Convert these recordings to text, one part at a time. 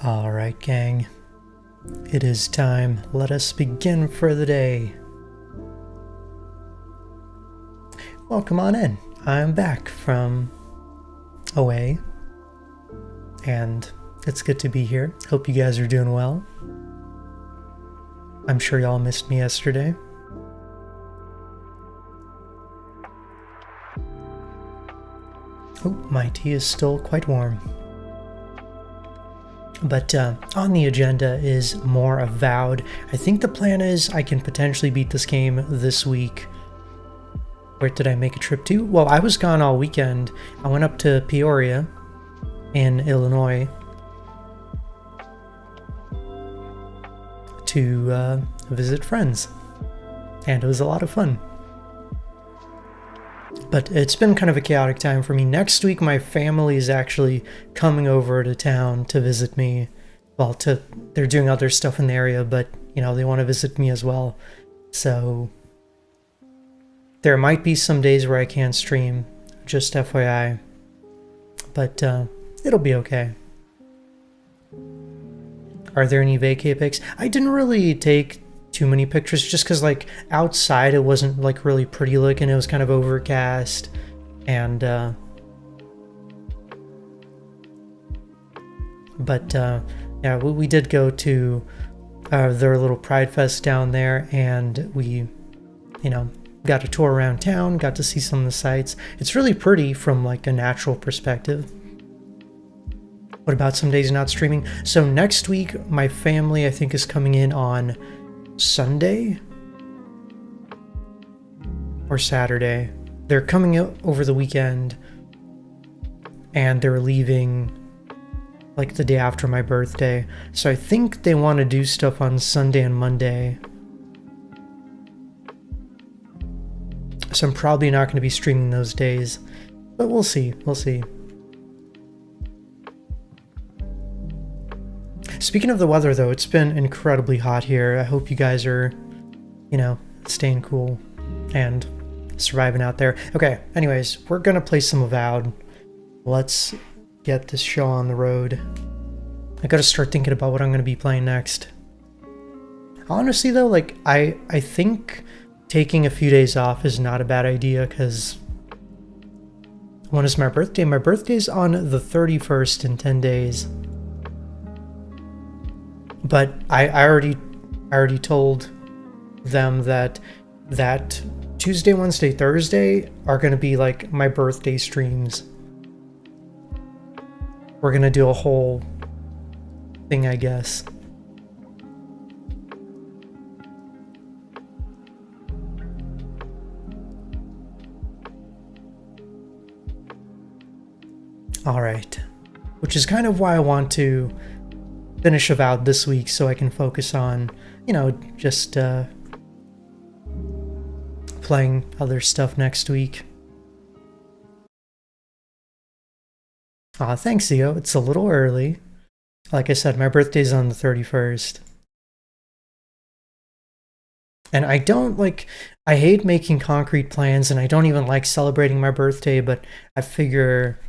Alright, gang. It is time. Let us begin for the day. Welcome on in. I'm back from away, and it's good to be here. Hope you guys are doing well. I'm sure y'all missed me yesterday. Oh, my tea is still quite warm. But on the agenda is more Avowed. I think the plan is I can potentially beat this game this week. Where did I make a trip to? Well, I was gone all weekend. I went up to Peoria in Illinois to visit friends. And it was a lot of fun. But it's been kind of a chaotic time for me. Next week, my family is actually coming over to town to visit me. Well, they're doing other stuff in the area, but, you know, they want to visit me as well. So there might be some days where I can't stream, just FYI. But it'll be okay. Are there any vacay pics? I didn't really take too many pictures just because, like, outside it wasn't like really pretty looking. It was kind of overcast, and yeah, we did go to their little Pride Fest down there, and we, you know, got a tour around town, got to see some of the sights. It's really pretty from like a natural perspective. What about some days not streaming? So next week my family, I think, is coming in on Sunday or Saturday. They're coming out over the weekend, and they're leaving like the day after my birthday. So I think they want to do stuff on Sunday and Monday. So I'm probably not going to be streaming those days, but we'll see. We'll see. Speaking of the weather, though, it's been incredibly hot here. I hope you guys are, you know, staying cool and surviving out there. Okay, anyways, we're going to play some Avowed. Let's get this show on the road. I got to start thinking about what I'm going to be playing next. Honestly, though, like, I think taking a few days off is not a bad idea, because when is my birthday? My birthday's on the 31st in 10 days. But I already told them that Tuesday, Wednesday, Thursday are going to be like my birthday streams. We're going to do a whole thing, I guess. All right. Which is kind of why I want to finish Avowed this week, so I can focus on, you know, just playing other stuff next week. Aw, thanks, Theo. It's a little early. Like I said, my birthday's on the 31st. And I don't like, I hate making concrete plans, and I don't even like celebrating my birthday, but I figure,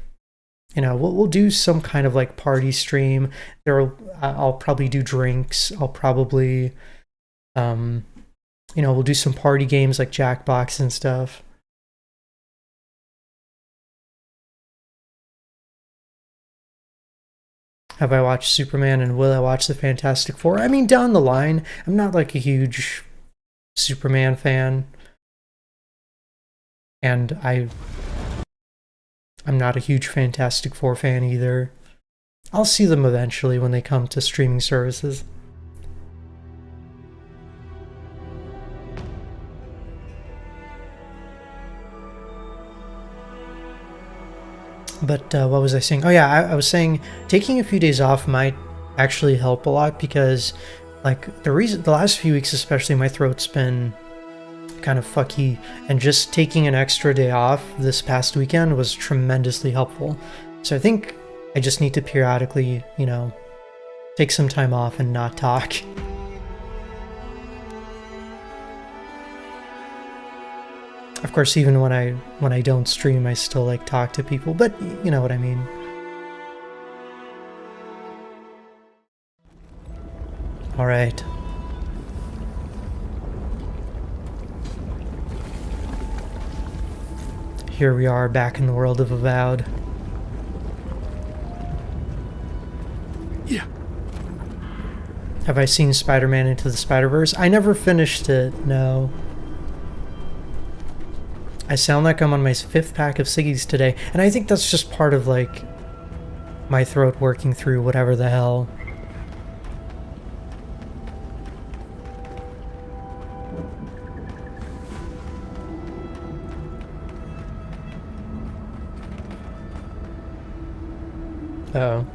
you know, we'll do some kind of like party stream. I'll probably do drinks. I'll probably, you know, we'll do some party games like Jackbox and stuff. Have I watched Superman, and will I watch the Fantastic Four? I mean, down the line. I'm not like a huge Superman fan, and I'm not a huge Fantastic Four fan either. I'll see them eventually when they come to streaming services. But what was I saying? Oh yeah, I was saying taking a few days off might actually help a lot, because like the last few weeks especially, my throat's been kind of fucky, and just taking an extra day off this past weekend was tremendously helpful. So I think I just need to periodically, you know, take some time off and not talk. Of course, even when I don't stream, I still like talk to people, but you know what I mean. All right. Here we are back in the world of Avowed. Yeah. Have I seen Spider-Man Into the Spider-Verse? I never finished it, no. I sound like I'm on my 5th pack of ciggies today, and I think that's just part of, like, my throat working through whatever the hell. Oh.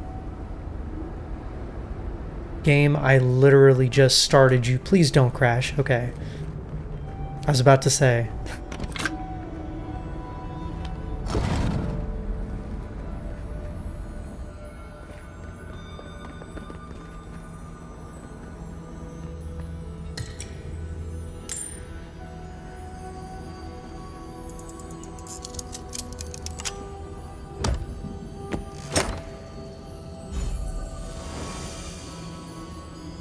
Game, I literally just started you. Please don't crash. Okay. I was about to say.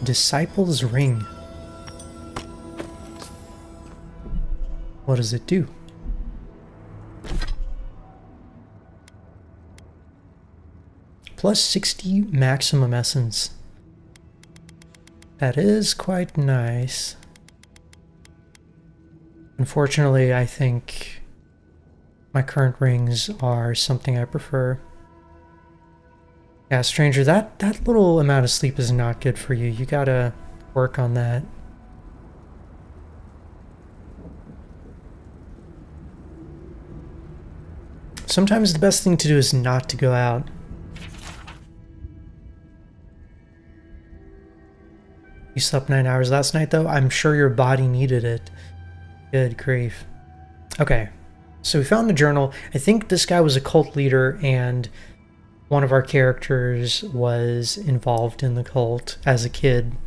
Disciple's Ring. What does it do? Plus 60 maximum essence. That is quite nice. Unfortunately, I think my current rings are something I prefer. Yeah, stranger, that little amount of sleep is not good for you. You gotta work on that. Sometimes the best thing to do is not to go out. You slept 9 hours last night, though? I'm sure your body needed it. Good grief. Okay, so we found the journal. I think this guy was a cult leader, and one of our characters was involved in the cult as a kid.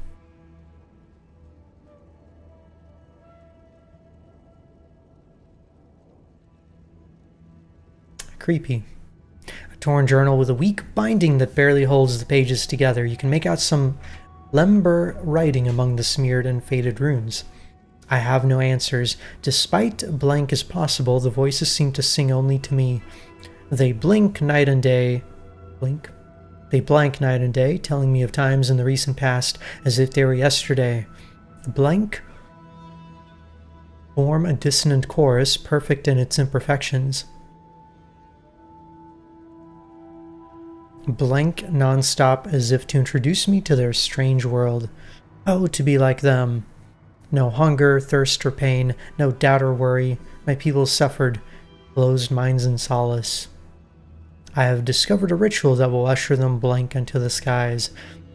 Creepy. A torn journal with a weak binding that barely holds the pages together. You can make out some lemur writing among the smeared and faded runes. I have no answers. Despite blank as possible, the voices seem to sing only to me. They blink night and day. Blink. They blank night and day, telling me of times in the recent past as if they were yesterday. Blank form a dissonant chorus, perfect in its imperfections. Blank non-stop as if to introduce me to their strange world. Oh, to be like them. No hunger, thirst, or pain, no doubt or worry. My people suffered, closed minds in solace. I have discovered a ritual that will usher them blank into the skies.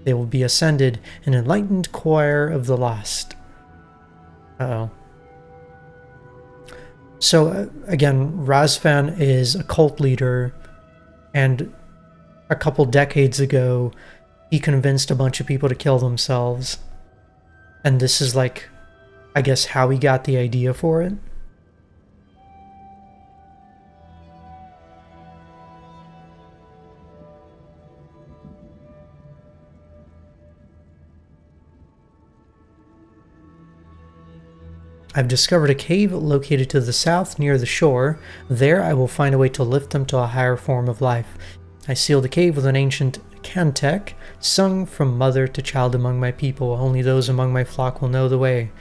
They will be ascended, an enlightened choir of the lost. Uh-oh. So, again, Razvan is a cult leader, and a couple decades ago, he convinced a bunch of people to kill themselves. And this is like, I guess, how he got the idea for it. I've discovered a cave located to the south near the shore. There I will find a way to lift them to a higher form of life. I seal the cave with an ancient cantic, sung from mother to child among my people. Only those among my flock will know the way.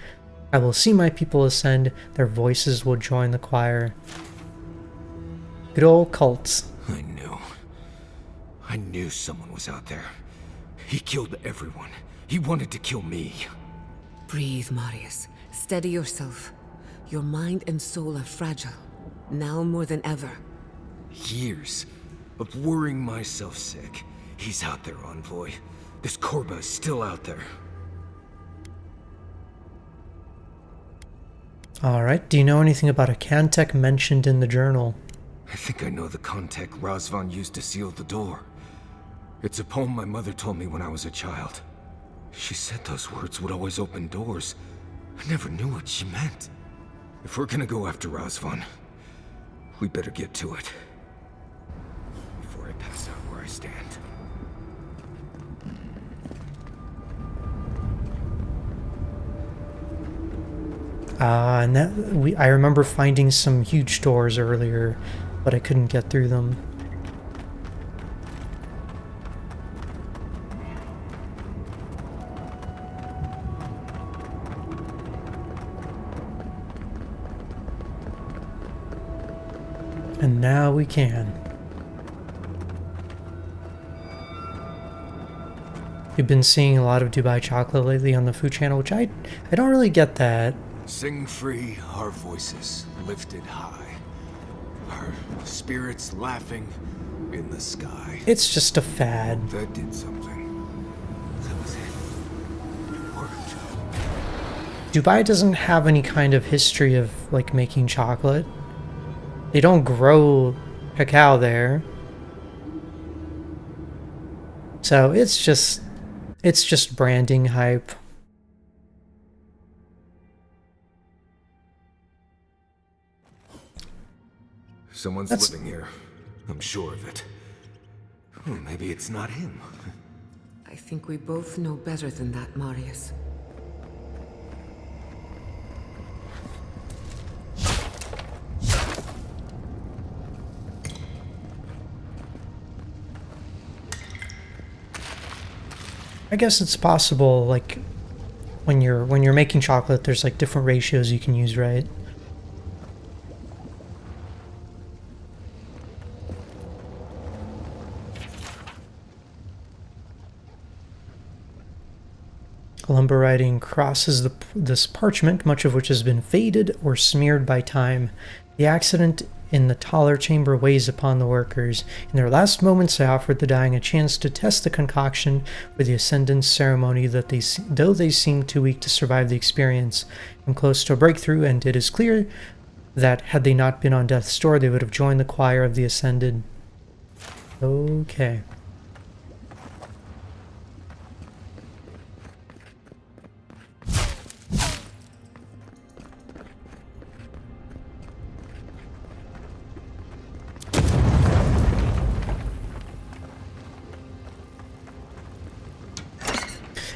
I will see my people ascend. Their voices will join the choir. Good old cults. I knew someone was out there. He killed everyone. He wanted to kill me. Breathe, Marius. Steady yourself. Your mind and soul are fragile. Now more than ever. Years of worrying myself sick. He's out there, Envoy. This Korba is still out there. Alright, do you know anything about a cantic mentioned in the journal? I think I know the contact Razvan used to seal the door. It's a poem my mother told me when I was a child. She said those words would always open doors. I never knew what she meant. If we're gonna go after Razvan, we better get to it. Before I pass out where I stand. And I remember finding some huge doors earlier, but I couldn't get through them. And now we can. You've been seeing a lot of Dubai chocolate lately on the food channel, which I don't really get that. Sing free, our voices lifted high. Our spirits laughing in the sky. It's just a fad. That did something. That was it. It worked. Dubai doesn't have any kind of history of, like, making chocolate. They don't grow cacao there. So it's just branding hype. Someone's living here. I'm sure of it. Maybe it's not him. I think we both know better than that, Marius. I guess it's possible, like, when you're making chocolate, there's like different ratios you can use, right? Lumber writing crosses this parchment, much of which has been faded or smeared by time. The accident in the taller chamber weighs upon the workers. In their last moments, they offered the dying a chance to test the concoction with the ascendance ceremony, though they seemed too weak to survive the experience. I'm close to a breakthrough, and it is clear that had they not been on death's door, they would have joined the choir of the ascended. Okay.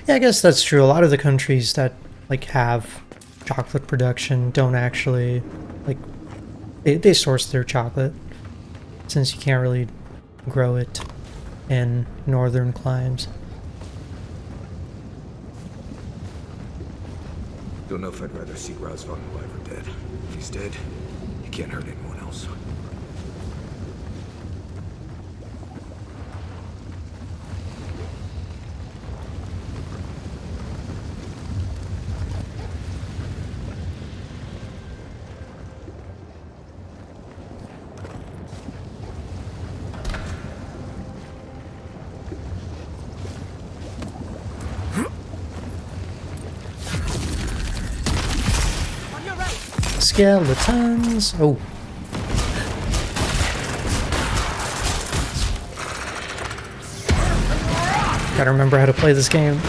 Yeah, I guess that's true. A lot of the countries that, like, have chocolate production don't actually, like, they source their chocolate, since you can't really grow it in northern climes. Don't know if I'd rather see Razvan alive or dead. If he's dead, he can't hurt anyone else. Skeletons! Oh. Gotta remember how to play this game.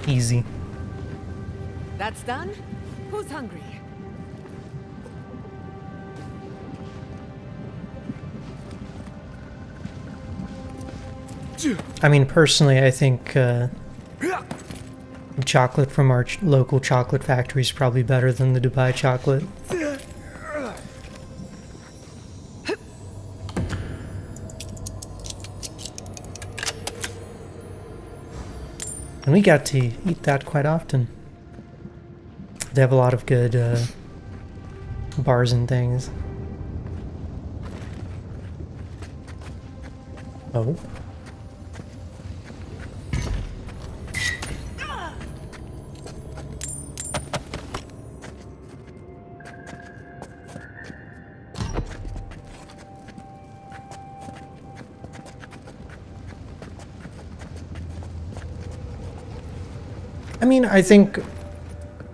Easy. That's done? Who's hungry? I mean, personally, I think chocolate from our local chocolate factory is probably better than the Dubai chocolate. And we got to eat that quite often. They have a lot of good bars and things. Oh. I mean, I think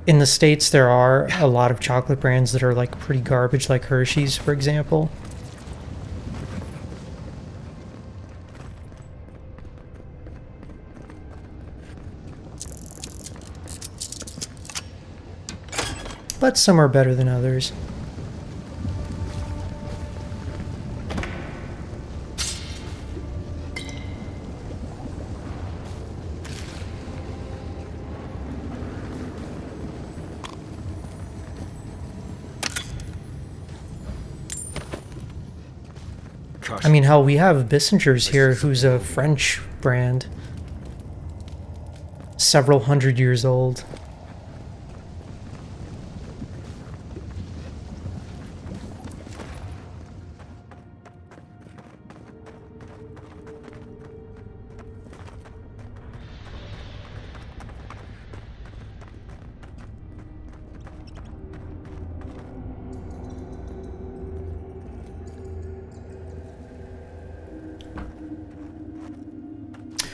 in the States there are a lot of chocolate brands that are like pretty garbage, like Hershey's, for example. But some are better than others. I mean, hell, we have Bissinger's here, who's a French brand. Several hundred years old.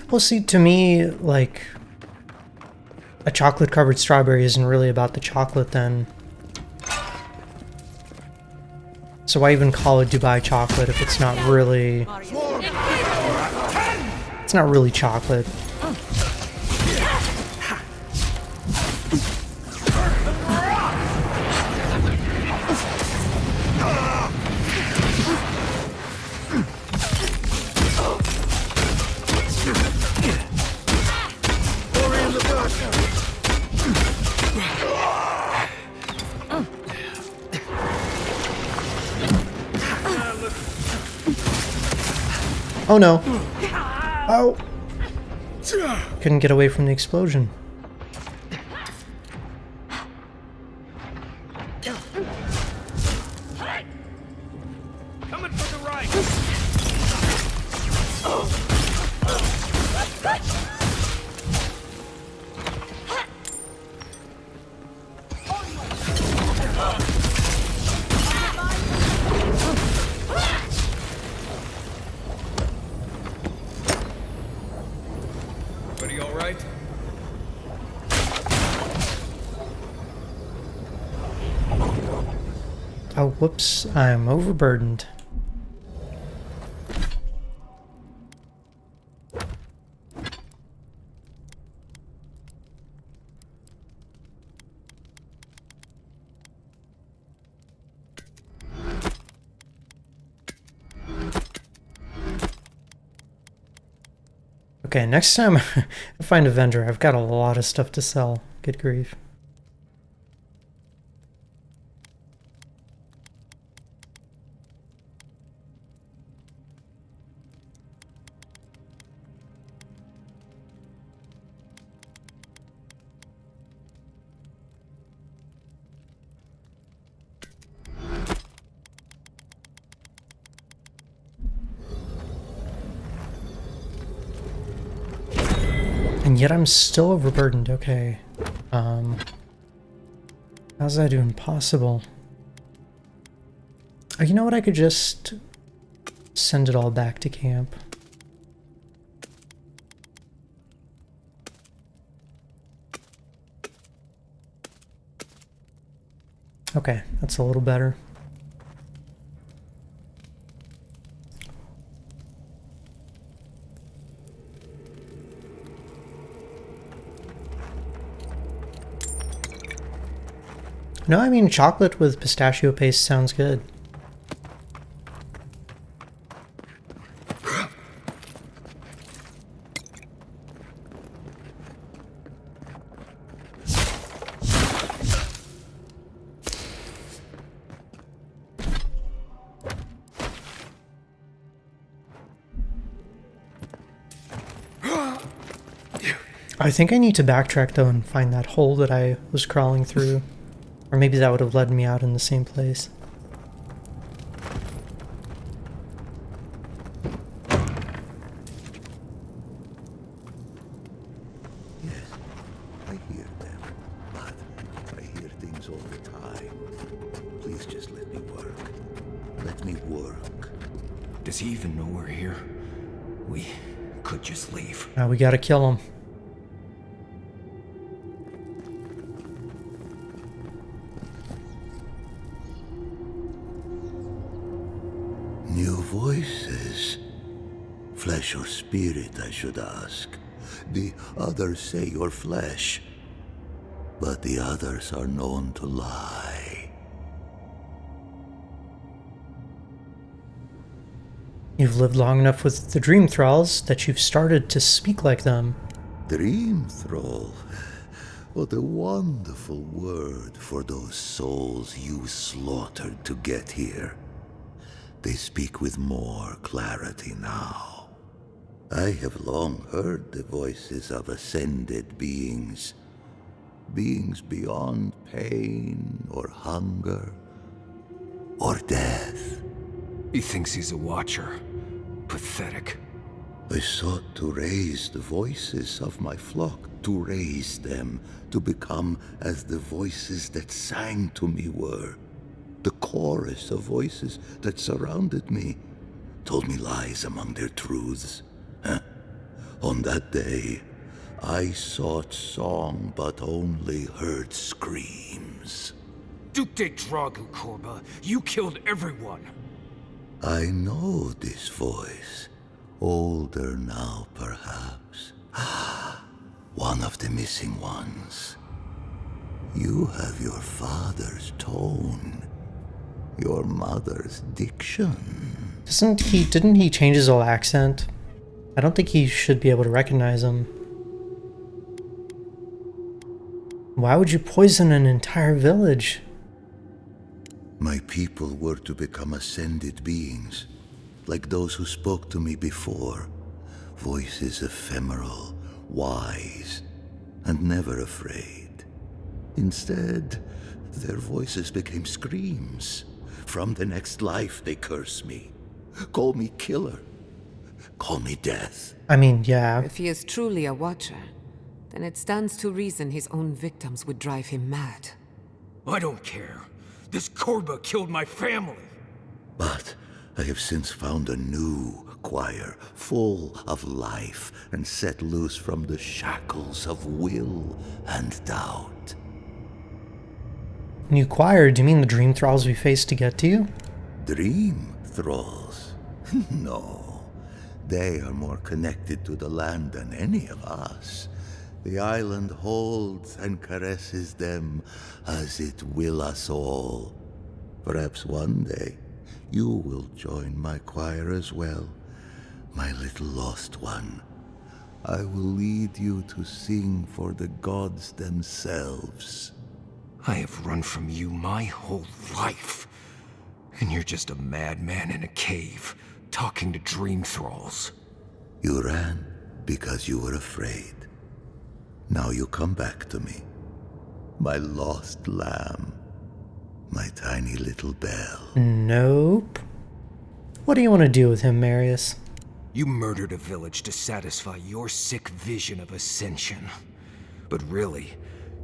Well, see, to me, like, a chocolate-covered strawberry isn't really about the chocolate, then. So why even call it Dubai chocolate if it's not really... It's not really chocolate. Oh no. Oh. Couldn't get away from the explosion. Coming for the right. Buddy, all right? Oh, whoops. I'm overburdened. Okay, next time I find a vendor, I've got a lot of stuff to sell. Good grief. And yet I'm still overburdened. Okay. How's that even possible? Oh, you know what? I could just send it all back to camp. Okay, that's a little better. No, I mean, chocolate with pistachio paste sounds good. I think I need to backtrack though and find that hole that I was crawling through. Or maybe that would have led me out in the same place. Yes, I hear them, but I hear things all the time. Please just let me work. Let me work. Does he even know we're here? We could just leave. We gotta kill him. New voices. Flesh or spirit, I should ask. The others say you're flesh, but the others are known to lie. You've lived long enough with the Dream Thralls that you've started to speak like them. Dream thrall. What a wonderful word for those souls you slaughtered to get here. They speak with more clarity now. I have long heard the voices of ascended beings. Beings beyond pain or hunger or death. He thinks he's a watcher. Pathetic. I sought to raise the voices of my flock, to raise them, to become as the voices that sang to me were. The chorus of voices that surrounded me told me lies among their truths. On that day, I sought song but only heard screams. Duke de Dragu, Korba. You killed everyone. I know this voice. Older now, perhaps. One of the missing ones. You have your father's tone. Your mother's diction. Didn't he change his whole accent? I don't think he should be able to recognize him. Why would you poison an entire village? My people were to become ascended beings, like those who spoke to me before. Voices ephemeral, wise, and never afraid. Instead, their voices became screams. From the next life, they curse me. Call me killer. Call me death. I mean, yeah. If he is truly a watcher, then it stands to reason his own victims would drive him mad. I don't care. This Korba killed my family. But I have since found a new choir, full of life, and set loose from the shackles of will and doubt. New choir? Do you mean the Dream Thralls we faced to get to you? Dream thralls? No. They are more connected to the land than any of us. The island holds and caresses them as it will us all. Perhaps one day you will join my choir as well, my little lost one. I will lead you to sing for the gods themselves. I have run from you my whole life. And you're just a madman in a cave, talking to dream thralls. You ran because you were afraid. Now you come back to me. My lost lamb. My tiny little bell. Nope. What do you want to do with him, Marius? You murdered a village to satisfy your sick vision of ascension. But really,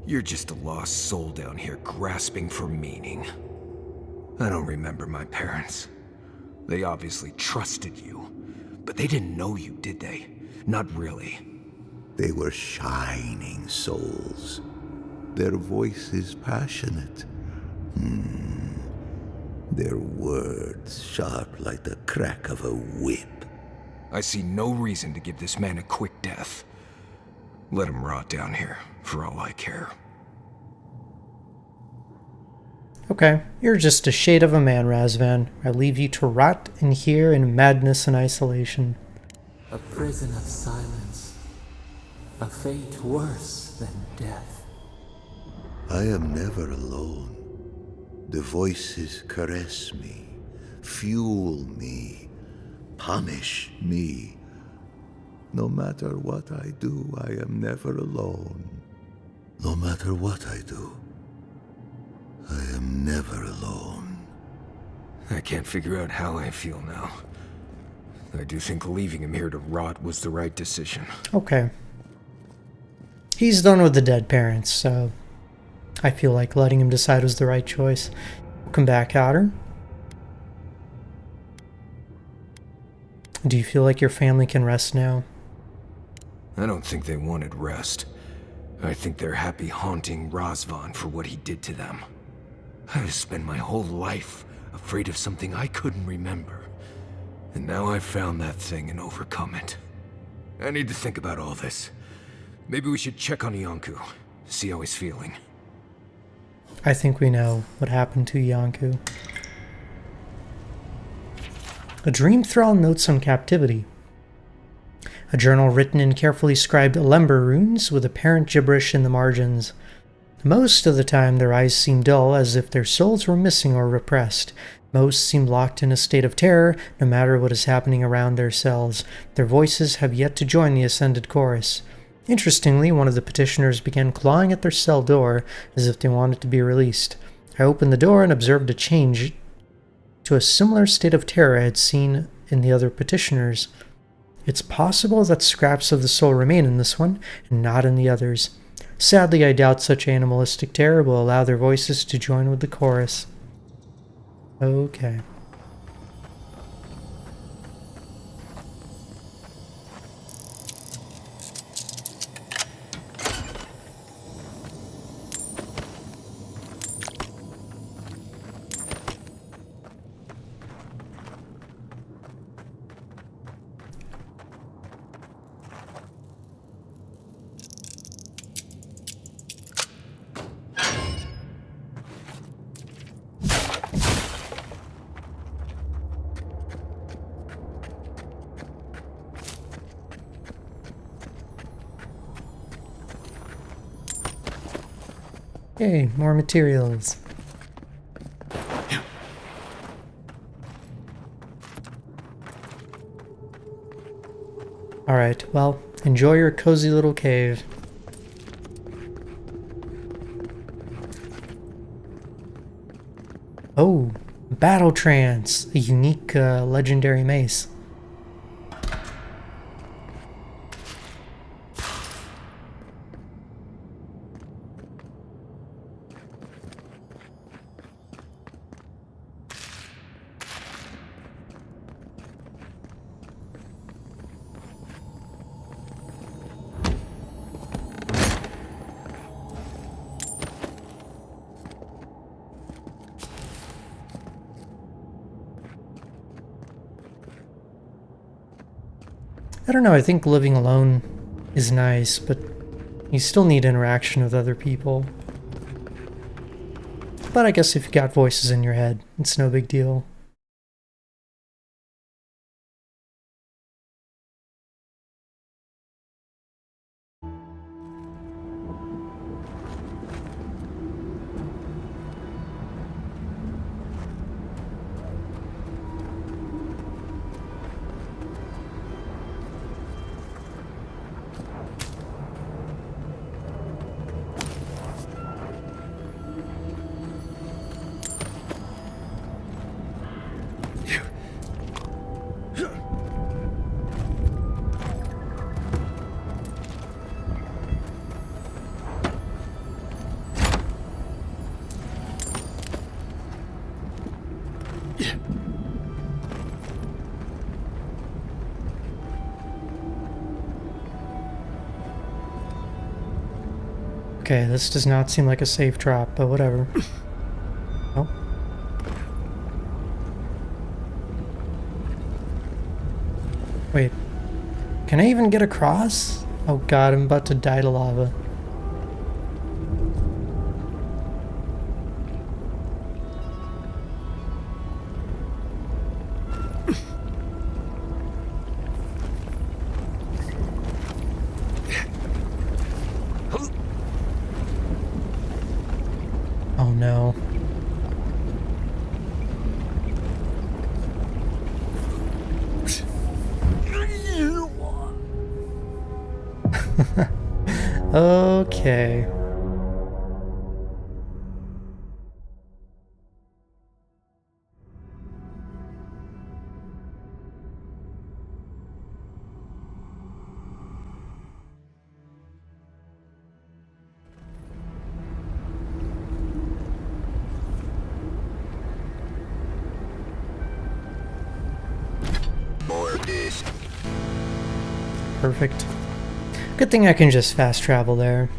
you're just a lost soul down here grasping for meaning. I don't remember my parents. They obviously trusted you. But they didn't know you, did they? Not really. They were shining souls. Their voices passionate. Their words sharp like the crack of a whip. I see no reason to give this man a quick death. Let him rot down here, for all I care. Okay, you're just a shade of a man, Razvan. I leave you to rot in here in madness and isolation. A prison of silence. A fate worse than death. I am never alone. The voices caress me, fuel me, punish me. No matter what I do, I am never alone. No matter what I do, I am never alone. I can't figure out how I feel now. I do think leaving him here to rot was the right decision. Okay. He's done with the dead parents, so I feel like letting him decide was the right choice. Welcome back, Outer. Do you feel like your family can rest now? I don't think they wanted rest. I think they're happy haunting Razvan for what he did to them. I have spent my whole life afraid of something I couldn't remember. And now I've found that thing and overcome it. I need to think about all this. Maybe we should check on Ianku, see how he's feeling. I think we know what happened to Ianku. A dream thrall notes on captivity. A journal written in carefully scribed Lember runes with apparent gibberish in the margins. Most of the time their eyes seemed dull, as if their souls were missing or repressed. Most seemed locked in a state of terror, no matter what is happening around their cells. Their voices have yet to join the ascended chorus. Interestingly, one of the petitioners began clawing at their cell door, as if they wanted to be released. I opened the door and observed a change to a similar state of terror I had seen in the other petitioners. It's possible that scraps of the soul remain in this one, and not in the others. Sadly, I doubt such animalistic terror will allow their voices to join with the chorus. Okay. Yay, more materials. Alright, well, enjoy your cozy little cave. Oh, Battle Trance, a unique legendary mace. I don't know, I think living alone is nice, but you still need interaction with other people. But I guess if you got voices in your head, it's no big deal. Okay, this does not seem like a safe drop, but whatever. Oh. Wait. Can I even get across? Oh god, I'm about to die to lava. Oh no. Okay. Perfect. Good thing I can just fast travel there.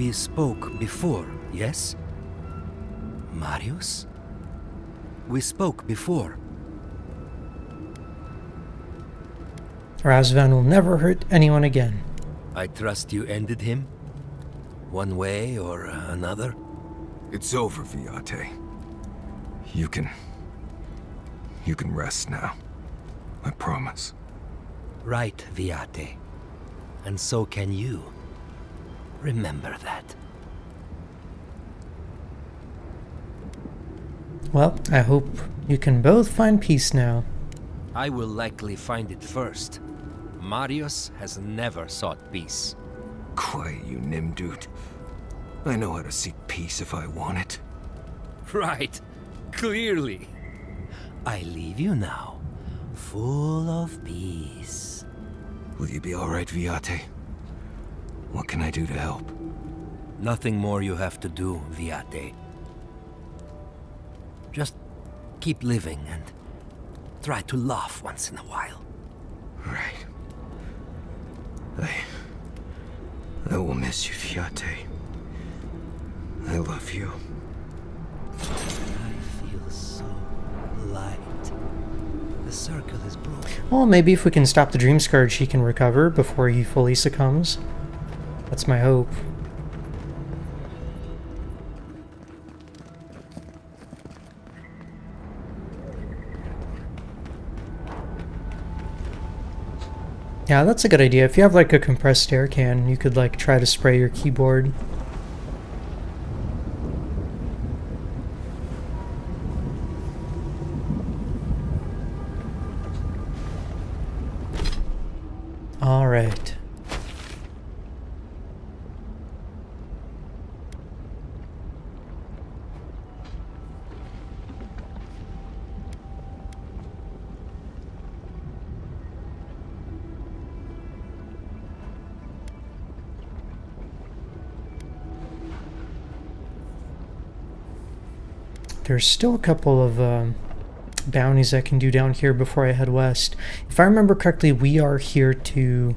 We spoke before, yes? Marius? We spoke before. Razvan will never hurt anyone again. I trust you ended him? One way or another? It's over, Viate. You can rest now. I promise. Right, Viate. And so can you. Remember that. Well, I hope you can both find peace now. I will likely find it first. Marius has never sought peace. Quiet, you Nimdude. I know how to seek peace if I want it. Right. Clearly. I leave you now, full of peace. Will you be alright, Viate? What can I do to help? Nothing more you have to do, Viate. Just keep living and try to laugh once in a while. Right. I will miss you, Viate. I love you. I feel so light. The circle is broken. Well, maybe if we can stop the Dream Scourge, he can recover before he fully succumbs. That's my hope. Yeah, that's a good idea. If you have like a compressed air can, you could like try to spray your keyboard. All right. There's still a couple of bounties I can do down here before I head west. If I remember correctly, we are here to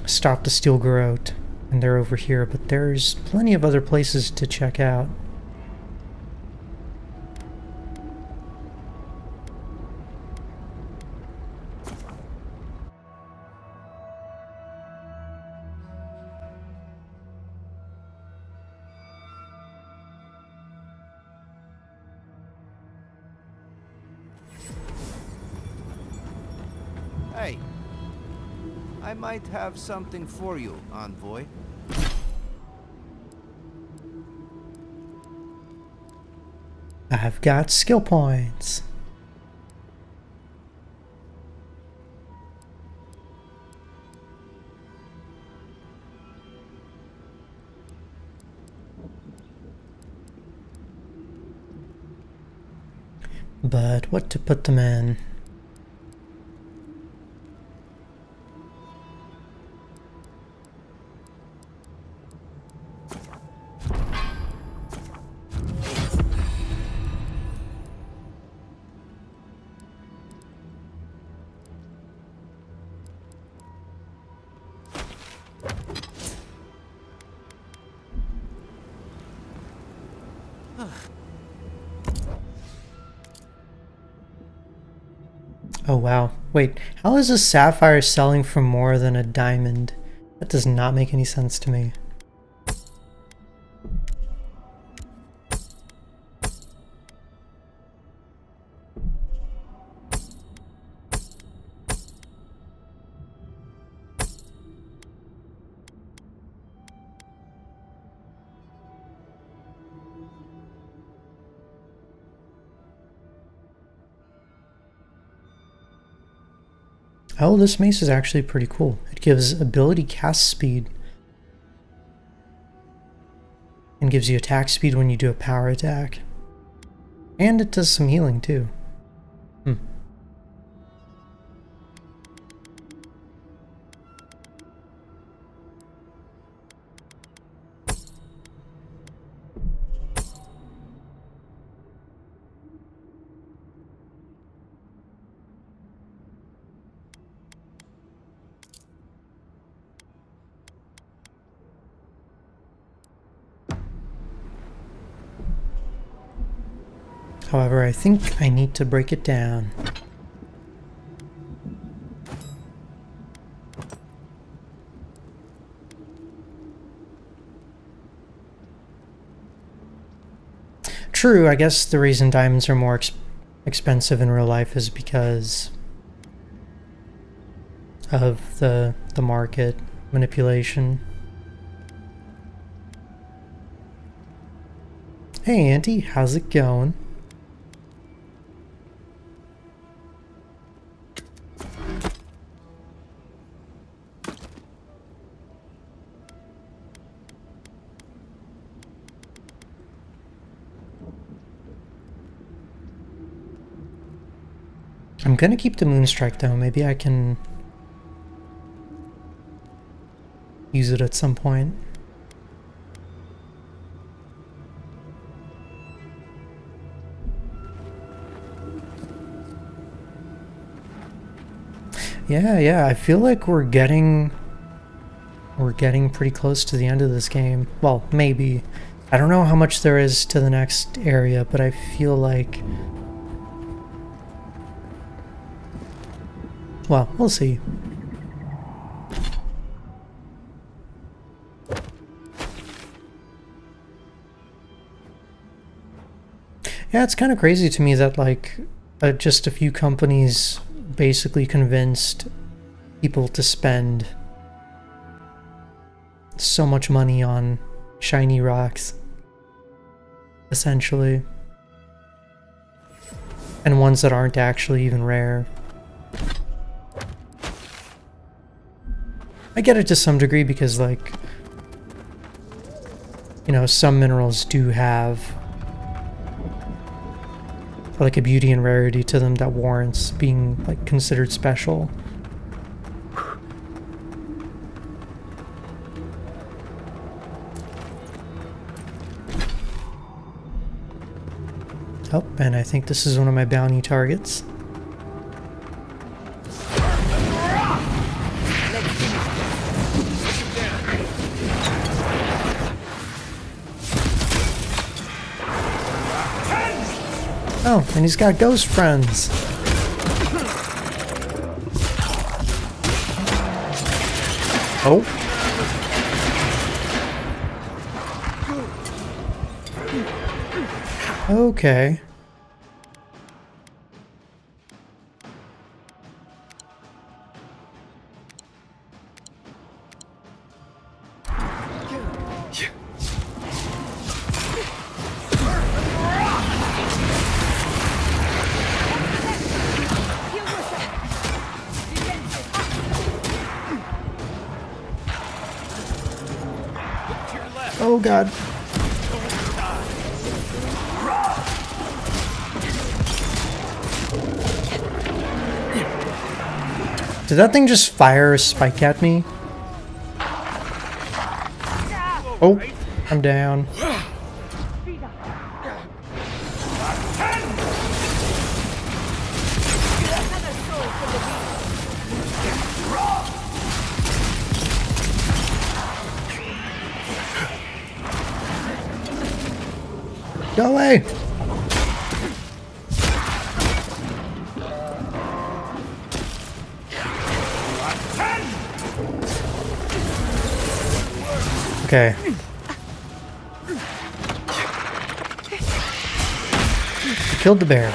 stop the Steel Garrote, and they're over here, but there's plenty of other places to check out. Hey, I might have something for you, envoy. I've got skill points. But what to put them in? Oh wow. Wait, how is a sapphire selling for more than a diamond? That does not make any sense to me. Oh, this mace is actually pretty cool. It gives ability cast speed and gives you attack speed when you do a power attack. And it does some healing too. However, I think I need to break it down. True, I guess the reason diamonds are more expensive in real life is because of the market manipulation. Hey Auntie, how's it going? I'm gonna keep the Moonstrike though, maybe I can use it at some point. Yeah, I feel like we're getting pretty close to the end of this game. Well, maybe. I don't know how much there is to the next area, but I feel like... Well, we'll see. Yeah, it's kind of crazy to me that, like, just a few companies basically convinced people to spend so much money on shiny rocks, essentially. And ones that aren't actually even rare. I get it to some degree because, like, you know, some minerals do have like a beauty and rarity to them that warrants being, like, considered special. Oh, and I think this is one of my bounty targets. Oh, and he's got ghost friends. Oh. Okay. Oh god. Did that thing just fire a spike at me? Oh, I'm down. Go away! Okay. Killed the bear.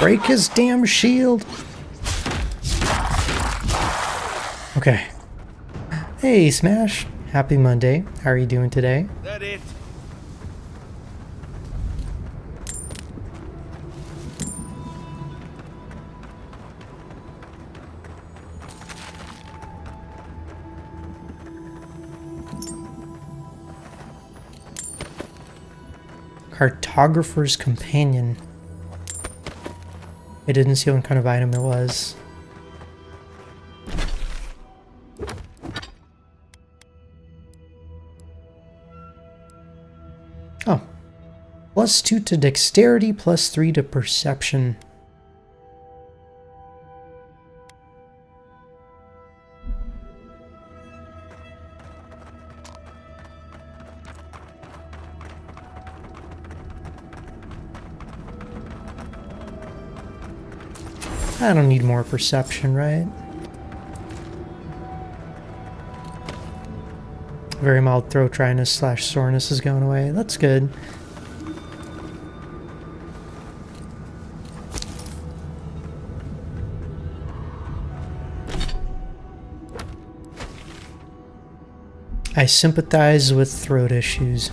Break his damn shield. Okay. Hey, Smash. Happy Monday. How are you doing today? That it? Cartographer's Companion. I didn't see what kind of item it was. Oh. +2 to dexterity, +3 to perception. I don't need more perception, right? Very mild throat dryness / soreness is going away. That's good. I sympathize with throat issues.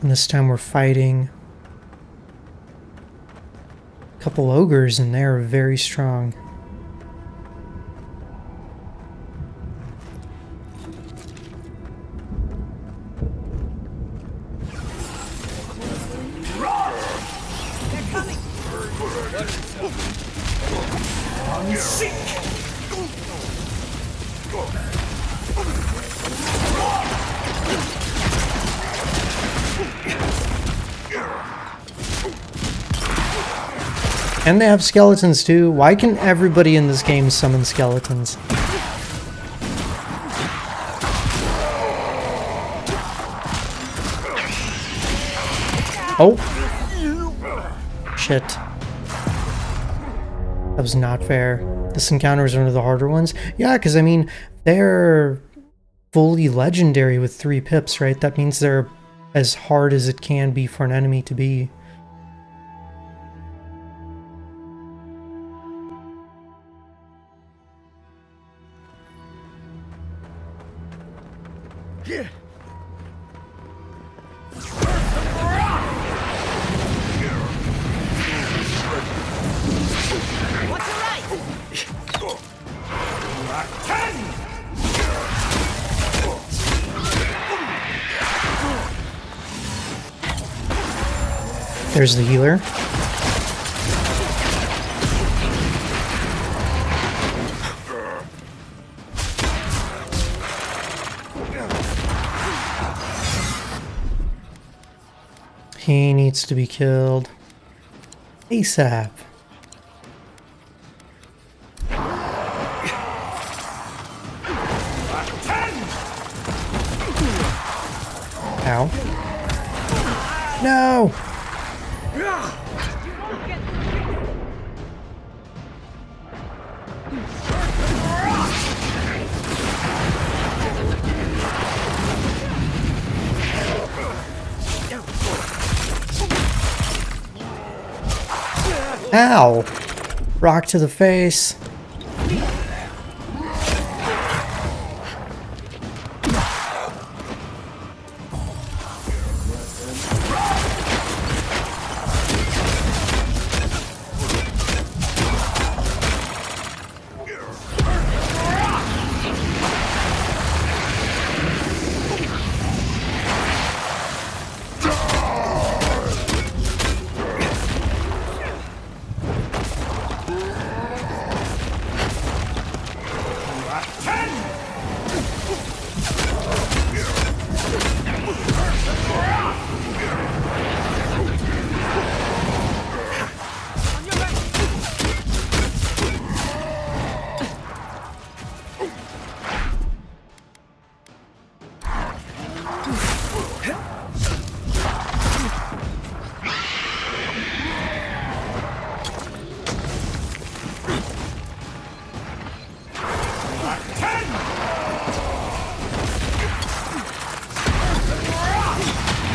And this time we're fighting a couple ogres, and they're very strong. And they have skeletons too. Why can everybody in this game summon skeletons? Oh! Shit. That was not fair. This encounter is one of the harder ones. Yeah, because I mean, they're fully legendary with 3 pips, right? That means they're as hard as it can be for an enemy to be. There's the healer. He needs to be killed ASAP. Ow. No! Ow! Rock to the face.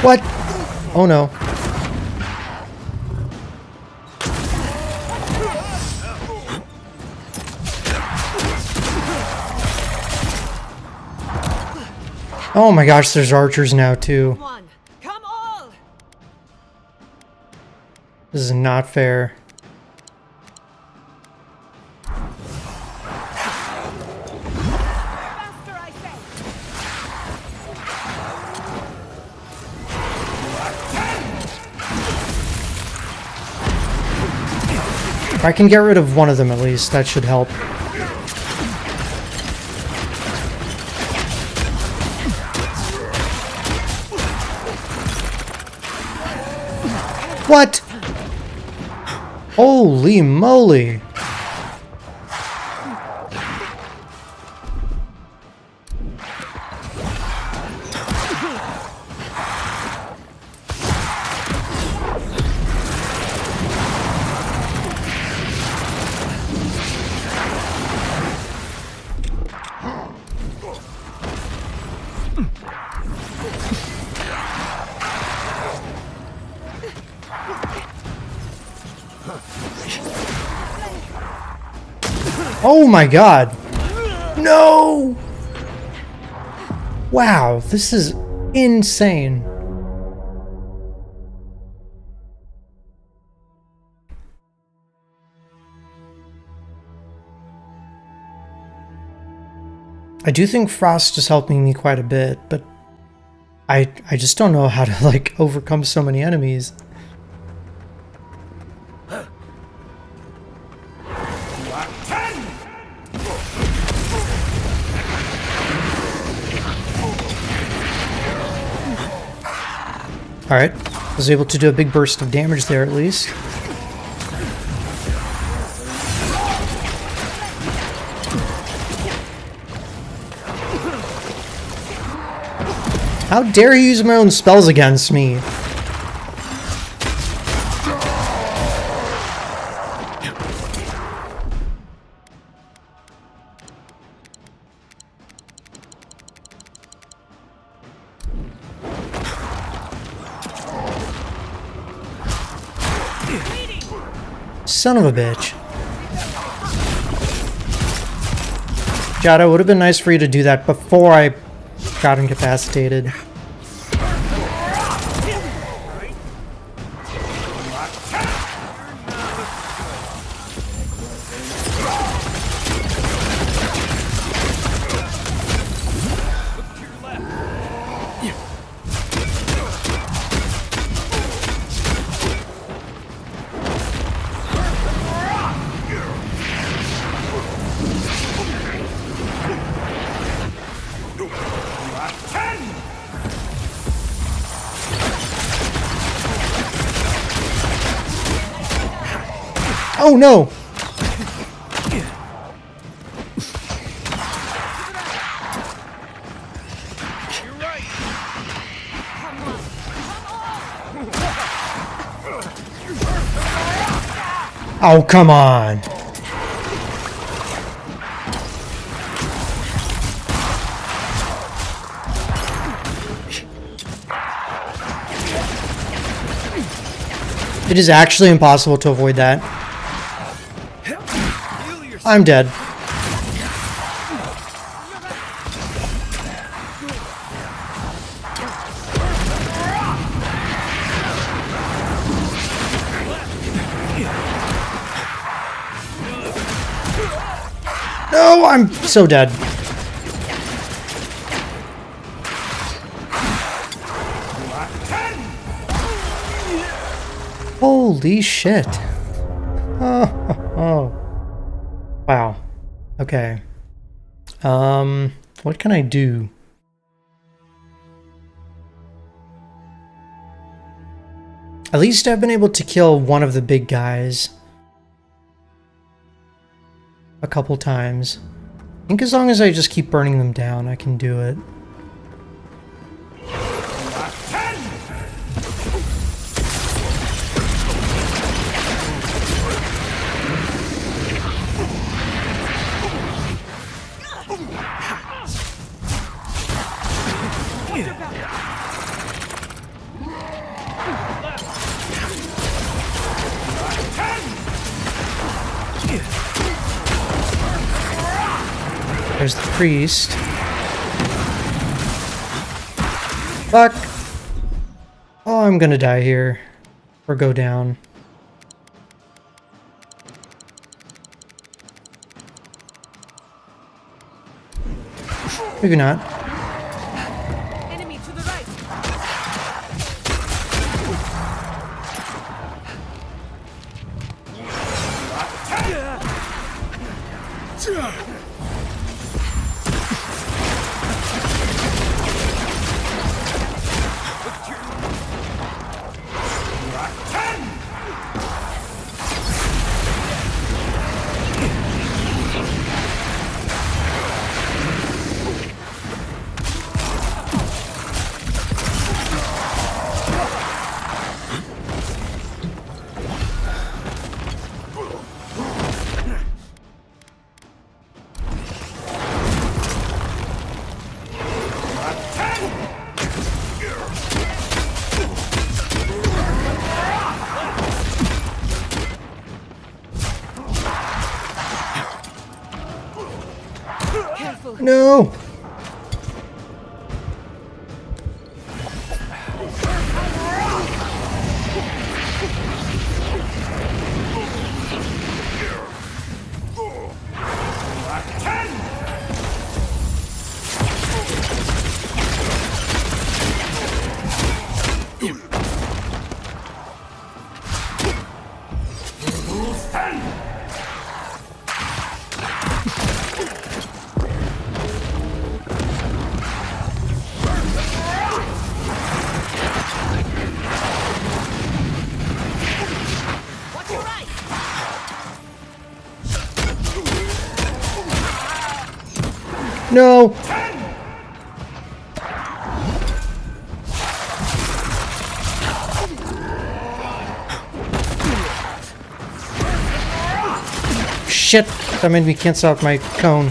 What? Oh no. Oh my gosh, there's archers now too. Come all! This is not fair. Faster, I say! If I can get rid of one of them at least, that should help. What? Holy moly! Oh my god! No! Wow, this is insane. I do think Frost is helping me quite a bit, but I just don't know how to like overcome so many enemies. Alright, I was able to do a big burst of damage there at least. How dare you use my own spells against me? Son of a bitch. God, it would have been nice for you to do that before I got incapacitated. Oh no! Oh, come on! It is actually impossible to avoid that. I'm dead. No, I'm so dead. Holy shit. Oh. Wow. Okay. What can I do? At least I've been able to kill one of the big guys a couple times. I think as long as I just keep burning them down, I can do it. There's the priest. Fuck! Oh, I'm gonna die here. Or go down. Maybe not. Enemy to the right. No! No! Shit! That made me cancel out my cone.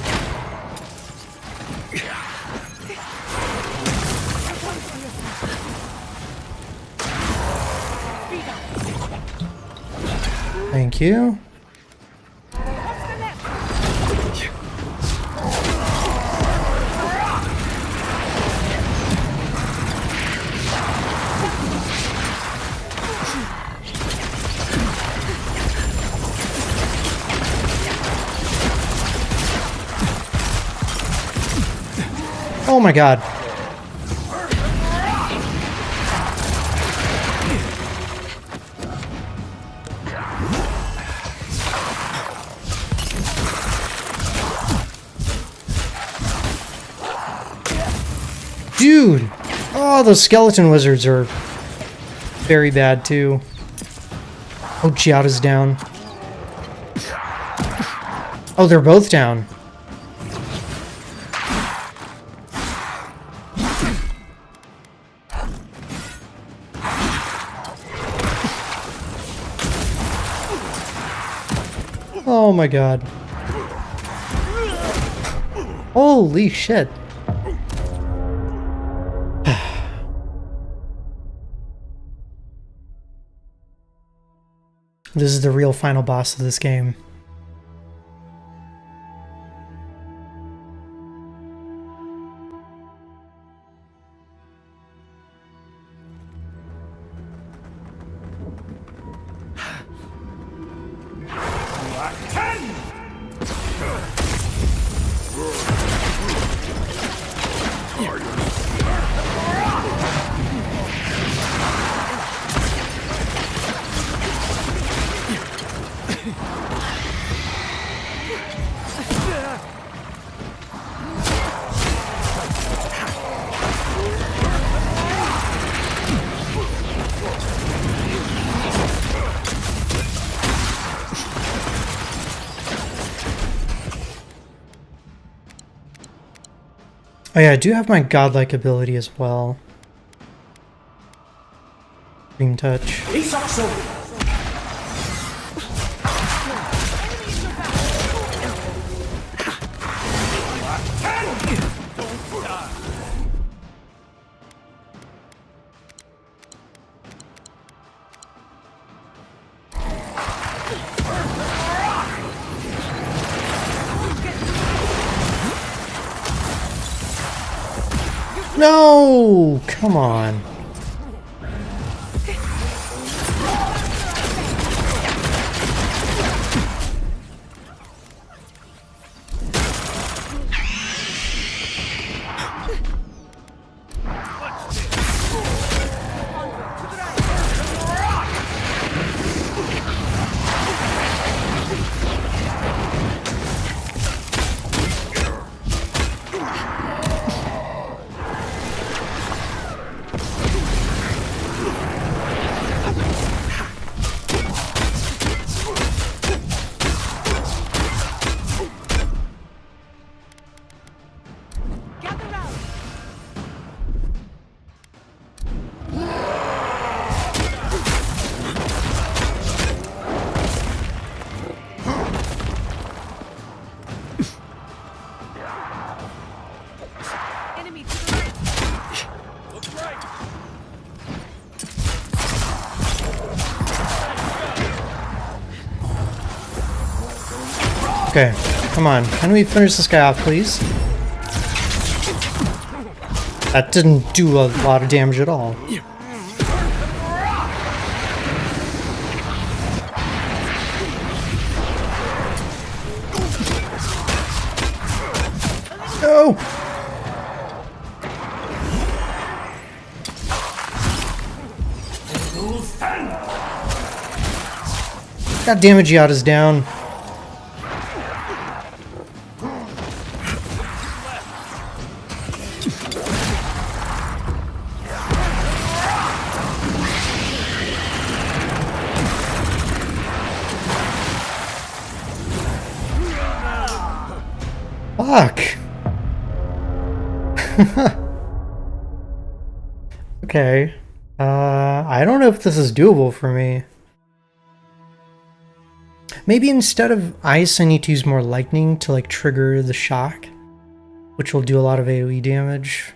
Thank you. Oh my god. Dude! Oh, those skeleton wizards are very bad too. Oh, Giada's down. Oh, they're both down. Oh my god. Holy shit. This is the real final boss of this game. Oh yeah, I do have my godlike ability as well. Dream touch. No! Come on. Okay, come on. Can we finish this guy off, please? That didn't do a lot of damage at all. No! That damage yacht is down. Fuck. Okay. I don't know if this is doable for me. Maybe instead of ice, I need to use more lightning to like trigger the shock, which will do a lot of AoE damage.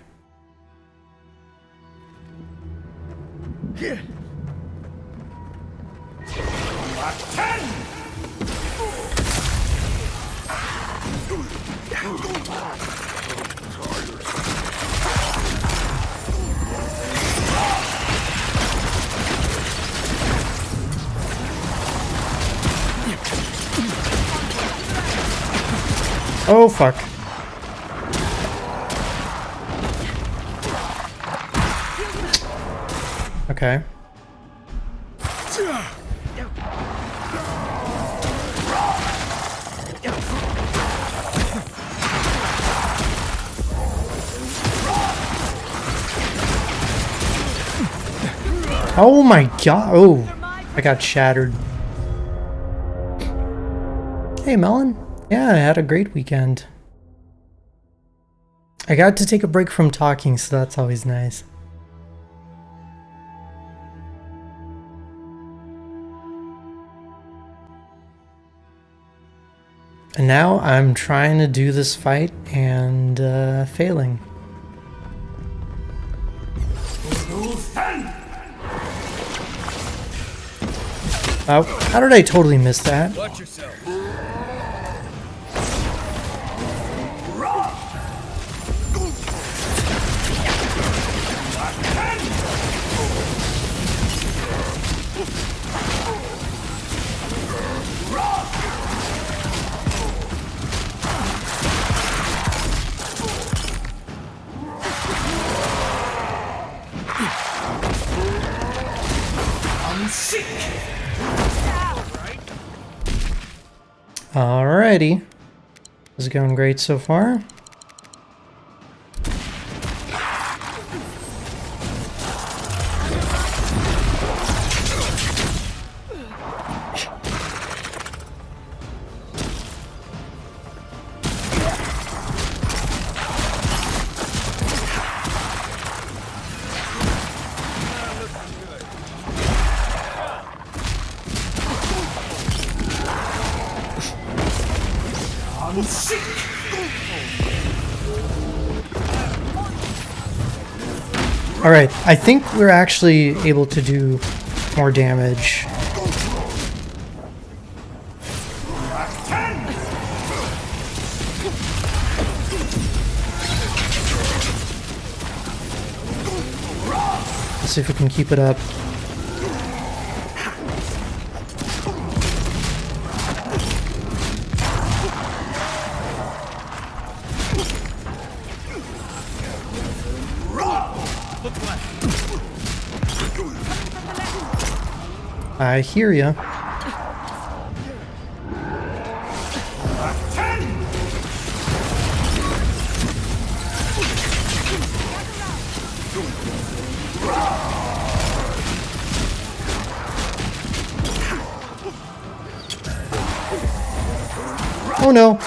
Oh fuck. Okay. Oh my god. Oh, I got shattered. Hey, Melon. Yeah, I had a great weekend. I got to take a break from talking, so that's always nice. And now I'm trying to do this fight and failing. Oh, how did I totally miss that? Watch yourself. Alrighty. This is going great so far. Alright, I think we're actually able to do more damage. see if we can keep it up. I hear ya. Oh no.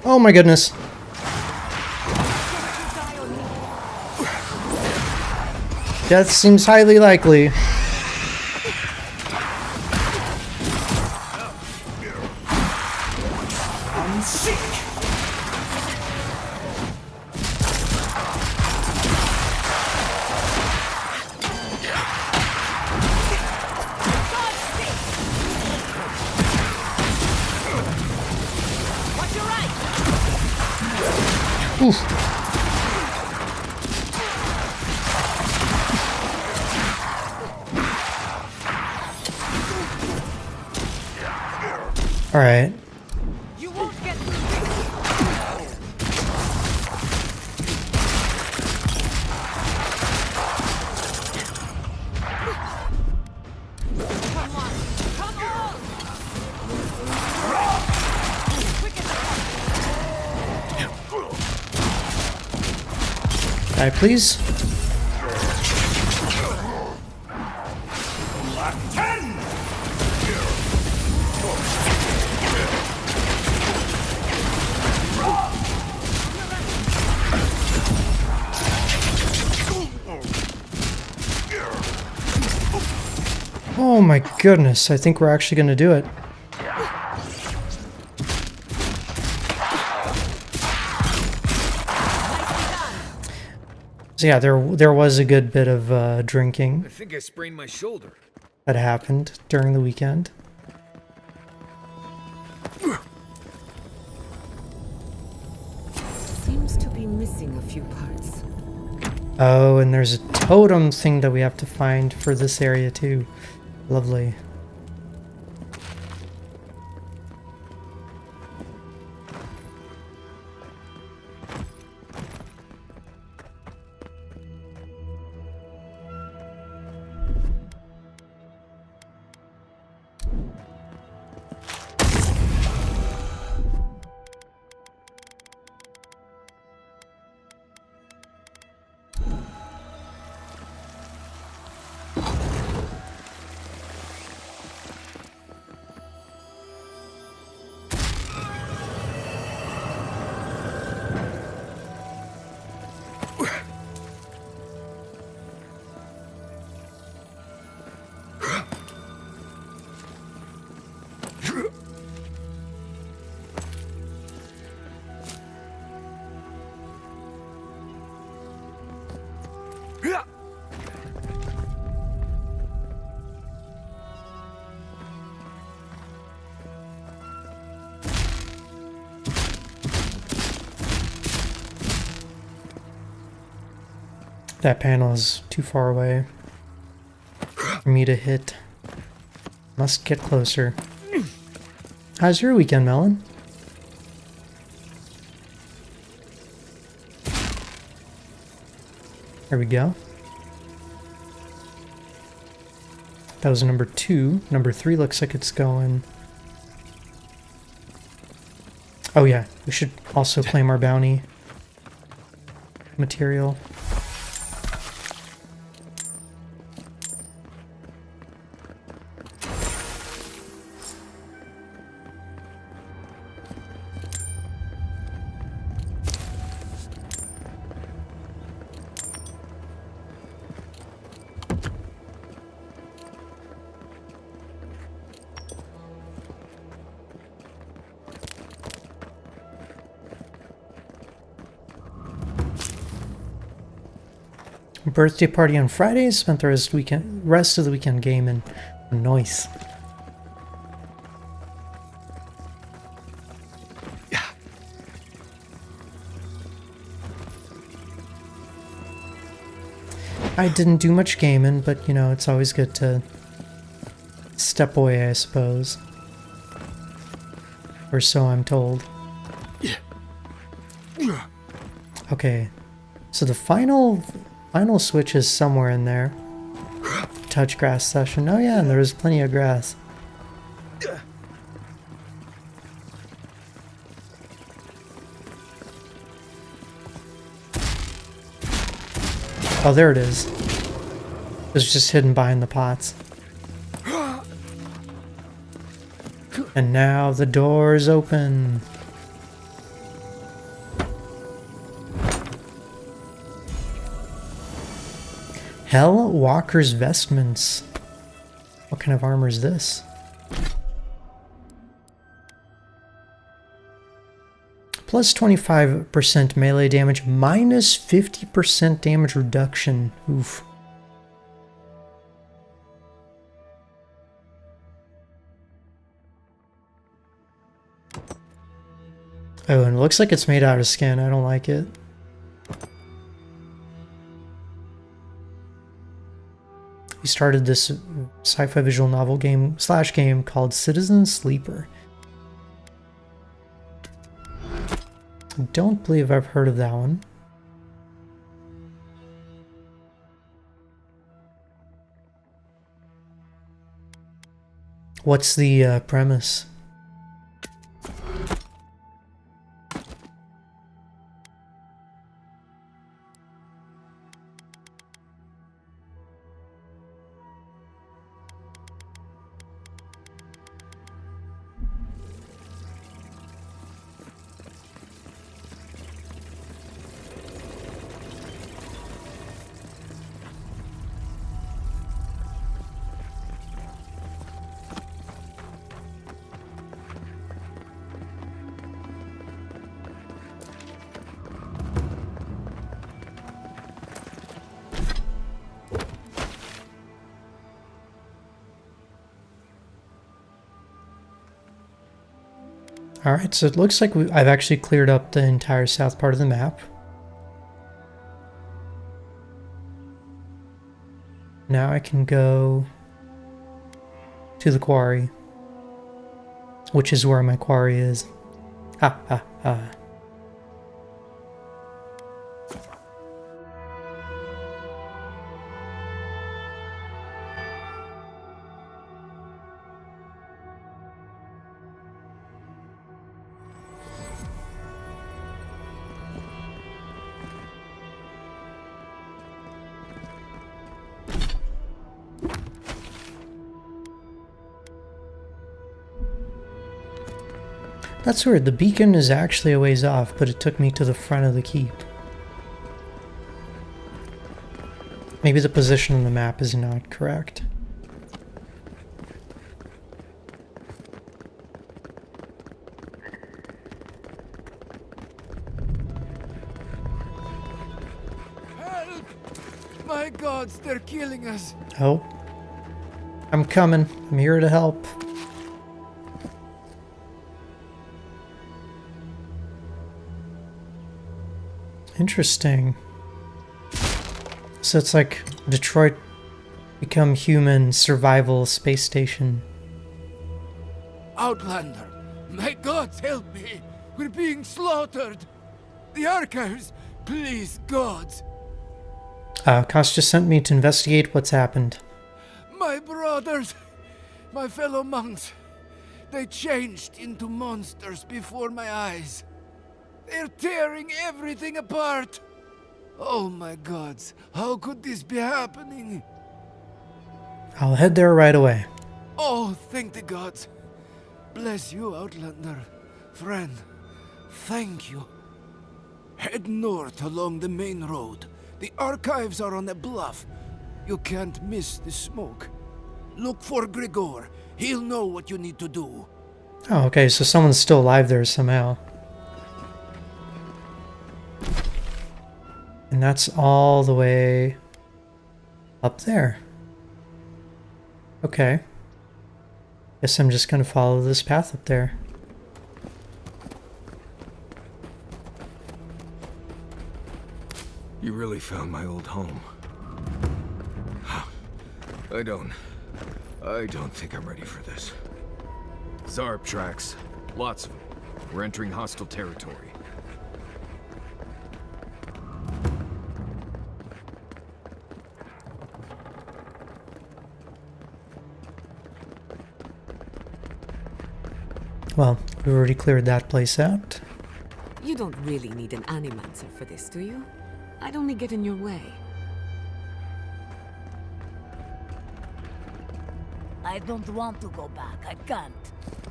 Oh my goodness. Death seems highly likely. Oof. All right. You won't get Come on! Come on! Die, please. Oh my goodness, I think we're actually going to do it. So yeah, there was a good bit of drinking I think I sprained my shoulder. that happened during the weekend. Seems to be missing a few parts. Oh, and there's a totem thing that we have to find for this area too. Lovely. That panel is too far away for me to hit. Must get closer. How's your weekend, Melon? There we go. That was number 2. Number 3 looks like it's going... Oh yeah, we should also claim our bounty material. Birthday party on Friday. Spent the rest of the weekend gaming. Nice. I didn't do much gaming, but you know, it's always good to step away, I suppose. Or so I'm told. Okay, so the final switch is somewhere in there. Touch grass session. Oh yeah, and there was plenty of grass. Oh, there it is. It was just hidden behind the pots. And now the door's open. Hell Walker's Vestments. What kind of armor is this? Plus 25% melee damage, minus 50% damage reduction. Oof. Oh, and it looks like it's made out of skin. I don't like it. We started this sci-fi visual novel game /game called Citizen Sleeper. I don't believe I've heard of that one. What's the premise? Alright, so it looks like I've actually cleared up the entire south part of the map. Now I can go to the quarry, which is where my quarry is. Ha ha ha. That's weird, the beacon is actually a ways off, but it took me to the front of the keep. Maybe the position on the map is not correct. Help! My gods, they're killing us. Oh. I'm coming. I'm here to help. Interesting. So it's like Detroit Become Human survival space station. Outlander, my gods help me. We're being slaughtered. The archives, please, gods. Kost just sent me to investigate what's happened. My brother. brothers, my fellow monks, they changed into monsters before my eyes. They're tearing everything apart. Oh my gods, how could this be happening? I'll head there right away. Oh, thank the gods. Bless you, Outlander. Friend, thank you. Head north along the main road. The archives are on a bluff. You can't miss the smoke. Look for Grigor. He'll know what you need to do. Oh, okay, so someone's still alive there somehow. And that's all the way up there. Okay. Guess I'm just gonna follow this path up there. You really found my old home. I don't think I'm ready for this. Zarb tracks. Lots of them. We're entering hostile territory. Well, we already cleared that place out. You don't really need an animancer for this, do you? I'd only get in your way. I don't want to go back. I can't.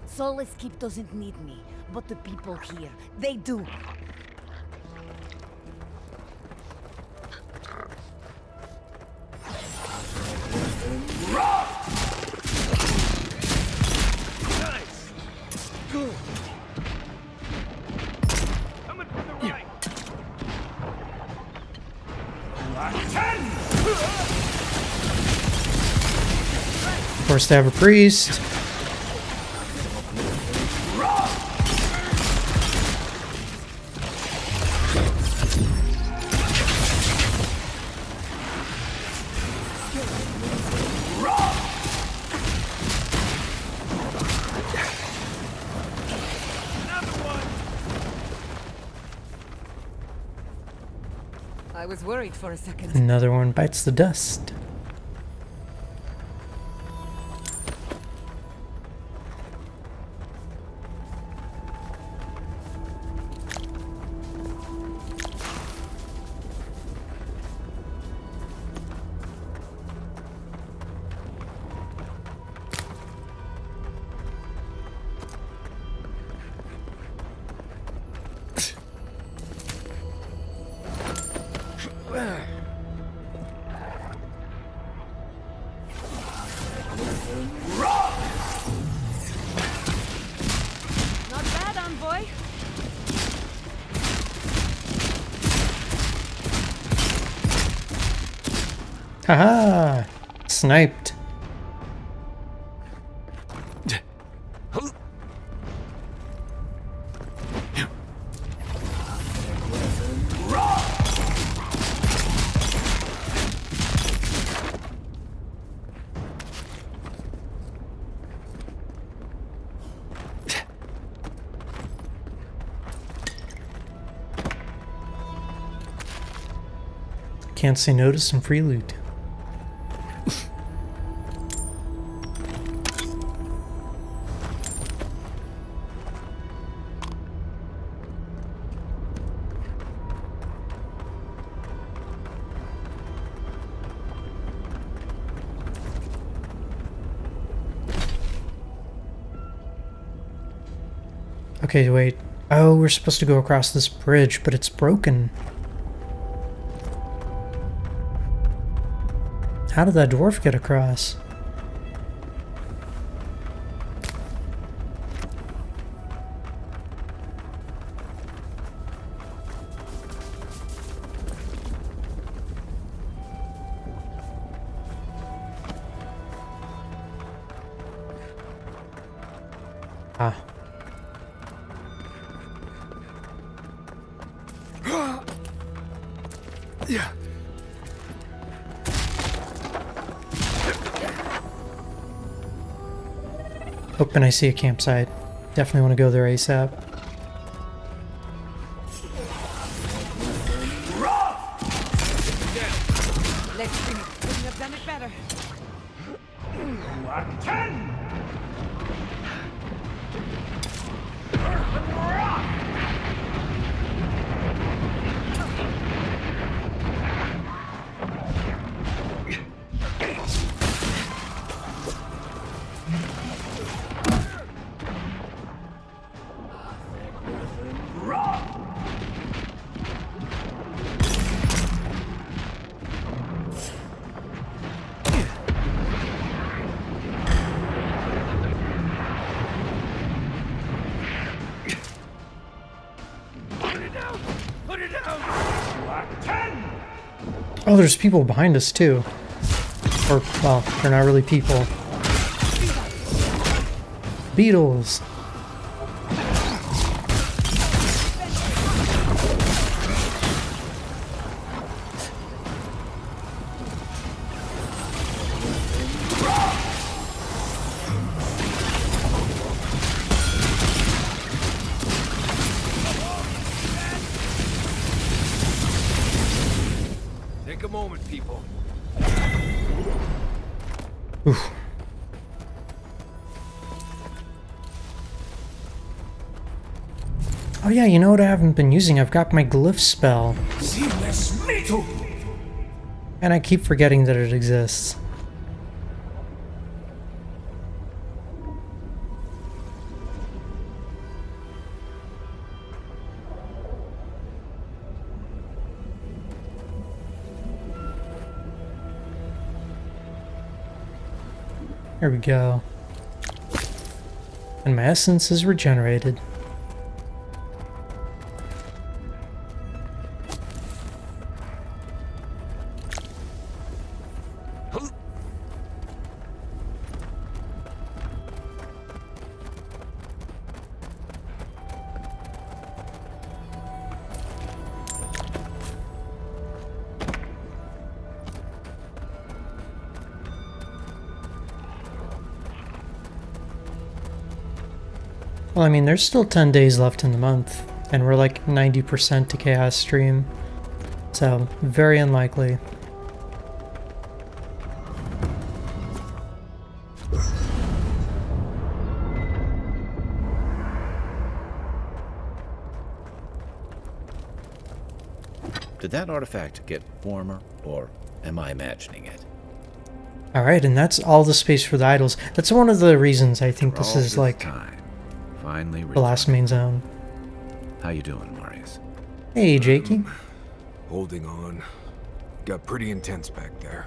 Solace Keep doesn't need me, but the people here, they do. Forced to have a priest. I was worried for a second. Another one bites the dust. Not bad, envoy. Haha! Sniped. Can't say no to some free loot. Okay, wait. Oh, we're supposed to go across this bridge, but it's broken. How did that dwarf get across? Ah. Yeah. Hoping I see a campsite. Definitely want to go there ASAP. Let's finish. Couldn't have done it better. Oh, there's people behind us too. Or, well, they're not really people. Beetles. Take a moment, people. Oof. Oh yeah, you know what I haven't been using? I've got my glyph spell. And I keep forgetting that it exists. There we go. And my essence is regenerated. Well, I mean, there's still 10 days left in the month, and we're like 90% to Chaos Stream, so very unlikely. Did that artifact get warmer, or am I imagining it? Alright, and that's all the space for the idols. That's one of the reasons I think this is like Finally the last main zone. How you doing, Marius? Hey, Jakey. Holding on. Got pretty intense back there.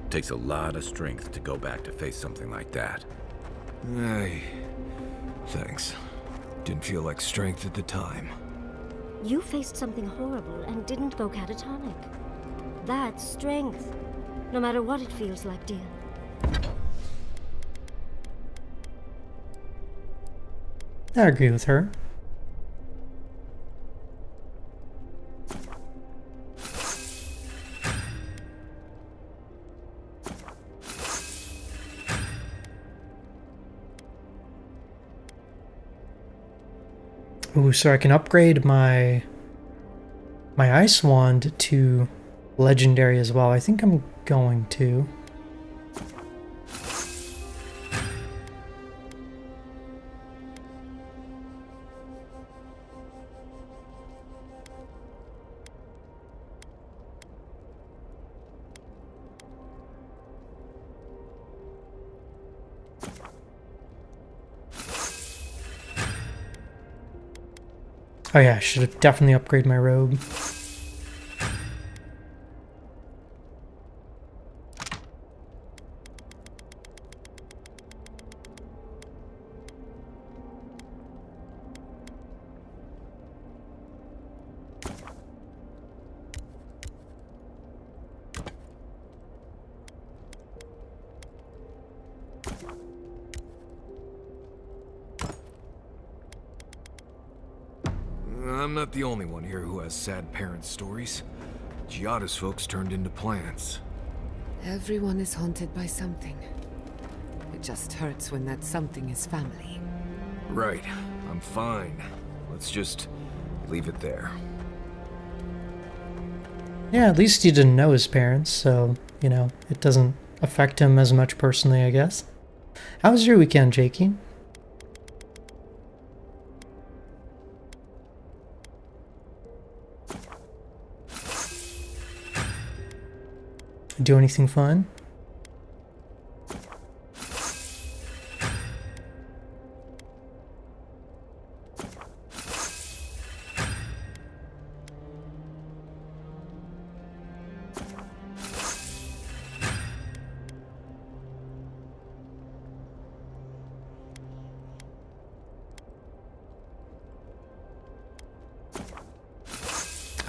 Takes a lot of strength to go back to face something like that. Thanks. Didn't feel like strength at the time. You faced something horrible and didn't go catatonic. That's strength. No matter what it feels like, dear. I agree with her. Ooh, so I can upgrade my ice wand to legendary as well. I think I'm going to. Oh yeah, I should have definitely upgraded my robe. I'm not the only one here who has sad parent stories. Giada's folks turned into plants. Everyone is haunted by something. It just hurts when that something is family. Right. I'm fine. Let's just leave it there. Yeah, at least he didn't know his parents, so, you know, it doesn't affect him as much personally, I guess. How was your weekend, Jakey? Do anything fun?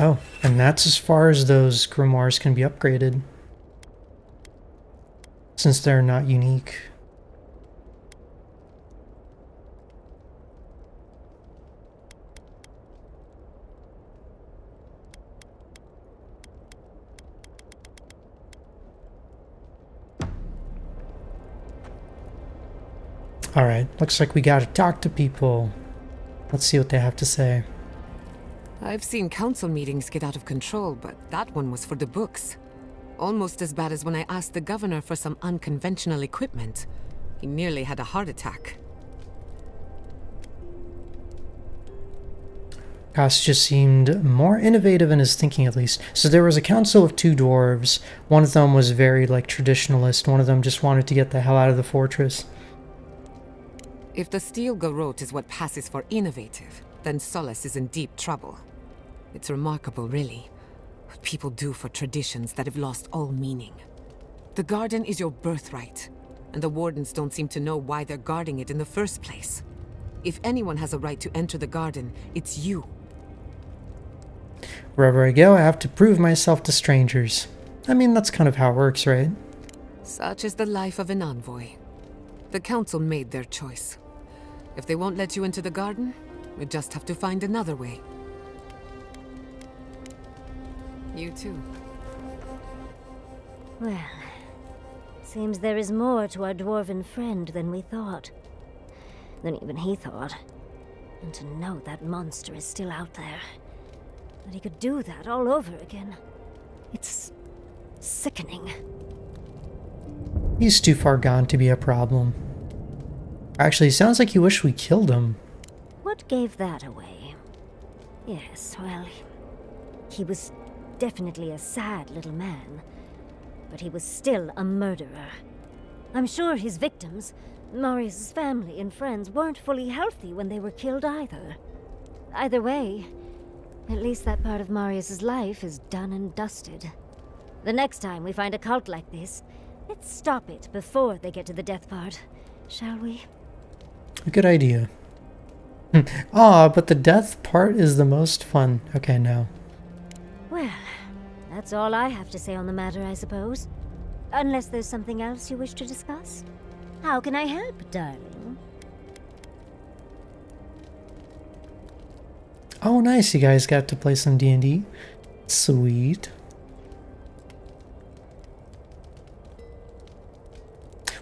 Oh, and that's as far as those grimoires can be upgraded, since they're not unique. Alright, looks like we gotta talk to people. Let's see what they have to say. I've seen council meetings get out of control, but that one was for the books. Almost as bad as when I asked the governor for some unconventional equipment. He nearly had a heart attack. Goss just seemed more innovative in his thinking, at least. So there was a council of 2 dwarves. One of them was very, like, traditionalist. One of them just wanted to get the hell out of the fortress. If the steel garrote is what passes for innovative, then Solace is in deep trouble. It's remarkable, really, what people do for traditions that have lost all meaning. The garden is your birthright, and the wardens don't seem to know why they're guarding it in the first place. If anyone has a right to enter the garden, it's you. Wherever I go, I have to prove myself to strangers. I mean, that's kind of how it works, right? Such is the life of an envoy. The council made their choice. If they won't let you into the garden, we just have to find another way. You too. Well, seems there is more to our dwarven friend than we thought. Than even he thought. And to know that monster is still out there. That he could do that all over again. It's sickening. He's too far gone to be a problem. Actually, it sounds like you wish we killed him. What gave that away? Yes, well, he was definitely a sad little man. But he was still a murderer. I'm sure his victims, Marius' family and friends, weren't fully healthy when they were killed either. Either way, at least that part of Marius' life is done and dusted. The next time we find a cult like this, let's stop it before they get to the death part, shall we? A good idea. But the death part is the most fun. Okay, no. Well, that's all I have to say on the matter, I suppose. Unless there's something else you wish to discuss? How can I help, darling? Oh, nice. You guys got to play some D&D. Sweet.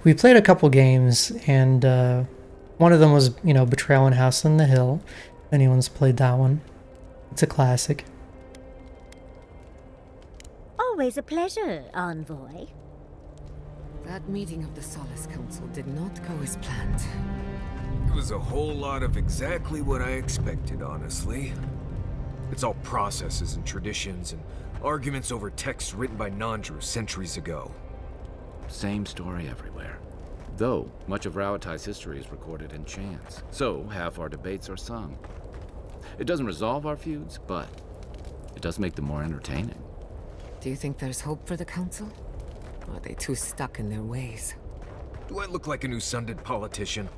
We played a couple games, and one of them was, Betrayal in House on the Hill. If anyone's played that one. It's a classic. Always a pleasure, envoy. That meeting of the Solace Council did not go as planned. It was a whole lot of exactly what I expected, honestly. It's all processes and traditions and arguments over texts written by non-Druids centuries ago. Same story everywhere. Though, much of Rauatai's history is recorded in chants, so half our debates are sung. It doesn't resolve our feuds, but it does make them more entertaining. Do you think there's hope for the Council? Or are they too stuck in their ways? Do I look like an Usundid politician?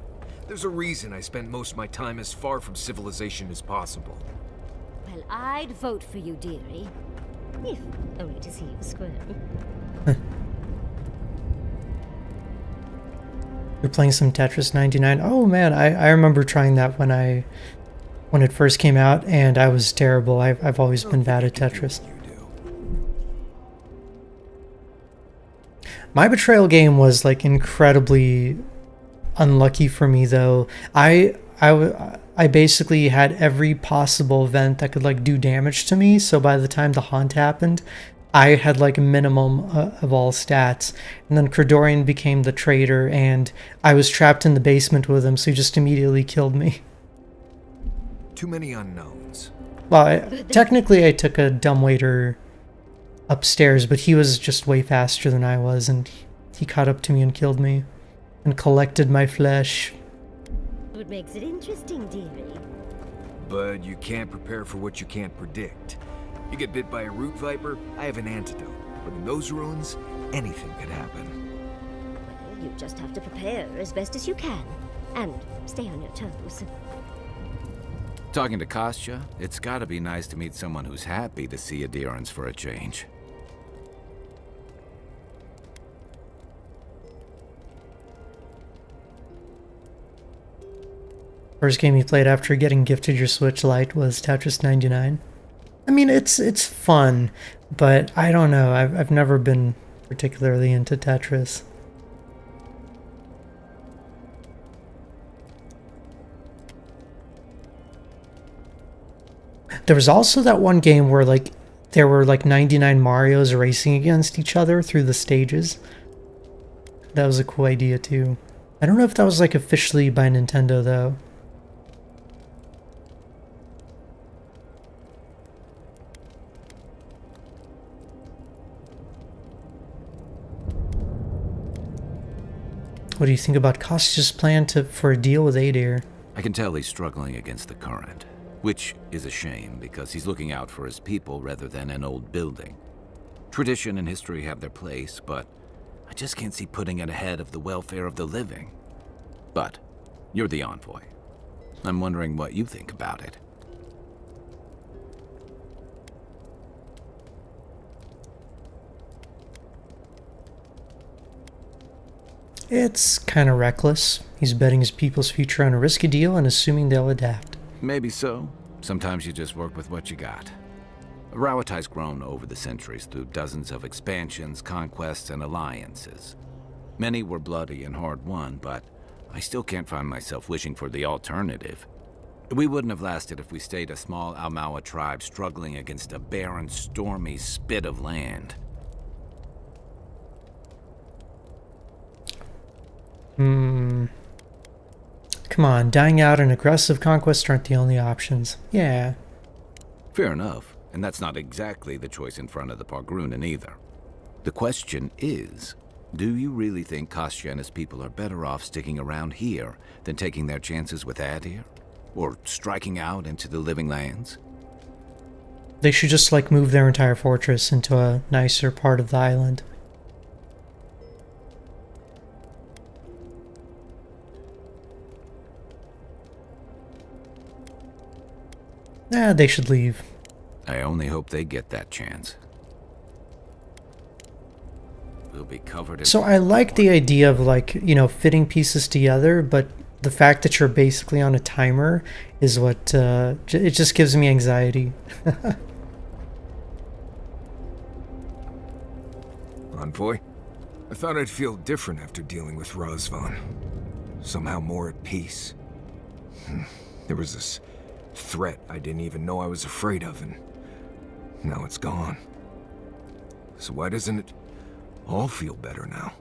There's a reason I spend most of my time as far from civilization as possible. Well, I'd vote for you, dearie. If only to see you squirm. You're playing some Tetris 99. Oh man, I remember trying that when it first came out, and I was terrible. I've always been bad at Tetris. My Betrayal game was like incredibly unlucky for me though. I basically had every possible event that could like do damage to me, so by the time the haunt happened, I had like a minimum of all stats, and then Credorian became the traitor, and I was trapped in the basement with him, so he just immediately killed me. Too many unknowns. Well, technically I took a dumbwaiter upstairs, but he was just way faster than I was, and he caught up to me and killed me, and collected my flesh. What makes it interesting, dearie? But you can't prepare for what you can't predict. You get bit by a root viper, I have an antidote. But in those ruins, anything could happen. Well, you just have to prepare as best as you can, and stay on your toes. Talking to Kostya, it's gotta be nice to meet someone who's happy to see adherence for a change. First game you played after getting gifted your Switch Lite was Tetris 99. I mean, it's fun, but I don't know. I've never been particularly into Tetris. There was also that one game where like there were like 99 Marios racing against each other through the stages. That was a cool idea too. I don't know if that was like officially by Nintendo though. What do you think about Kostya's plan for a deal with Adair? I can tell he's struggling against the current, which is a shame because he's looking out for his people rather than an old building. Tradition and history have their place, but I just can't see putting it ahead of the welfare of the living. But you're the envoy. I'm wondering what you think about it. It's kind of reckless. He's betting his people's future on a risky deal and assuming they'll adapt. Maybe so. Sometimes you just work with what you got. Rauatai's grown over the centuries through dozens of expansions, conquests, and alliances. Many were bloody and hard-won, but I still can't find myself wishing for the alternative. We wouldn't have lasted if we stayed a small Almawa tribe struggling against a barren, stormy spit of land. Come on, dying out and aggressive conquest aren't the only options. Yeah. Fair enough, and that's not exactly the choice in front of the Pargrunen either. The question is, do you really think Kostya and his people are better off sticking around here than taking their chances with Adir? Or striking out into the living lands? They should just like move their entire fortress into a nicer part of the island. They should leave. I only hope they get that chance. We'll be covered in... So I like the idea of like, you know, fitting pieces together, but the fact that you're basically on a timer is what, it just gives me anxiety. Envoy? I thought I'd feel different after dealing with Razvan. Somehow more at peace. There was this threat I didn't even know I was afraid of, and now it's gone. So why doesn't it all feel better now?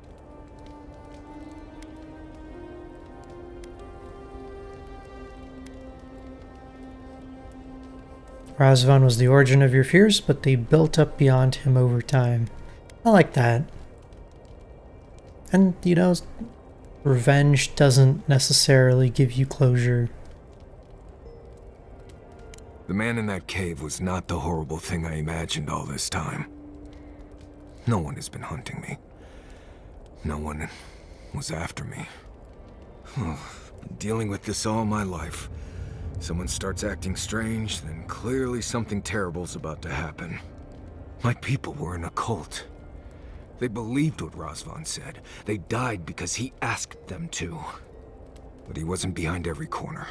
Razvan was the origin of your fears, but they built up beyond him over time. I like that. And, you know, revenge doesn't necessarily give you closure. The man in that cave was not the horrible thing I imagined all this time. No one has been hunting me. No one was after me. Been dealing with this all my life. Someone starts acting strange, then clearly something terrible's about to happen. My people were in a cult. They believed what Razvan said. They died because he asked them to. But he wasn't behind every corner.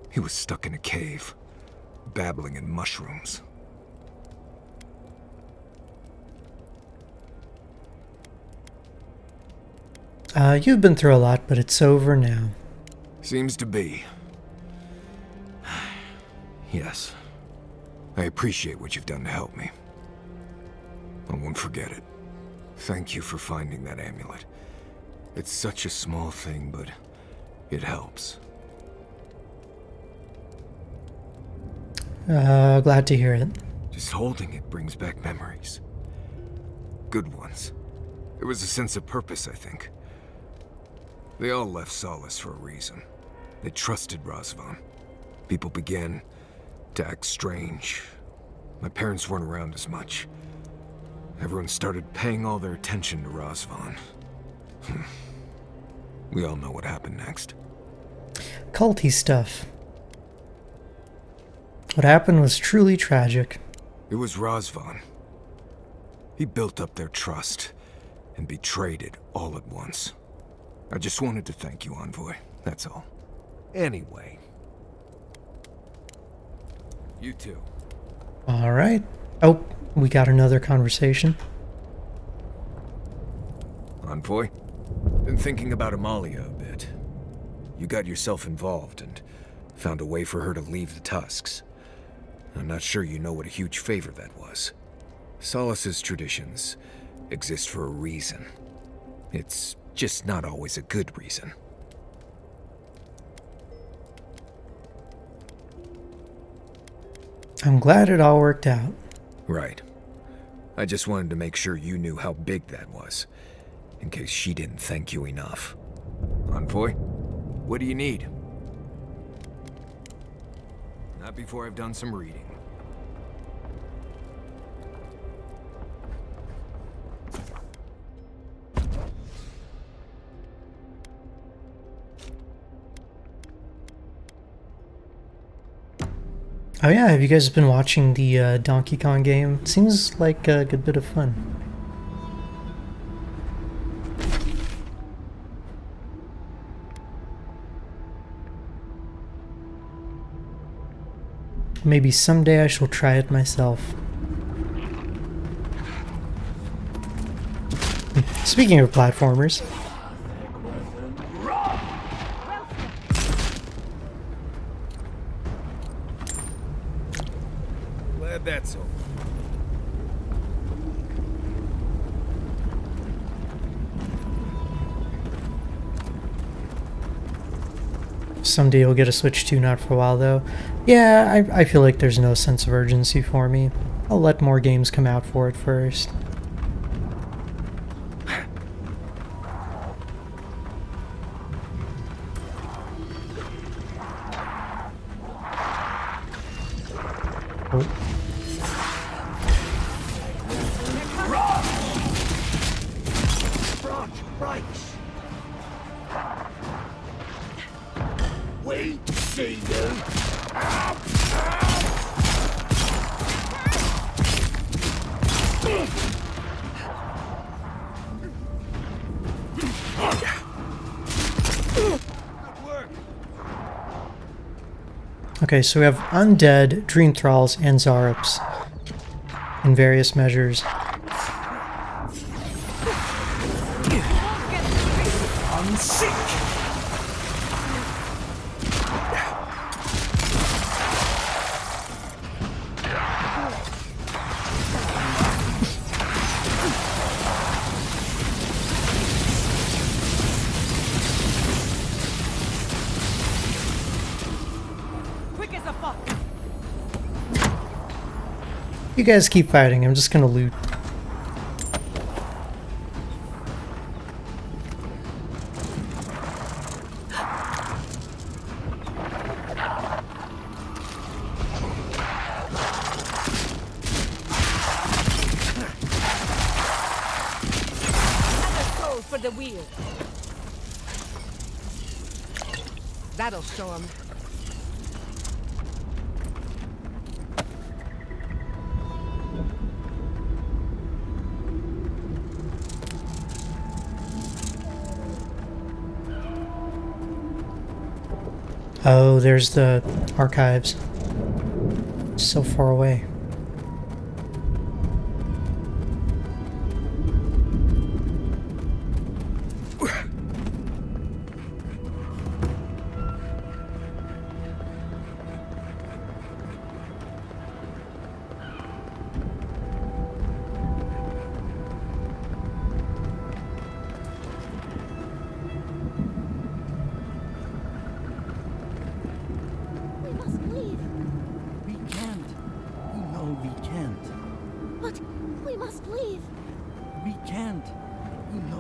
He was stuck in a cave, babbling in mushrooms. You've been through a lot, but it's over now. Seems to be. Yes. I appreciate what you've done to help me. I won't forget it. Thank you for finding that amulet. It's such a small thing, but it helps. Glad to hear it. Just holding it brings back memories. Good ones. It was a sense of purpose, I think. They all left Solace for a reason. They trusted Razvan. People began to act strange. My parents weren't around as much. Everyone started paying all their attention to Razvan. We all know what happened next. Culty stuff. What happened was truly tragic. It was Razvan. He built up their trust and betrayed it all at once. I just wanted to thank you, Envoy. That's all. Anyway. You too. All right. Oh, we got another conversation. Envoy? Been thinking about Amalia a bit. You got yourself involved and found a way for her to leave the Tusks. I'm not sure you know what a huge favor that was. Solace's traditions exist for a reason. It's just not always a good reason. I'm glad it all worked out. Right. I just wanted to make sure you knew how big that was, in case she didn't thank you enough. Envoy, what do you need? Not before I've done some reading. Oh yeah, have you guys been watching the Donkey Kong game? Seems like a good bit of fun. Maybe someday I shall try it myself. Speaking of platformers. Glad that's over. Someday you'll get a Switch 2, not for a while though. Yeah, I feel like there's no sense of urgency for me. I'll let more games come out for it first. Oh. Wait, see you. Okay, so we have undead, dream thralls, and Zarups in various measures. I'm sick. You guys keep fighting, I'm just gonna loot. For the wheel. That'll show him. Oh, there's the archives. So far away.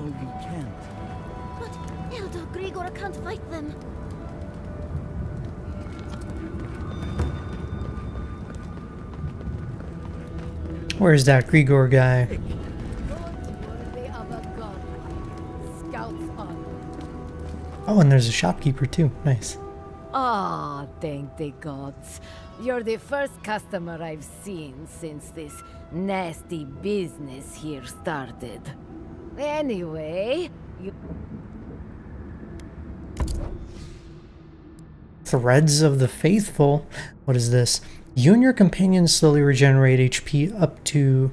we can't. But Elder Grigor can't fight them. Where's that Grigor guy? Worthy of a god. Scouts on. Oh, and there's a shopkeeper too. Nice. Ah, thank the gods. You're the first customer I've seen since this nasty business here started. Anyway, you... Threads of the Faithful. What is this? You and your companions slowly regenerate HP up to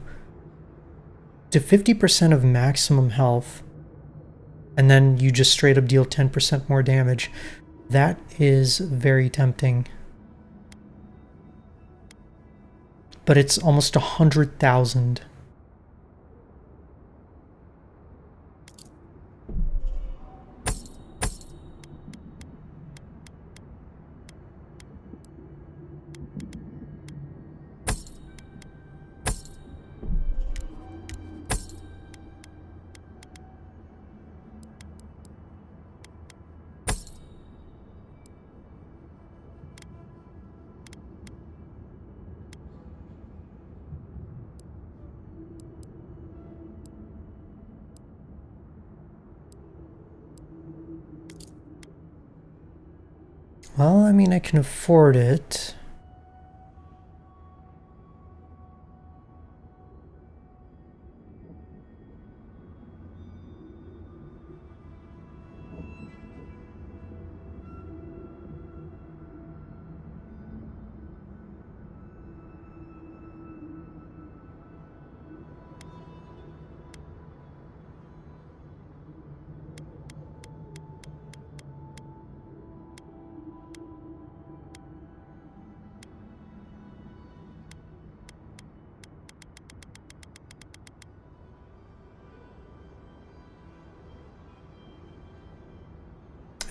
50% of maximum health. And then you just straight up deal 10% more damage. That is very tempting. But it's almost 100,000. Well, I mean, I can afford it.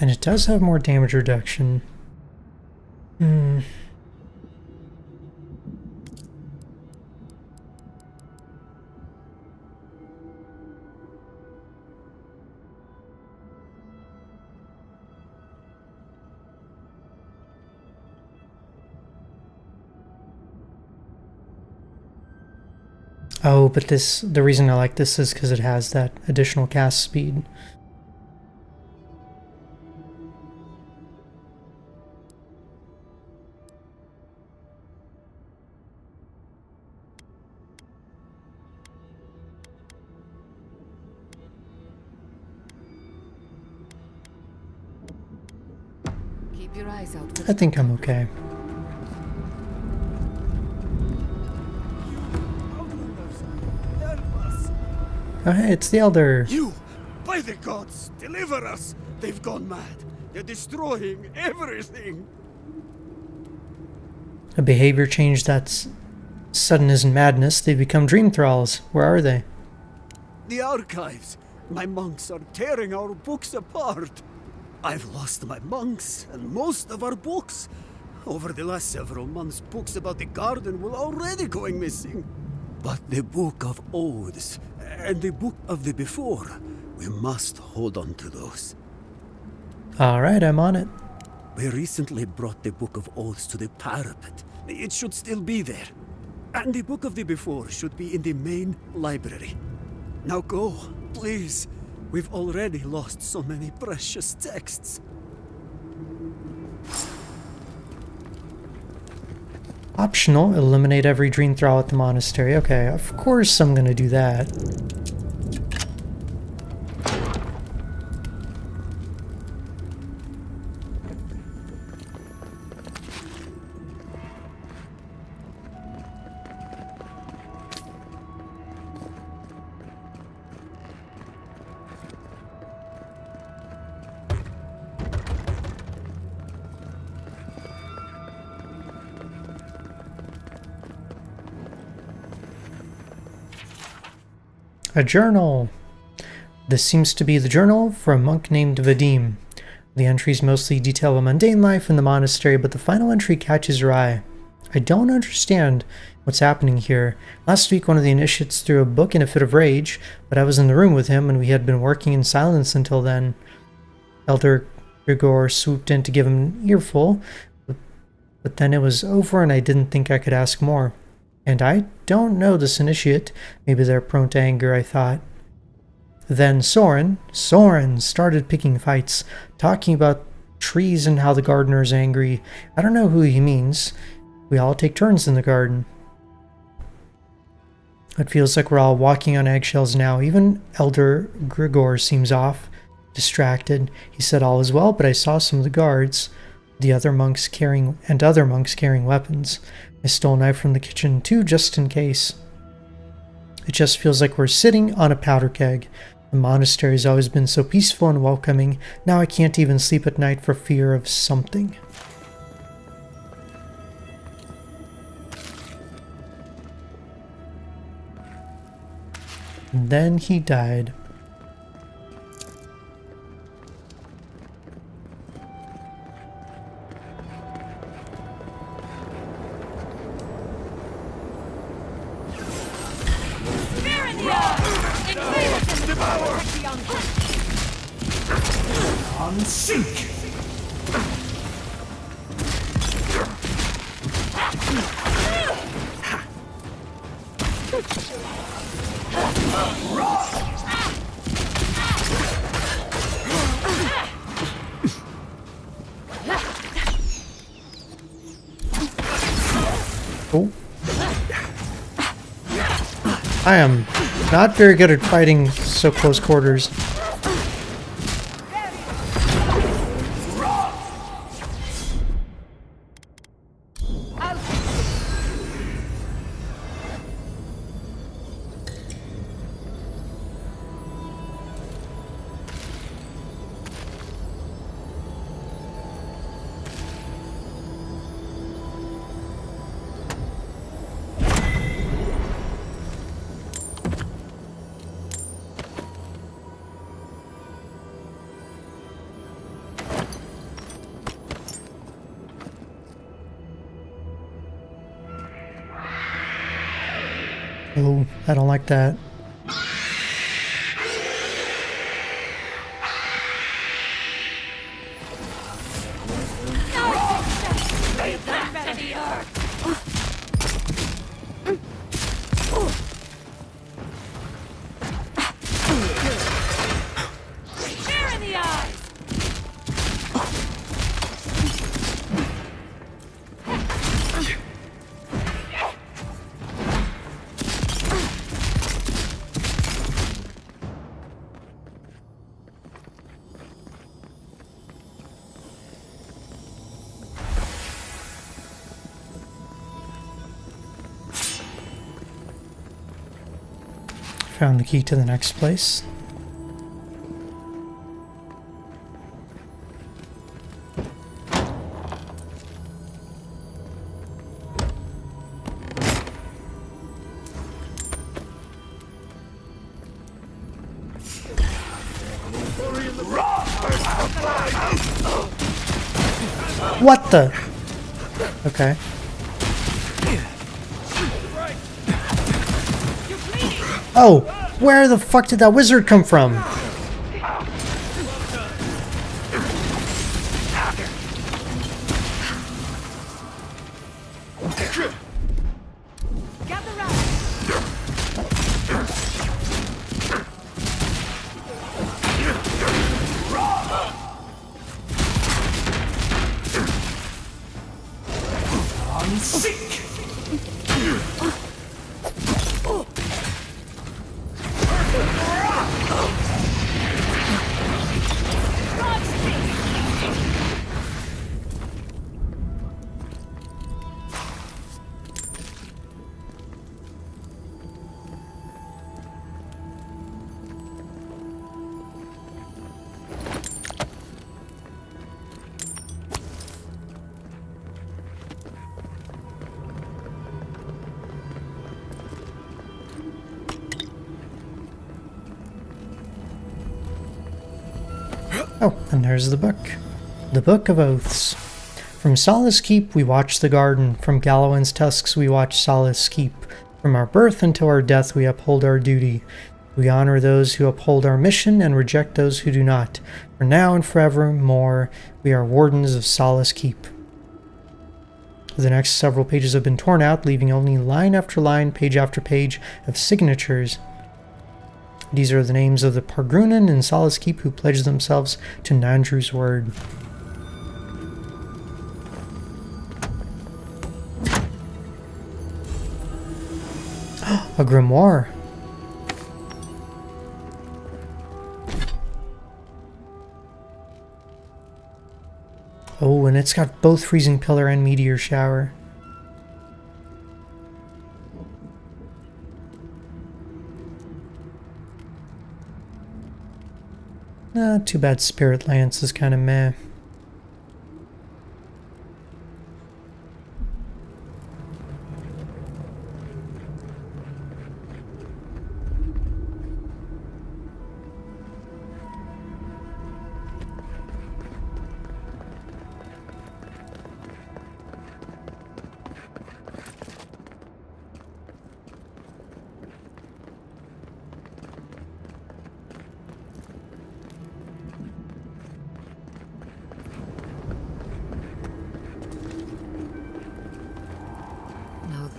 And it does have more damage reduction. Oh, but the reason I like this is because it has that additional cast speed. Keep your eyes out for I think I'm okay. Oh, hey, it's the Elder. You! By the gods, deliver us! They've gone mad. They're destroying everything. A behavior change that's sudden isn't madness. They become dream thralls. Where are they? The archives. My monks are tearing our books apart. I've lost my monks and most of our books. Over the last several months, books about the garden were already going missing. But the Book of Oaths and the Book of the Before, we must hold on to those. Alright, I'm on it. We recently brought the Book of Oaths to the parapet. It should still be there. And the Book of the Before should be in the main library. Now go, please. We've already lost so many precious texts. Optional, eliminate every dream thrall at the monastery. Okay, of course I'm gonna do that. A journal. This seems to be the journal for a monk named Vadim. The entries mostly detail a mundane life in the monastery, but the final entry catches your eye. I don't understand what's happening here. Last week, one of the initiates threw a book in a fit of rage, but I was in the room with him, and we had been working in silence until then. Elder Grigor swooped in to give him an earful, but then it was over, and I didn't think I could ask more. And I don't know this initiate. Maybe they're prone to anger, I thought. Then Soren started picking fights, talking about trees and how the gardener is angry. I don't know who he means. We all take turns in the garden. It feels like we're all walking on eggshells now. Even Elder Grigor seems off, distracted. He said all is well, but I saw some of the guards, other monks carrying weapons. I stole a knife from the kitchen too, just in case. It just feels like we're sitting on a powder keg. The monastery has always been so peaceful and welcoming. Now I can't even sleep at night for fear of something. And then he died. Oh. I am not very good at fighting so close quarters. Oh, I don't like that. Found the key to the next place. What the? Okay. Oh, where the fuck did that wizard come from? Oh, and there's the book. The Book of Oaths. From Solace Keep, we watch the garden. From Gallowin's tusks, we watch Solace Keep. From our birth until our death, we uphold our duty. We honor those who uphold our mission and reject those who do not. For now and forevermore, we are wardens of Solace Keep. The next several pages have been torn out, leaving only line after line, page after page of signatures. These are the names of the Pargrunan in Solace Keep who pledged themselves to Nandru's word. A grimoire. Oh, and it's got both Freezing Pillar and Meteor Shower. Too bad Spirit Lance is kind of meh.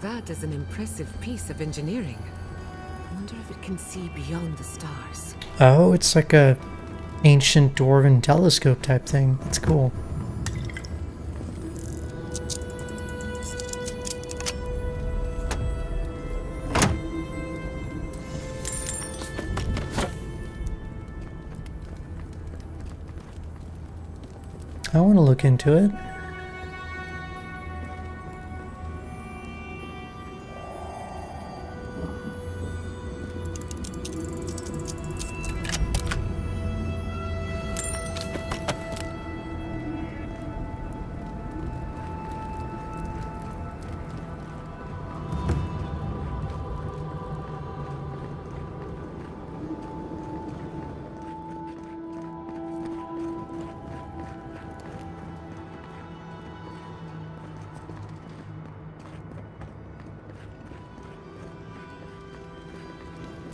That is an impressive piece of engineering. I wonder if it can see beyond the stars. Oh, it's like a ancient dwarven telescope type thing. That's cool. I want to look into it.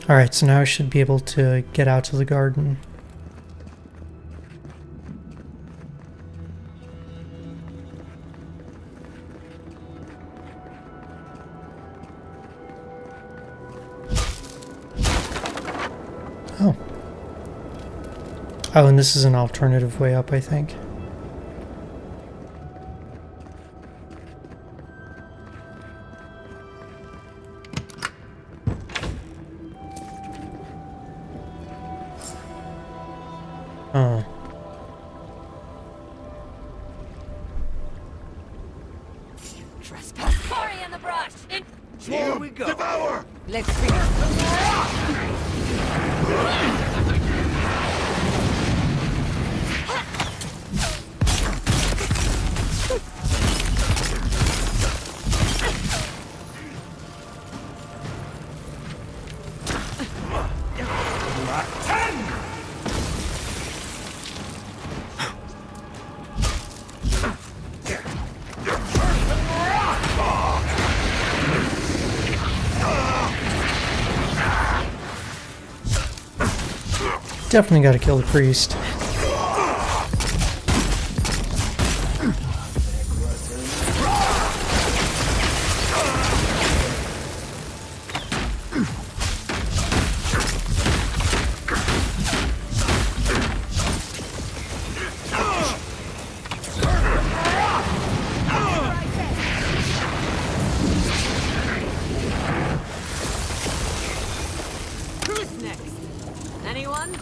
Alright, so now I should be able to get out to the garden. Oh. Oh, and this is an alternative way up, I think. Oh. Trespass. Sorry in the brush! Here we go. Devour! Let's finish. Definitely gotta kill the priest. Who's next? Anyone?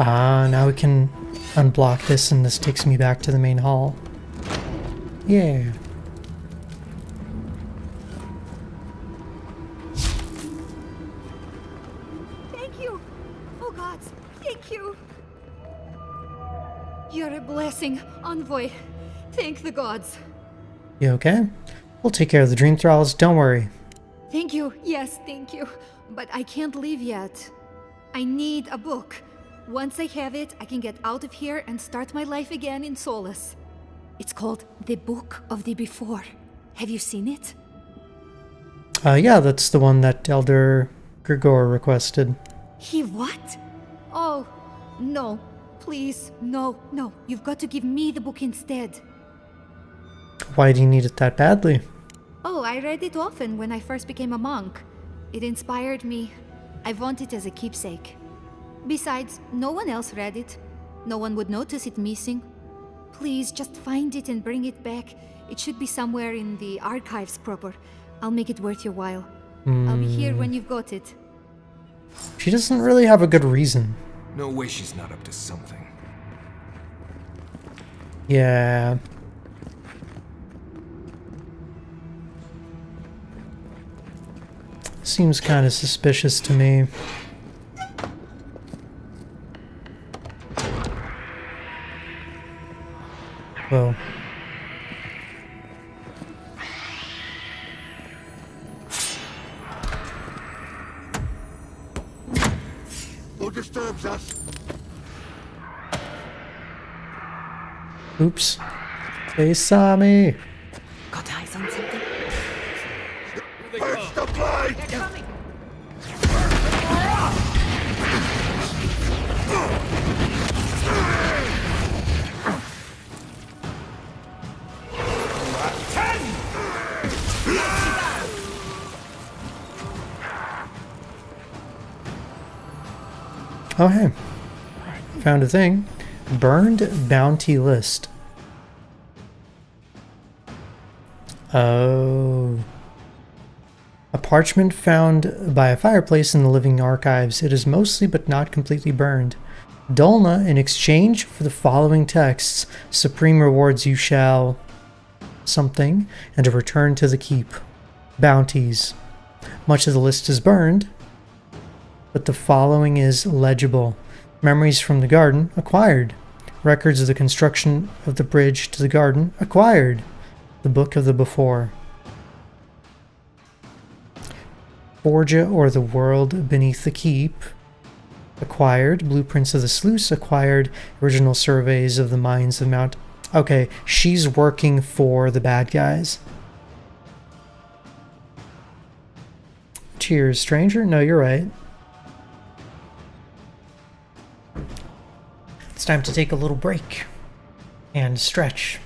Ah, now we can unblock this and this takes me back to the main hall. Yeah. Thank you! Oh gods, thank you! You're a blessing, Envoy. Thank the gods. You okay? We'll take care of the Dream Thralls, don't worry. Thank you. Yes, thank you. But I can't leave yet. I need a book. Once I have it, I can get out of here and start my life again in Solace. It's called The Book of the Before. Have you seen it? Yeah, that's the one that Elder Grigor requested. He what? Oh, no. Please, no, no. You've got to give me the book instead. Why do you need it that badly? Oh, I read it often when I first became a monk. It inspired me. I want it as a keepsake. Besides, no one else read it. No one would notice it missing. Please, just find it and bring it back. It should be somewhere in the archives proper. I'll make it worth your while. I'll be here when you've got it. She doesn't really have a good reason. No way she's not up to something. Yeah. Seems kind of suspicious to me. Whoa. Who disturbs us? Oops. They saw me. Got eyes on something? Burst the blight! They're coming! Oh, hey. Found a thing. Burned bounty list. Oh. A parchment found by a fireplace in the living archives. It is mostly but not completely burned. Dolna, in exchange for the following texts, supreme rewards you shall... something, and a return to the keep. Bounties. Much of the list is burned, but the following is legible. Memories from the garden, acquired. Records of the construction of the bridge to the garden, acquired. The Book of the Before. Forja, or the world beneath the keep, acquired. Blueprints of the sluice, acquired. Original surveys of the mines of Mount... Okay, she's working for the bad guys. Cheers, stranger. No, you're right. It's time to take a little break and stretch.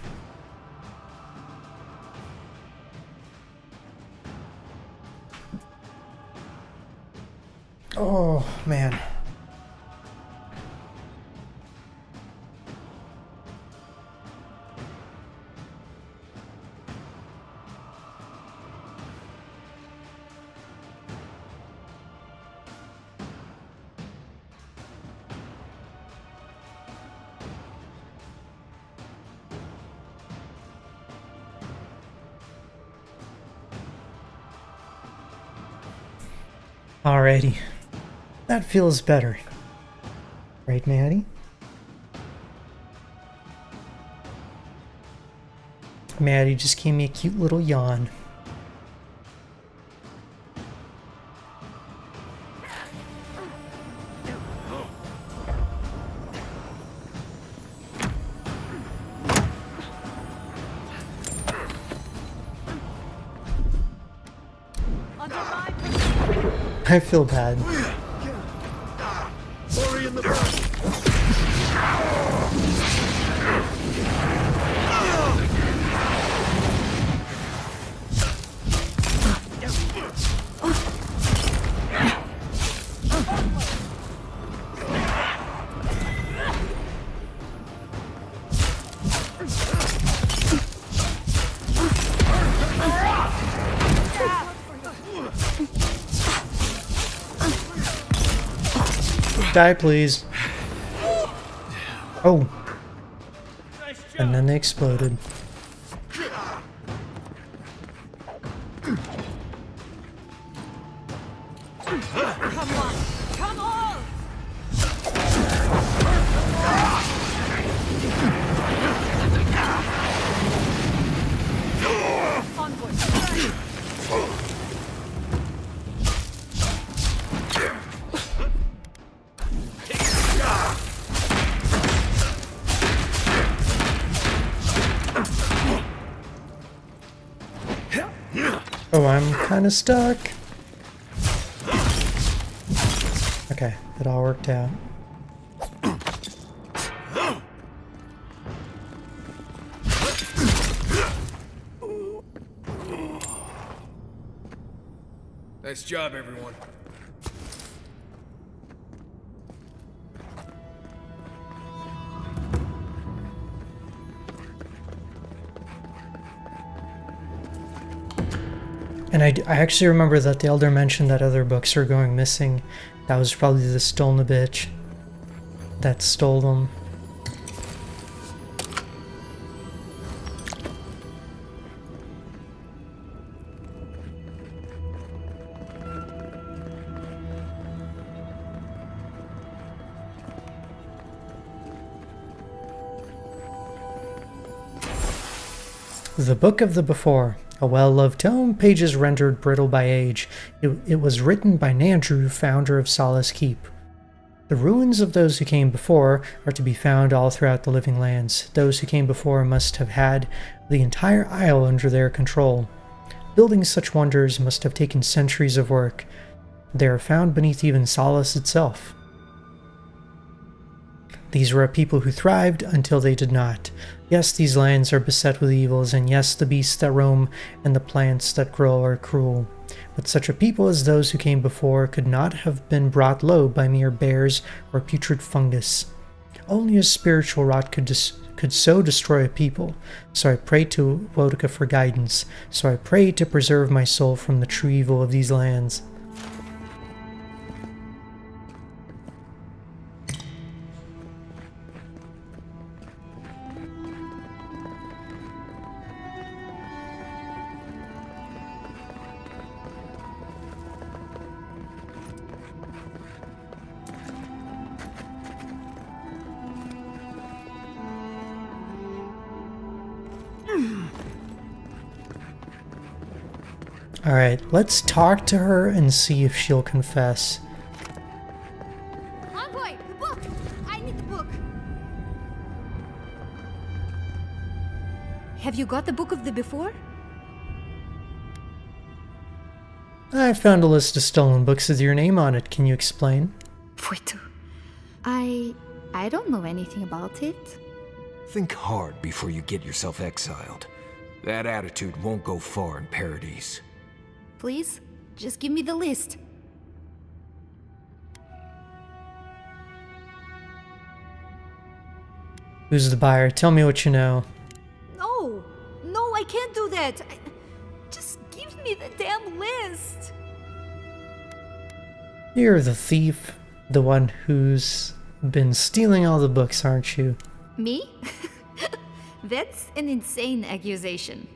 Oh, man. Alrighty. That feels better. Right, Maddie? Maddie just gave me a cute little yawn. I feel bad. Die, please. Oh. And then they exploded. Come on! Oh, I'm kind of stuck. Okay, it all worked out. Nice job, everyone. And I actually remember that the Elder mentioned that other books are going missing. That was probably the stolen bitch that stole them. The Book of the Before. A well-loved tome, pages rendered brittle by age. It was written by Nandrew, founder of Solace Keep. The ruins of those who came before are to be found all throughout the living lands. Those who came before must have had the entire isle under their control. Building such wonders must have taken centuries of work. They are found beneath even Solace itself. These were a people who thrived until they did not. Yes, these lands are beset with evils, and yes, the beasts that roam and the plants that grow are cruel. But such a people as those who came before could not have been brought low by mere bears or putrid fungus. Only a spiritual rot could so destroy a people. So I pray to Wodka for guidance. So I pray to preserve my soul from the true evil of these lands. Alright, let's talk to her and see if she'll confess. Envoy, the book! I need the book! Have you got the Book of the Before? I found a list of stolen books with your name on it. Can you explain? Wait. I don't know anything about it. Think hard before you get yourself exiled. That attitude won't go far in Paradise. Please, just give me the list. Who's the buyer? Tell me what you know. No, I can't do that. Just give me the damn list. You're the thief. The one who's been stealing all the books, aren't you? Me? That's an insane accusation.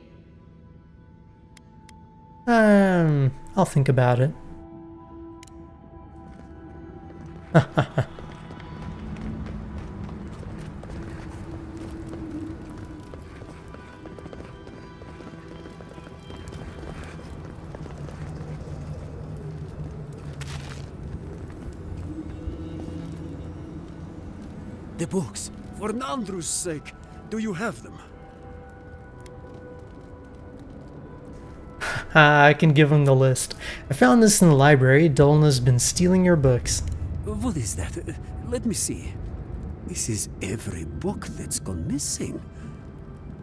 I'll think about it. The books. For Nandru's sake, do you have them? I can give him the list. I found this in the library. Dolna's been stealing your books. What is that? Let me see. This is every book that's gone missing.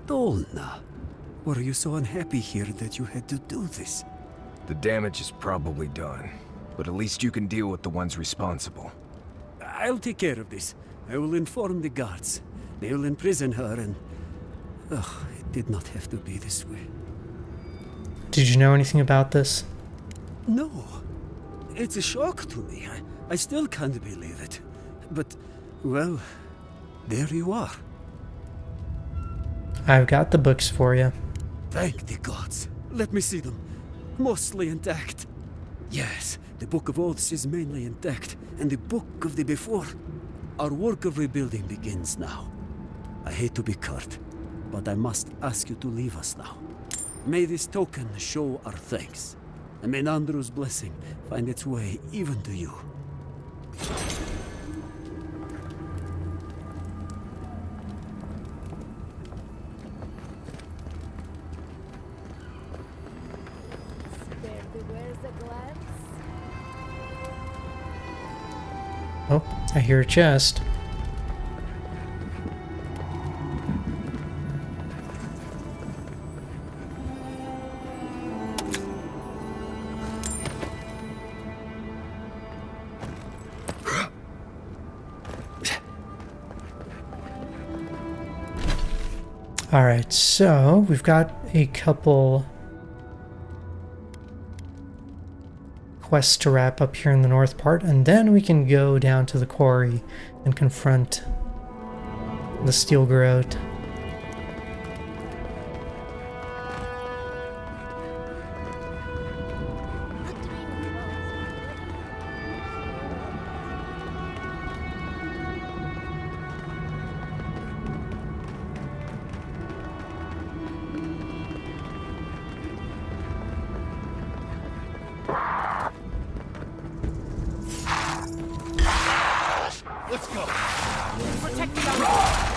Dolna, were you so unhappy here that you had to do this? The damage is probably done, but at least you can deal with the ones responsible. I'll take care of this. I will inform the guards. They will imprison her and... Ugh, it did not have to be this way. Did you know anything about this? No. It's a shock to me. I still can't believe it. But, well, there you are. I've got the books for you. Thank the gods. Let me see them. Mostly intact. Yes, the Book of Oaths is mainly intact, and the Book of the Before. Our work of rebuilding begins now. I hate to be curt, but I must ask you to leave us now. May this token show our thanks, and may Nandru's blessing find its way even to you. Where's the glance? Oh, I hear a chest. Alright, so we've got a couple quests to wrap up here in the north part, and then we can go down to the quarry and confront the steel garrote. Let's go. Protect the young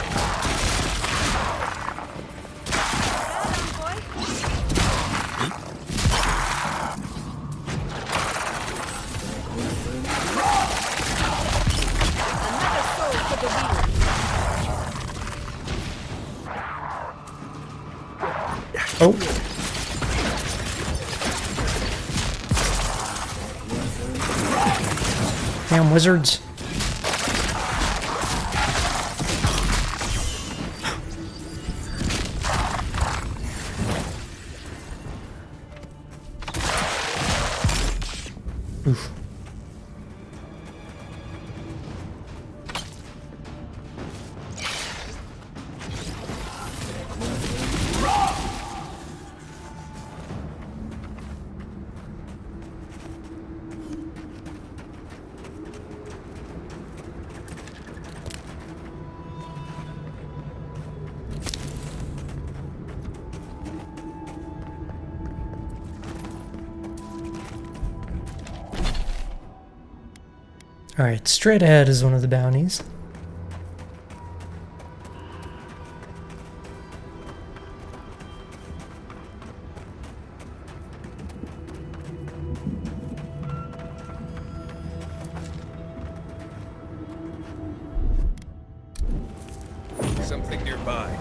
Oh. Damn wizards. Oof. Alright, straight ahead is one of the bounties. Something nearby.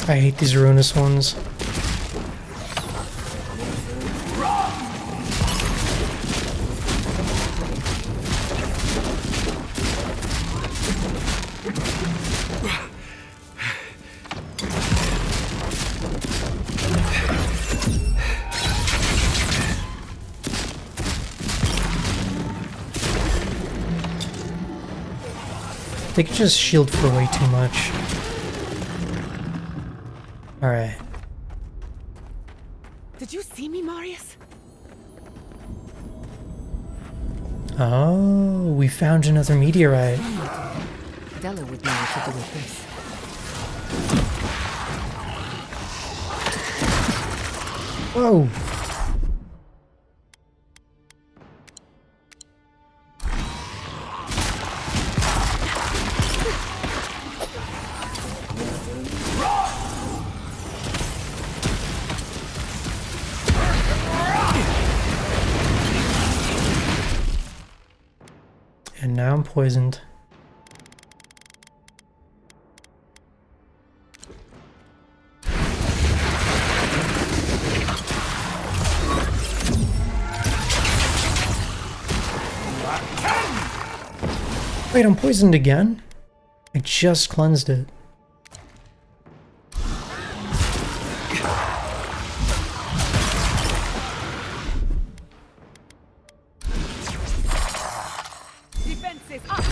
I hate these ruinous ones. They can just shield for way too much. Alright. Did you see me, Marius? Oh, we found another meteorite. Della would know what to do with this. Whoa! And now I'm poisoned. Wait, I'm poisoned again? I just cleansed it. Defenses up!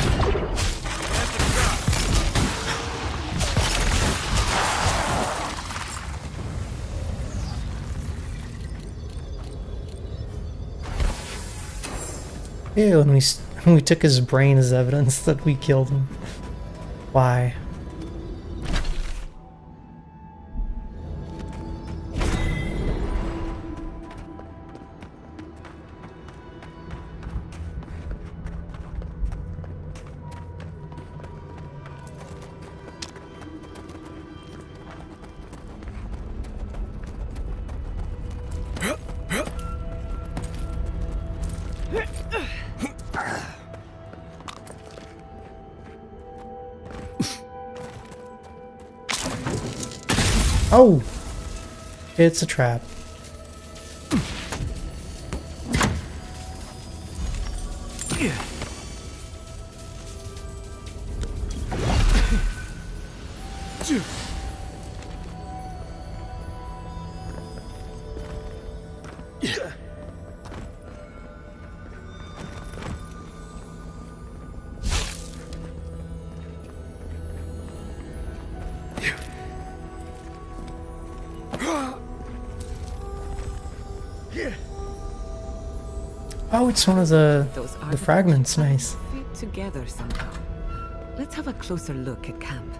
Ew, and we took his brain as evidence that we killed him. Why? Oh! It's a trap. Oh, it's one of the fragments. Nice. Fit together somehow. Let's have a closer look at camp.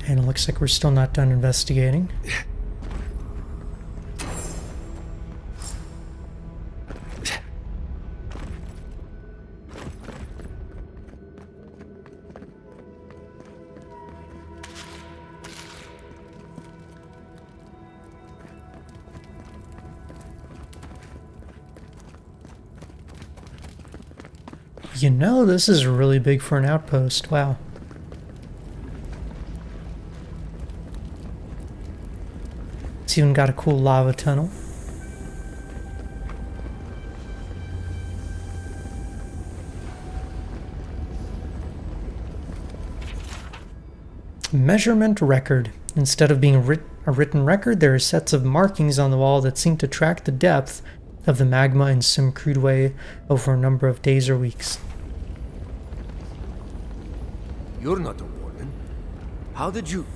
And it looks like we're still not done investigating. You know, this is really big for an outpost. Wow. It's even got a cool lava tunnel. Measurement record. Instead of being a written record, there are sets of markings on the wall that seem to track the depth of the magma in some crude way over a number of days or weeks. You're not a warden. How did you...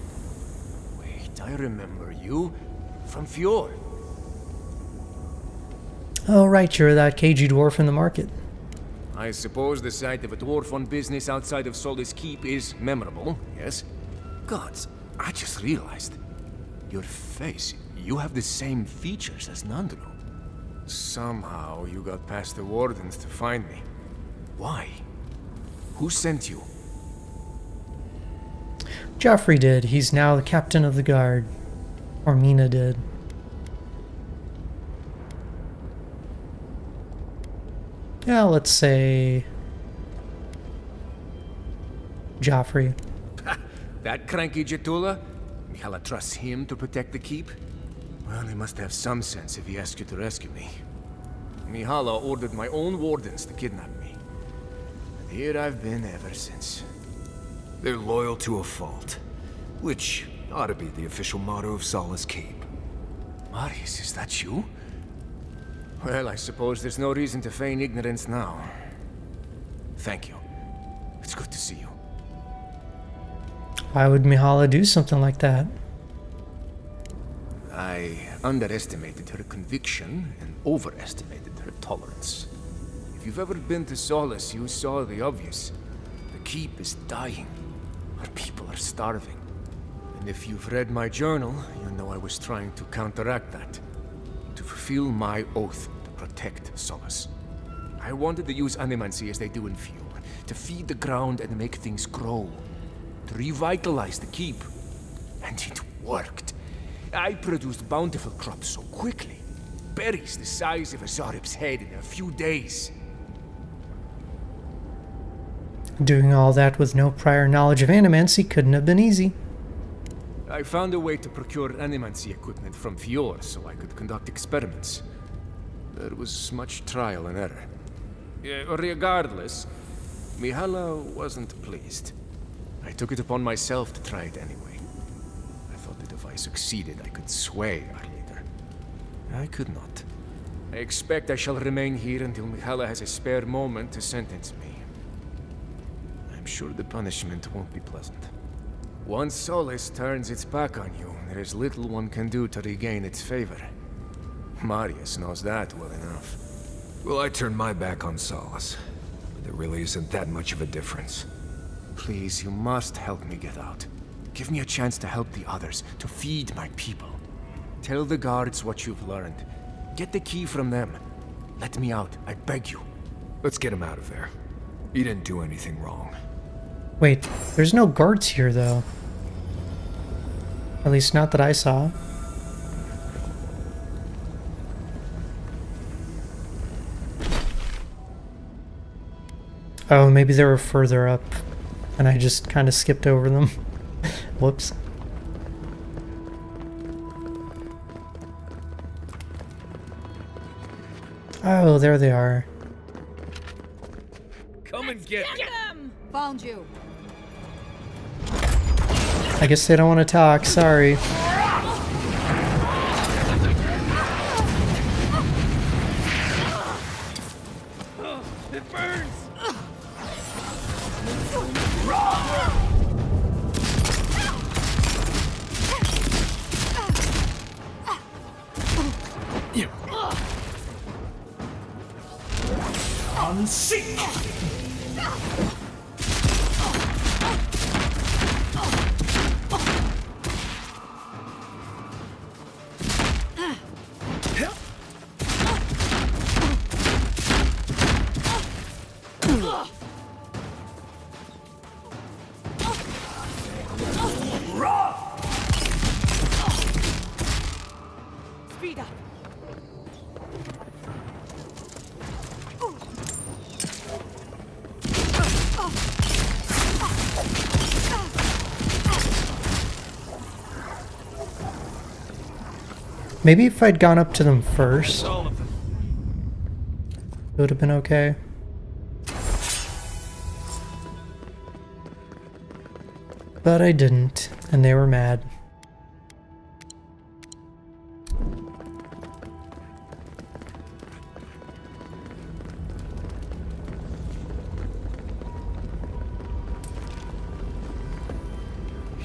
Wait, I remember you. From Fjord. Oh right, you're that cagey dwarf in the market. I suppose the sight of a dwarf on business outside of Solace Keep is memorable, yes? Gods, I just realized. Your face, you have the same features as Nandro. Somehow you got past the wardens to find me. Why? Who sent you? Joffrey did. He's now the captain of the guard. Or Mina did. Yeah, let's say... Joffrey. That cranky Jetula? Mihala trusts him to protect the keep? Well, he must have some sense if he asked you to rescue me. Mihala ordered my own wardens to kidnap me. And here I've been ever since. They're loyal to a fault, which ought to be the official motto of Solace Keep. Marius, is that you? Well, I suppose there's no reason to feign ignorance now. Thank you. It's good to see you. Why would Mihala do something like that? I underestimated her conviction and overestimated her tolerance. If you've ever been to Solace, you saw the obvious. The keep is dying. Our people are starving. And if you've read my journal, you know I was trying to counteract that. To fulfill my oath to protect Solace. I wanted to use animancy as they do in Fjord. To feed the ground and make things grow. To revitalize the keep. And it worked. I produced bountiful crops so quickly. Berries the size of a Zarib's head in a few days. Doing all that with no prior knowledge of animancy couldn't have been easy. I found a way to procure animancy equipment from Fior so I could conduct experiments. There was much trial and error. Regardless, Mihala wasn't pleased. I took it upon myself to try it anyway. I thought that if I succeeded, I could sway our leader. I could not. I expect I shall remain here until Mihala has a spare moment to sentence me. I'm sure the punishment won't be pleasant. Once Solace turns its back on you, there is little one can do to regain its favor. Marius knows that well enough. Well, I turned my back on Solace. But there really isn't that much of a difference. Please, you must help me get out. Give me a chance to help the others, to feed my people. Tell the guards what you've learned. Get the key from them. Let me out, I beg you. Let's get him out of there. He didn't do anything wrong. Wait, there's no guards here, though. At least not that I saw. Oh, maybe they were further up, and I just kind of skipped over them. Whoops. Oh, there they are. Come and get them! Found you. I guess they don't want to talk, sorry. It burns! Unseat! Speed up. Maybe if I'd gone up to them first, it would have been okay. But I didn't, and they were mad.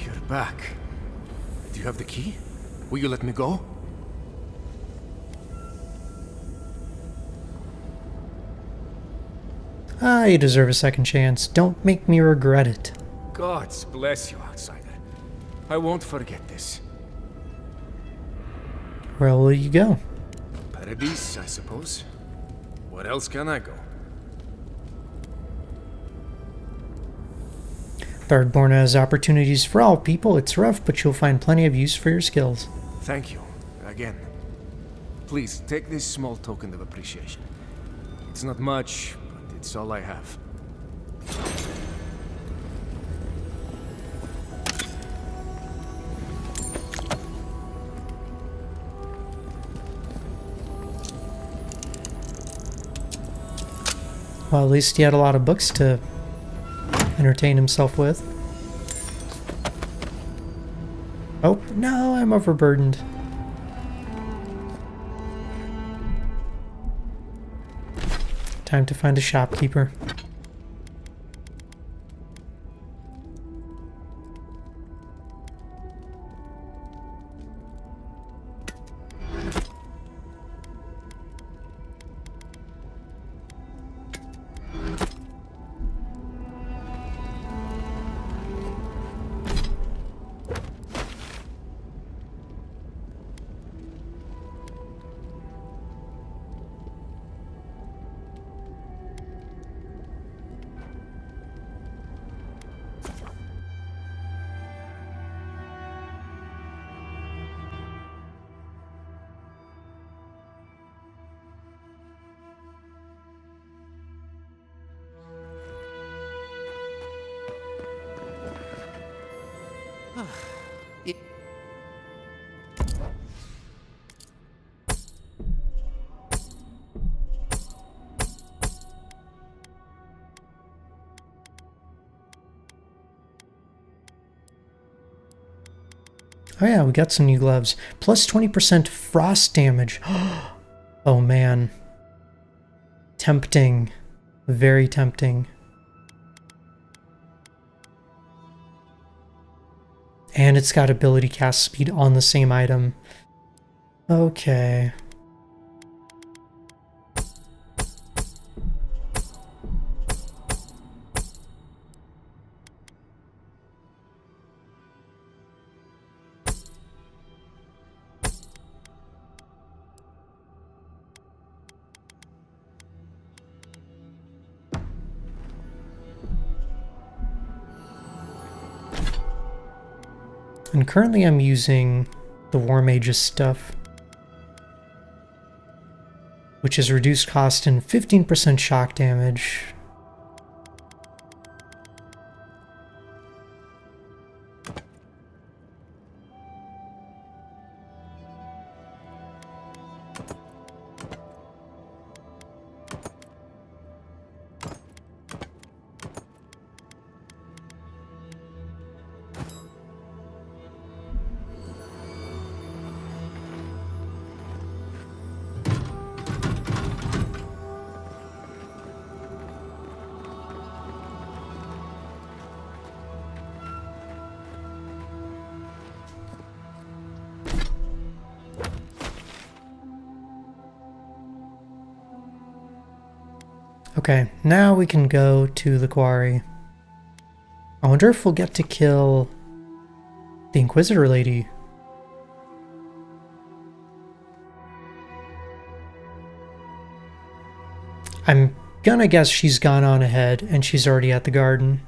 You're back. Do you have the key? Will you let me go? Ah, you deserve a second chance. Don't make me regret it. Gods bless you, outsider. I won't forget this. Where will you go? Paradise, I suppose. Where else can I go? Thirdborn has opportunities for all people. It's rough, but you'll find plenty of use for your skills. Thank you, again. Please, take this small token of appreciation. It's not much, but it's all I have. Well, at least he had a lot of books to entertain himself with. Oh, no, I'm overburdened. Time to find a shopkeeper. Oh yeah, we got some new gloves. Plus 20% frost damage. Oh man. Tempting. Very tempting. And it's got ability cast speed on the same item. Okay. And currently I'm using the War Mage's stuff, which is reduced cost and 15% shock damage. Okay, now we can go to the quarry. I wonder if we'll get to kill the Inquisitor lady. I'm gonna guess she's gone on ahead and she's already at the garden.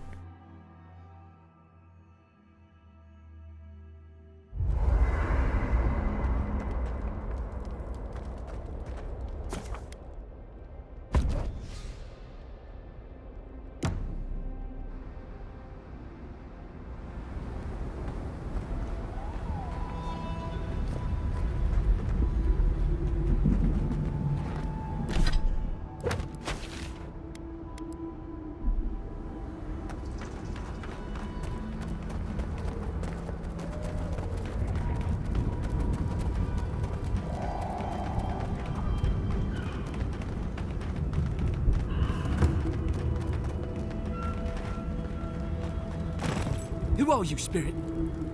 Who are you, Spirit?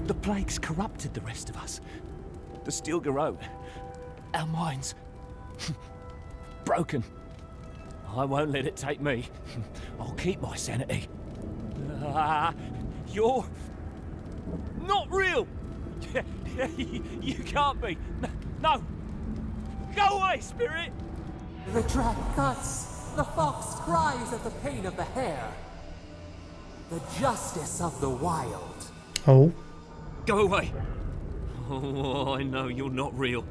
The plague's corrupted the rest of us. The Steel Garrote. Our minds. Broken. I won't let it take me. I'll keep my sanity. You're... not real! You can't be. No! Go away, Spirit! The trap cuts. The fox cries at the pain of the hare. The justice of the wild. Oh. Go away. Oh, I know you're not real.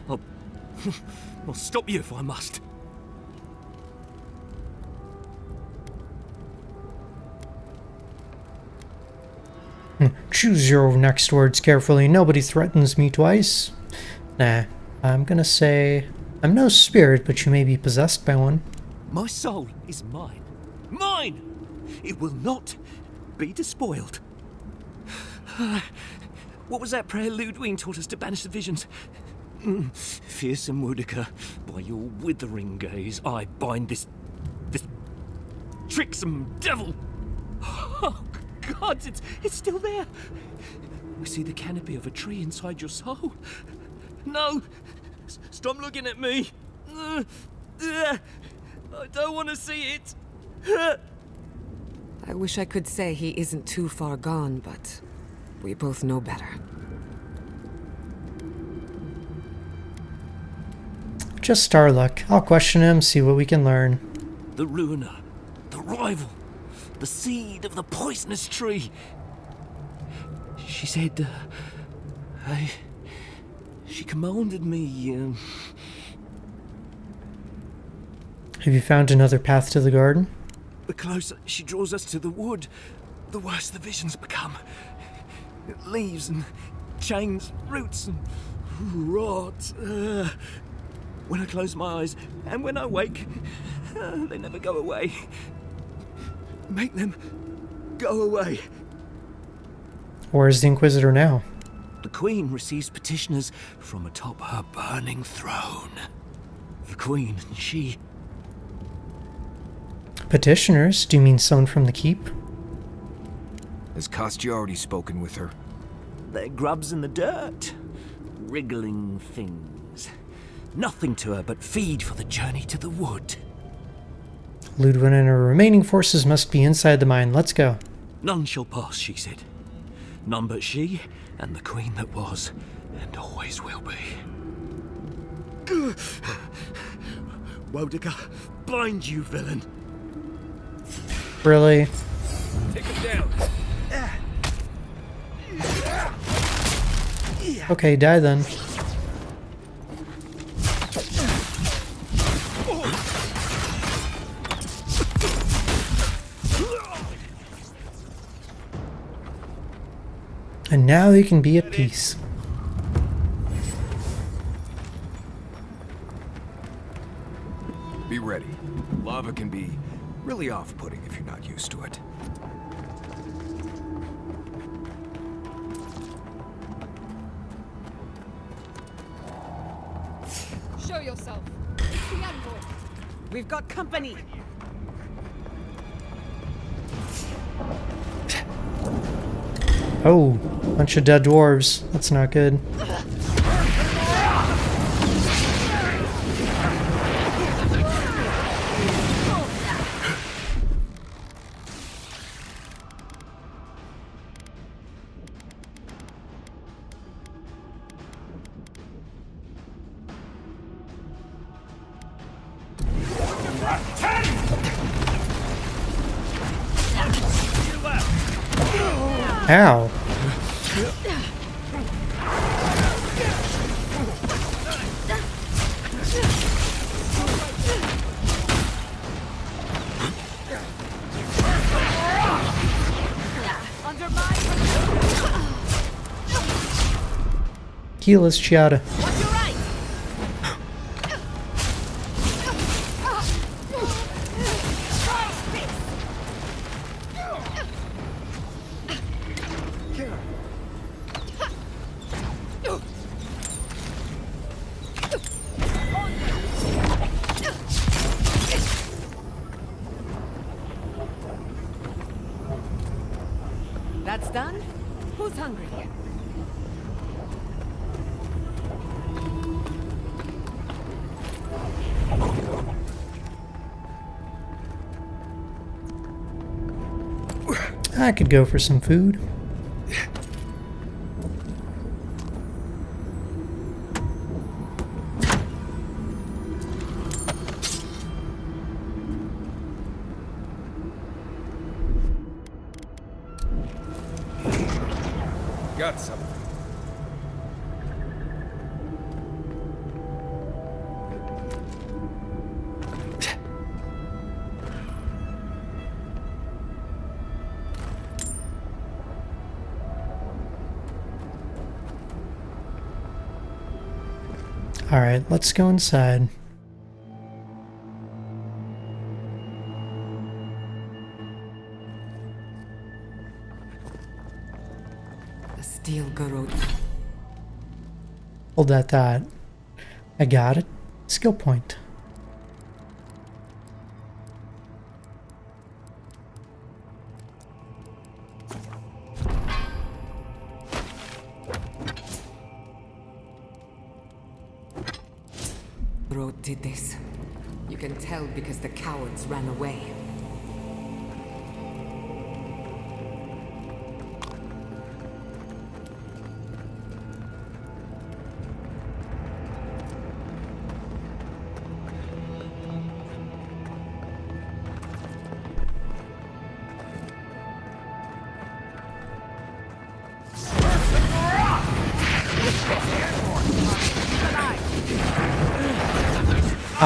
I'll stop you if I must. Choose your next words carefully. Nobody threatens me twice. Nah, I'm gonna say I'm no spirit, but you may be possessed by one. My soul is mine. Mine! It will not be despoiled. What was that prayer Ludwig taught us to banish the visions? Fearsome Woodiker, by your withering gaze, I bind this tricksome devil. Oh, God, it's still there. We see the canopy of a tree inside your soul. No! Stop looking at me! I don't want to see it! I wish I could say he isn't too far gone, but we both know better. Just our luck. I'll question him, see what we can learn. The ruiner, the rival, the seed of the poisonous tree. She said, she commanded me, Have you found another path to the garden? The closer she draws us to the wood, the worse the visions become. Leaves and chains, roots and rot. When I close my eyes and when I wake, they never go away. Make them go away. Where's the Inquisitor now? The Queen receives petitioners from atop her burning throne. The Queen, she... Petitioners? Do you mean someone from the keep? Has Kostya already spoken with her? They're grubs in the dirt. Wriggling things. Nothing to her but feed for the journey to the wood. Ludwig and her remaining forces must be inside the mine. Let's go. None shall pass, she said. None but she and the Queen that was, and always will be. Wodiga, bind you, villain! Really? Take him down. Okay, die then. And now they can be at peace. Be ready. Lava can be really off-putting if you're not used to it. Show yourself. We've got company. Oh, bunch of dead dwarves. That's not good. Ow. Heal us, Chiata. That's done? Who's hungry? I could go for some food. Got something. All right, let's go inside. The steel garrote. Hold that thought. I got it. Skill point. Garrote did this. You can tell because the cowards ran away.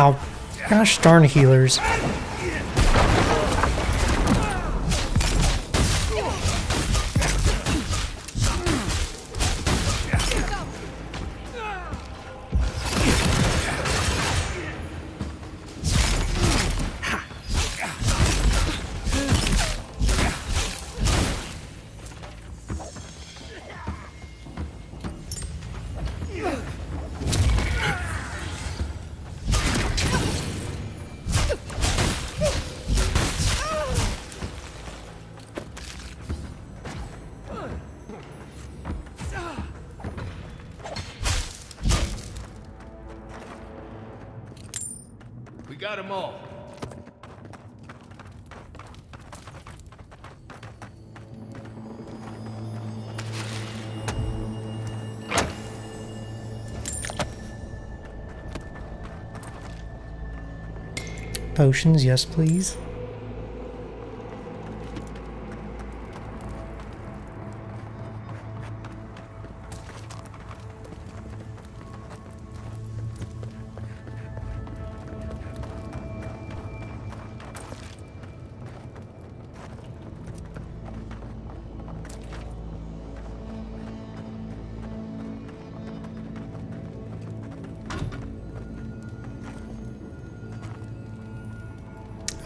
Oh, gosh darn healers. got them all. Potions, yes please.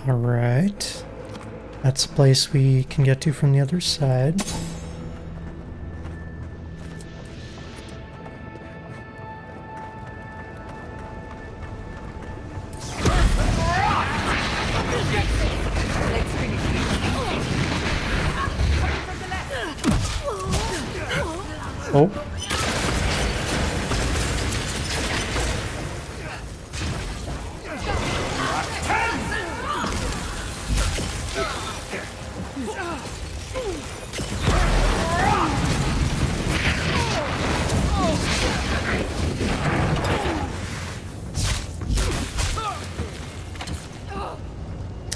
Alright. That's a place we can get to from the other side. Oh.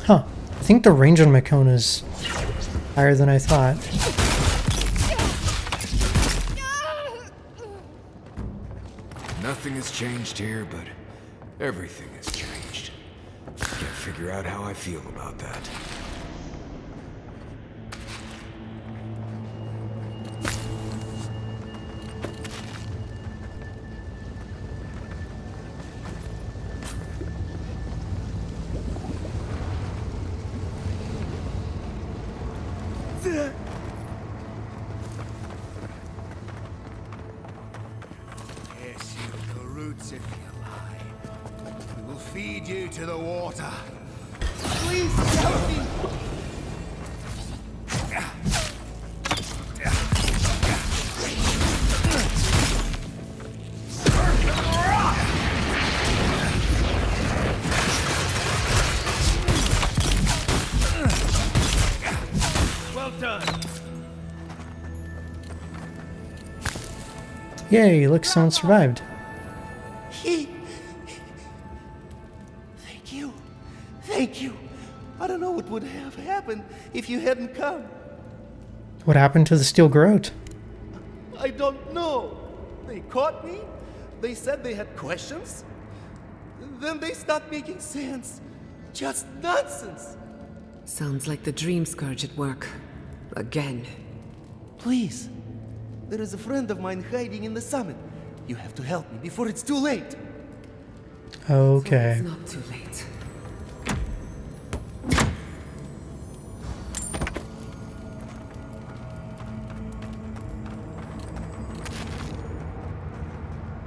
Huh. I think the range on my cone is higher than I thought. Nothing has changed here, but everything has changed. Can't figure out how I feel about that. Yes, you the roots if you lie. We will feed you to the water. Please help me! Well done. Yay, look, someone survived. Thank you. Thank you. I don't know what would have happened if you hadn't come. What happened to the steel garrote? I don't know. They caught me. They said they had questions. Then they stopped making sense. Just nonsense. Sounds like the Dream Scourge at work. Again. Please. There is a friend of mine hiding in the summit. You have to help me before it's too late. Okay. It's not too late.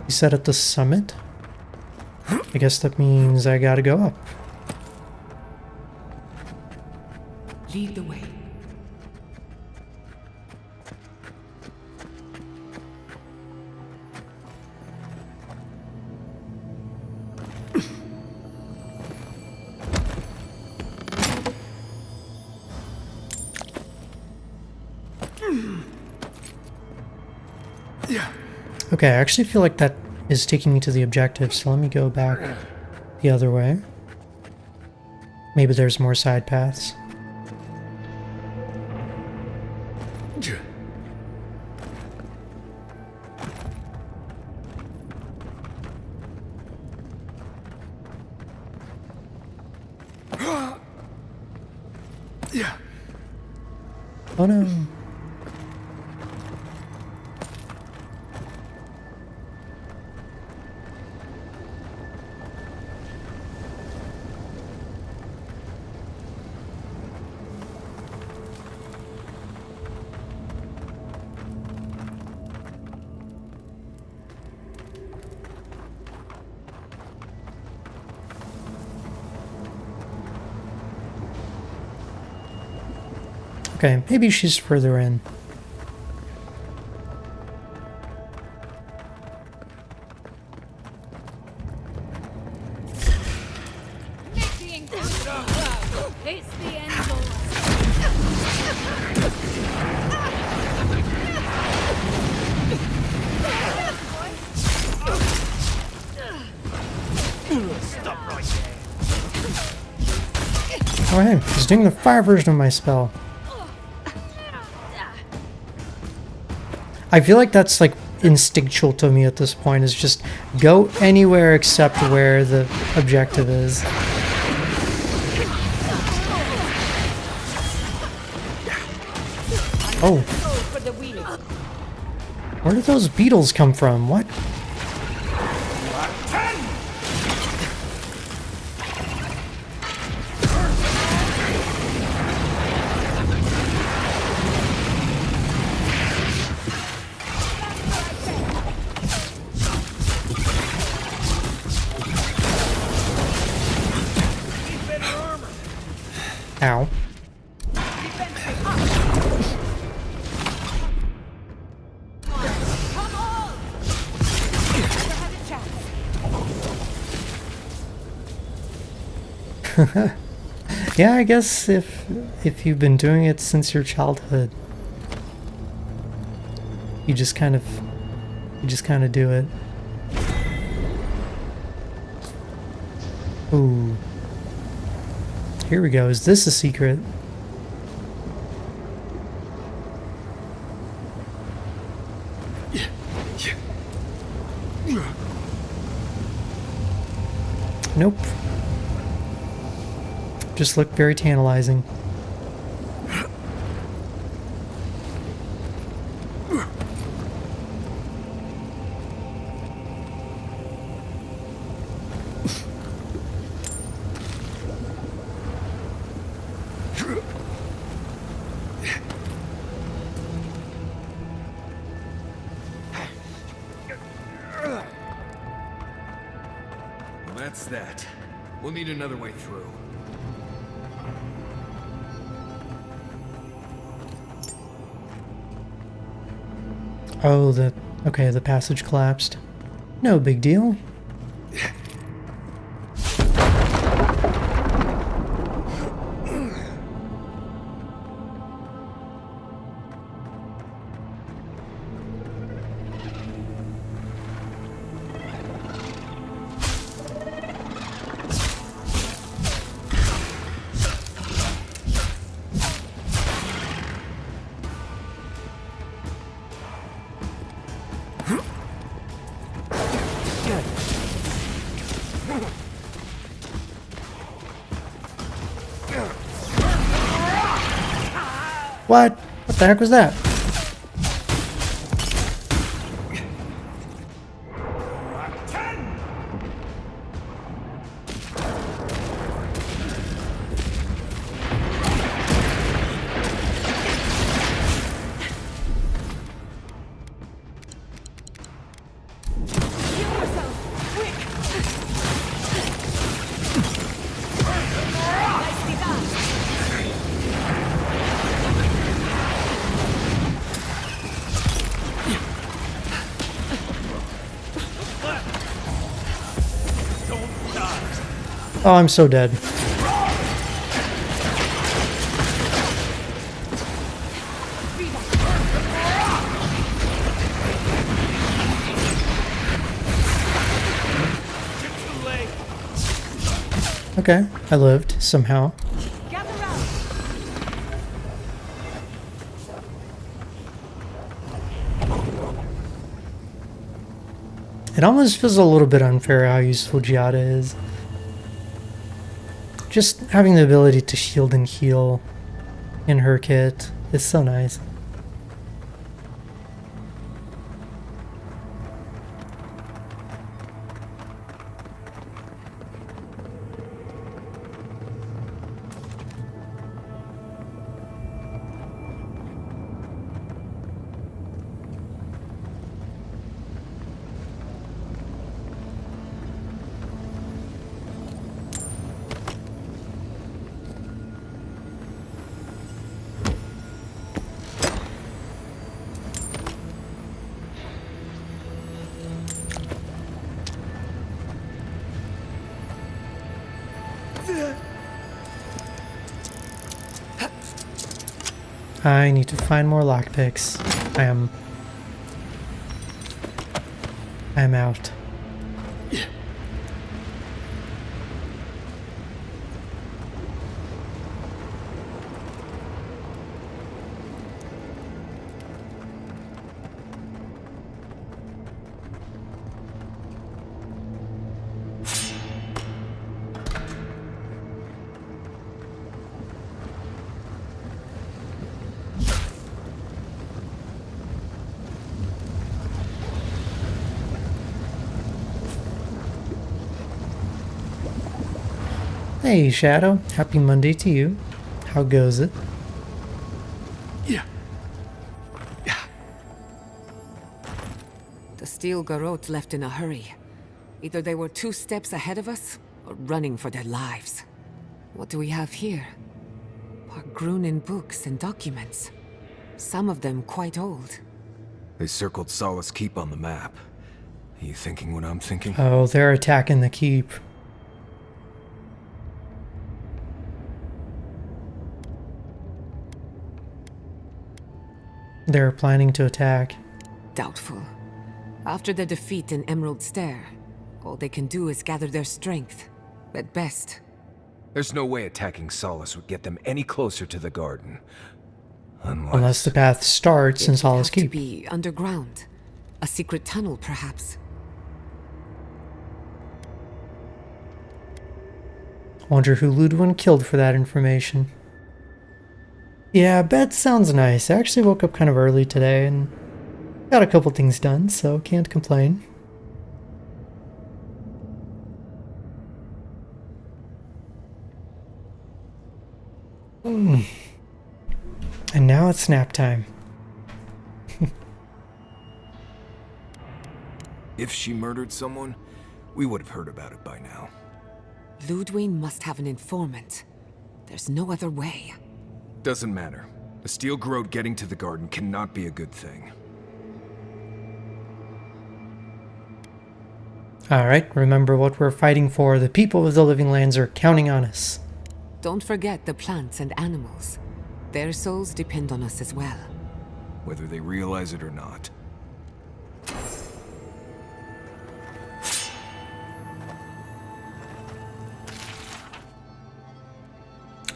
You said at the summit? I guess that means I gotta go up. Lead the way. Okay, I actually feel like that is taking me to the objective, so let me go back the other way. Maybe there's more side paths. Oh no. Okay, maybe she's further in. It's the end goal. Stop right there. Oh hey, he's doing the fire version of my spell. I feel like that's like instinctual to me at this point, is just go anywhere except where the objective is. Oh. Where did those beetles come from? What? Ow. Yeah, I guess if you've been doing it since your childhood, you just kind of do it. Ooh. Here we go. Is this a secret? Nope. Just looked very tantalizing. Well, that's that. We'll need another way through. Oh, okay, the passage collapsed. No big deal. What? What the heck was that? Oh, I'm so dead. Okay, I lived somehow. It almost feels a little bit unfair how useful Giada is. Just having the ability to shield and heal in her kit is so nice. I need to find more lockpicks. I am out. Hey Shadow, happy Monday to you. How goes it? Yeah. The steel garrote left in a hurry. Either they were 2 steps ahead of us, or running for their lives. What do we have here? Pargrunin books and documents. Some of them quite old. They circled Solace Keep on the map. Are you thinking what I'm thinking? Oh, they're attacking the keep. They're planning to attack. Doubtful. After their defeat in Emerald Stair, all they can do is gather their strength. At best. There's no way attacking Solace would get them any closer to the garden. Unless the path starts in Solace Keep. To be underground. A secret tunnel, perhaps. Wonder who Ludwin killed for that information. Yeah, bed sounds nice. I actually woke up kind of early today and got a couple things done, so can't complain. And now it's nap time. If she murdered someone, we would have heard about it by now. Ludwin must have an informant. There's no other way. Doesn't matter. The steel garrote getting to the garden cannot be a good thing. Alright, remember what we're fighting for. The people of the Living Lands are counting on us. Don't forget the plants and animals. Their souls depend on us as well. Whether they realize it or not.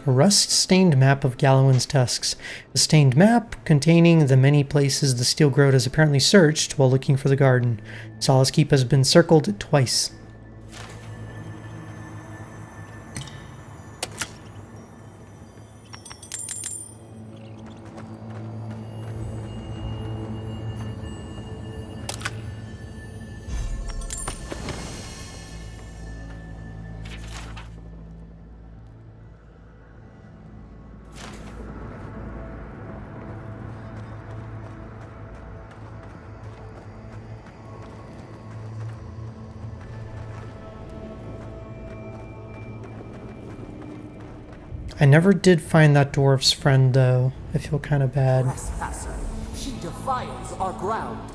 A rust-stained map of Gallowin's tusks. A stained map containing the many places the steel garrote has apparently searched while looking for the garden. Solace Keep has been circled twice. I never did find that dwarf's friend, though. I feel kind of bad. Trespasser, she defiles our ground.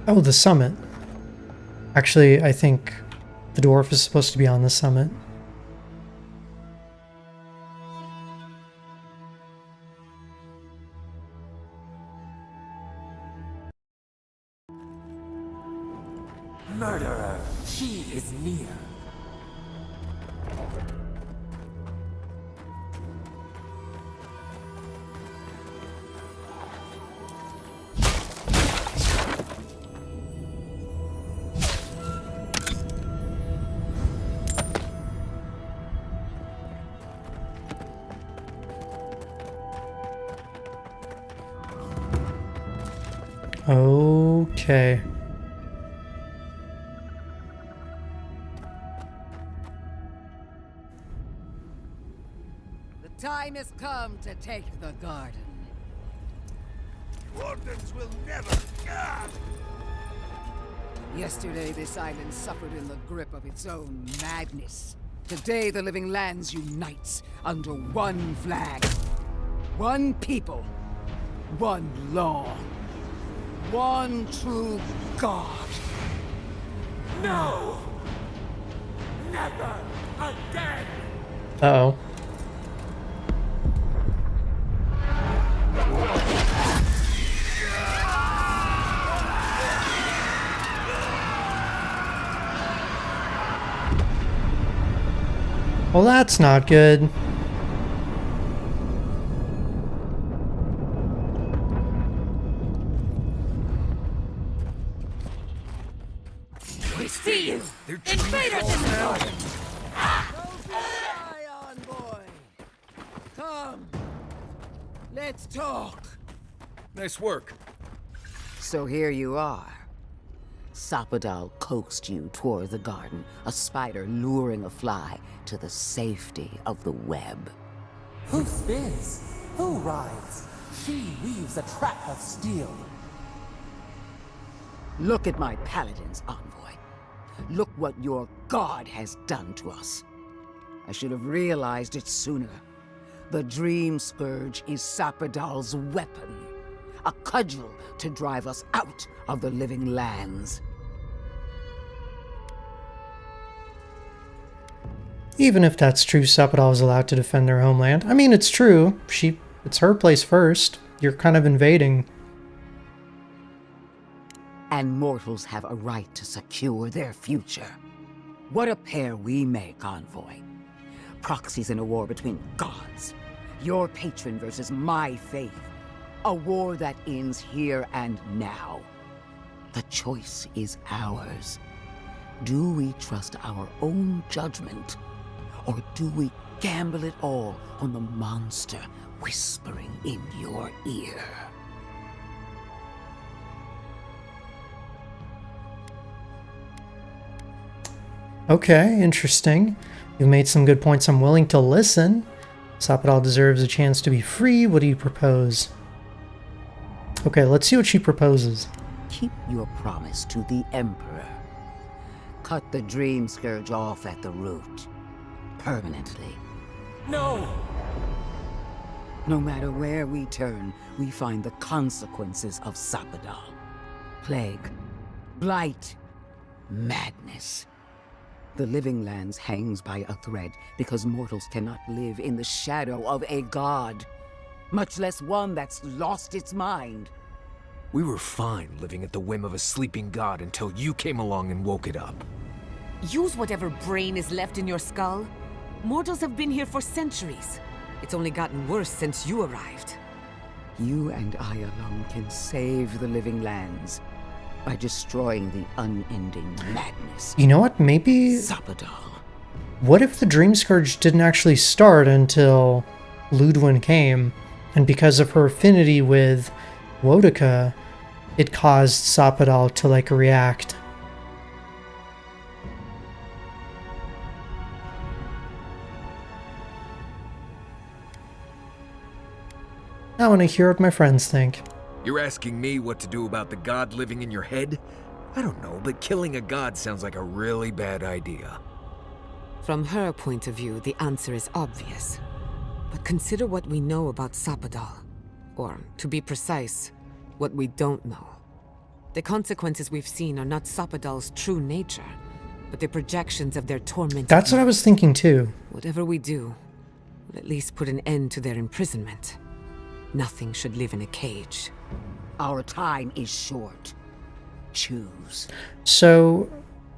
Oh, the summit. Actually, I think the dwarf is supposed to be on the summit. Murderer, she is near. Okay. The time has come to take the garden. Wardens will never... Yesterday, this island suffered in the grip of its own madness. Today, the Living Lands unites under one flag. One people. One law. One true God. No! Never again! Uh-oh. Well, that's not good. We see you! Invaders in the garden! Envoy! Come! Let's talk! Nice work. So here you are. Sapadal coaxed you toward the garden, a spider luring a fly to the safety of the web. Who spins? Who rides? She weaves a trap of steel. Look at my paladins, envoy. Look what your god has done to us. I should have realized it sooner. The Dream Scourge is Sapadal's weapon. A cudgel to drive us out of the living lands. Even if that's true, Sapadal is allowed to defend their homeland. I mean, it's true. It's her place first. You're kind of invading. And mortals have a right to secure their future. What a pair we make, envoy. Proxies in a war between gods. Your patron versus my faith. A war that ends here and now. The choice is ours. Do we trust our own judgment? Or do we gamble it all on the monster whispering in your ear? Okay, interesting. You've made some good points. I'm willing to listen. Sapadal deserves a chance to be free. What do you propose? Okay, let's see what she proposes. Keep your promise to the Emperor. Cut the Dream Scourge off at the root. Permanently. No! No matter where we turn, we find the consequences of Sapadal. Plague, blight, madness. The living lands hangs by a thread because mortals cannot live in the shadow of a god, much less one that's lost its mind. We were fine living at the whim of a sleeping god until you came along and woke it up. Use whatever brain is left in your skull. Mortals have been here for centuries. It's only gotten worse since you arrived. You and I alone can save the living lands by destroying the unending madness. You know what? Maybe... Sapadal. What if the Dream Scourge didn't actually start until Ludwin came, and because of her affinity with Wodika, it caused Sapadal to, like, react? I want to hear what my friends think. You're asking me what to do about the god living in your head? I don't know, but killing a god sounds like a really bad idea. From her point of view, the answer is obvious. But consider what we know about Sapadal. Or, to be precise, what we don't know. The consequences we've seen are not Sapadal's true nature, but the projections of their tormented... That's what I was thinking too. Whatever we do, will at least put an end to their imprisonment. Nothing should live in a cage. Our time is short. Choose. So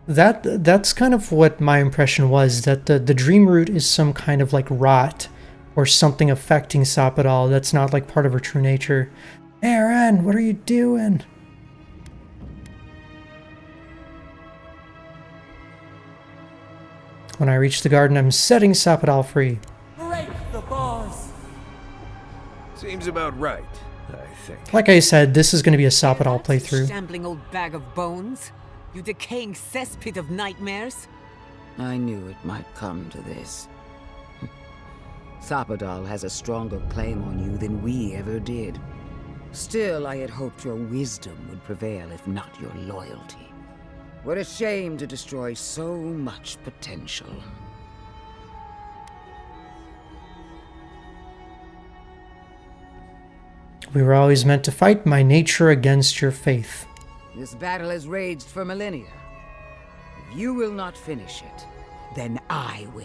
that's kind of what my impression was, that the dream root is some kind of like rot or something affecting Sapadal that's not like part of her true nature. Aaron, what are you doing? When I reach the garden, I'm setting Sapadal free. Break the bars! Seems about right, I think. Like I said, this is going to be a Sapadal playthrough. Shambling old bag of bones? You decaying cesspit of nightmares? I knew it might come to this. Sapadal has a stronger claim on you than we ever did. Still, I had hoped your wisdom would prevail, if not your loyalty. What a shame to destroy so much potential. We were always meant to fight my nature against your faith. This battle has raged for millennia. If you will not finish it, then I will.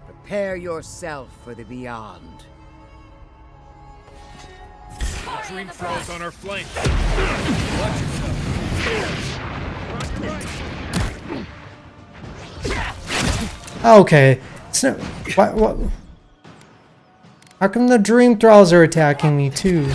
Prepare yourself for the beyond. Dream throws on our flank. Watch yourself. Okay, It's no, what? How come the dream thralls are attacking me too?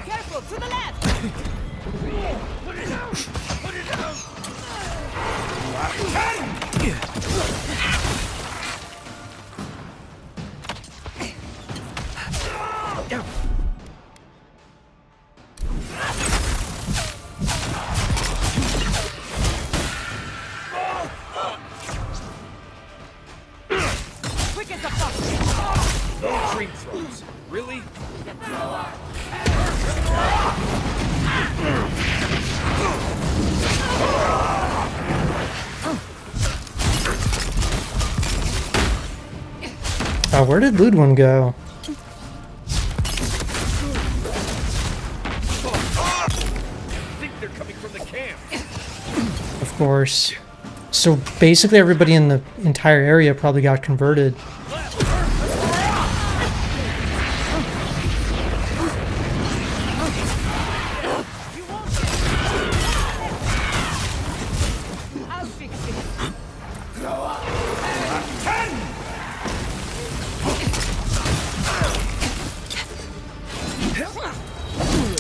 Careful, to the left! Put it down! Put it down! Quick as a fuck! No dream throws. Really? Oh, where did Ludwig go? I think they're coming from the camp. Of course. So basically everybody in the entire area probably got converted. I'll fix it.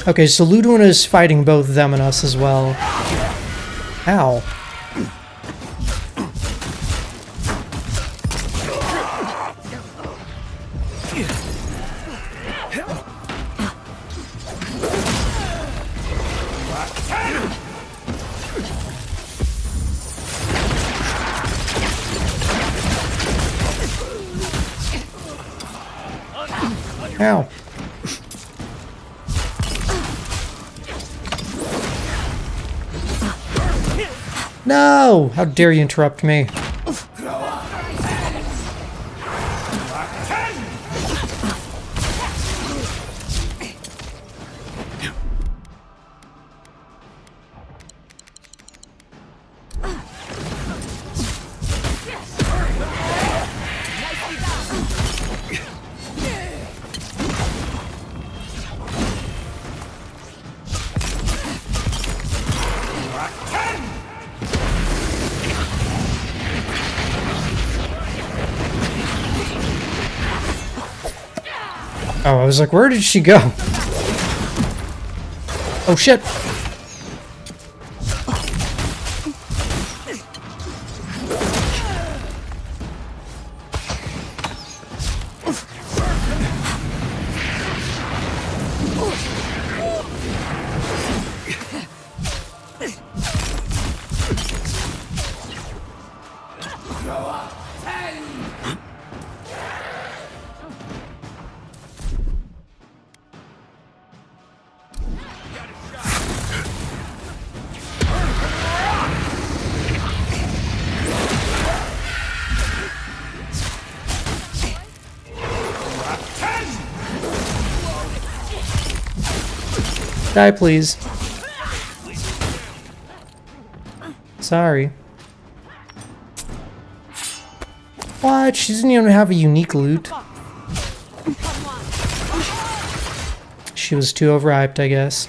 Okay, so Ludwig is fighting both them and us as well. Ow. Ow. No! How dare you interrupt me? Oh, I was like, where did she go? Oh shit! Die, please. Sorry. What? She doesn't even have a unique loot. She was too overhyped, I guess.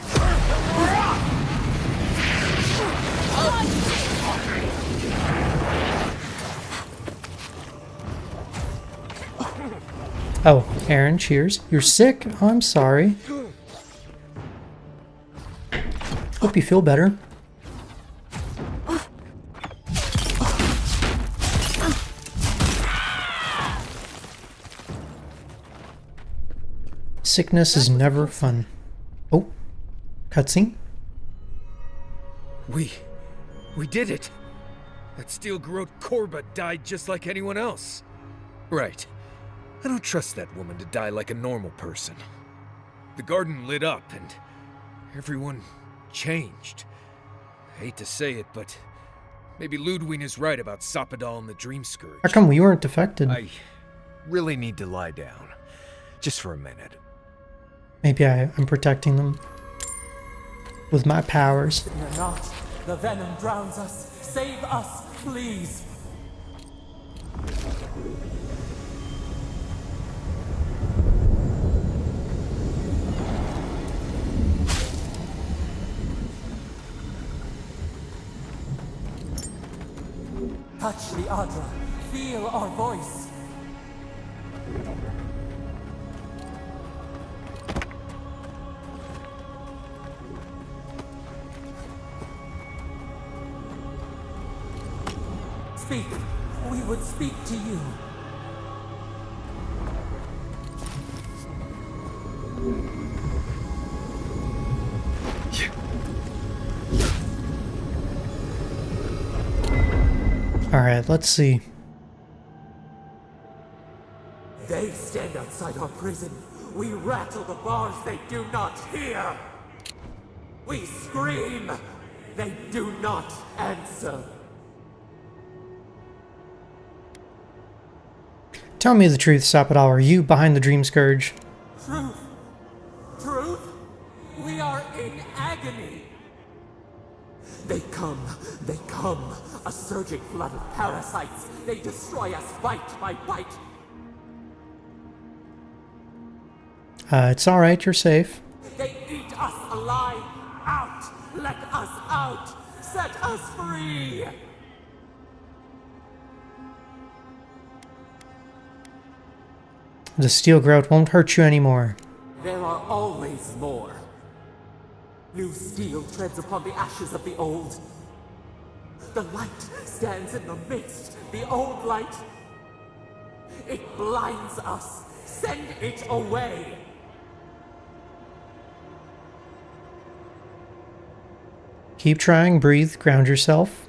Oh, Aaron, cheers. You're sick? Oh, I'm sorry. Hope you feel better. Sickness is never fun. Oh, cutscene? We did it! That steel garrote Korba died just like anyone else. Right. I don't trust that woman to die like a normal person. The garden lit up and everyone changed. I hate to say it, but maybe Ludwig is right about Sapadal and the Dream Scourge. How come we weren't affected? I really need to lie down. Just for a minute. Maybe I'm protecting them with my powers. You're not The venom drowns us. Save us, please. Touch the Adra. Feel our voice. Speak. We would speak to you. All right, let's see. They stand outside our prison. We rattle the bars, they do not hear. We scream. They do not answer. Tell me the truth, Sapadal. Are you behind the Dream Scourge? Truth. Truth? We are in agony. They come. A surging flood of parasites. They destroy us bite by bite. It's all right. You're safe. They eat us alive. Out. Let us out. Set us free. The steel growth won't hurt you anymore. There are always more. New steel treads upon the ashes of the old. The light stands in the midst, the old light. It blinds us. Send it away. Keep trying, breathe, ground yourself.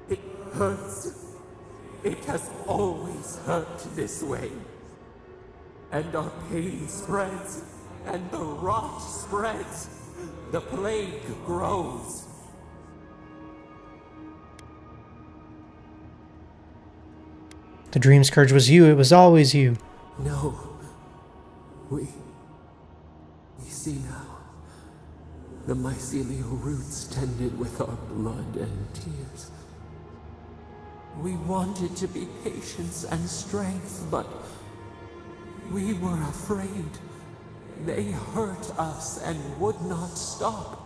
It hurts. It has always hurt this way. And our pain spreads, and the rot spreads. The plague grows. The Dream Scourge was you. It was always you. No. We see now. The mycelial roots tended with our blood and tears. We wanted to be patience and strength, but we were afraid. They hurt us and would not stop.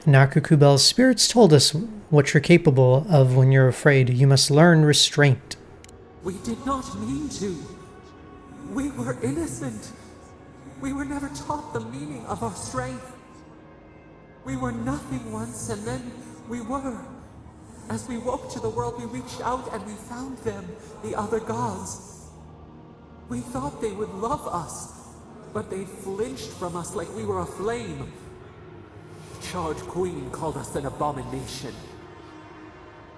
Nakukubel's spirits told us what you're capable of when you're afraid. You must learn restraint. We did not mean to. We were innocent. We were never taught the meaning of our strength. We were nothing once, and then we were. As we woke to the world, we reached out and we found them, the other gods. We thought they would love us, but they flinched from us like we were a flame. The Charred Queen called us an abomination.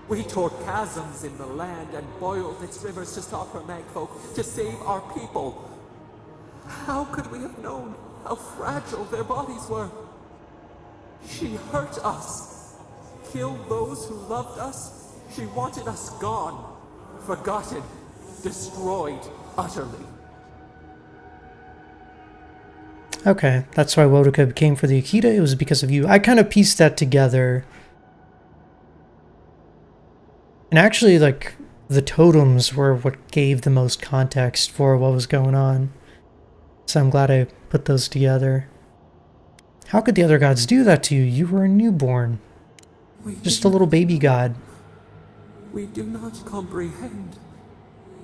We tore chasms in the land and boiled its rivers to stop her magfolk, to save our people. How could we have known how fragile their bodies were? She hurt us, killed those who loved us. She wanted us gone, forgotten, destroyed utterly. Okay, that's why Wodoka came for the Akita. It was because of you. I kind of pieced that together. And actually, like, the totems were what gave the most context for what was going on. So I'm glad I put those together. How could the other gods do that to you? You were a newborn. Just a little baby god. We do not comprehend.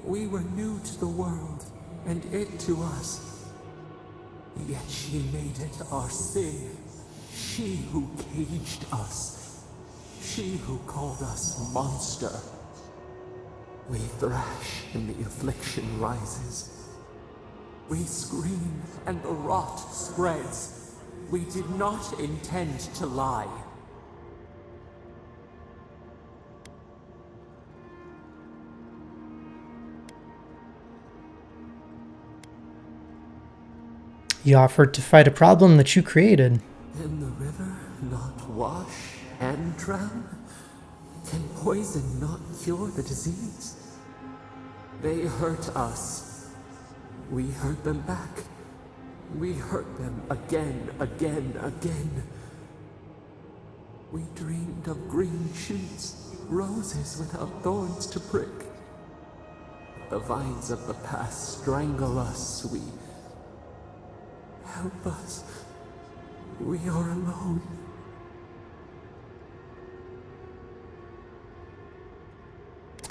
We were new to the world, and it to us. Yet she made it our sin. She who caged us. She who called us monster. We thrash and the affliction rises. We scream and the rot spreads. We did not intend to lie. You offered to fight a problem that you created. Can the river not wash and drown? Can poison not cure the disease? They hurt us. We hurt them back. We hurt them again. We dreamed of green shoots, roses without thorns to prick. The vines of the past strangle us, help us. We are alone.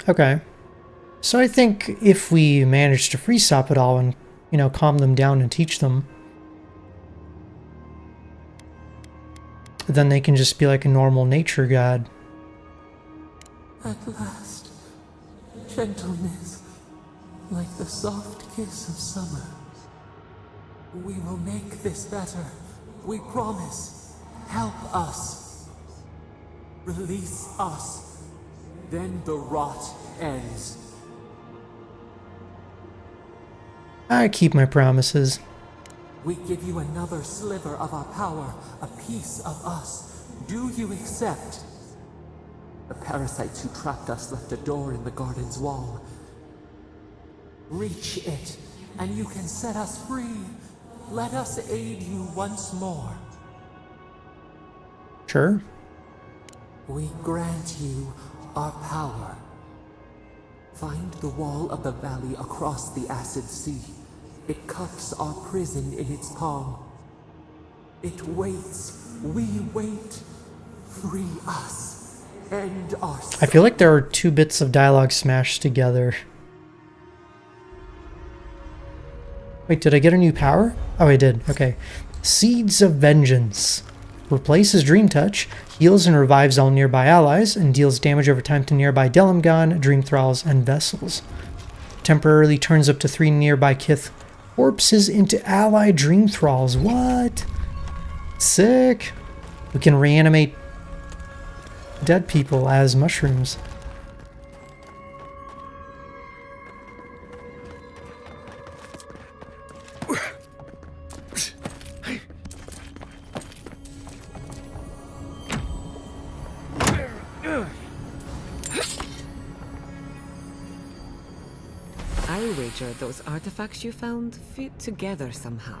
Okay. So I think if we manage to free stop it all and, you know, calm them down and teach them, then they can just be like a normal nature god. At last, gentleness, like the soft kiss of summer. We will make this better. We promise. Help us. Release us. Then the rot ends. I keep my promises. We give you another sliver of our power, a piece of us. Do you accept? The parasites who trapped us left a door in the garden's wall. Reach it, and you can set us free. Let us aid you once more. Sure. We grant you our power. Find the wall of the valley across the acid sea. It cups our prison in its palm. It waits. We wait. Free us. End our... I feel like there are two bits of dialogue smashed together. Wait, did I get a new power? Oh, I did. Okay. Seeds of Vengeance. Replaces Dream Touch, heals and revives all nearby allies, and deals damage over time to nearby Delimgon, Dream Thralls, and Vessels. Temporarily turns up to 3 nearby Kith corpses into ally Dream Thralls. What? Sick. We can reanimate dead people as mushrooms. I wager those artifacts you found fit together somehow.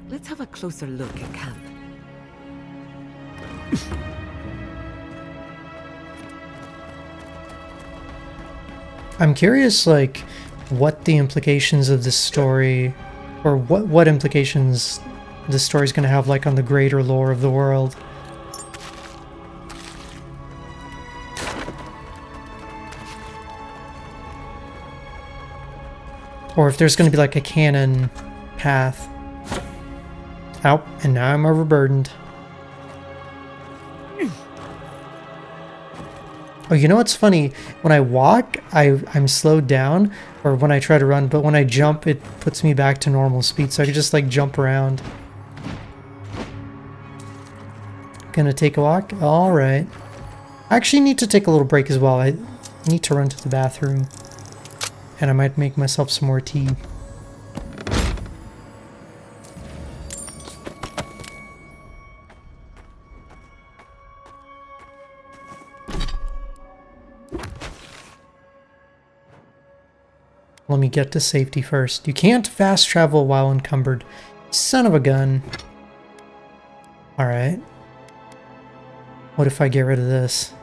Let's have a closer look at camp. I'm curious, like, what the implications of this story, or what implications this story's gonna have, like, on the greater lore of the world. Or if there's gonna be, like, a canon path. Oh, and now I'm overburdened. Oh, you know what's funny? When I walk, I'm slowed down, or when I try to run, but when I jump, it puts me back to normal speed, so I can just, like, jump around. Gonna take a walk? Alright. I actually need to take a little break as well. I need to run to the bathroom. And I might make myself some more tea. Let me get to safety first. You can't fast travel while encumbered. Son of a gun. Alright. What if I get rid of this?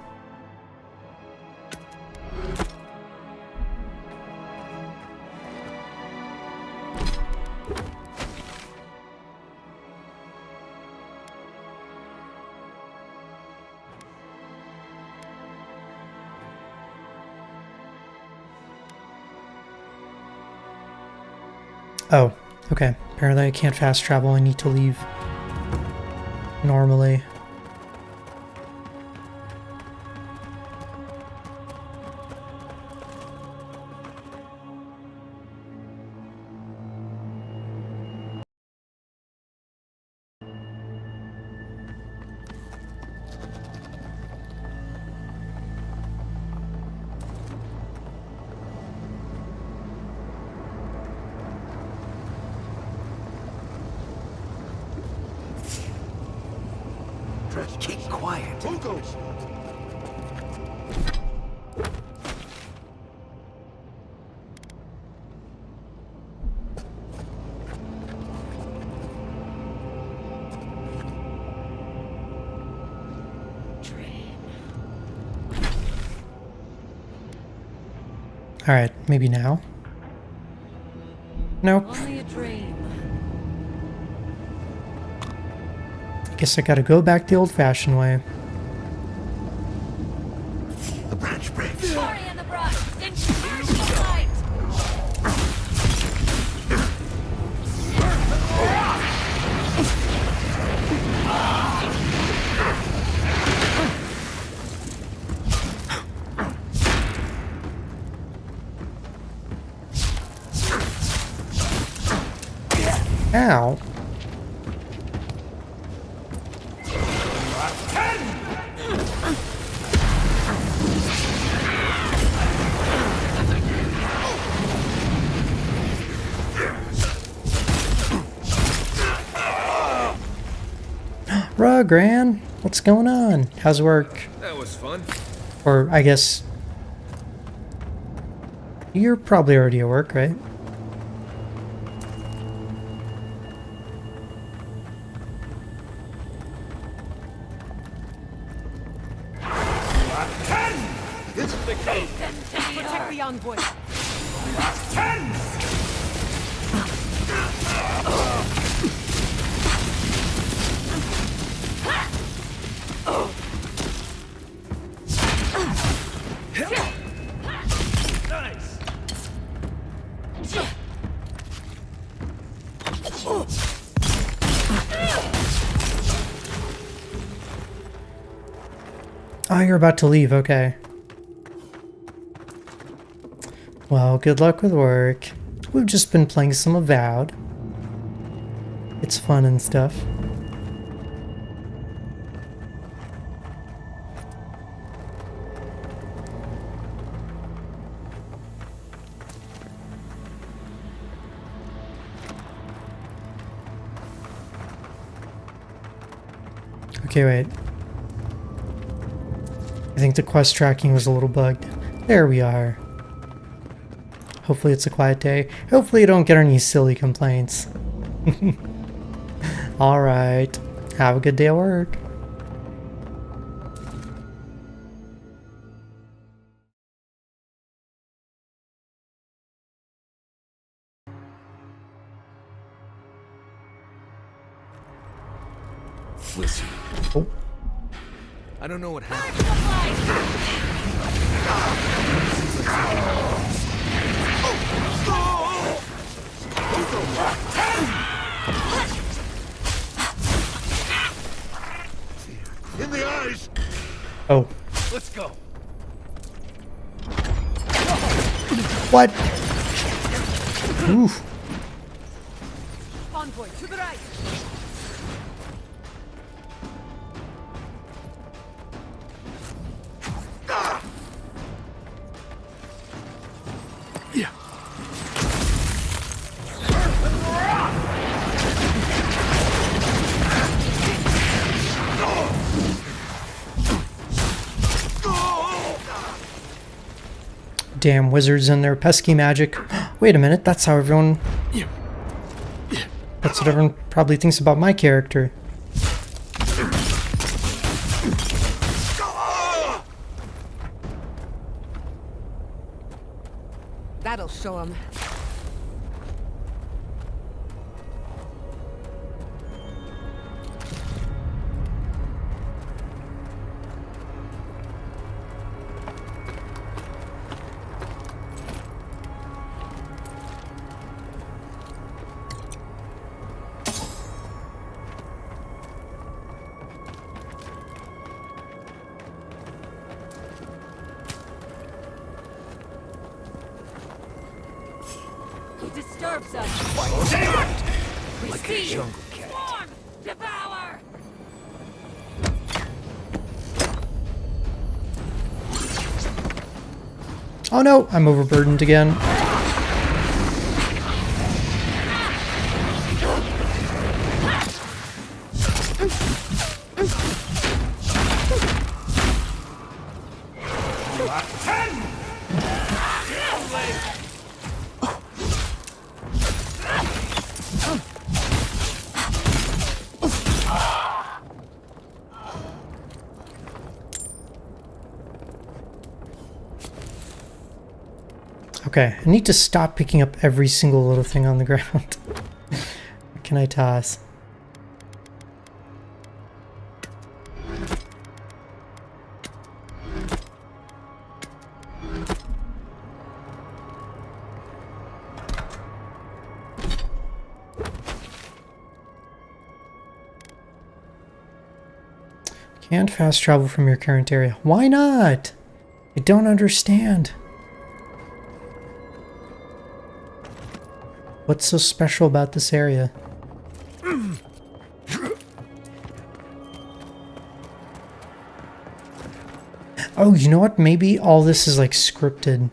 Oh, okay. Apparently I can't fast travel. I need to leave normally. Keep quiet. Bunkos. Alright, maybe now. Nope. Only a dream. Guess I gotta go back the old-fashioned way. The branch breaks. Glory in the brush! International light! Ow. Gran, what's going on? How's work? That was fun. Or, I guess... You're probably already at work, right? Protect the envoy. Nice. Oh, you're about to leave, okay. Well, good luck with work. We've just been playing some Avowed. It's fun and stuff. Okay, wait. I think the quest tracking was a little bugged. There we are. Hopefully it's a quiet day. Hopefully you don't get any silly complaints. Alright. Have a good day at work. Listen. Oh. I don't know what happened. In the eyes! Oh. Let's go. What? Oof. Envoy to the right. Yeah. Damn wizards and their pesky magic. Wait a minute, that's how everyone... That's what everyone probably thinks about my character. That'll show him. He disturbs us. Like a jungle cat. Swarm! Devour! Oh no, I'm overburdened again. Okay, I need to stop picking up every single little thing on the ground. What can I toss? Can't fast travel from your current area. Why not? I don't understand. What's so special about this area? Oh, you know what? Maybe all this is like scripted.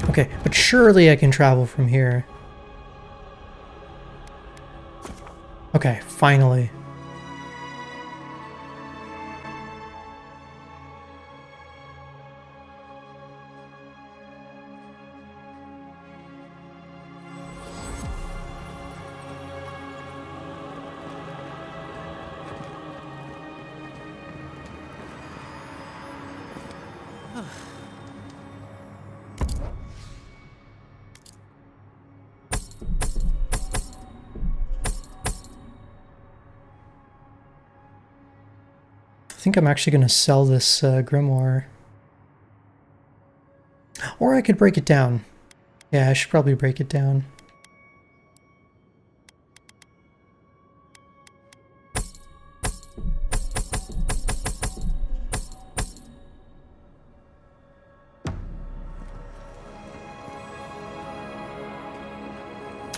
Okay, but surely I can travel from here. Okay, finally. I think I'm actually going to sell this grimoire. Or I could break it down. Yeah, I should probably break it down.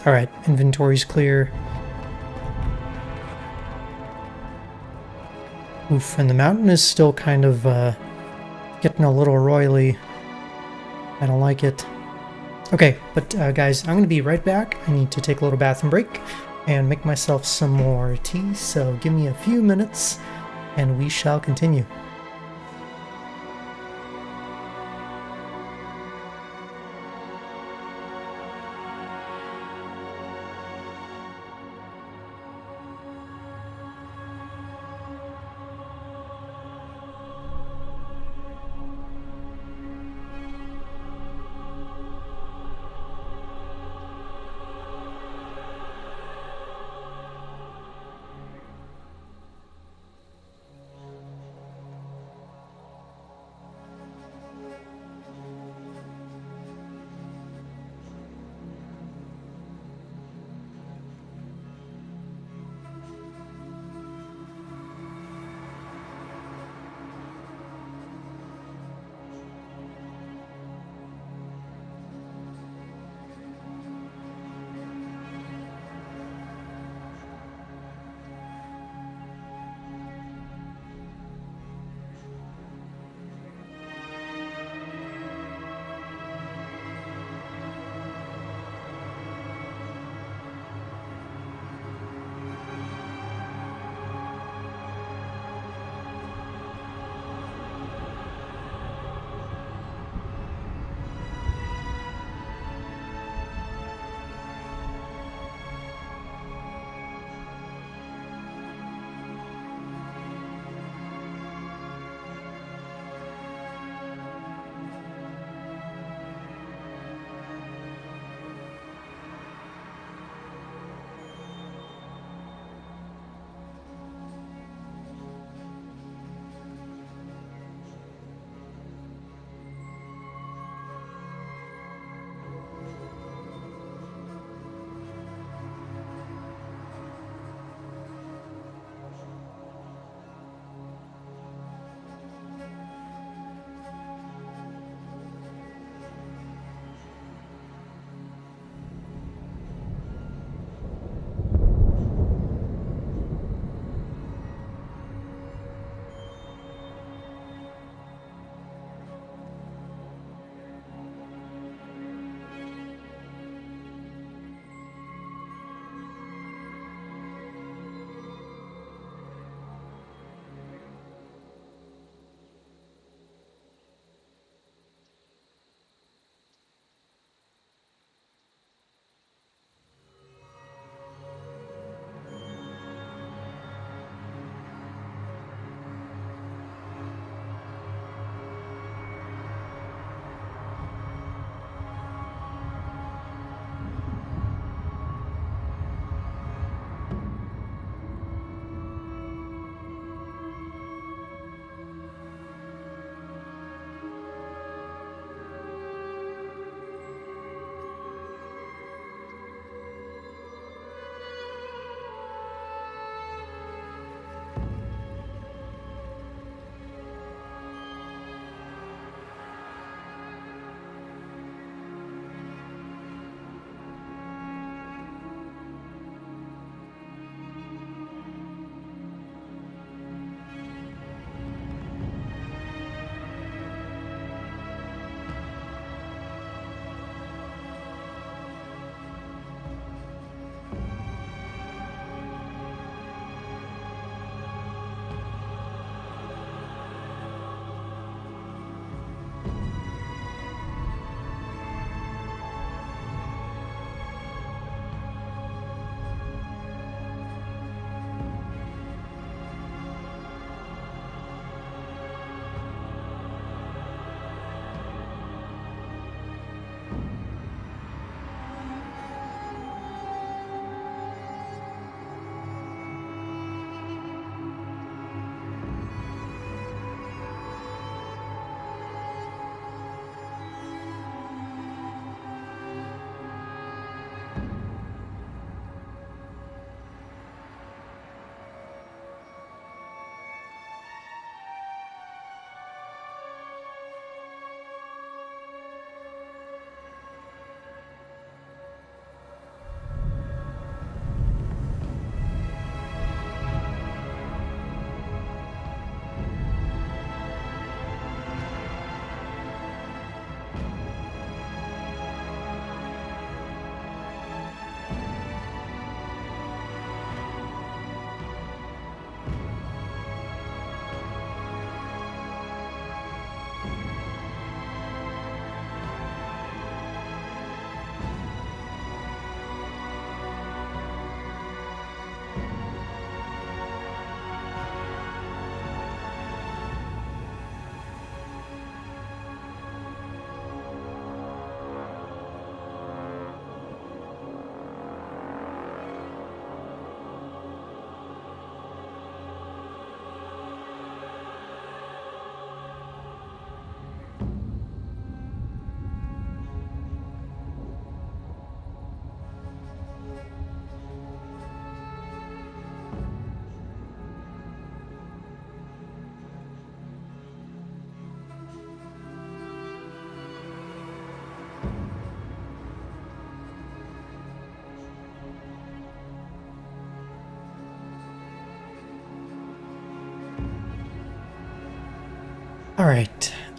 Alright, inventory's clear. Oof, and the mountain is still kind of getting a little roily. I don't like it. Okay, but guys, I'm going to be right back. I need to take a little bathroom break and make myself some more tea, so give me a few minutes and we shall continue.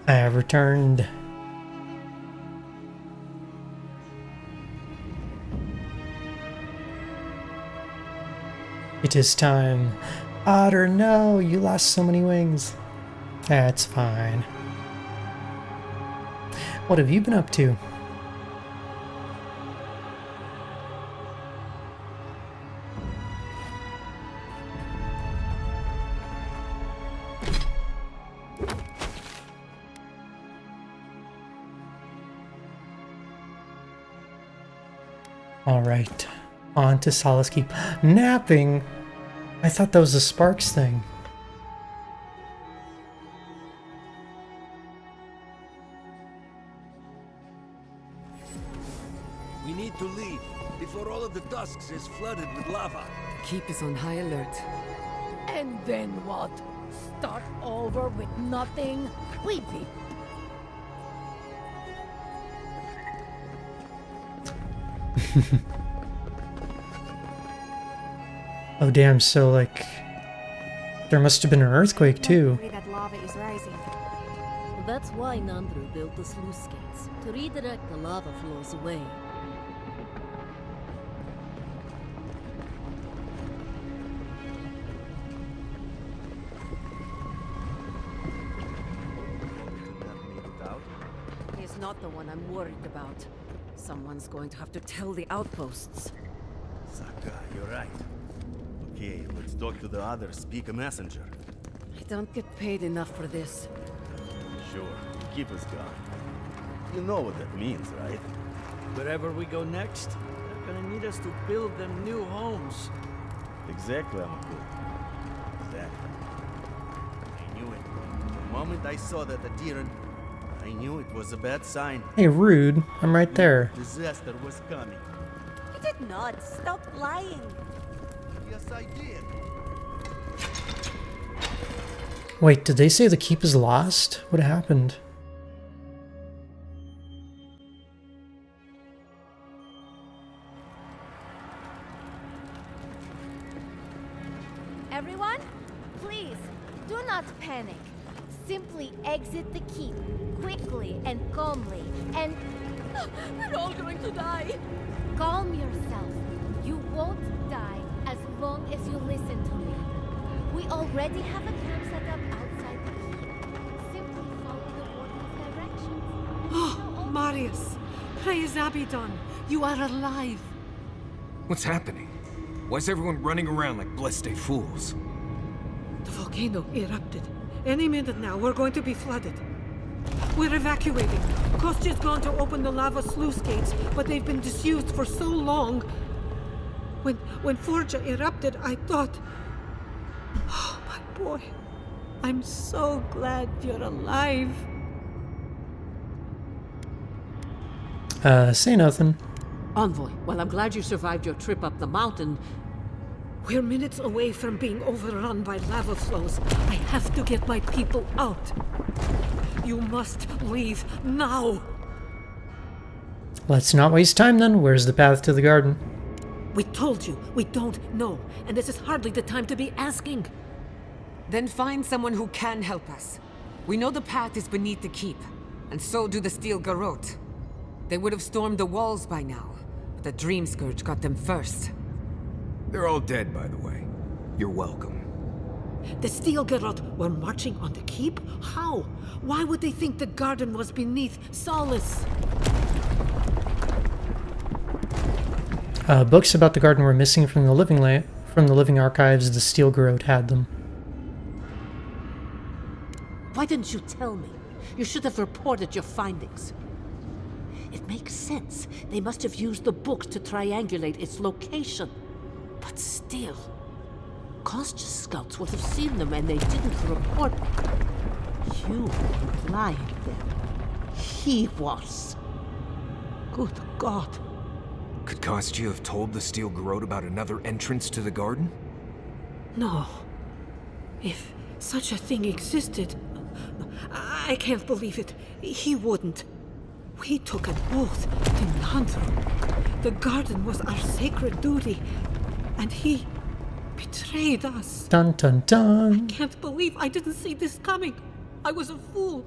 I have returned. It is time. Otter, no, you lost so many wings. That's fine. What have you been up to? Alright, on to Solace Keep. Napping? I thought that was a Sparks thing. We need to leave before all of the Dusks is flooded with lava. Keep is on high alert. And then what? Start over with nothing? We be. Oh damn, so like there must have been an earthquake too. That lava is rising. That's why Nandru built the sluice gates, to redirect the lava flows away. He's not the one I'm worried about. Someone's going to have to tell the outposts. Saka, you're right. Okay, let's talk to the others. Speak a messenger. I don't get paid enough for this. Sure, keep us gone. You know what that means, right? Wherever we go next, they're gonna need us to build them new homes. Exactly, Uncle. Exactly. I knew it. The moment I saw that Atiran, I knew it was a bad sign. Hey, rude. I'm right there. Disaster was coming. You did not. Stop lying. Yes, I did. Wait, did they say the keep is lost? What happened? Everyone, please, do not panic. Simply exit the keep, quickly and calmly, and... We're all going to die! Calm yourself. You won't die as long as you listen to me. We already have a camp set up outside the keep. Simply follow the warden's directions. Oh, Marius! Praise Abaddon! You are alive! What's happening? Why's everyone running around like blessed fools? The volcano erupted. Any minute now, we're going to be flooded. We're evacuating. Kostya's gone to open the lava sluice gates, but they've been disused for so long. When Forja erupted, I thought... Oh, my boy. I'm so glad you're alive. Say nothing. Envoy, well, I'm glad you survived your trip up the mountain. We're minutes away from being overrun by lava flows. I have to get my people out. You must leave now. Let's not waste time then. Where's the path to the garden? We told you, we don't know, and this is hardly the time to be asking. Then find someone who can help us. We know the path is beneath the keep, and so do the steel garrote. They would have stormed the walls by now, but the Dream Scourge got them first. They're all dead, by the way. You're welcome. The steel garrote were marching on the keep? How? Why would they think the garden was beneath Solace? Books about the garden were missing from the living archives. The steel garrote had them. Why didn't you tell me? You should have reported your findings. It makes sense. They must have used the books to triangulate its location. But still, Kostya's scouts would have seen them and they didn't report. You were lying then. He was. Good God. Could Kostya have told the steel garrote about another entrance to the garden? No. If such a thing existed, I can't believe it. He wouldn't. We took an oath to Nandru. The garden was our sacred duty, and he betrayed us. Dun dun dun. I can't believe I didn't see this coming. I was a fool.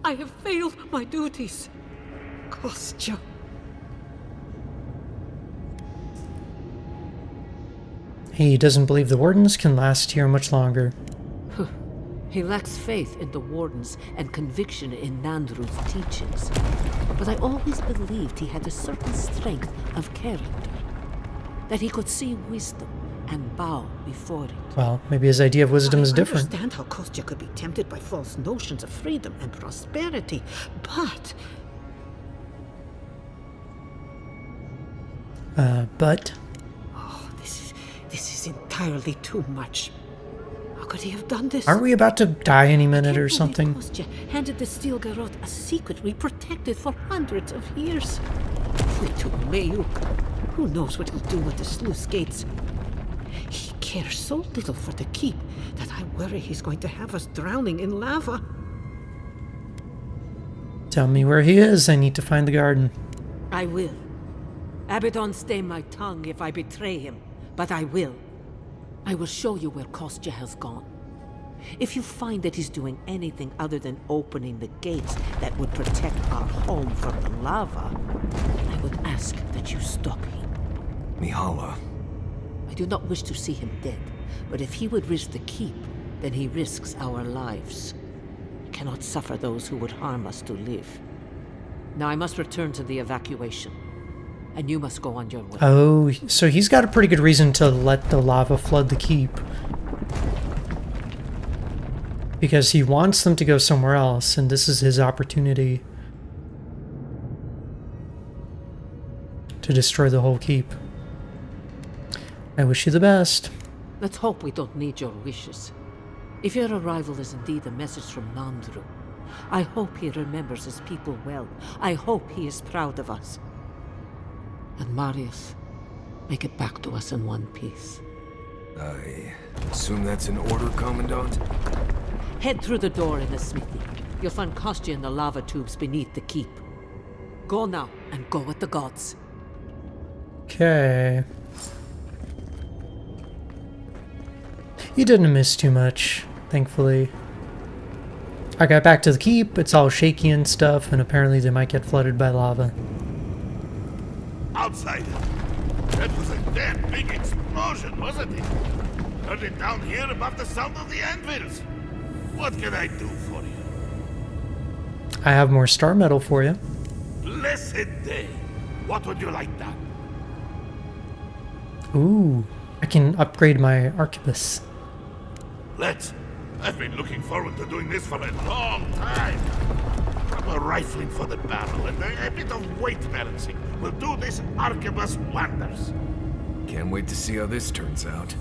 I have failed my duties. Kostya. He doesn't believe the Wardens can last here much longer. He lacks faith in the Wardens and conviction in Nandru's teachings. But I always believed he had a certain strength of character. That he could see wisdom and bow before it. Well, maybe his idea of wisdom is I different. understand how Kostya could be tempted by false notions of freedom and prosperity, but... But? Oh, this is entirely too much. How could he have done this? Aren't we about to die any minute or something? Kostya handed the Steel Garrote a secret we protected for hundreds of years. We took Mayuk. Who knows what he'll do with the sluice gates? He cares so little for the keep that I worry he's going to have us drowning in lava. Tell me where he is. I need to find the garden. I will. Abaddon stay my tongue if I betray him, but I will. I will show you where Kostya has gone. If you find that he's doing anything other than opening the gates that would protect our home from the lava, I would ask that you stop him. Mihala. I do not wish to see him dead, but if he would risk the keep, then he risks our lives. I cannot suffer those who would harm us to live. Now I must return to the evacuation, and you must go on your way. Oh, so he's got a pretty good reason to let the lava flood the keep. Because he wants them to go somewhere else, and this is his opportunity to destroy the whole keep. I wish you the best. Let's hope we don't need your wishes. If your arrival is indeed a message from Nandru, I hope he remembers his people well. I hope he is proud of us. And Marius, make it back to us in one piece. I assume that's an order, Commandant? Head through the door in the smithy. You'll find Kostya in the lava tubes beneath the keep. Go now, and go with the gods. Okay. You didn't miss too much, thankfully. I got back to the keep, it's all shaky and stuff, and apparently they might get flooded by lava. Outsider, that was a damn big explosion, wasn't it? Heard it down here above the sound of the anvils. What can I do for you? I have more star metal for you. Blessed day. What would you like done? Ooh, I can upgrade my arquebus. Let's. I've been looking forward to doing this for a long time. Proper rifling for the barrel and a bit of weight balancing will do this arquebus wonders. Can't wait to see how this turns out.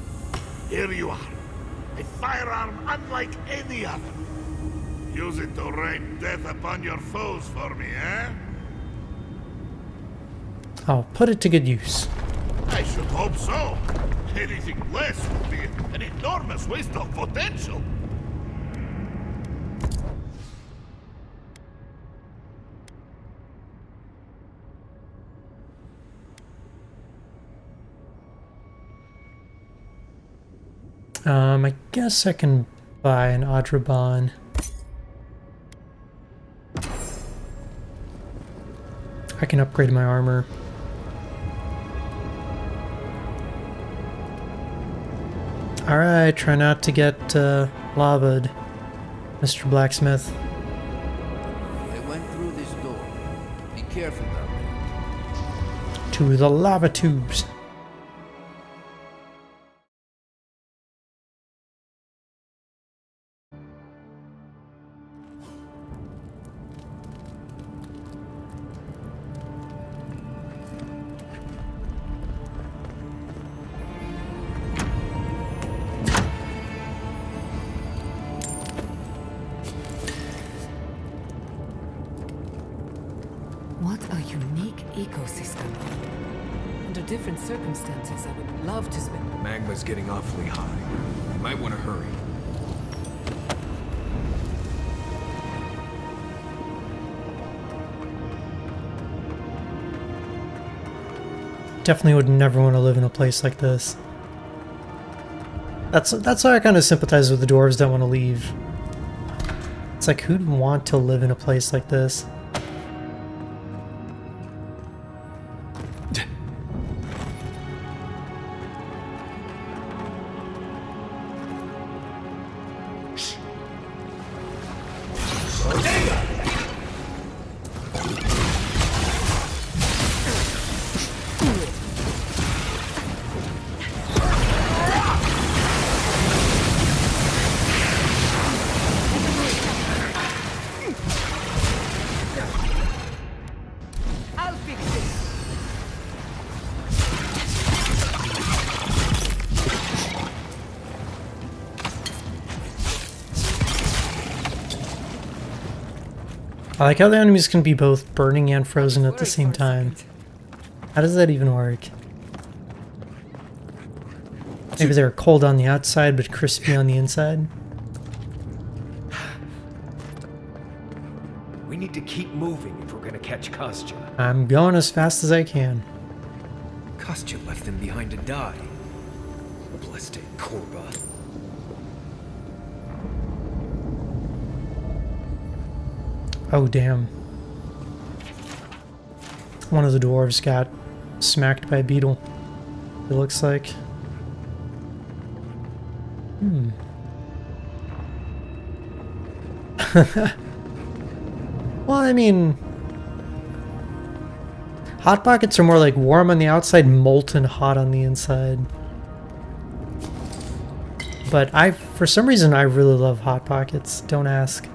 Here you are. A firearm unlike any other. Use it to rain death upon your foes for me, eh? I'll put it to good use. I should hope so. Anything less would be an enormous waste of potential. I guess I can buy an Adraban. I can upgrade my armor. Alright, try not to get lavaed, Mr. Blacksmith. They went through this door. Be careful down there. To the lava tubes. What a unique ecosystem. Under different circumstances, I would love to spend... Magma's getting awfully high. You might want to hurry. Definitely would never want to live in a place like this. That's why I kind of sympathize with the dwarves that want to leave. It's like, who'd want to live in a place like this? I like how the enemies can be both burning and frozen at the same time. How does that even work? Maybe they're cold on the outside but crispy on the inside? We need to keep moving if we're gonna catch Kostya. I'm going as fast as I can. Kostya left them behind to die. Blessed Korba. Oh, damn. One of the dwarves got smacked by a beetle, it looks like. Well, I mean... Hot Pockets are more like warm on the outside, molten hot on the inside. But for some reason, I really love Hot Pockets. Don't ask.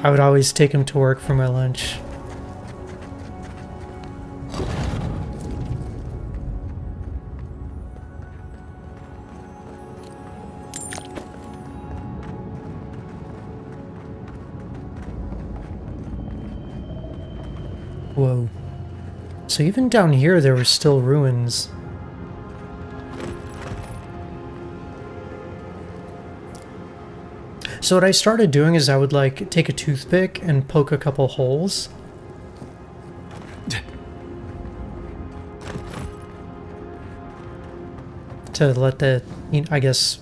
I would always take him to work for my lunch. Whoa. So even down here there were still ruins. So what I started doing is I would like take a toothpick and poke a couple holes. To let the, I guess,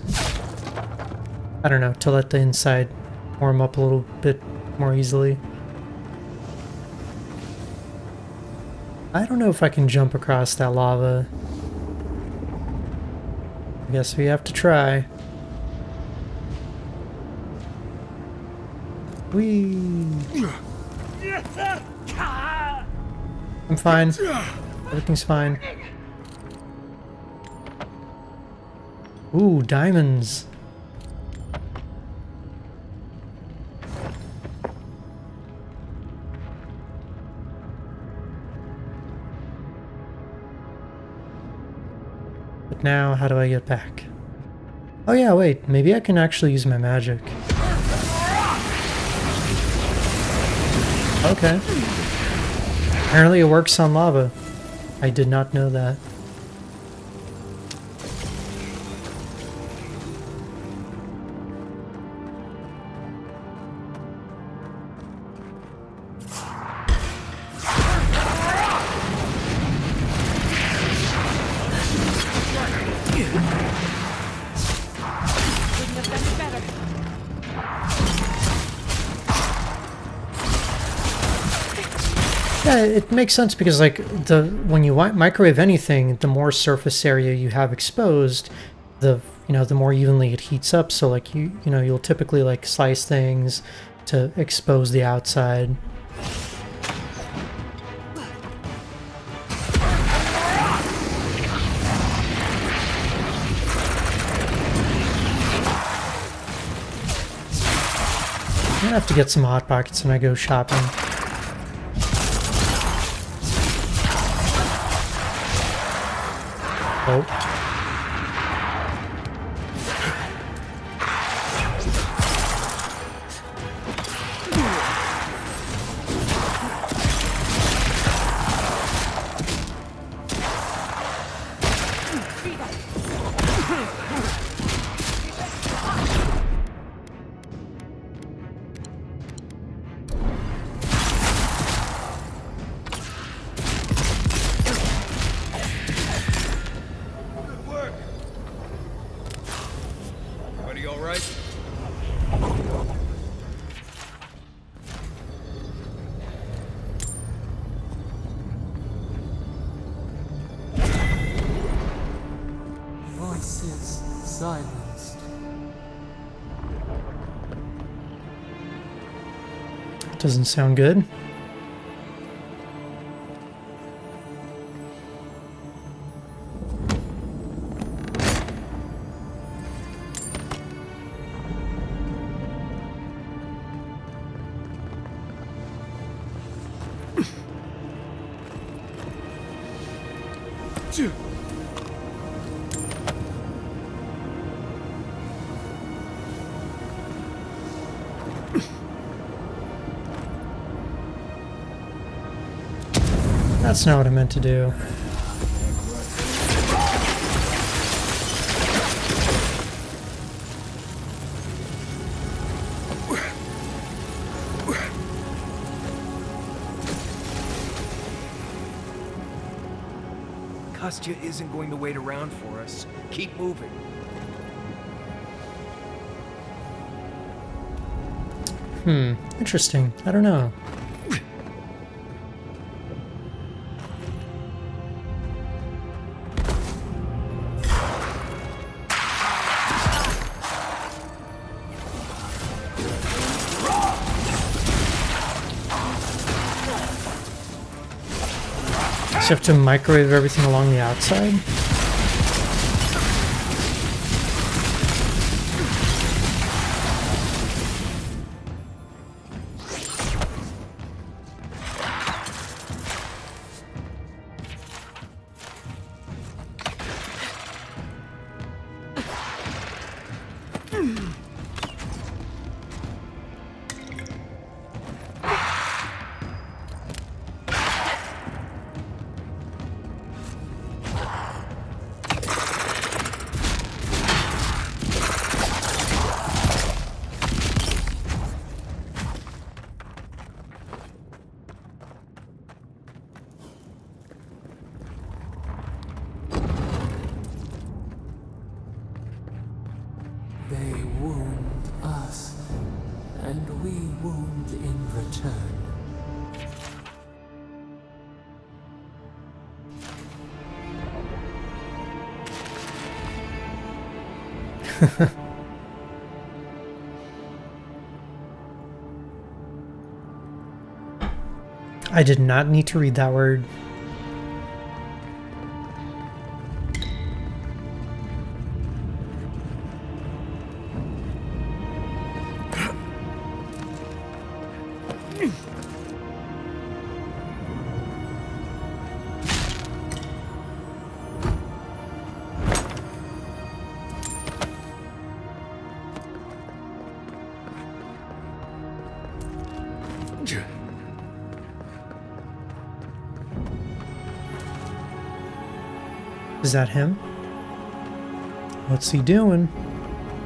I don't know, to let the inside warm up a little bit more easily. I don't know if I can jump across that lava. I guess we have to try. Whee! I'm fine. Everything's fine. Ooh, diamonds. But now, how do I get back? Oh yeah, wait, maybe I can actually use my magic. Okay. Apparently it works on lava. I did not know that. Yeah, it makes sense because like when you microwave anything, the more surface area you have exposed, the more evenly it heats up. So like you'll typically like slice things to expose the outside. I'm gonna have to get some Hot Pockets when I go shopping. Oh. You alright? Voices silenced. Doesn't sound good. That's not what I meant to do. Kostya isn't going to wait around for us. Keep moving. Interesting. I don't know. So you have to microwave everything along the outside? They wound us, and we wound in return. I did not need to read that word. Is that him? What's he doing?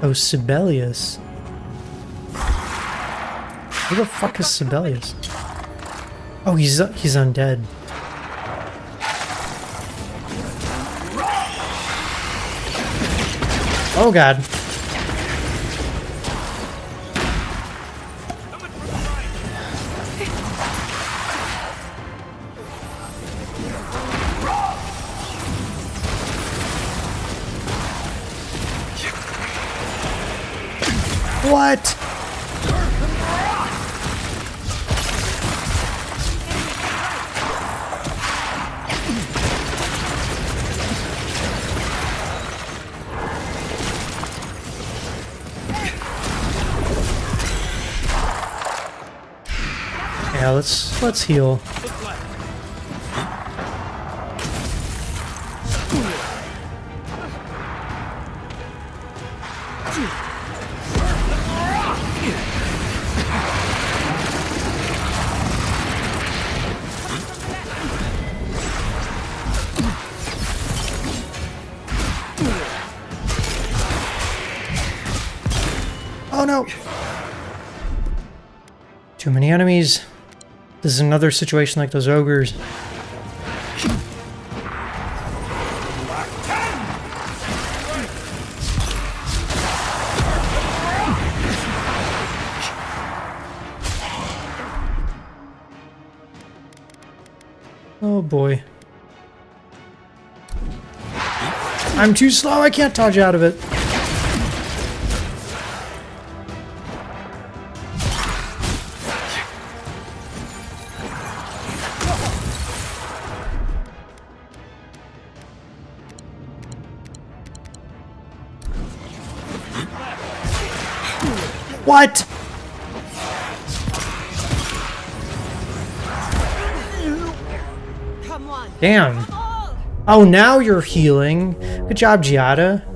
Oh, Sibelius. Who the fuck is Sibelius? Oh, he's undead. Oh god. What? Yeah, let's heal. Oh no! Too many enemies. This is another situation like those ogres. Oh boy. I'm too slow, I can't dodge out of it. What? Damn. Oh, now you're healing. Good job, Giada.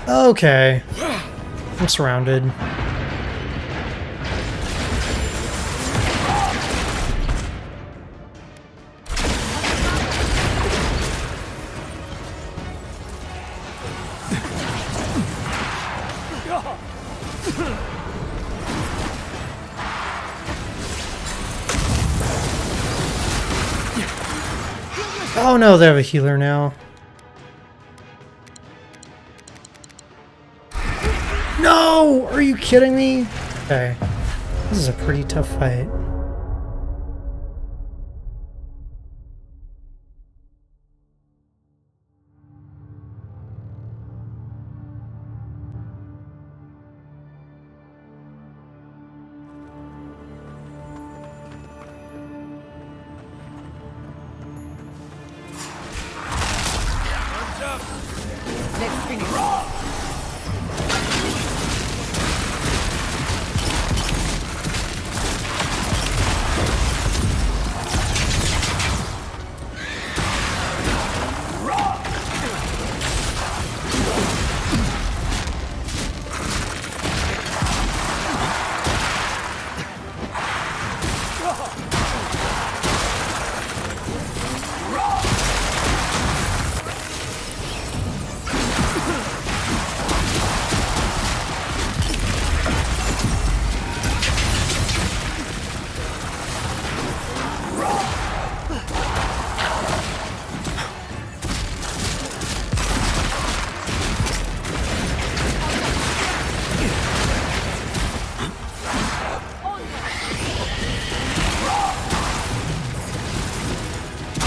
Okay. I'm surrounded. Oh no, they have a healer now. No! Are you kidding me? Okay. This is a pretty tough fight.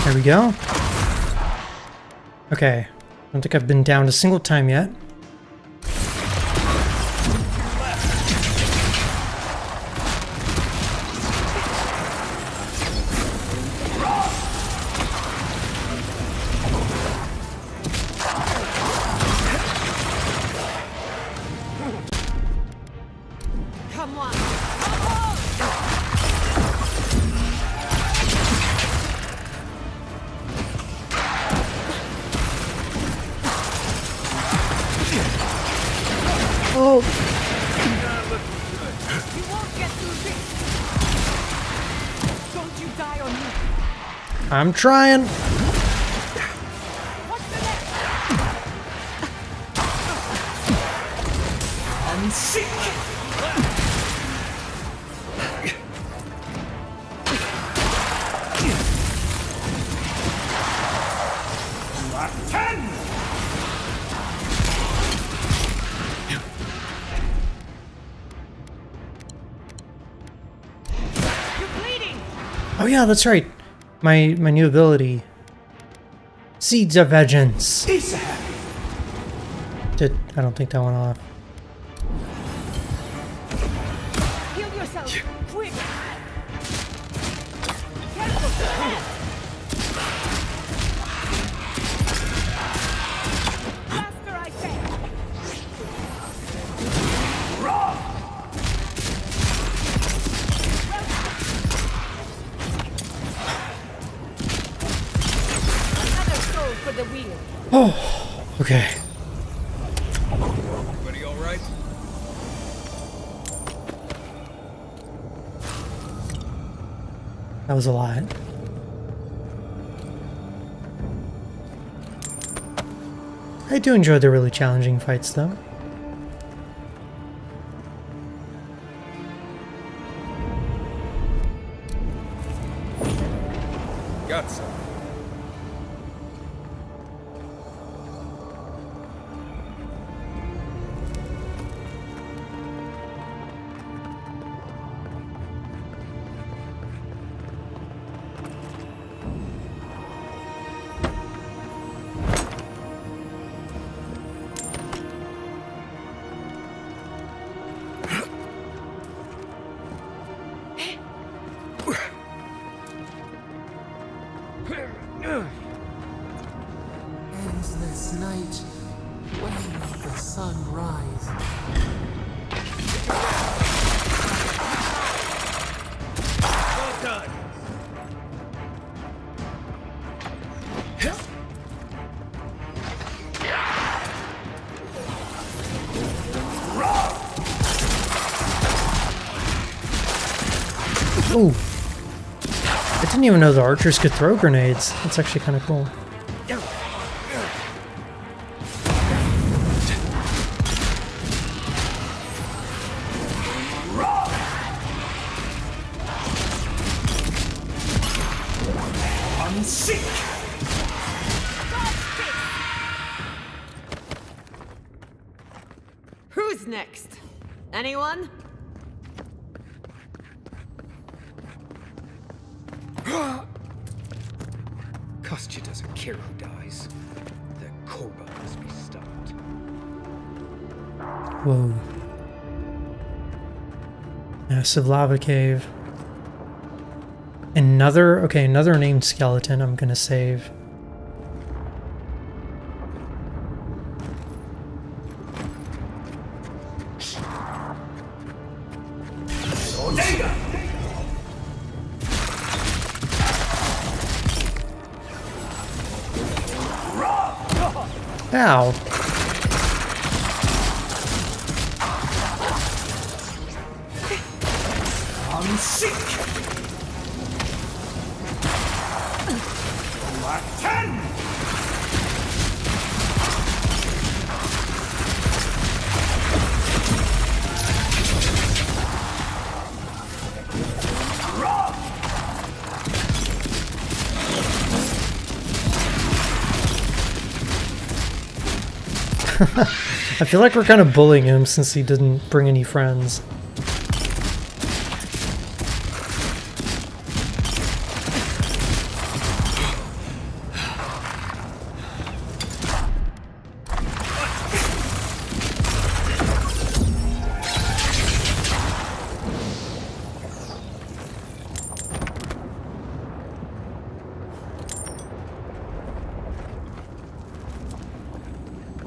There we go. Okay. I don't think I've been down a single time yet. Oh. You won't get through this. Don't you die on me. I'm trying. I'm sick. Oh yeah, that's right. My new ability. Seeds of Vengeance. I don't think that went off. Heal yourself, quick. Faster, I say. Oh, okay. Everybody all right? That was a lot. I do enjoy the really challenging fights, though. Got some. Ends this night. When will the sun rise? Well done. Ooh. I didn't even know the archers could throw grenades. That's actually kind of cool. Who's next? Anyone? Kostya doesn't care who dies. That Korba must be stopped. Whoa. Massive lava cave. Another named skeleton I'm gonna save. Ow. I'm sick. Black 10. I feel like we're kind of bullying him since he didn't bring any friends.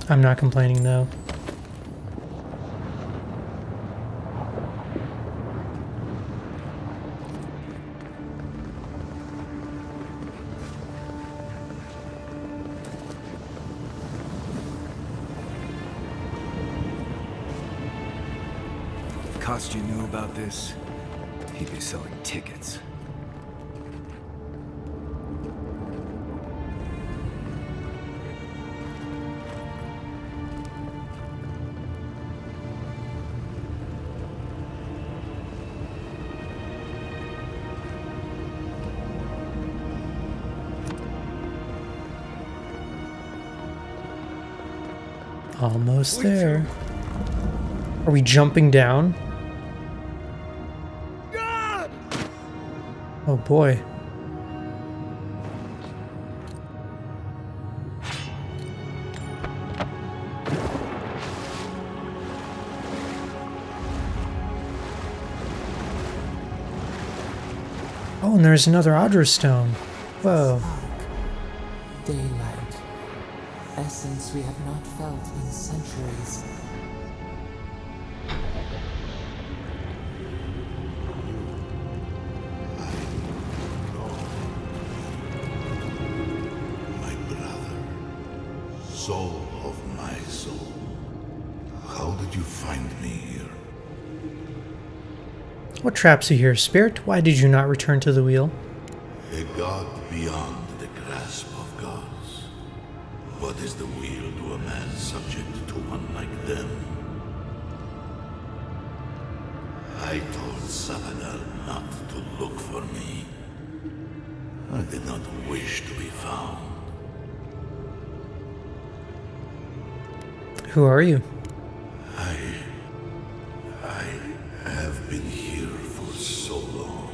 I'm not complaining though. If Kostya knew about this, he'd be selling tickets. Almost there. Are we jumping down? Oh boy. Oh, and there's another Audra stone. Whoa. Daylight. Essence we have not felt in centuries. My brother. What traps you here, Spirit? Why did you not return to the wheel? A god beyond the grasp of gods. What is the wheel to a man subject to one like them? I told Sabadell not to look for me. I did not wish to be found. Who are you? I have been here for so long.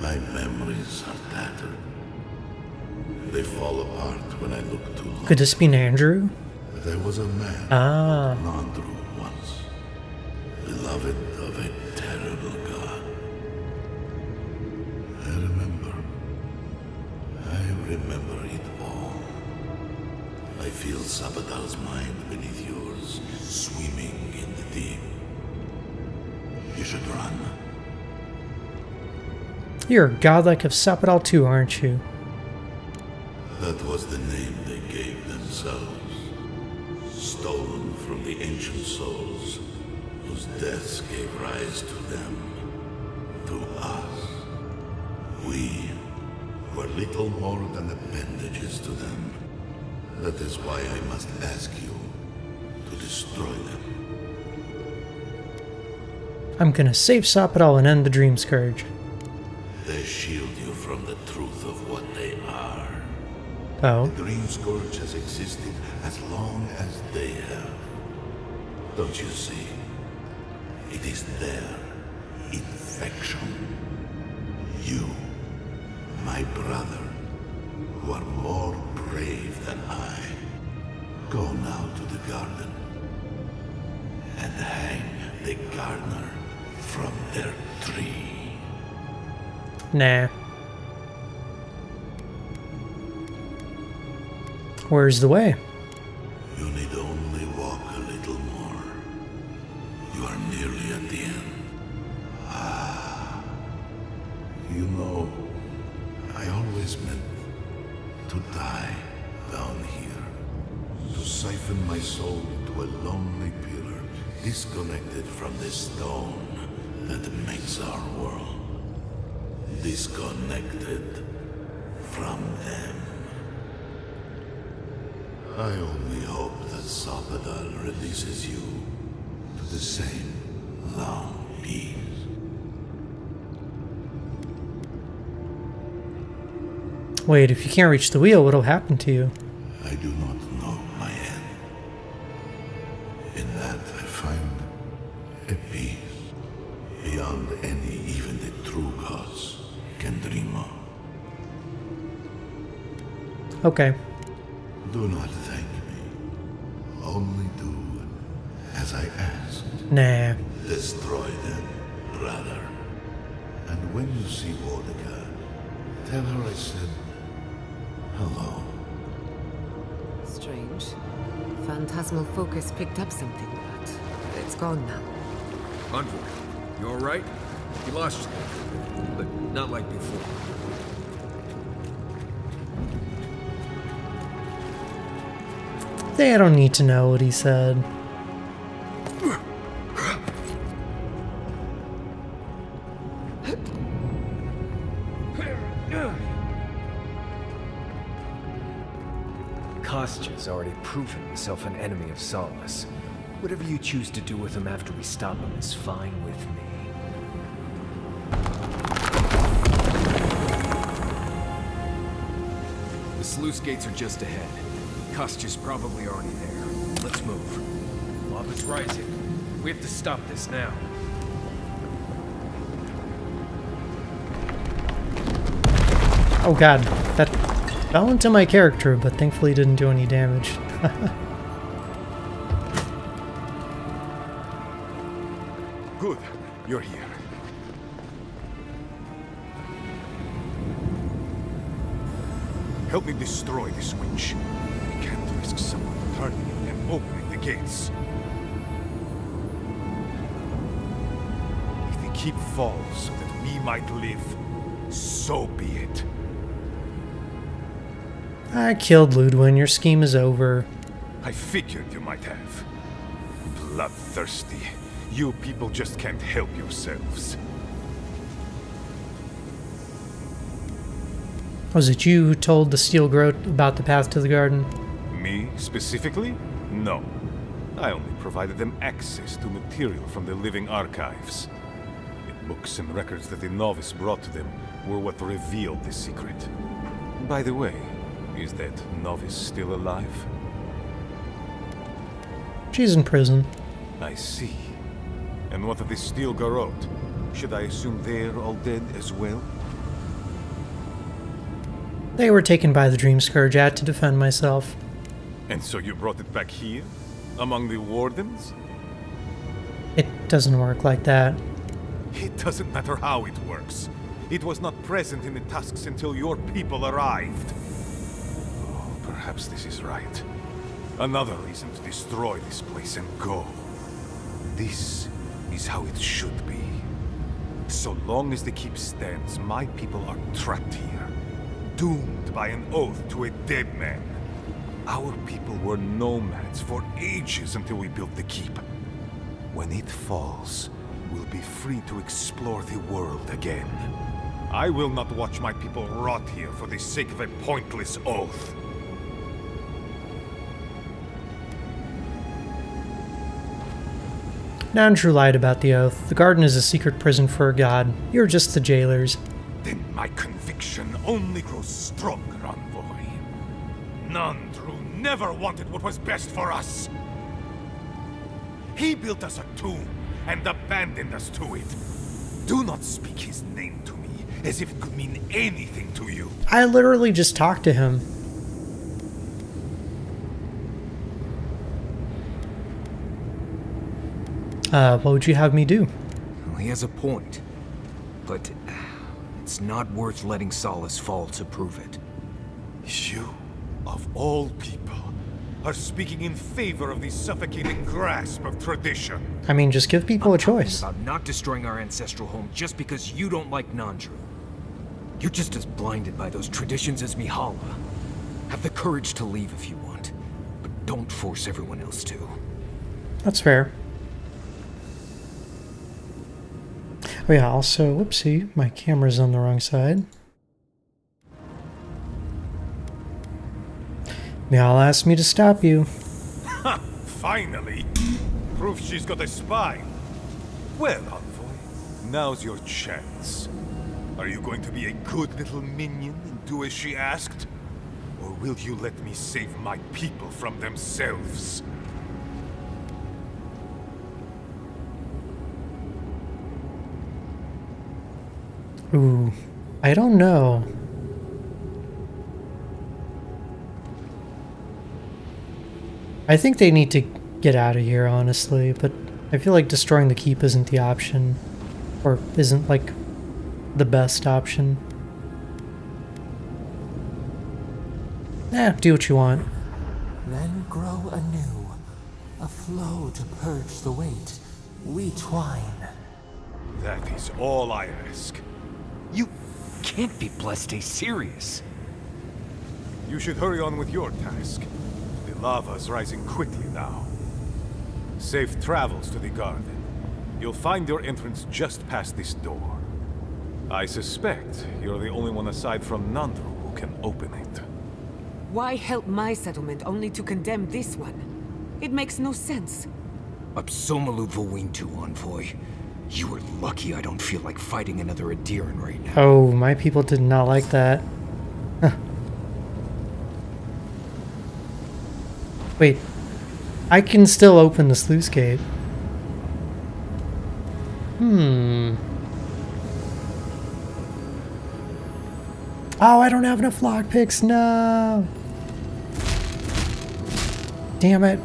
My memories are tattered. They fall apart when I look too long. Could this be Andrew? There was a man, Nandru, once, beloved of a terrible god. I remember it all. I feel Sabadell's mind beneath yours, swimming in the deep. You should run. You're a godlike of Sabadell too, aren't you? That was the name they gave themselves. Stolen from the ancient souls, whose deaths gave rise to them, to us. We were little more than appendages to them. That is why I must ask you to destroy them. I'm gonna save Sabadell and end the Dream Scourge. They shield you from the truth of what they are. Oh. The Dream Scourge has existed as long as they have. Don't you see? It is their infection. You, my brother, who are more brave than I, go now to the garden and hang the gardener from their tree. Nah. Where's the way? You need only walk a little more. You are nearly at the end. Ah. You know, I always meant to die down here. To siphon my soul into a lonely pillar, disconnected from the stone that makes our world. Disconnected from them. I only hope that Sabadell releases you to the same long peace. Wait, if you can't reach the wheel, what'll happen to you? I do not know my end. In that I find a peace beyond any even the true gods can dream of. Okay. Do not thank me. Only do as I asked. Nah. Destroy them, brother. And when you see Wodika, tell her I said hello. Strange. Phantasmal focus picked up something, but it's gone now. Envoy, you alright? You lost your but not like before. I don't need to know what he said. Kostya's already proven himself an enemy of Solace. Whatever you choose to do with him after we stop him is fine with me. The sluice gates are just ahead. Kostya's probably already there. Let's move. Lava's rising. We have to stop this now. Oh god, that fell into my character, but thankfully didn't do any damage. Good, you're here. Help me destroy this witch. I can't risk someone turning and opening the gates. If the keep falls so that we might live, so be it. I killed Ludwin, your scheme is over. I figured you might have. Bloodthirsty, You people just can't help yourselves. Was it you who told the steel growth about the path to the garden? Me, specifically? No. I only provided them access to material from the living archives. The books and records that the novice brought to them were what revealed the secret. By the way, is that novice still alive? She's in prison. I see. And what of the steel garrote? Should I assume they're all dead as well? They were taken by the Dream Scourge. I had to defend myself. And so you brought it back here? Among the wardens? It doesn't work like that. It doesn't matter how it works. It was not present in the tusks until your people arrived. Oh, perhaps this is right. Another reason to destroy this place and go. This is how it should be. So long as the keep stands, my people are trapped here. Doomed by an oath to a dead man. Our people were nomads for ages until we built the keep. When it falls, we'll be free to explore the world again. I will not watch my people rot here for the sake of a pointless oath. Nandru lied about the oath. The garden is a secret prison for a god. You're just the jailers. Then my conviction only grows stronger, Envoy. Nandru never wanted what was best for us. He built us a tomb and abandoned us to it. Do not speak his name to me as if it could mean anything to you. I literally just talked to him. What would you have me do? Well, he has a point. But it's not worth letting Solace fall to prove it. You, of all people, are speaking in favor of the suffocating grasp of tradition. I mean, just give people a choice. About not destroying our ancestral home just because you don't like Nandru. You're just as blinded by those traditions as Mihala. Have the courage to leave if you want, but don't force everyone else to. That's fair. Oh yeah, also, whoopsie, my camera's on the wrong side. Mihala asked me to stop you. Ha! Finally! Proof she's got a spine. Well, Envoy, now's your chance. Are you going to be a good little minion and do as she asked? Or will you let me save my people from themselves? Ooh, I don't know. I think they need to get out of here, honestly, but I feel like destroying the keep isn't the option. Or isn't, like, the best option. Do what you want. Then grow anew, a flow to purge the weight. We twine. That is all I ask. You can't be Bleste serious. You should hurry on with your task. The lava's rising quickly now. Safe travels to the garden. You'll find your entrance just past this door. I suspect you're the only one aside from Nandru who can open it. Why help my settlement only to condemn this one? It makes no sense. Absomalu Vowintu, Envoy. You are lucky I don't feel like fighting another Adiran right now. Oh, my people did not like that. Huh. Wait, I can still open the sluice gate. Oh, I don't have enough lockpicks, no! Damn it.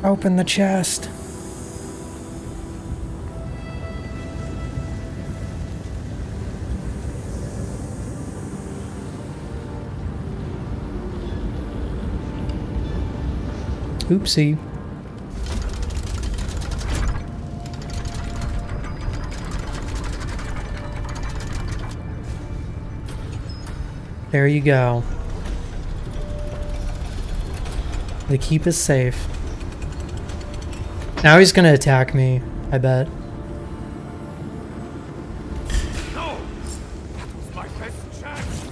Open the chest. Oopsie. There you go. The keep is safe. Now he's gonna attack me. I bet. No! That was my best chance!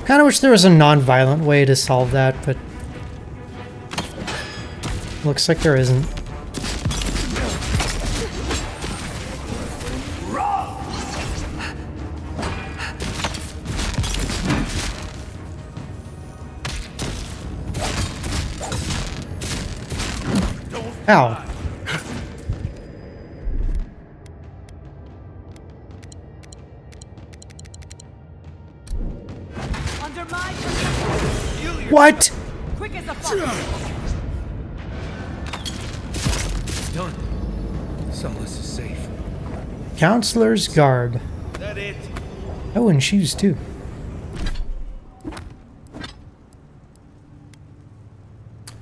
Kind of wish there was a non-violent way to solve that, but looks like there isn't. Ow. Under my What? quick as a fox. It's done. Solace is safe. Counselor's garb. That it? Oh, and shoes too.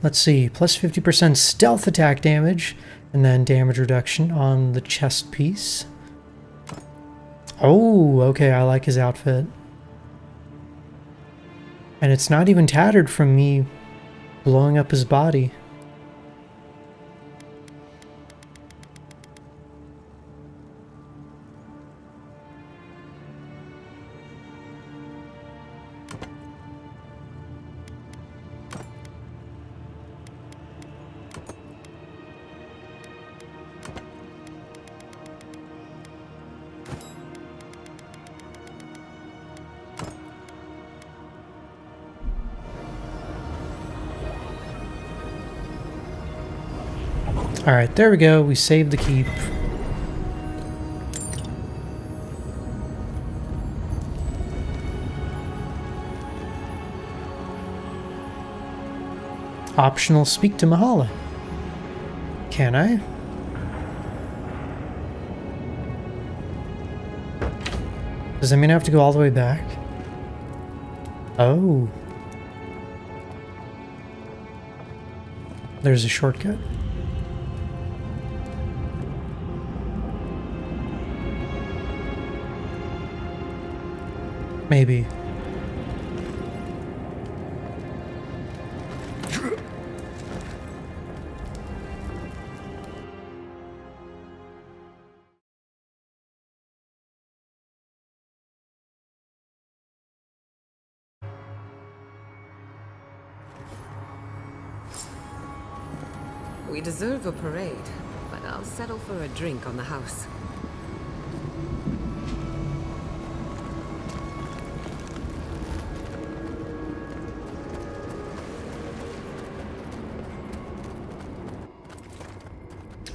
Let's see, plus 50% stealth attack damage, and then damage reduction on the chest piece. Oh, okay, I like his outfit. And it's not even tattered from me blowing up his body. Alright, there we go. We saved the keep. Optional speak to Mahala. Can I? Does that mean I have to go all the way back? Oh. There's a shortcut. Maybe. We deserve a parade, but I'll settle for a drink on the house.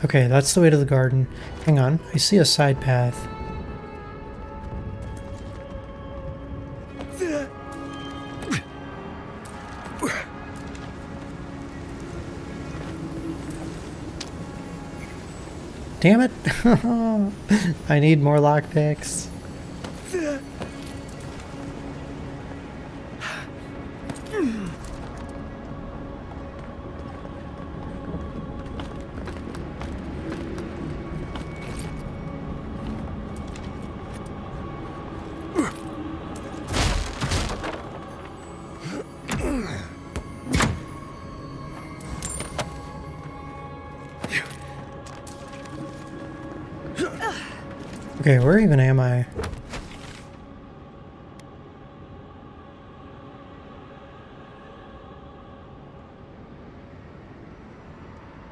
Okay, that's the way to the garden. Hang on, I see a side path. Damn it! I need more lockpicks. Okay, where even am I?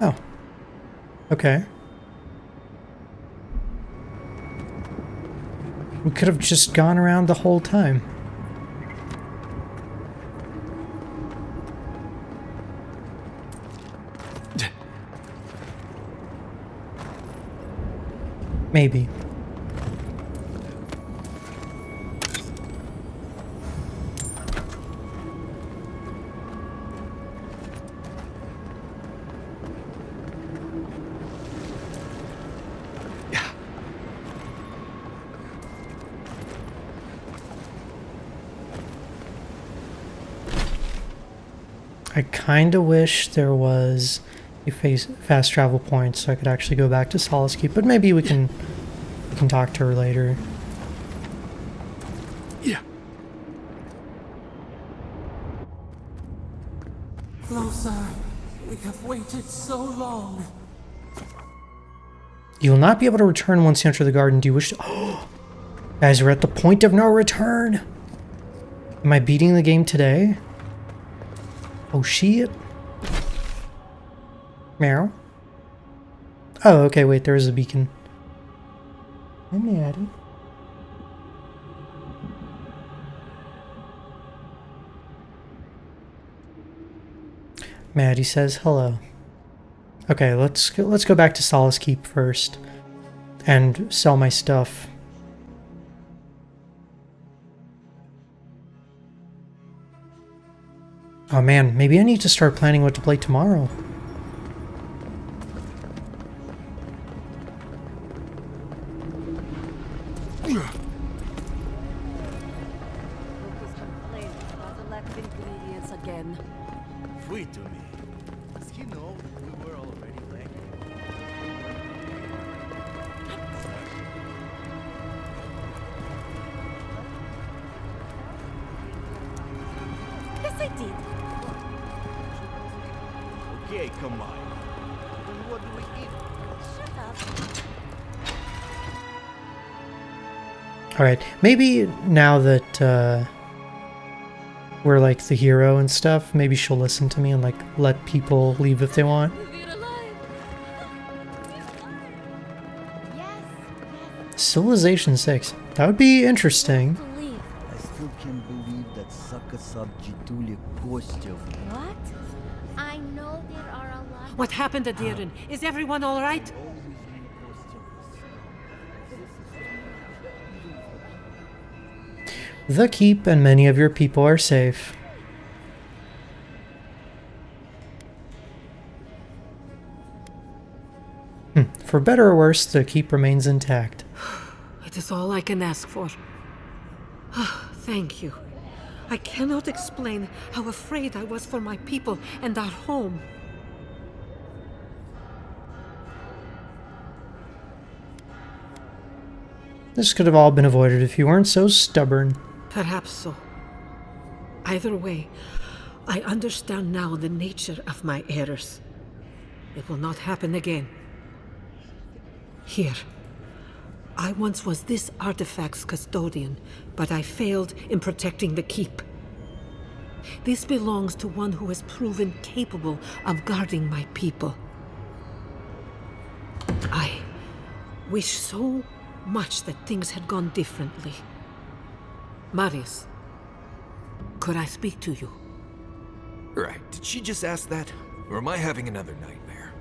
Oh. Okay. We could have just gone around the whole time. Maybe. I kind of wish there was a fast travel point so I could actually go back to Solace Keep, but maybe we can talk to her later. Yeah. Closer. We have waited so long. You will not be able to return once you enter the garden. Do you wish to... Oh! Guys, we're at the point of no return! Am I beating the game today? Oh, shit. Meow. Oh, okay, wait, there is a beacon. I'm Maddie. Maddie says hello. Okay, let's go back to Solace Keep first and sell my stuff. Oh man, maybe I need to start planning what to play tomorrow. Sweet to me. Does he know we were already late? Yes, I did. Okay, come on. Then what do we eat? Shut up. Alright, maybe now that we're like the hero and stuff, maybe she'll listen to me and like let people leave if they want. Civilization 6. That would be interesting. I still can't believe that Saka Sabjitulia Kostyev. What? I know there are a lot. What happened to Diren? Is everyone all right? The keep and many of your people are safe. For better or worse, the keep remains intact. It is all I can ask for. Thank you. I cannot explain how afraid I was for my people and our home. This could have all been avoided if you weren't so stubborn. Perhaps so. Either way, I understand now the nature of my errors. It will not happen again. Here. I once was this artifact's custodian, but I failed in protecting the keep. This belongs to one who has proven capable of guarding my people. I wish so much that things had gone differently. Marius, could I speak to you? Right, did she just ask that? Or am I having another nightmare?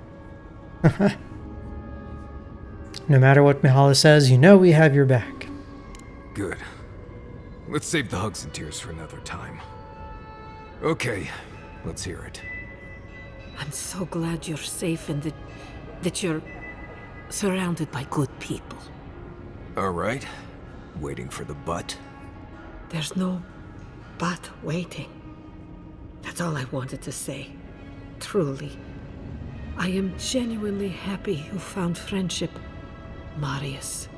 No matter what Mihala says, you know we have your back. Good. Let's save the hugs and tears for another time. Okay, let's hear it. I'm so glad you're safe and that you're surrounded by good people. Alright. Waiting for the but? There's no but waiting. That's all I wanted to say. Truly. I am genuinely happy you found friendship, Marius.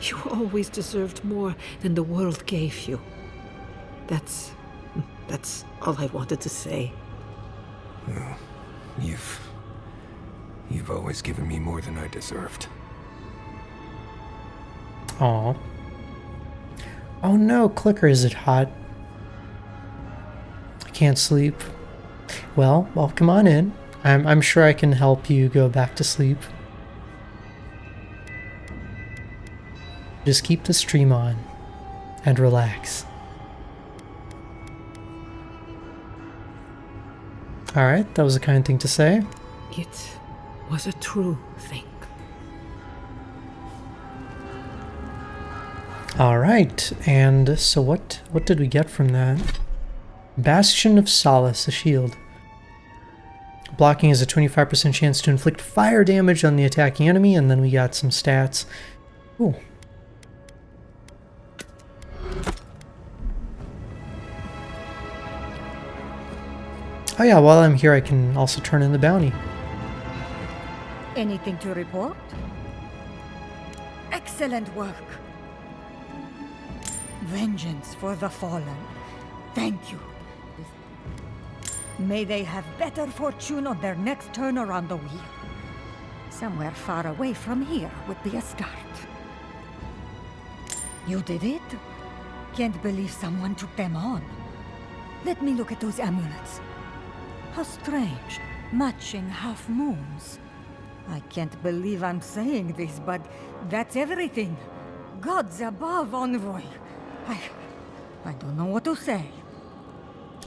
You always deserved more than the world gave you. That's all I wanted to say. Well, you've always given me more than I deserved. Aw. Oh no, Clicker, is it hot? I can't sleep. Well, come on in. I'm sure I can help you go back to sleep. Just keep the stream on and relax. Alright, that was a kind thing to say. It was a true thing. Alright, and so what did we get from that? Bastion of Solace, a shield. Blocking is a 25% chance to inflict fire damage on the attacking enemy, and then we got some stats. Ooh. Oh yeah, while I'm here I can also turn in the bounty. Anything to report? Excellent work. Vengeance for the fallen. Thank you. May they have better fortune on their next turn around the wheel. Somewhere far away from here would be a start. You did it? Can't believe someone took them on. Let me look at those amulets. How strange. Matching half moons. I can't believe I'm saying this, but that's everything. Gods above, Envoy. I don't know what to say.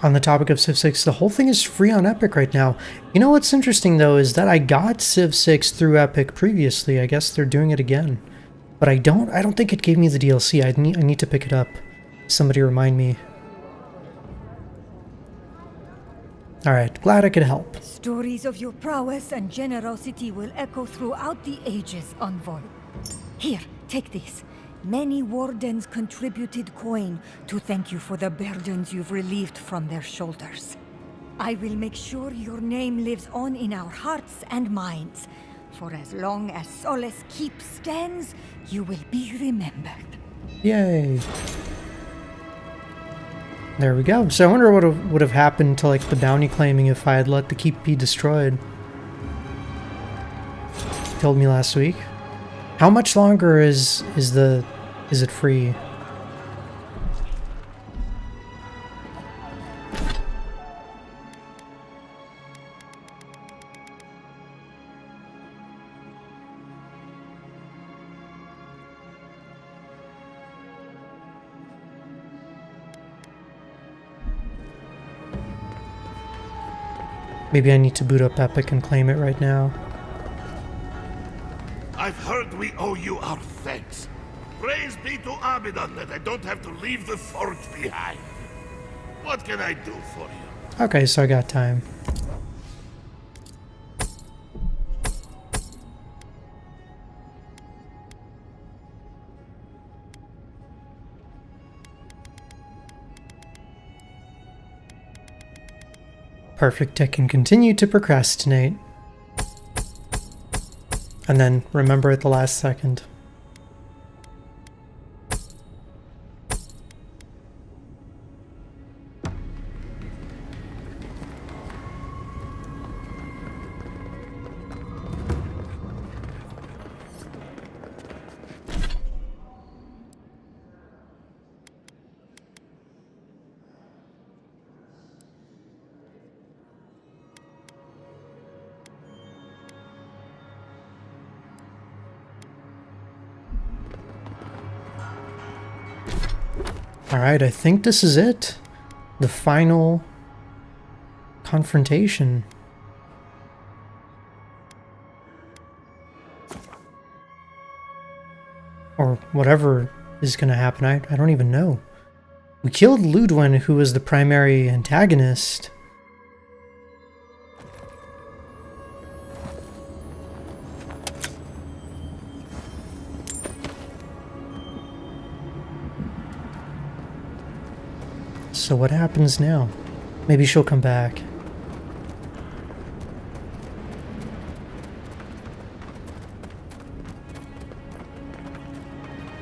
On the topic of Civ 6, the whole thing is free on Epic right now. You know what's interesting though is that I got Civ 6 through Epic previously. I guess they're doing it again. But I don't think it gave me the DLC. I need to pick it up. Somebody remind me. Alright, glad I could help. Stories of your prowess and generosity will echo throughout the ages, Envoy. Here, take this. Many wardens contributed coin to thank you for the burdens you've relieved from their shoulders. I will make sure your name lives on in our hearts and minds. For as long as Solace Keep stands, you will be remembered. Yay. There we go. So I wonder what would have happened to like the bounty claiming if I had let the keep be destroyed. Told me last week. How much longer is it free? Maybe I need to boot up Epic and claim it right now. I've heard we owe you our thanks. Praise be to Abaddon that I don't have to leave the forge behind. What can I do for you? Okay, so I got time. Perfect, I can continue to procrastinate. And then remember at the last second. Alright, I think this is it. The final confrontation. Or whatever is going to happen. I don't even know. We killed Ludwin, who was the primary antagonist. So what happens now? Maybe she'll come back.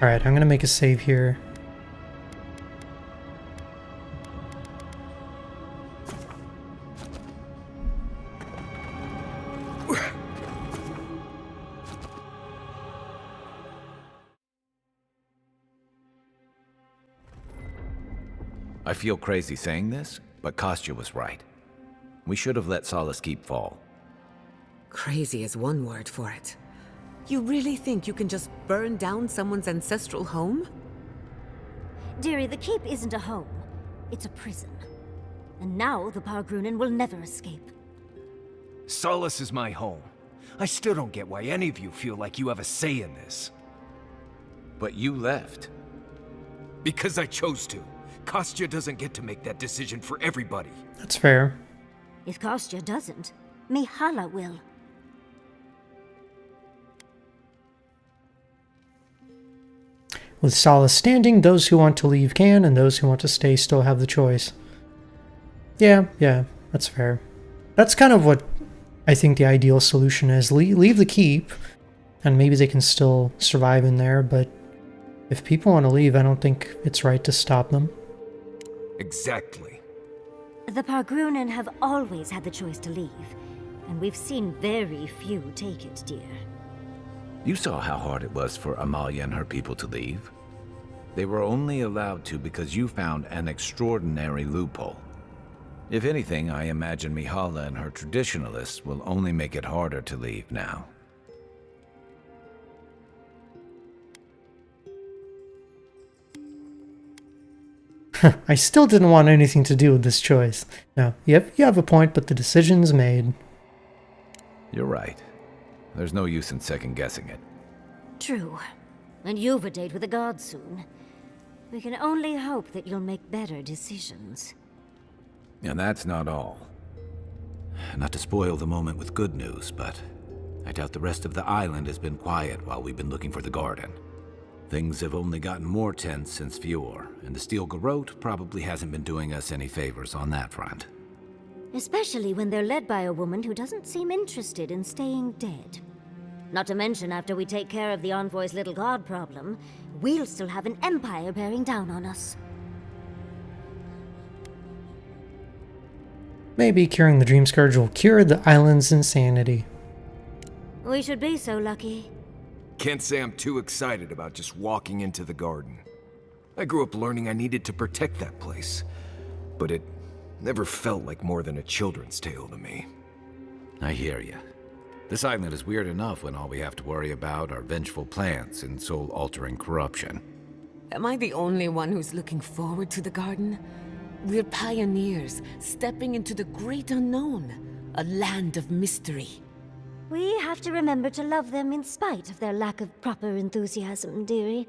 Alright, I'm gonna make a save here. I feel crazy saying this, but Kostya was right. We should have let Solace Keep fall. Crazy is one word for it. You really think you can just burn down someone's ancestral home? Dearie, the keep isn't a home. It's a prison. And now the Pargrunen will never escape. Solace is my home. I still don't get why any of you feel like you have a say in this. But you left. Because I chose to. Kostya doesn't get to make that decision for everybody. That's fair. If Kostya doesn't, Mihala will. With Solace standing, those who want to leave can, and those who want to stay still have the choice. Yeah, That's fair. That's kind of what I think the ideal solution is. Leave the keep, and maybe they can still survive in there, but if people want to leave, I don't think it's right to stop them. Exactly. The Pargrunen have always had the choice to leave, and we've seen very few take it, dear. You saw how hard it was for Amalia and her people to leave. They were only allowed to because you found an extraordinary loophole. If anything, I imagine Mihala and her traditionalists will only make it harder to leave now. I still didn't want anything to do with this choice. No, you have a point, but the decision's made. You're right. There's no use in second-guessing it. True. And you've a date with the gods soon. We can only hope that you'll make better decisions. And that's not all. Not to spoil the moment with good news, but I doubt the rest of the island has been quiet while we've been looking for the garden. Things have only gotten more tense since Fjord, and the Steel Garrote probably hasn't been doing us any favors on that front. Especially when they're led by a woman who doesn't seem interested in staying dead. Not to mention, after we take care of the Envoy's little god problem, we'll still have an empire bearing down on us. Maybe curing the Dream Scourge will cure the island's insanity. We should be so lucky. Can't say I'm too excited about just walking into the garden. I grew up learning I needed to protect that place, but it never felt like more than a children's tale to me. I hear you. This island is weird enough when all we have to worry about are vengeful plans and soul-altering corruption. Am I the only one who's looking forward to the garden? We're pioneers, stepping into the great unknown, a land of mystery. We have to remember to love them in spite of their lack of proper enthusiasm, dearie.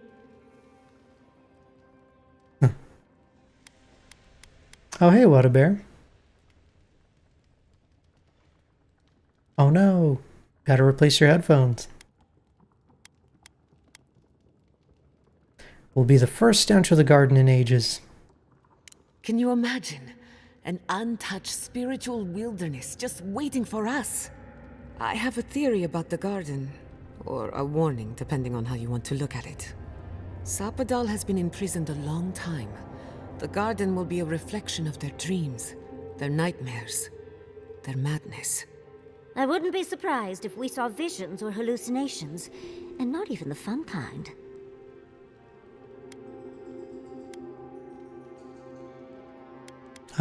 Oh, hey, Water Bear. Oh no, gotta replace your headphones. We'll be the first to enter the garden in ages. Can you imagine? An untouched spiritual wilderness just waiting for us. I have a theory about the garden, or a warning, depending on how you want to look at it. Sapadal has been imprisoned a long time. The garden will be a reflection of their dreams, their nightmares, their madness. I wouldn't be surprised if we saw visions or hallucinations, and not even the fun kind.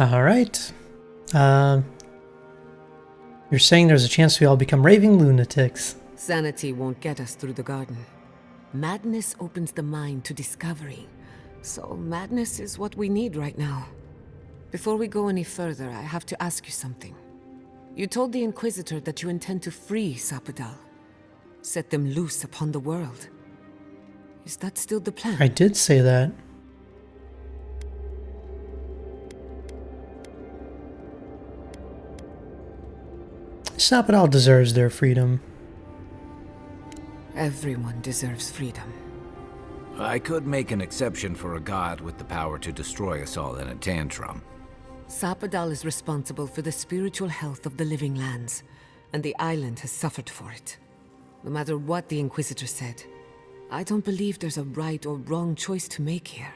All right. You're saying there's a chance we all become raving lunatics. Sanity won't get us through the garden. Madness opens the mind to discovery. So madness is what we need right now. Before we go any further, I have to ask you something. You told the Inquisitor that you intend to free Sapadal. Set them loose upon the world. Is that still the plan? I did say that. Sapadal deserves their freedom. Everyone deserves freedom. I could make an exception for a god with the power to destroy us all in a tantrum. Sapadal is responsible for the spiritual health of the living lands, and the island has suffered for it. No matter what the Inquisitor said, I don't believe there's a right or wrong choice to make here.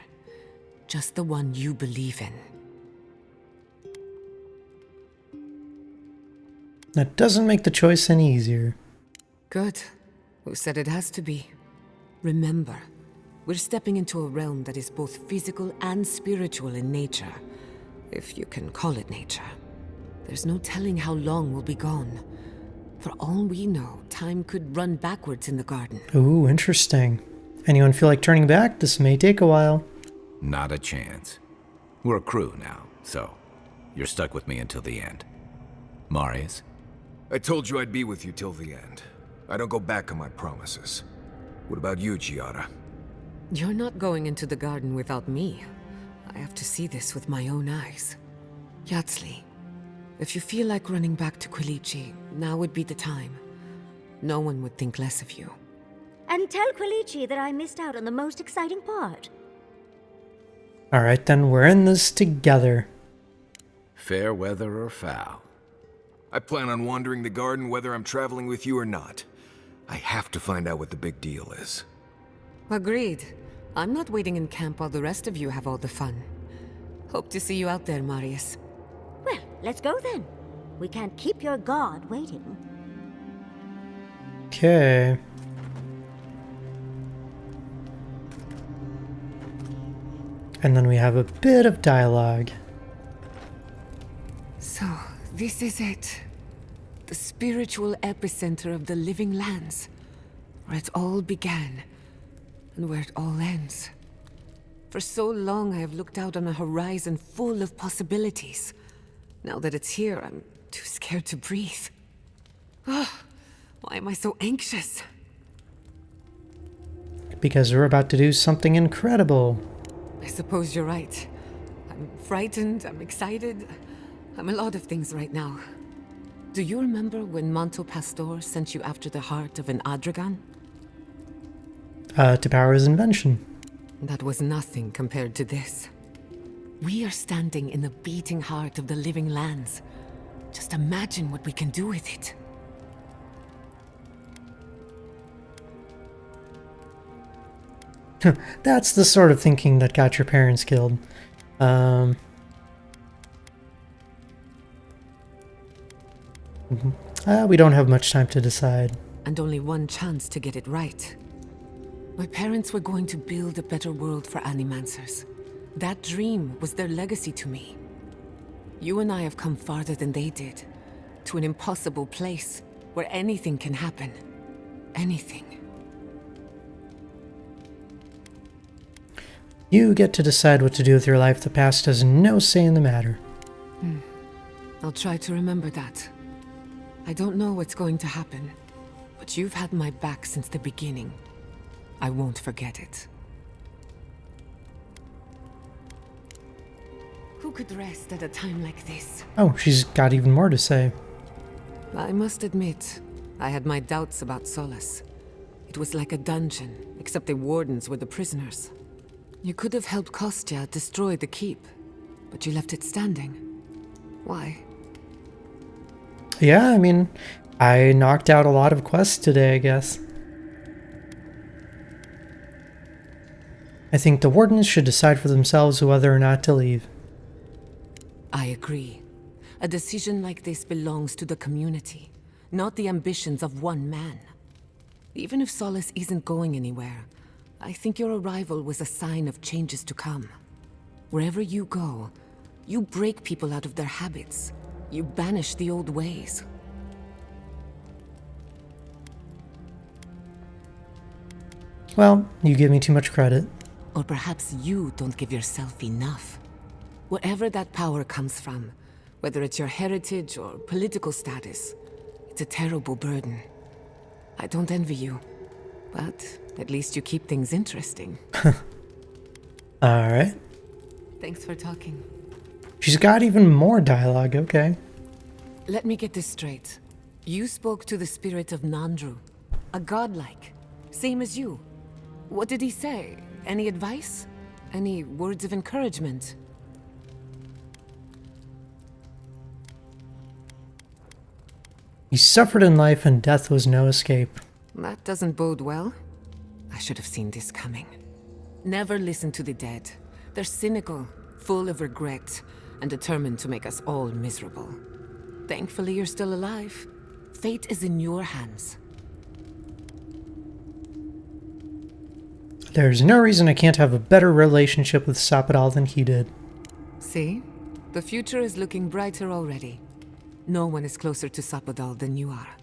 Just the one you believe in. That doesn't make the choice any easier. Good. Who said it has to be? Remember, we're stepping into a realm that is both physical and spiritual in nature. If you can call it nature. There's no telling how long we'll be gone. For all we know, time could run backwards in the garden. Ooh, interesting. Anyone feel like turning back? This may take a while. Not a chance. We're a crew now, so you're stuck with me until the end. Marius? I told you I'd be with you till the end. I don't go back on my promises. What about you, Giada? You're not going into the garden without me. I have to see this with my own eyes. Yatsli, if you feel like running back to Quilici, now would be the time. No one would think less of you. And tell Quilici that I missed out on the most exciting part. Alright then, we're in this together. fair weather or foul. I plan on wandering the garden whether I'm traveling with you or not. I have to find out what the big deal is. Agreed. I'm not waiting in camp while the rest of you have all the fun. Hope to see you out there, Marius. Well, let's go then. We can't keep your god waiting. Okay. And then we have a bit of dialogue. So, this is it. The spiritual epicenter of the living lands. Where it all began. And where it all ends. For so long I have looked out on a horizon full of possibilities. Now that it's here, I'm too scared to breathe. Oh, why am I so anxious? Because we're about to do something incredible. I suppose you're right. I'm frightened, I'm excited. I'm a lot of things right now. Do you remember when Manto Pastor sent you after the heart of an Adragan? To power his invention. That was nothing compared to this. We are standing in the beating heart of the living lands. Just imagine what we can do with it. That's the sort of thinking that got your parents killed. We don't have much time to decide. And only one chance to get it right. My parents were going to build a better world for Animancers. That dream was their legacy to me. You and I have come farther than they did. To an impossible place where anything can happen. Anything. You get to decide what to do with your life. The past has no say in the matter. I'll try to remember that. I don't know what's going to happen, but you've had my back since the beginning. I won't forget it. Who could rest at a time like this? Oh, she's got even more to say. I must admit, I had my doubts about Solace. It was like a dungeon, except the wardens were the prisoners. You could have helped Kostya destroy the keep, but you left it standing. Why? Yeah, I mean, I knocked out a lot of quests today, I guess. I think the wardens should decide for themselves whether or not to leave. I agree. A decision like this belongs to the community, not the ambitions of one man. Even if Solace isn't going anywhere, I think your arrival was a sign of changes to come. Wherever you go, you break people out of their habits. You banish the old ways. Well, you give me too much credit. Or perhaps you don't give yourself enough. Wherever that power comes from, whether it's your heritage or political status, it's a terrible burden. I don't envy you, but at least you keep things interesting. Alright. Thanks for talking. She's got even more dialogue, okay. Let me get this straight. You spoke to the spirit of Nandru, a godlike, same as you. What did he say? Any advice? Any words of encouragement? He suffered in life and death was no escape. That doesn't bode well. I should have seen this coming. Never listen to the dead. They're cynical, full of regret, and determined to make us all miserable. Thankfully, you're still alive. Fate is in your hands. There's no reason I can't have a better relationship with Sapadal than he did. See? The future is looking brighter already. No one is closer to Sapadal than you are.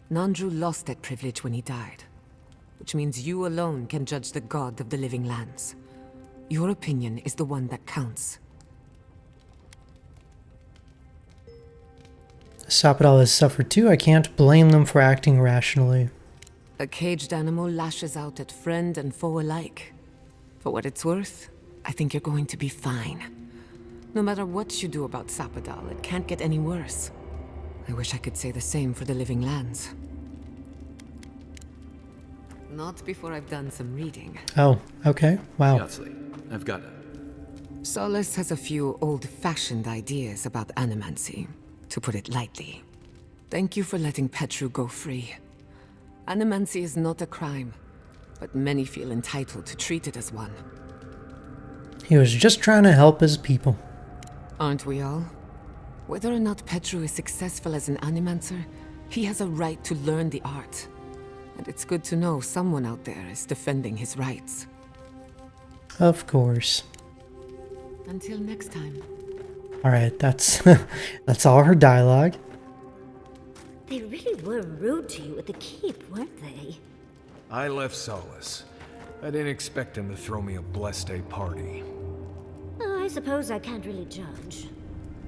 Nandru lost that privilege when he died. Which means you alone can judge the god of the living lands. Your opinion is the one that counts. Sapadal has suffered too. I can't blame them for acting rationally. A caged animal lashes out at friend and foe alike. For what it's worth, I think you're going to be fine. No matter what you do about Sapadal, it can't get any worse. I wish I could say the same for the living lands. Not before I've done some reading. Oh, okay. Wow. Yatsley, I've got Solace has a few old-fashioned ideas about animancy, to put it lightly. Thank you for letting Petru go free. Animancy is not a crime, but many feel entitled to treat it as one. He was just trying to help his people. Aren't we all? Whether or not Petru is successful as an animancer, he has a right to learn the art. And it's good to know someone out there is defending his rights. Of course. Until next time. Alright, that's that's all her dialogue. They really were rude to you at the keep, weren't they? I left Solace. I didn't expect him to throw me a blessed day party. Oh, I suppose I can't really judge.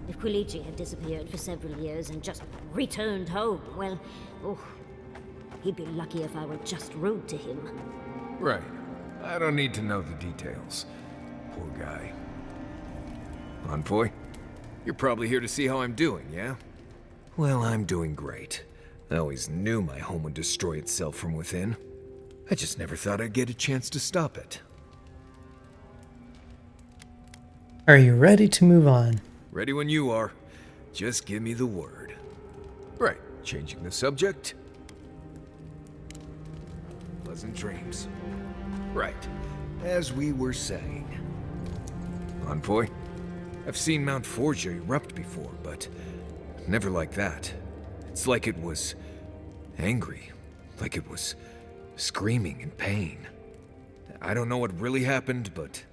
If Quilici had disappeared for several years and just returned home, well, he'd be lucky if I were just rude to him. Right. I don't need to know the details. Poor guy. Envoy? You're probably here to see how I'm doing, yeah? Well, I'm doing great. I always knew my home would destroy itself from within. I just never thought I'd get a chance to stop it. Are you ready to move on? Ready when you are. Just give me the word. Right, changing the subject. Pleasant dreams. Right, as we were saying. Envoy? I've seen Mount Forgia erupt before, but never like that. It's like it was angry, like it was screaming in pain. I don't know what really happened, but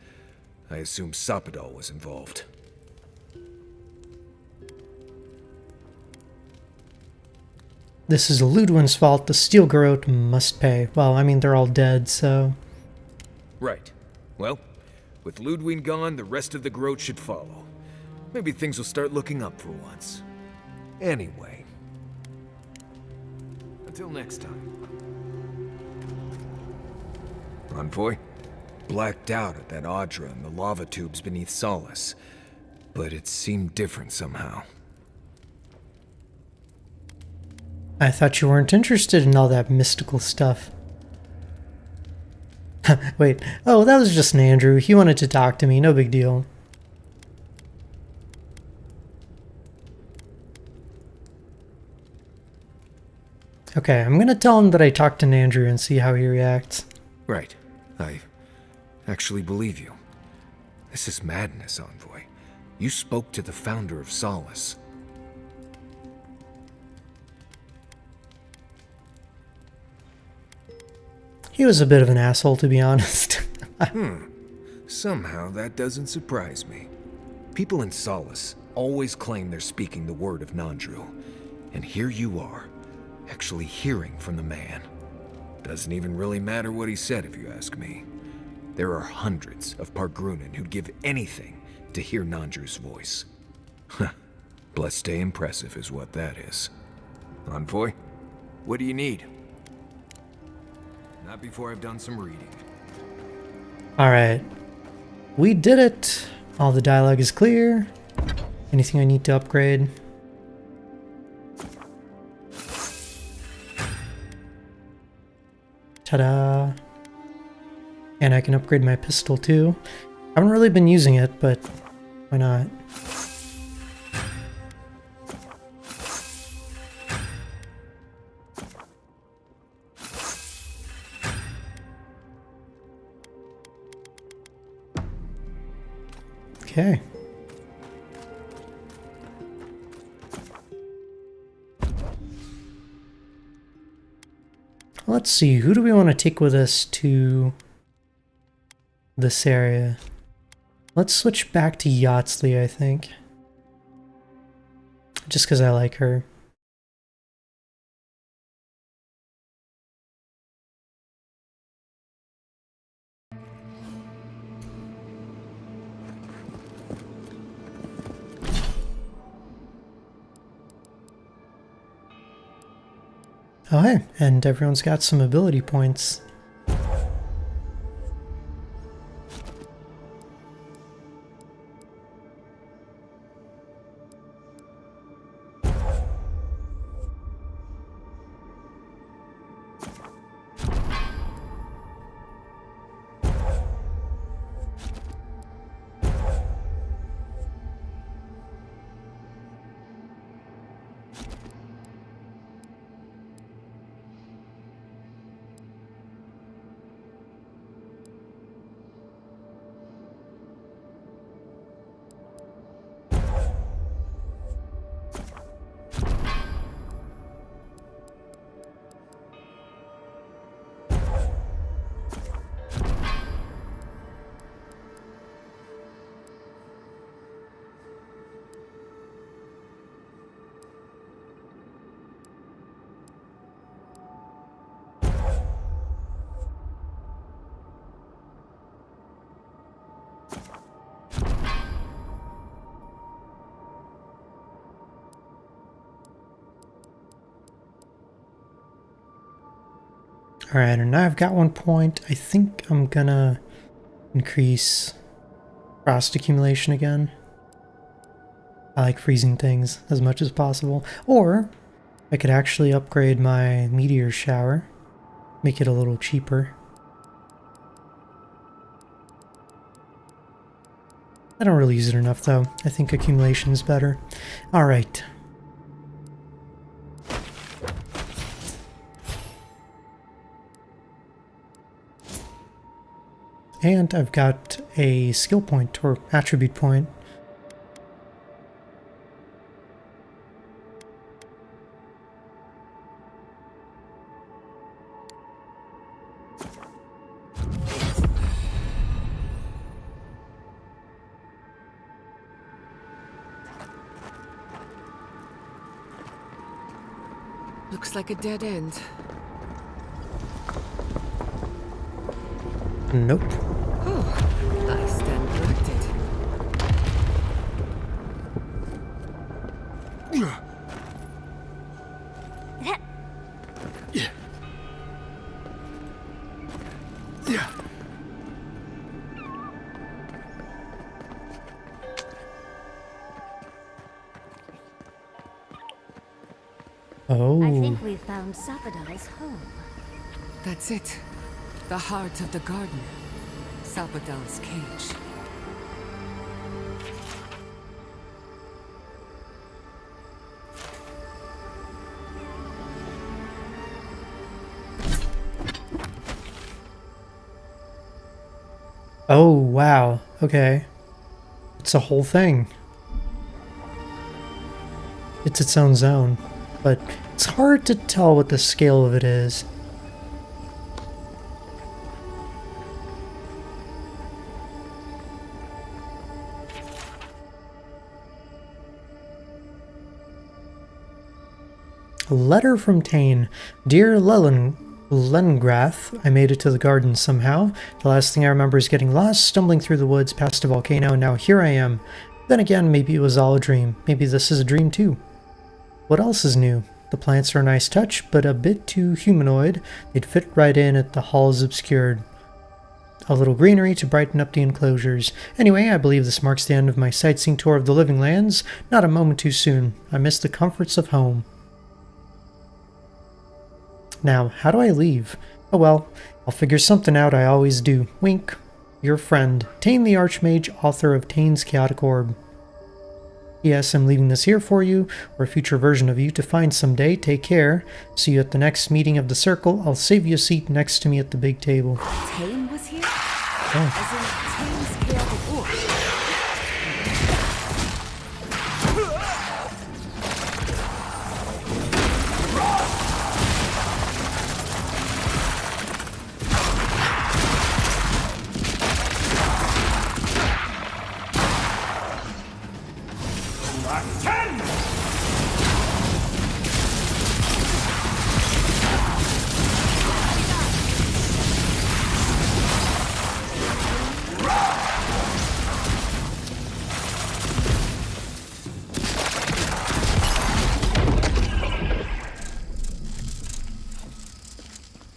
I assume Sapadal was involved. This is Ludwin's fault. The Steel Garrote must pay. Well, I mean, they're all dead, so... Right. Well, with Ludwin gone, the rest of the Garrote should follow. Maybe things will start looking up for once. Anyway. Until next time. Envoy? Blacked out at that Audra and the lava tubes beneath Solace. But it seemed different somehow. I thought you weren't interested in all that mystical stuff. Wait, oh, that was just an Andrew. He wanted to talk to me, no big deal. Okay, I'm gonna tell him that I talked to Andrew and see how he reacts. Right. I actually believe you. This is madness, Envoy. You spoke to the founder of Solace. He was a bit of an asshole, to be honest. Somehow that doesn't surprise me. People in Solace always claim they're speaking the word of Nandru. And here you are, actually hearing from the man. Doesn't even really matter what he said, if you ask me. There are hundreds of Pargrunen who'd give anything to hear Nandru's voice. Blessed day impressive is what that is. Envoy, what do you need? Not before I've done some reading. Alright. We did it! All the dialogue is clear. Anything I need to upgrade? Ta-da! And I can upgrade my pistol too. I haven't really been using it, but why not? Okay. Let's see, who do we want to take with us to this area? Let's switch back to Yatsley, I think. Just because I like her. Oh hey, and everyone's got some ability points. Alright, and now I've got 1 point. I think I'm gonna increase frost accumulation again. I like freezing things as much as possible. Or I could actually upgrade my meteor shower, make it a little cheaper. I don't really use it enough though. I think accumulation is better. Alright. And I've got a skill point or attribute point. Looks like a dead end. Nope. Oh, I stand corrected. Oh. I think we've found Salvador's home. That's it. The heart of the garden. Salvador's cage. Oh, wow. Okay. It's a whole thing. It's its own zone, but it's hard to tell what the scale of it is. A letter from Tane. Dear Lengrath, I made it to the garden somehow. The last thing I remember is getting lost, stumbling through the woods past a volcano, and now here I am. Then again, maybe it was all a dream. Maybe this is a dream too. What else is new? The plants are a nice touch, but a bit too humanoid. They'd fit right in at the halls obscured. A little greenery to brighten up the enclosures. Anyway, I believe this marks the end of my sightseeing tour of the Living Lands. Not a moment too soon. I miss the comforts of home. Now, how do I leave? Oh well, I'll figure something out, I always do. Wink. Your friend, Tane the Archmage, author of Tane's Chaotic Orb. Yes, I'm leaving this here for you, or a future version of you to find someday. Take care. See you at the next meeting of the Circle. I'll save you a seat next to me at the big table. Tane was here? Oh. As in Tane's Chaotic Orb.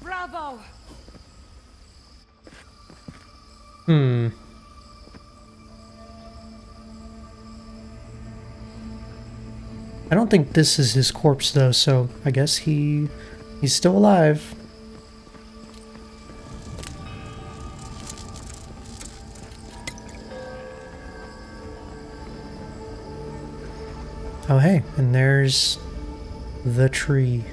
Bravo! I don't think this is his corpse though, so I guess he's still alive. Oh hey, and there's the tree.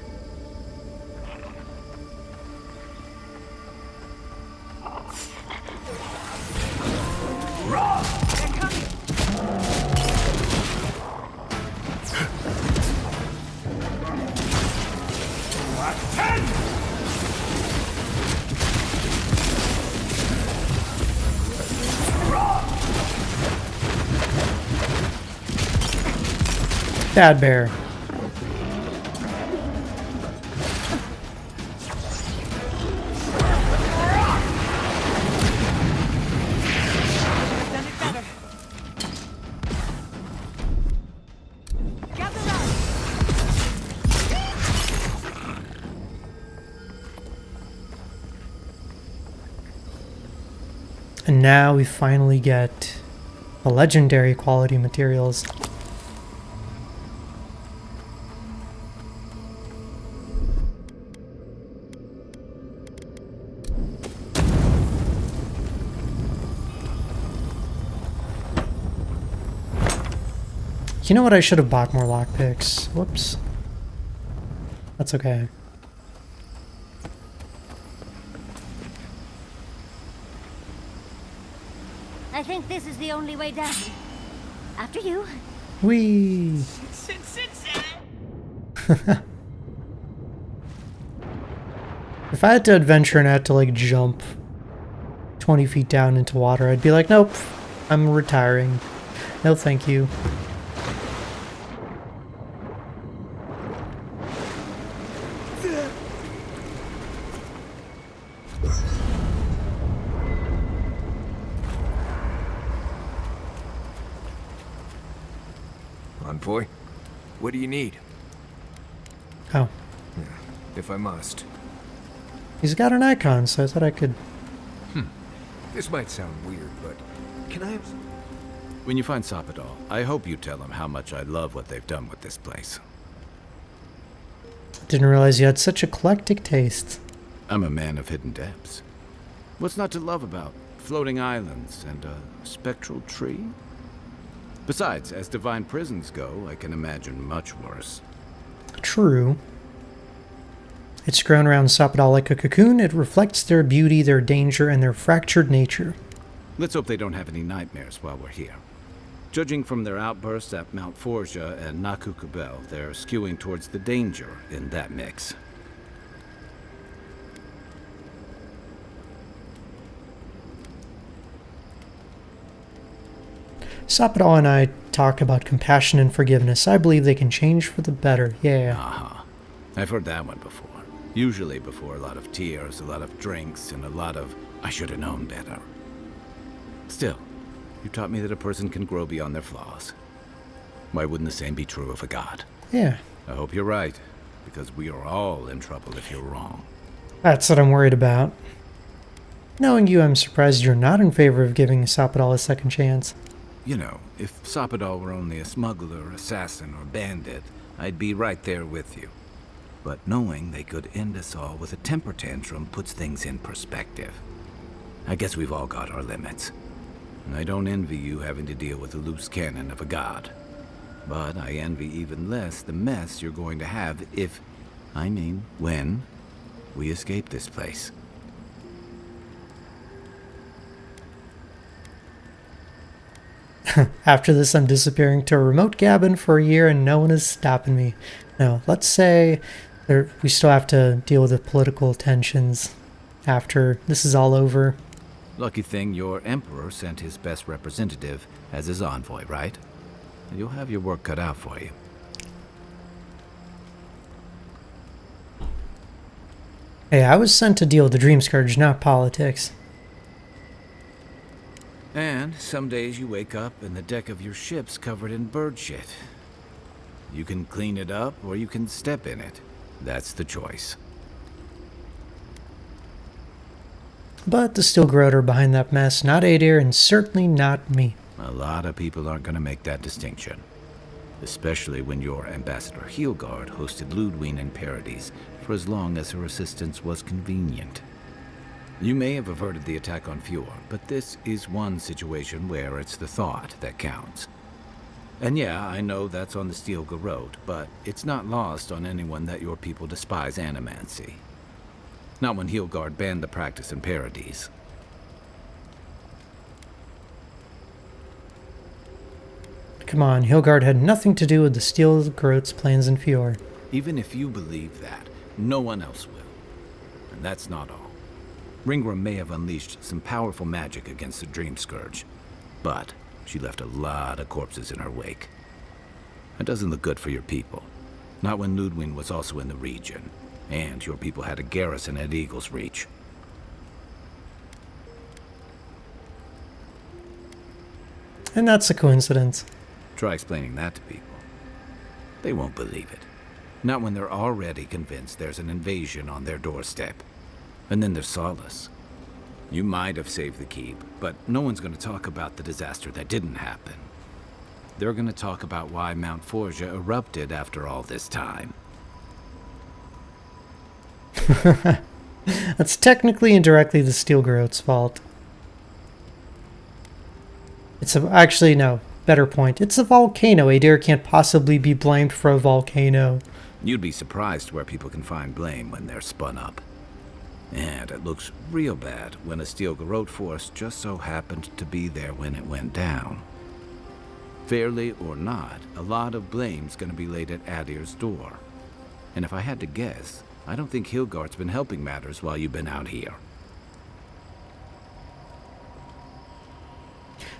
Bad bear. And now we finally get the legendary quality materials. You know what? I should have bought more lockpicks. Whoops. That's okay. I think this is the only way down. After you. Whee! If I had to adventure and I had to like jump 20 feet down into water, I'd be like, nope, I'm retiring. No, thank you. Envoy, what do you need? Oh. Yeah, if I must. He's got an icon, so I thought I could... This might sound weird, but can I... When you find Sapadal, I hope you tell him how much I love what they've done with this place. Didn't realize you had such eclectic tastes. I'm a man of hidden depths. What's not to love about floating islands and a spectral tree? Besides, as divine prisons go, I can imagine much worse. True. It's grown around Sapadal like a cocoon. It reflects their beauty, their danger, and their fractured nature. Let's hope they don't have any nightmares while we're here. Judging from their outbursts at Mount Forja and Nakukabel, they're skewing towards the danger in that mix. Sapadal and I talk about compassion and forgiveness. I believe they can change for the better. Yeah. Uh-huh. I've heard that one before. Usually before a lot of tears, a lot of drinks, and a lot of, I should have known better. Still, you taught me that a person can grow beyond their flaws. Why wouldn't the same be true of a god? Yeah. I hope you're right, because we are all in trouble if you're wrong. That's what I'm worried about. Knowing you, I'm surprised you're not in favor of giving Sapadal a second chance. You know, if Sapadal were only a smuggler, assassin, or bandit, I'd be right there with you. But knowing they could end us all with a temper tantrum puts things in perspective. I guess we've all got our limits. And I don't envy you having to deal with the loose cannon of a god. But I envy even less the mess you're going to have if, I mean, when, we escape this place. After this, I'm disappearing to a remote cabin for a year and no one is stopping me. No, let's say we still have to deal with the political tensions after this is all over. Lucky thing your emperor sent his best representative as his envoy, right? You'll have your work cut out for you. Hey, I was sent to deal with the Dream Scourge, not politics. And some days you wake up and the deck of your ship's covered in bird shit. You can clean it up or you can step in it. That's the choice. But the Steel Growth are behind that mess, not Adir and certainly not me. A lot of people aren't going to make that distinction. Especially when your Ambassador Heelguard hosted Ludwig in Parades for as long as her assistance was convenient. You may have averted the attack on Fjord, but this is one situation where it's the thought that counts. And yeah, I know that's on the Steel Road, but it's not lost on anyone that your people despise animancy. Not when Heelguard banned the practice in Parades. Come on, Heelguard had nothing to do with the Steel Growth's plans in Fjord. Even if you believe that, no one else will. And that's not all. Ringram may have unleashed some powerful magic against the Dream Scourge, but she left a lot of corpses in her wake. That doesn't look good for your people. Not when Ludwig was also in the region, and your people had a garrison at Eagle's Reach. And that's a coincidence. Try explaining that to people. They won't believe it. Not when they're already convinced there's an invasion on their doorstep. And then there's Solace. You might have saved the keep, but no one's going to talk about the disaster that didn't happen. They're going to talk about why Mount Forja erupted after all this time. That's technically and directly the Steel Garrote's fault. Actually, no. Better point. It's a volcano. A deer can't possibly be blamed for a volcano. You'd be surprised where people can find blame when they're spun up. And it looks real bad when a Steel Garrote force just so happened to be there when it went down. Fairly or not, a lot of blame's gonna be laid at Adir's door. And if I had to guess, I don't think Hilgard's been helping matters while you've been out here.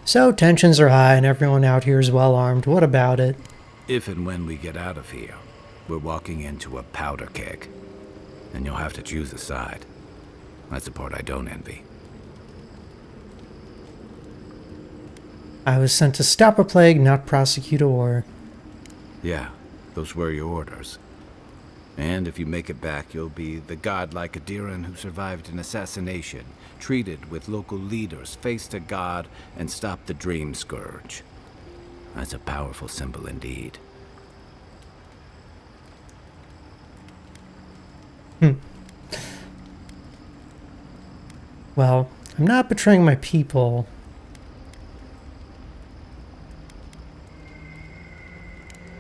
So tensions are high and everyone out here is well armed. What about it? If and when we get out of here, we're walking into a powder keg. And you'll have to choose a side. That's the part I don't envy. I was sent to stop a plague, not prosecute a war. Yeah, those were your orders. And if you make it back, you'll be the godlike Adiran who survived an assassination, treated with local leaders, faced a god, and stopped the Dream Scourge. That's a powerful symbol indeed. Well, I'm not betraying my people.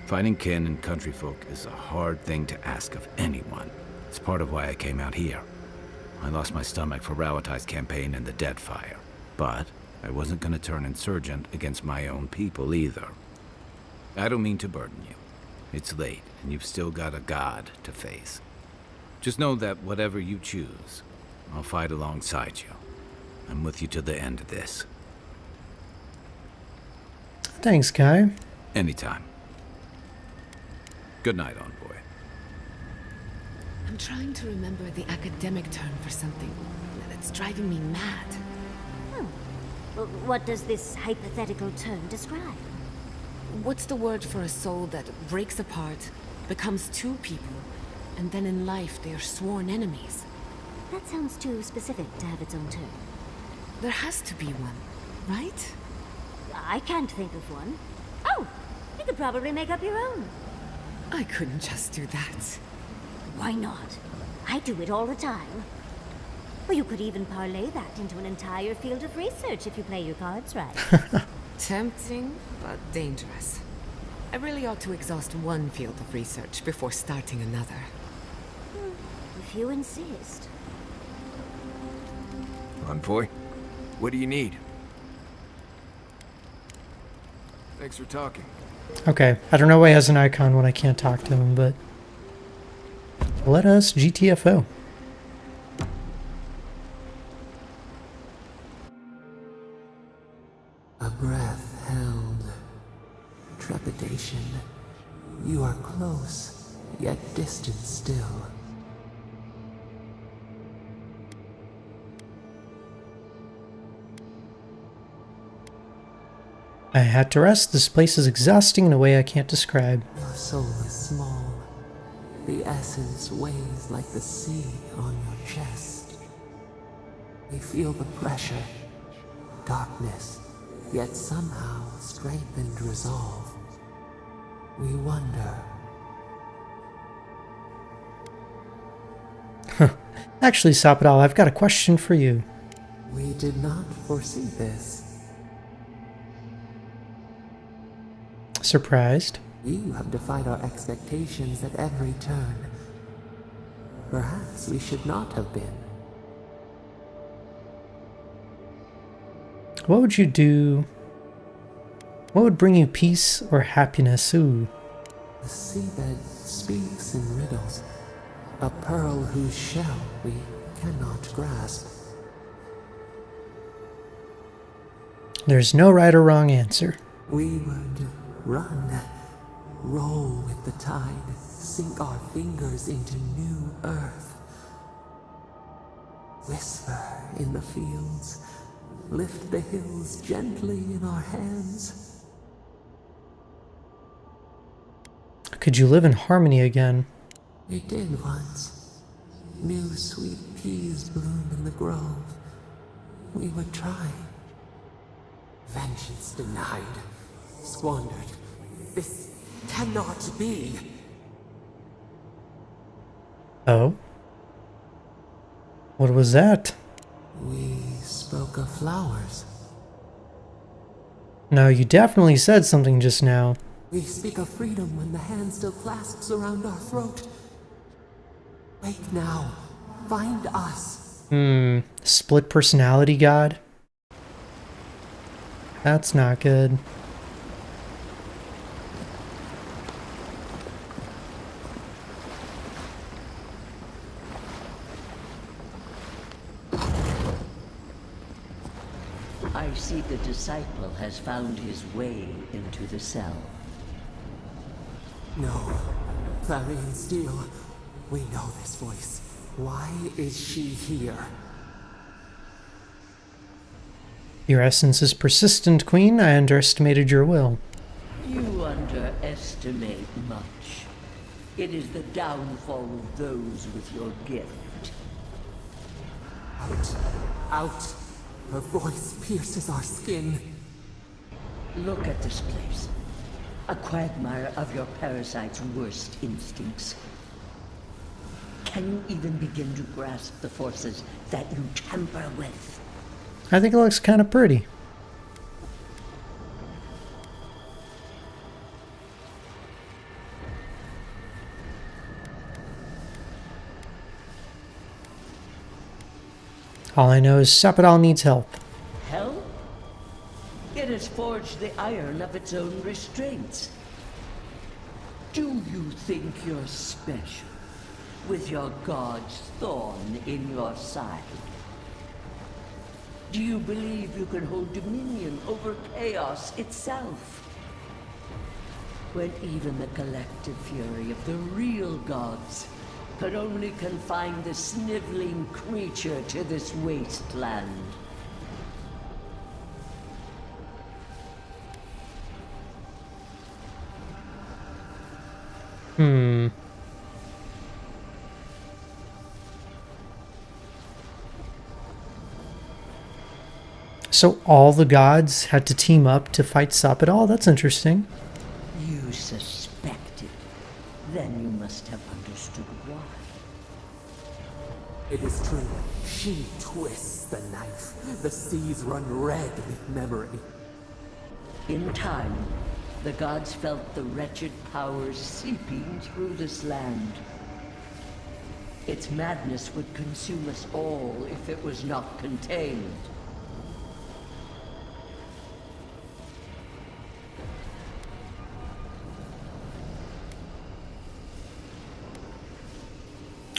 Finding kin and countryfolk is a hard thing to ask of anyone. It's part of why I came out here. I lost my stomach for Rauatai's campaign and the Deadfire. But I wasn't gonna turn insurgent against my own people either. I don't mean to burden you. It's late, and you've still got a god to face. Just know that whatever you choose, I'll fight alongside you. I'm with you to the end of this. Thanks, Kai. Anytime. Good night, envoy. I'm trying to remember the academic term for something that's driving me mad. What does this hypothetical term describe? What's the word for a soul that breaks apart, becomes two people, and then in life they are sworn enemies? That sounds too specific to have its own term. There has to be one, right? I can't think of one. Oh, you could probably make up your own. I couldn't just do that. Why not? I do it all the time. Or you could even parlay that into an entire field of research if you play your cards right. Tempting, but dangerous. I really ought to exhaust one field of research before starting another. If you insist. Envoy, what do you need? Thanks for talking. Okay, I don't know why he has an icon when I can't talk to him, but let us GTFO. A breath held. Trepidation. You are close, yet distant still. I had to rest. This place is exhausting in a way I can't describe. Your soul is small. The essence weighs like the sea on your chest. We feel the pressure, darkness, yet somehow strengthened resolve. We wonder. Actually, Sapadal, I've got a question for you. We did not foresee this. Surprised? You have defied our expectations at every turn. Perhaps we should not have been. What would you do? What would bring you peace or happiness? Ooh. The seabed speaks in riddles. A pearl whose shell we cannot grasp. There's no right or wrong answer. We would run, roll with the tide, sink our fingers into new earth. Whisper in the fields, lift the hills gently in our hands. Could you live in harmony again? We did once. New sweet peas bloom in the grove. We would try. Vengeance denied. Squandered. This cannot be. Oh? What was that? We spoke of flowers. No, you definitely said something just now. We speak of freedom when the hand still clasps around our throat. Wake now. Find us. Split personality god? That's not good. I see the disciple has found his way into the cell. No. Clarion Steel. We know this voice. Why is she here? Your essence is persistent, Queen. I underestimated your will. You underestimate much. It is the downfall of those with your gift. Out. Out. Her voice pierces our skin. Look at this place. A quagmire of your parasite's worst instincts. Can you even begin to grasp the forces that you tamper with? I think it looks kind of pretty. All I know is Sapadal needs help. Help? It has forged the iron of its own restraints. Do you think you're special, with your god's thorn in your side? Do you believe you can hold dominion over chaos itself? When even the collective fury of the real gods could only confine the sniveling creature to this wasteland. So all the gods had to team up to fight Sapadal? That's interesting. You suspected. Then you must have understood why. It is true. She twists the knife. The seas run red with memory. In time, the gods felt the wretched powers seeping through this land. Its madness would consume us all if it was not contained.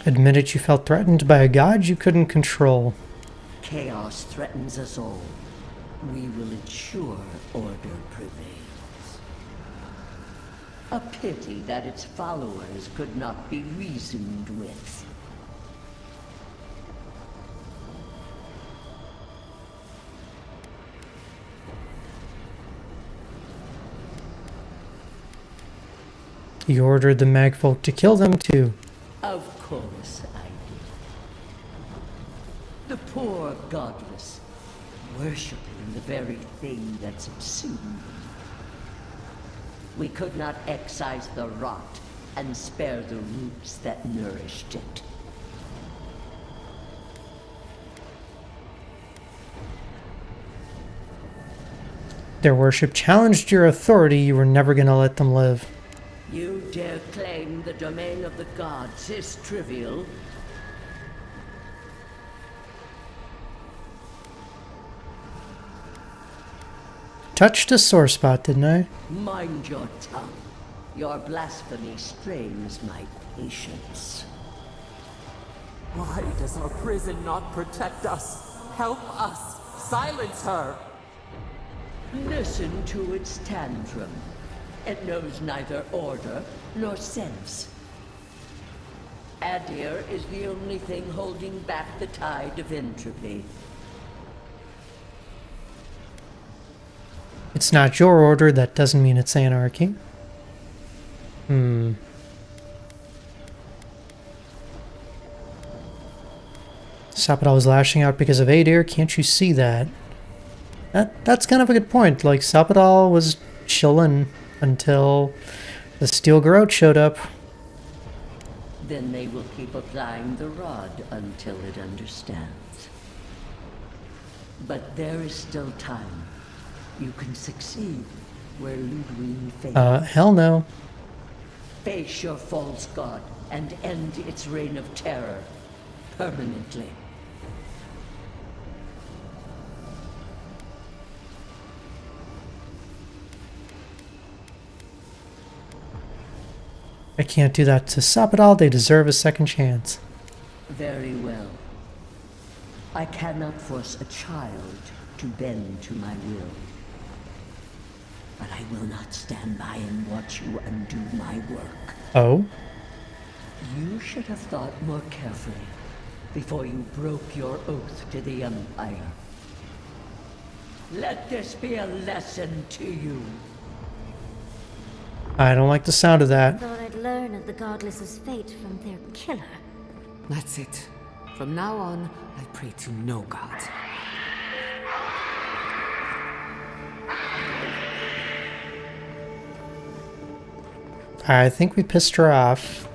Admitted you felt threatened by a god you couldn't control. Chaos threatens us all. We will ensure order prevails. A pity that its followers could not be reasoned with. You ordered the magfolk to kill them too. Of course I did. The poor godless, worshipping the very thing that subsumed them. We could not excise the rot and spare the roots that nourished it. Their worship challenged your authority. You were never going to let them live. You dare claim the domain of the gods is trivial? Touched a sore spot, didn't I? Mind your tongue. Your blasphemy strains my patience. Why does our prison not protect us? Help us! Silence her! Listen to its tantrum. It knows neither order nor sense. Adir is the only thing holding back the tide of entropy. It's not your order, that doesn't mean it's anarchy. Sapodal was lashing out because of Adir. Can't you see that? That's kind of a good point. Like, Sapodal was chilling until the Steel Garrote showed up. Then they will keep applying the rod until it understands. But there is still time. You can succeed where Ludwig failed. Hell no. Face your false god and end its reign of terror permanently. I can't do that to Sapodal. They deserve a second chance. Very well. I cannot force a child to bend to my will. But I will not stand by and watch you undo my work. Oh? You should have thought more carefully before you broke your oath to the Empire. Let this be a lesson to you. I don't like the sound of that. Thought I'd learn of the Godless's fate from their killer. That's it. From now on, I pray to no god. I think we pissed her off.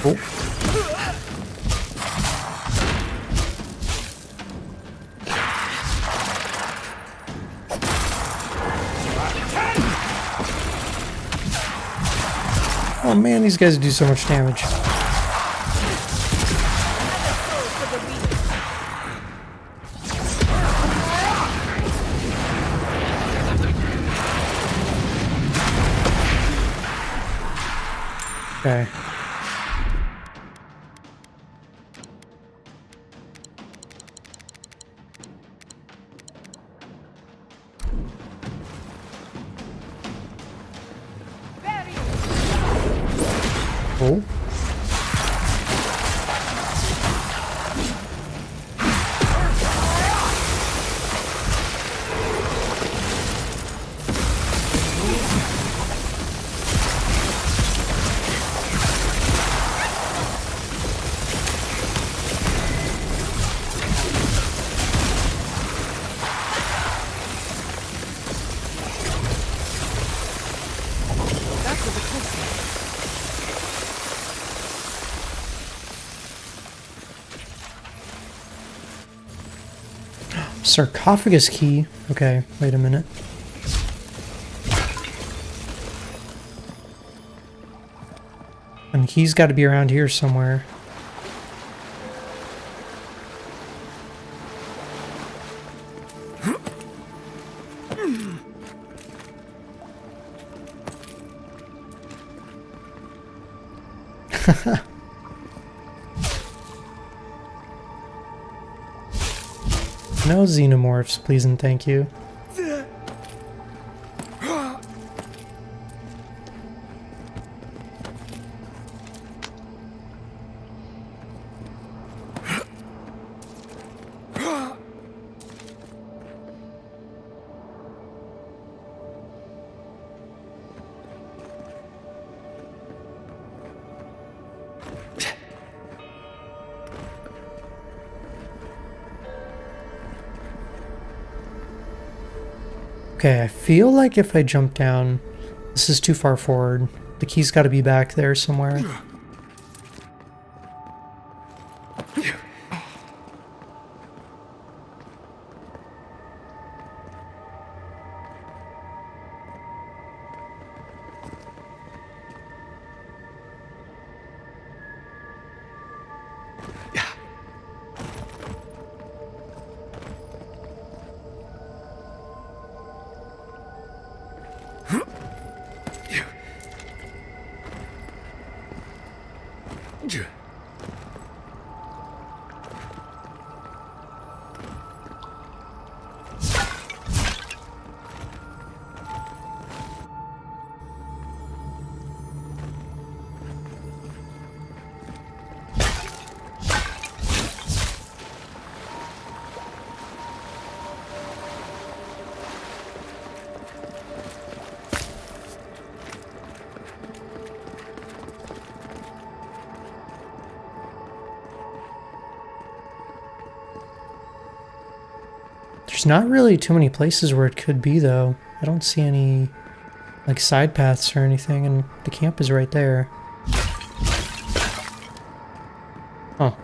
Oh. Oh man, these guys do so much damage. Okay. Oh. Sarcophagus key. Okay, wait a minute. And he's got to be around here somewhere. No xenomorphs, please and thank you. Okay, I feel like if I jump down, this is too far forward. The key's got to be back there somewhere. There's not really too many places where it could be, though. I don't see any, like, side paths or anything, and the camp is right there. Huh.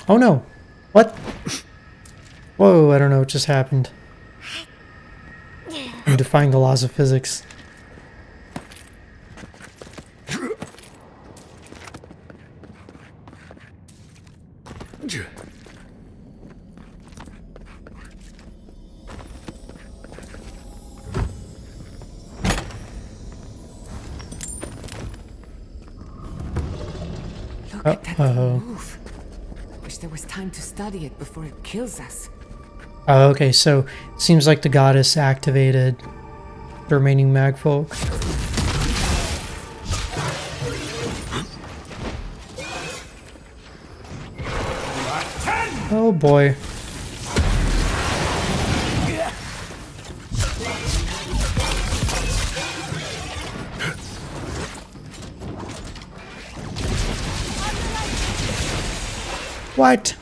Oh no! What? Whoa, I don't know what just happened. I'm defying the laws of physics. Look at that move. Wish there was time to study it before it kills us. Oh, okay, so seems like the goddess activated the remaining magfolk. Oh boy. What?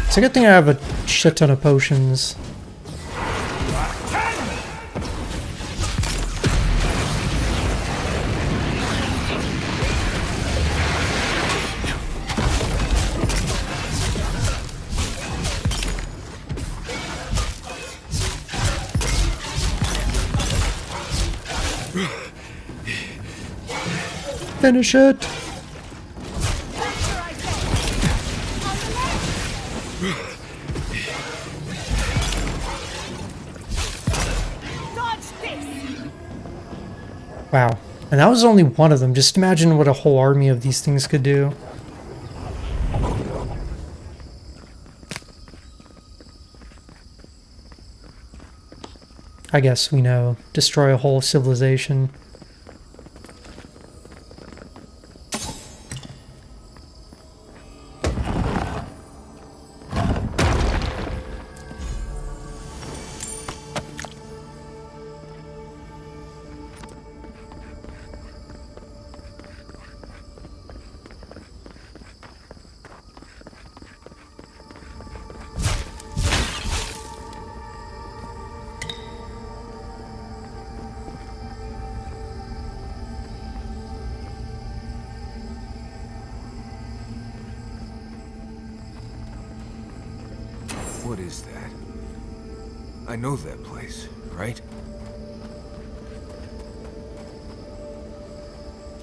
It's a good thing I have a shit ton of potions. Finish it! Wow. And that was only one of them. Just imagine what a whole army of these things could do. I guess we know. Destroy a whole civilization. What is that? I know that place, right?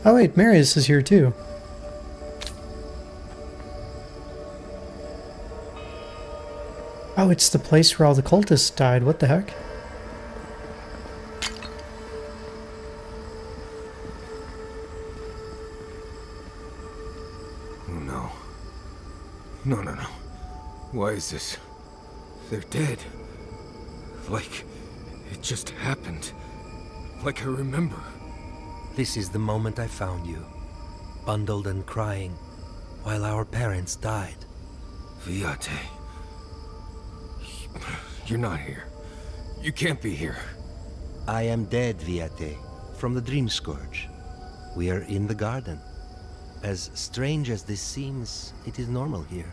Oh wait, Marius is here too. Oh, it's the place where all the cultists died. What the heck? Oh no. No, no, no. Why is this? They're dead. Like, it just happened. Like I remember. This is the moment I found you. Bundled and crying, while our parents died. Viate. You're not here. You can't be here. I am dead, Viate, from the Dream Scourge. We are in the garden. As strange as this seems, it is normal here.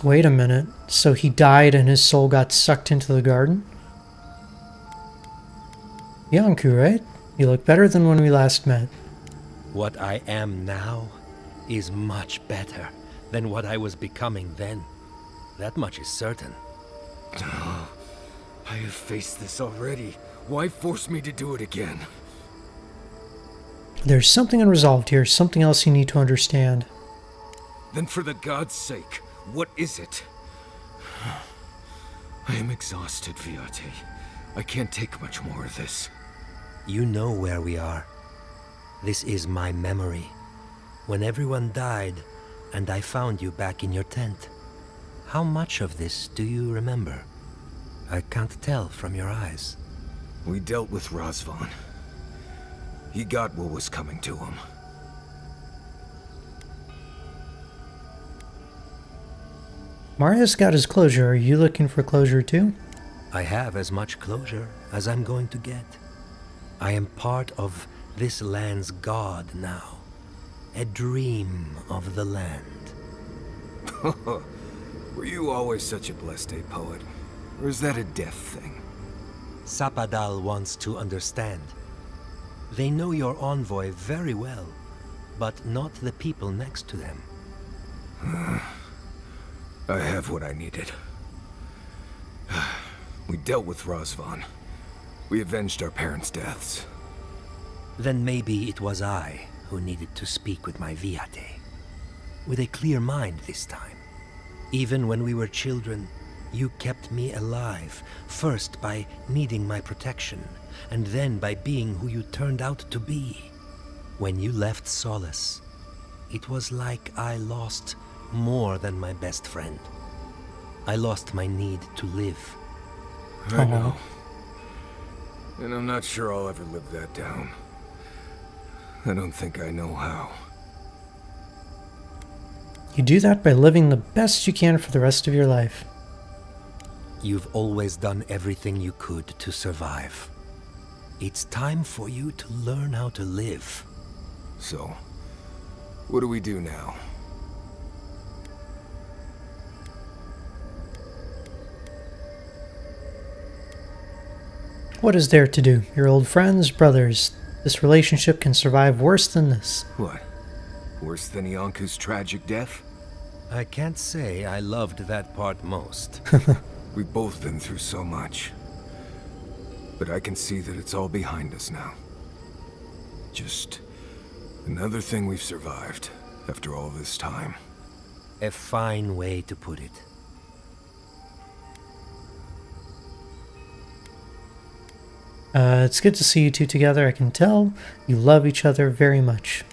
Wait a minute. So he died and his soul got sucked into the garden? Yanku, right? You look better than when we last met. What I am now is much better than what I was becoming then. That much is certain. I have faced this already. Why force me to do it again? There's something unresolved here, something else you need to understand. Then for the god's sake, what is it? I am exhausted, Viate. I can't take much more of this. You know where we are. This is my memory. When everyone died, and I found you back in your tent. How much of this do you remember? I can't tell from your eyes. We dealt with Razvan. He got what was coming to him. Marius got his closure. Are you looking for closure too? I have as much closure as I'm going to get. I am part of this land's god now. A dream of the land. Were you always such a blessed day poet? Or is that a death thing? Sapadal wants to understand. They know your envoy very well, but not the people next to them. I have what I needed. We dealt with Razvan. We avenged our parents' deaths. Then maybe it was I who needed to speak with my Viate. With a clear mind this time. Even when we were children, you kept me alive, first by needing my protection, and then by being who you turned out to be. When you left Solace, it was like I lost more than my best friend. I lost my need to live. I know. And I'm not sure I'll ever live that down. I don't think I know how. You do that by living the best you can for the rest of your life. You've always done everything you could to survive. It's time for you to learn how to live. So, what do we do now? What is there to do? You're old friends, brothers. This relationship can survive worse than this. What? Worse than Ianku's tragic death? I can't say I loved that part most. We've both been through so much. But I can see that it's all behind us now. Just another thing we've survived after all this time. A fine way to put it. It's good to see you two together. I can tell you love each other very much.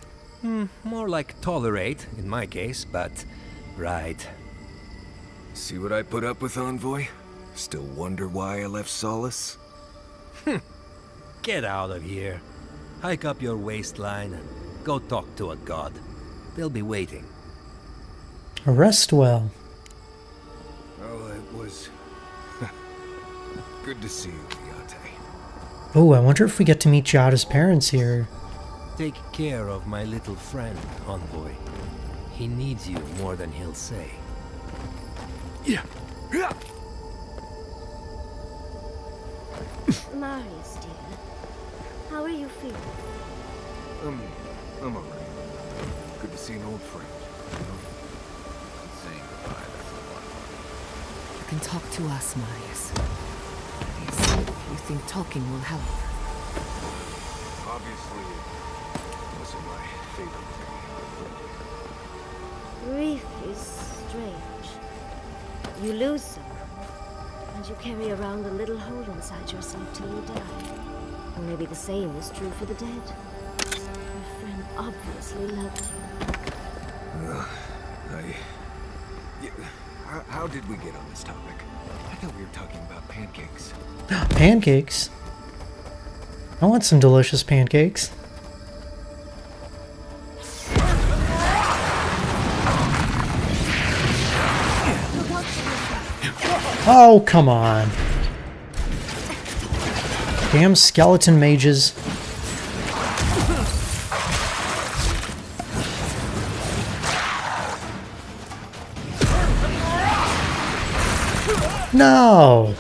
More like tolerate, in my case, but right. See what I put up with, Envoy? Still wonder why I left Solace? Get out of here. Hike up your waistline and go talk to a god. They'll be waiting. Rest well. Oh, it was good to see you, Viate. Oh, I wonder if we get to meet Jada's parents here. Take care of my little friend, Envoy. He needs you more than he'll say. Yeah. Marius, dear. How are you feeling? I'm alright. Good to see an old friend, you know? Saying goodbye, that's the one. You can talk to us, Marius. Yes, you think talking will help. Obviously, it wasn't my favorite thing. Grief is strange. You lose someone, and you carry around a little hole inside yourself till you die. And maybe the same is true for the dead. Your friend obviously loved you. How did we get on this topic? I thought we were talking about pancakes. Pancakes? I want some delicious pancakes. Oh, come on. Damn skeleton mages. No!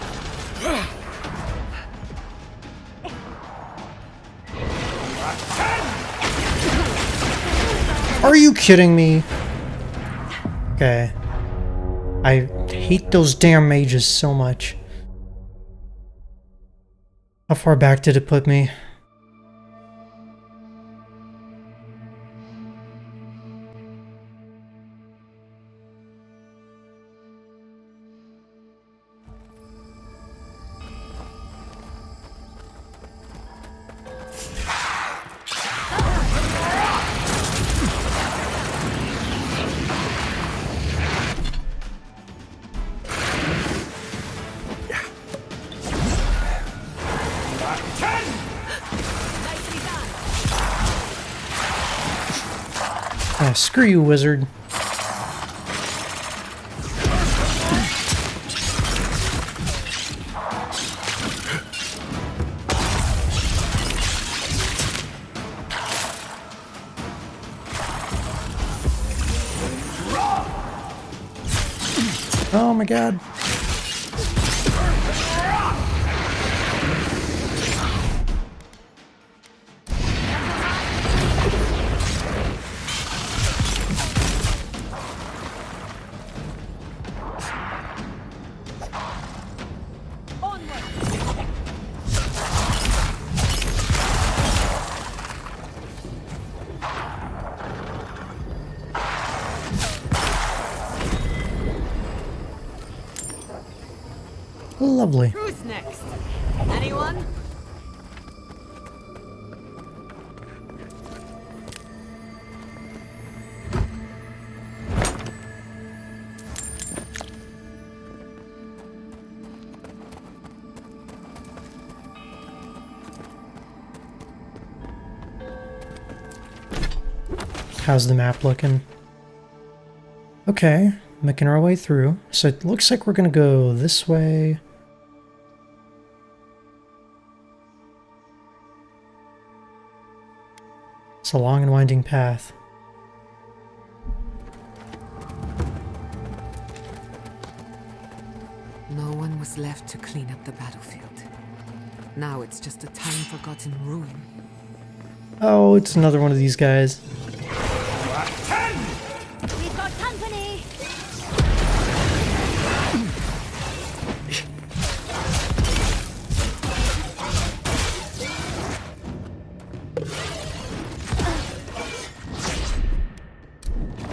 Are you kidding me? Okay. I hate those damn mages so much. How far back did it put me? Screw you, wizard. Oh my god. Lovely. Who's next? Anyone? How's the map looking? Okay, making our way through. So it looks like we're gonna go this way. It's a long and winding path. No one was left to clean up the battlefield. Now it's just a time-forgotten ruin. Oh, it's another one of these guys. We've got company!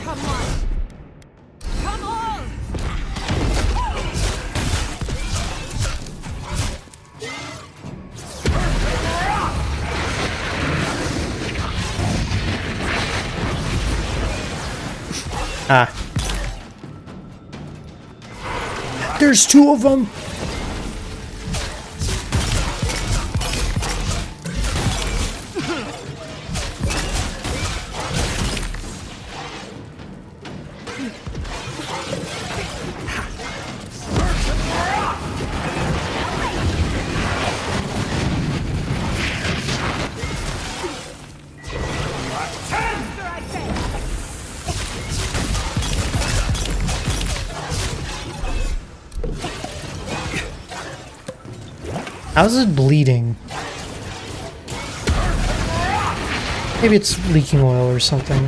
Come on! Come on! Ah. There's two of them! How's it bleeding? Maybe it's leaking oil or something.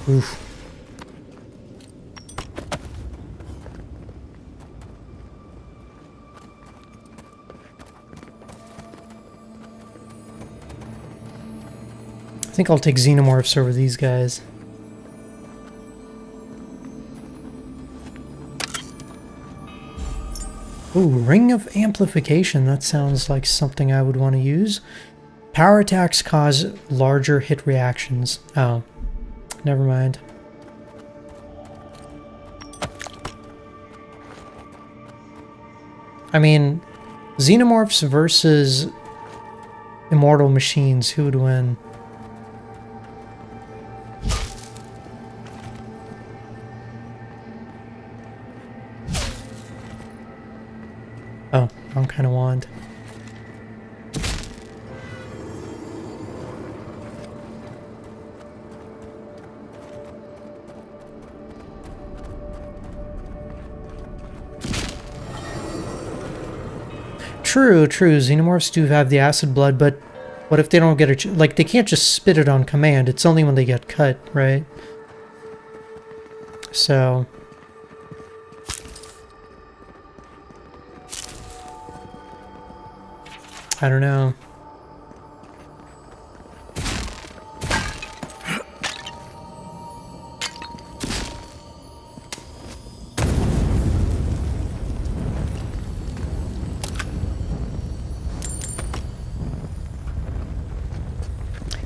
Oof. I think I'll take xenomorphs over these guys. Ooh, Ring of Amplification. That sounds like something I would want to use. Power attacks cause larger hit reactions. Oh, never mind. I mean, xenomorphs versus immortal machines. Who would win? Oh, wrong kind of wand. True, true. Xenomorphs do have the acid blood, but what if they don't get a... like, they can't just spit it on command. It's only when they get cut, right? So... I don't know.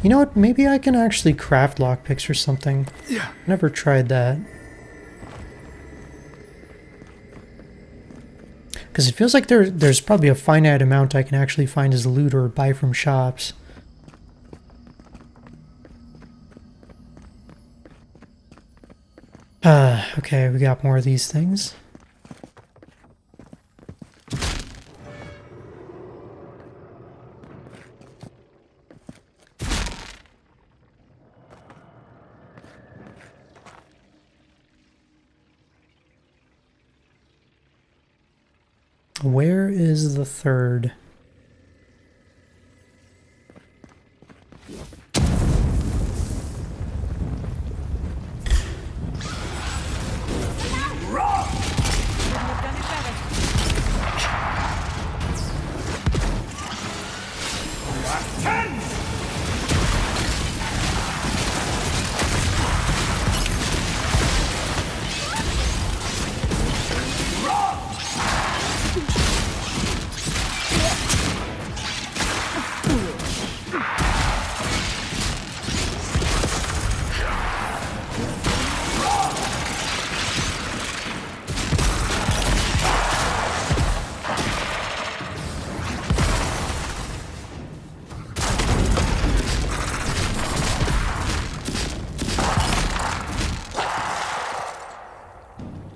You know what? Maybe I can actually craft lockpicks or something. Yeah. Never tried that. Because it feels like there's probably a finite amount I can actually find as loot or buy from shops. Okay, we got more of these things. Where is the third?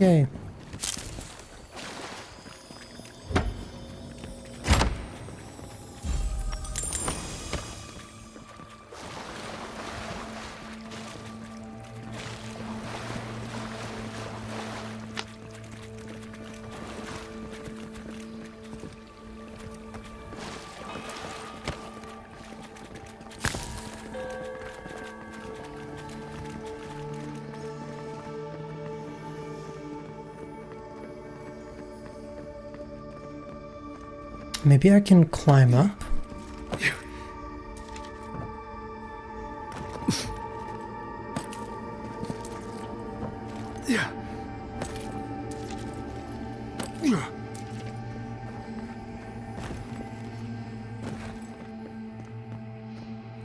Yay. Maybe I can climb up.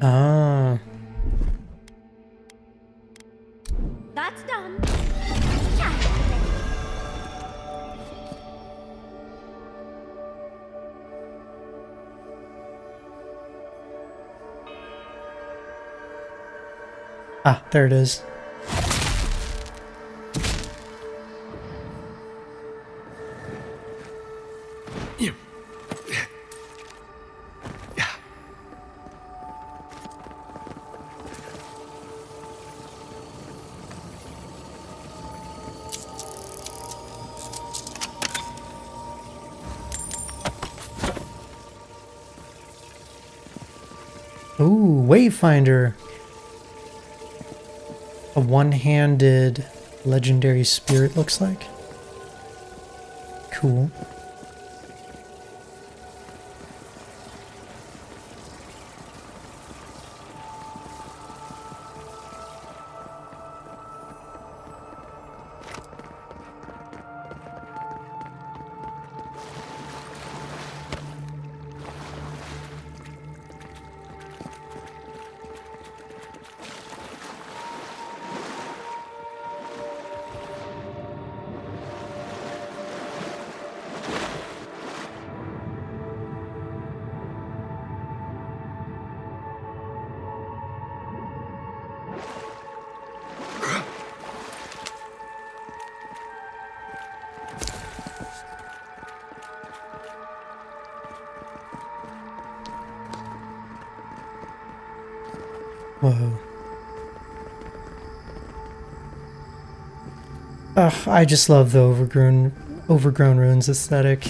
Ah. That's done. Ah, there it is. Ooh, Wayfinder. A one-handed legendary spirit looks like. Cool. Whoa. Ugh, I just love the overgrown ruins aesthetic.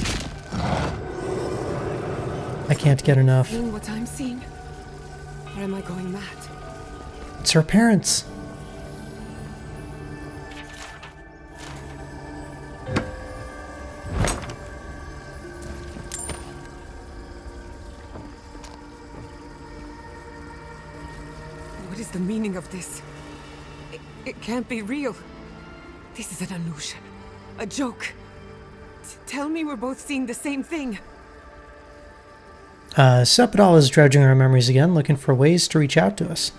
I can't get enough. Seeing what I'm seeing? Or am I going mad? It's her parents. What is the meaning of this? It can't be real. This is an illusion. A joke. Tell me we're both seeing the same thing. Sepidal is dredging our memories again, looking for ways to reach out to us.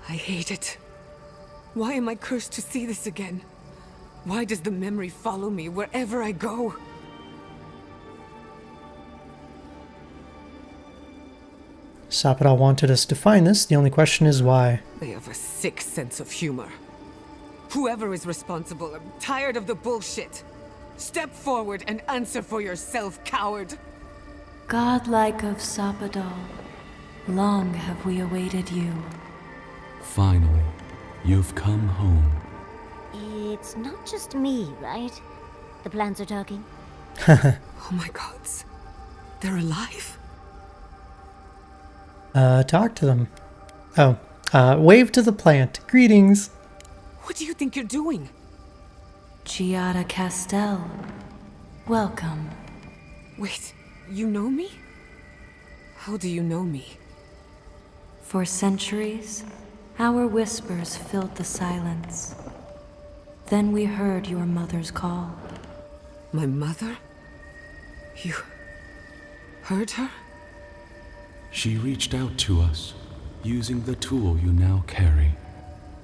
I hate it. Why am I cursed to see this again? Why does the memory follow me wherever I go? Sapadal wanted us to find this. The only question is why. They have a sick sense of humor. Whoever is responsible, I'm tired of the bullshit. Step forward and answer for yourself, coward. Godlike of Sapadal, long have we awaited you. Finally, you've come home. It's not just me, right? The plants are talking. Oh my gods. They're alive? Talk to them. Oh, wave to the plant. Greetings. What do you think you're doing? Giada Castel, welcome. Wait, you know me? How do you know me? For centuries, our whispers filled the silence. Then we heard your mother's call. My mother? You heard her? She reached out to us, using the tool you now carry.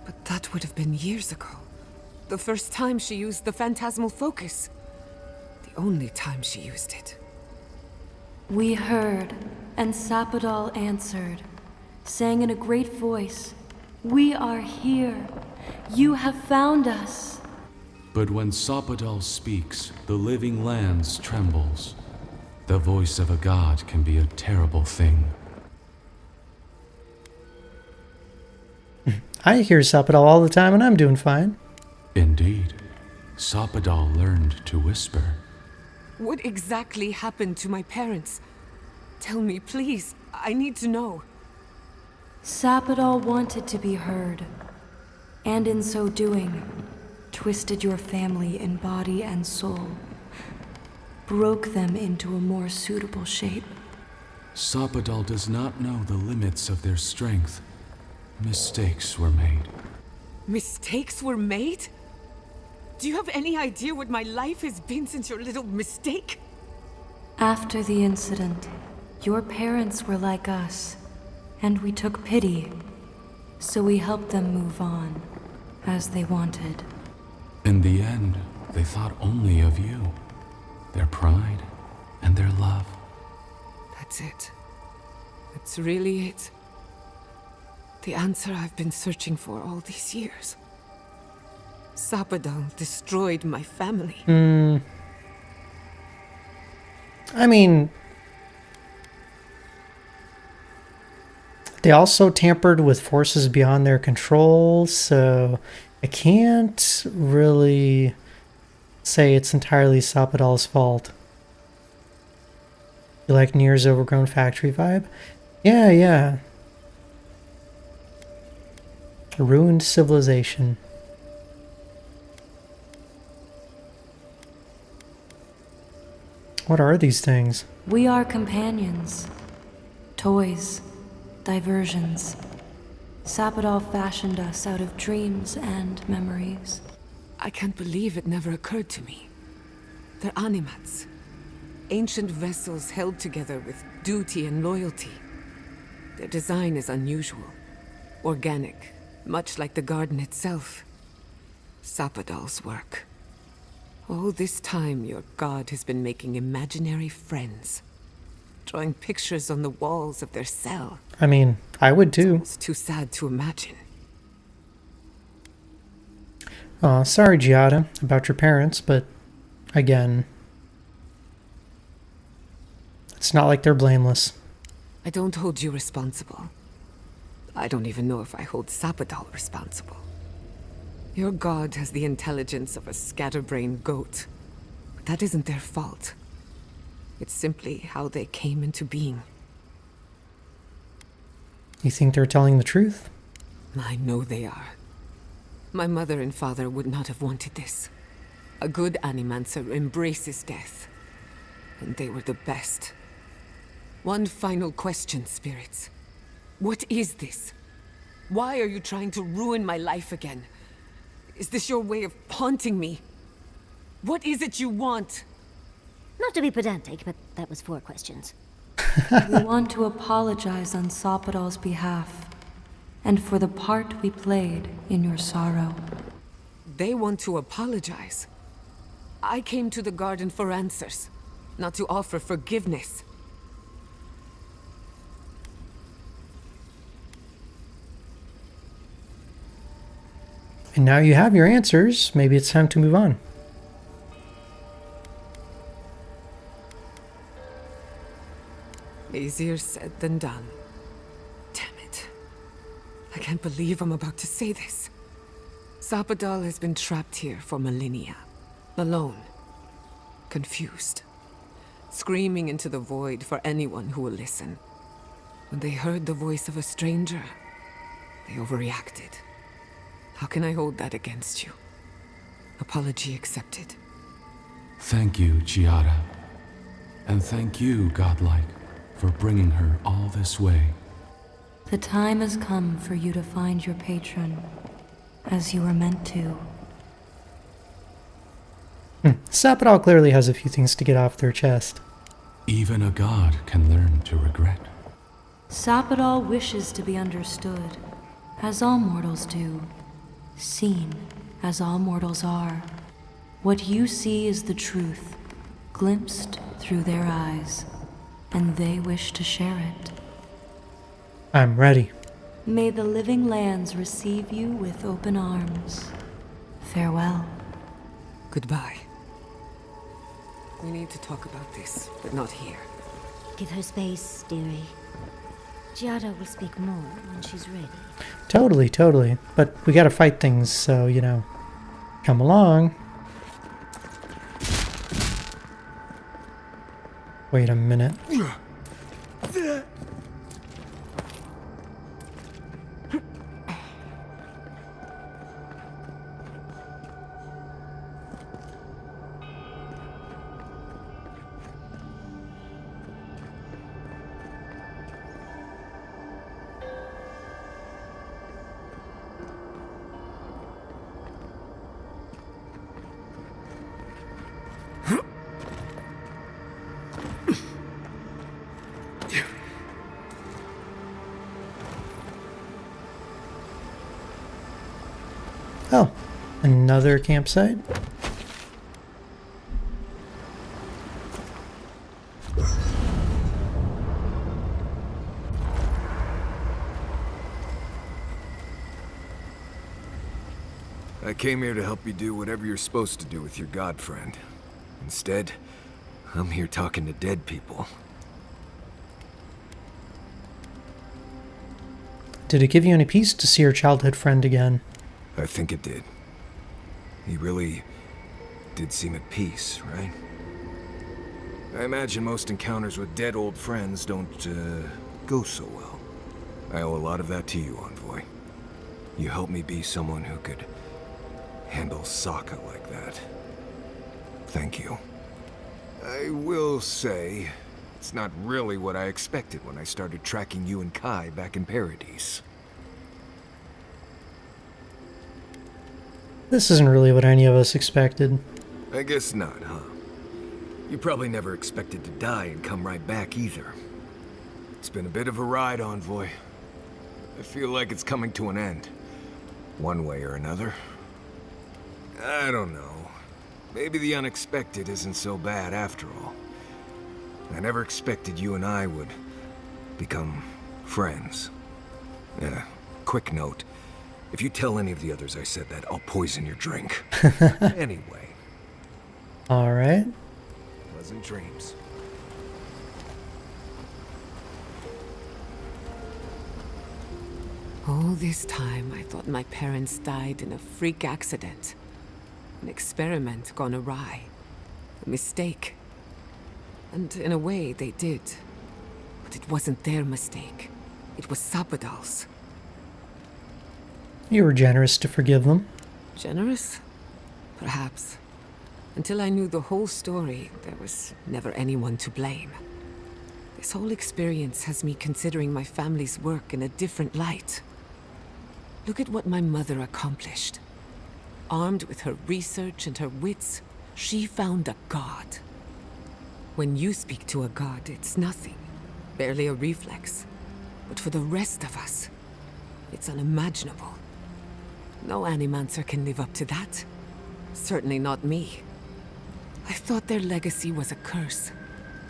But that would have been years ago. The first time she used the phantasmal focus. The only time she used it. We heard, and Sapadal answered, saying in a great voice, "We are here. You have found us." But when Sapadal speaks, the living lands trembles. The voice of a god can be a terrible thing. I hear Sapadal all the time and I'm doing fine. Indeed. Sapadal learned to whisper. What exactly happened to my parents? Tell me, please. I need to know. Sapadal wanted to be heard, and in so doing, twisted your family in body and soul, broke them into a more suitable shape. Sapadal does not know the limits of their strength. Mistakes were made. Mistakes were made? Do you have any idea what my life has been since your little mistake? After the incident, your parents were like us, and we took pity, so we helped them move on, as they wanted. In the end, they thought only of you, their pride, and their love. That's it. That's really it. The answer I've been searching for all these years. Sapadal destroyed my family. I mean, they also tampered with forces beyond their control, so I can't really say it's entirely Sapadal's fault. You like Nier's overgrown factory vibe? Yeah. A ruined civilization. What are these things? We are companions, toys, diversions. Sapadal fashioned us out of dreams and memories. I can't believe it never occurred to me. They're animats. Ancient vessels held together with duty and loyalty. Their design is unusual. Organic, much like the garden itself. Sapadal's work. All this time, your god has been making imaginary friends. Drawing pictures on the walls of their cell. I mean, I would too. It's too sad to imagine. Sorry, Giada, about your parents, but again, it's not like they're blameless. I don't hold you responsible. I don't even know if I hold Sapadal responsible. Your god has the intelligence of a scatterbrained goat. But that isn't their fault. It's simply how they came into being. You think they're telling the truth? I know they are. My mother and father would not have wanted this. A good animancer embraces death. And they were the best. One final question, spirits. What is this? Why are you trying to ruin my life again? Is this your way of haunting me? What is it you want? Not to be pedantic, but that was 4 questions. We want to apologize on Sapadal's behalf, and for the part we played in your sorrow. They want to apologize. I came to the garden for answers, not to offer forgiveness. And now you have your answers. Maybe it's time to move on. Easier said than done. Damn it. I can't believe I'm about to say this. Sapadal has been trapped here for millennia. Alone. Confused. Screaming into the void for anyone who will listen. When they heard the voice of a stranger, they overreacted. How can I hold that against you? Apology accepted. Thank you, Chiara. And thank you, Godlike, for bringing her all this way. The time has come for you to find your patron, as you were meant to. Sapadal clearly has a few things to get off their chest. Even a god can learn to regret. Sapadal wishes to be understood, as all mortals do. Seen, as all mortals are. What you see is the truth, glimpsed through their eyes, and they wish to share it. I'm ready. May the living lands receive you with open arms. Farewell. Goodbye. We need to talk about this, but not here. Give her space, dearie. Giada will speak more when she's ready. Totally, totally. But we gotta fight things, so, you know, come along. Wait a minute. Oh, another campsite? I came here to help you do whatever you're supposed to do with your god friend. Instead, I'm here talking to dead people. Did it give you any peace to see your childhood friend again? I think it did. He really did seem at peace, right? I imagine most encounters with dead old friends don't, go so well. I owe a lot of that to you, Envoy. You helped me be someone who could handle Sokka like that. Thank you. I will say, it's not really what I expected when I started tracking you and Kai back in Paradise. This isn't really what any of us expected. I guess not, huh? You probably never expected to die and come right back either. It's been a bit of a ride, Envoy. I feel like it's coming to an end. One way or another. I don't know. Maybe the unexpected isn't so bad after all. I never expected you and I would become friends. Yeah, quick note. If you tell any of the others I said that, I'll poison your drink. Anyway. Alright. Pleasant dreams. All this time, I thought my parents died in a freak accident. An experiment gone awry. A mistake. And in a way, they did. But it wasn't their mistake. It was Sapadal's. You were generous to forgive them. Generous? Perhaps. Until I knew the whole story, there was never anyone to blame. This whole experience has me considering my family's work in a different light. Look at what my mother accomplished. Armed with her research and her wits, she found a god. When you speak to a god, it's nothing. Barely a reflex. But for the rest of us, it's unimaginable. No Animancer can live up to that. Certainly not me. I thought their legacy was a curse,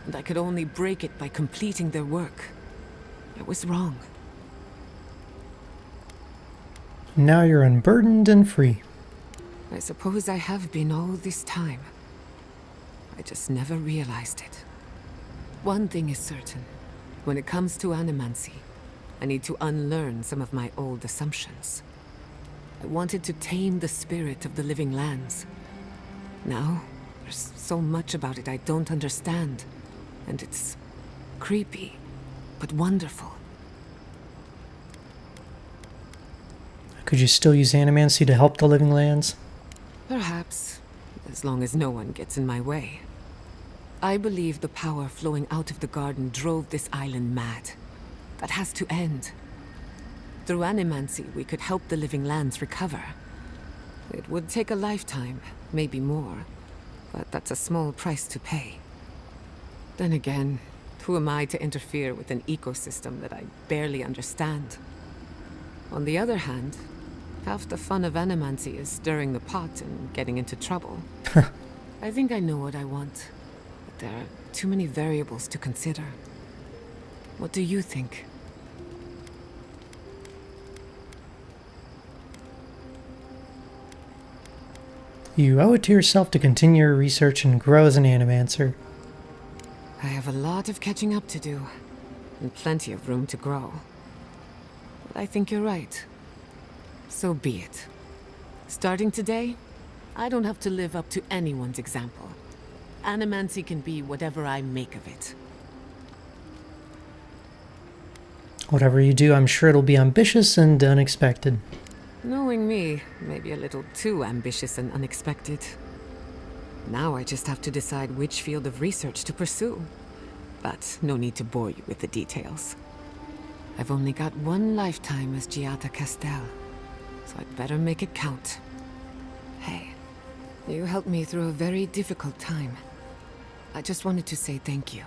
and I could only break it by completing their work. I was wrong. Now you're unburdened and free. I suppose I have been all this time. I just never realized it. One thing is certain. When it comes to animancy, I need to unlearn some of my old assumptions. I wanted to tame the spirit of the living lands. Now, there's so much about it I don't understand. And it's creepy, but wonderful. Could you still use animancy to help the living lands? Perhaps, as long as no one gets in my way. I believe the power flowing out of the garden drove this island mad. That has to end. Through animancy, we could help the living lands recover. It would take a lifetime, maybe more, but that's a small price to pay. Then again, who am I to interfere with an ecosystem that I barely understand? On the other hand, half the fun of animancy is stirring the pot and getting into trouble. I think I know what I want, but there are too many variables to consider. What do you think? You owe it to yourself to continue your research and grow as an animancer. I have a lot of catching up to do, and plenty of room to grow. But I think you're right. So be it. Starting today, I don't have to live up to anyone's example. Animancy can be whatever I make of it. Whatever you do, I'm sure it'll be ambitious and unexpected. Knowing me, maybe a little too ambitious and unexpected. Now I just have to decide which field of research to pursue. But no need to bore you with the details. I've only got one lifetime as Giada Castel, so I'd better make it count. Hey, you helped me through a very difficult time. I just wanted to say thank you.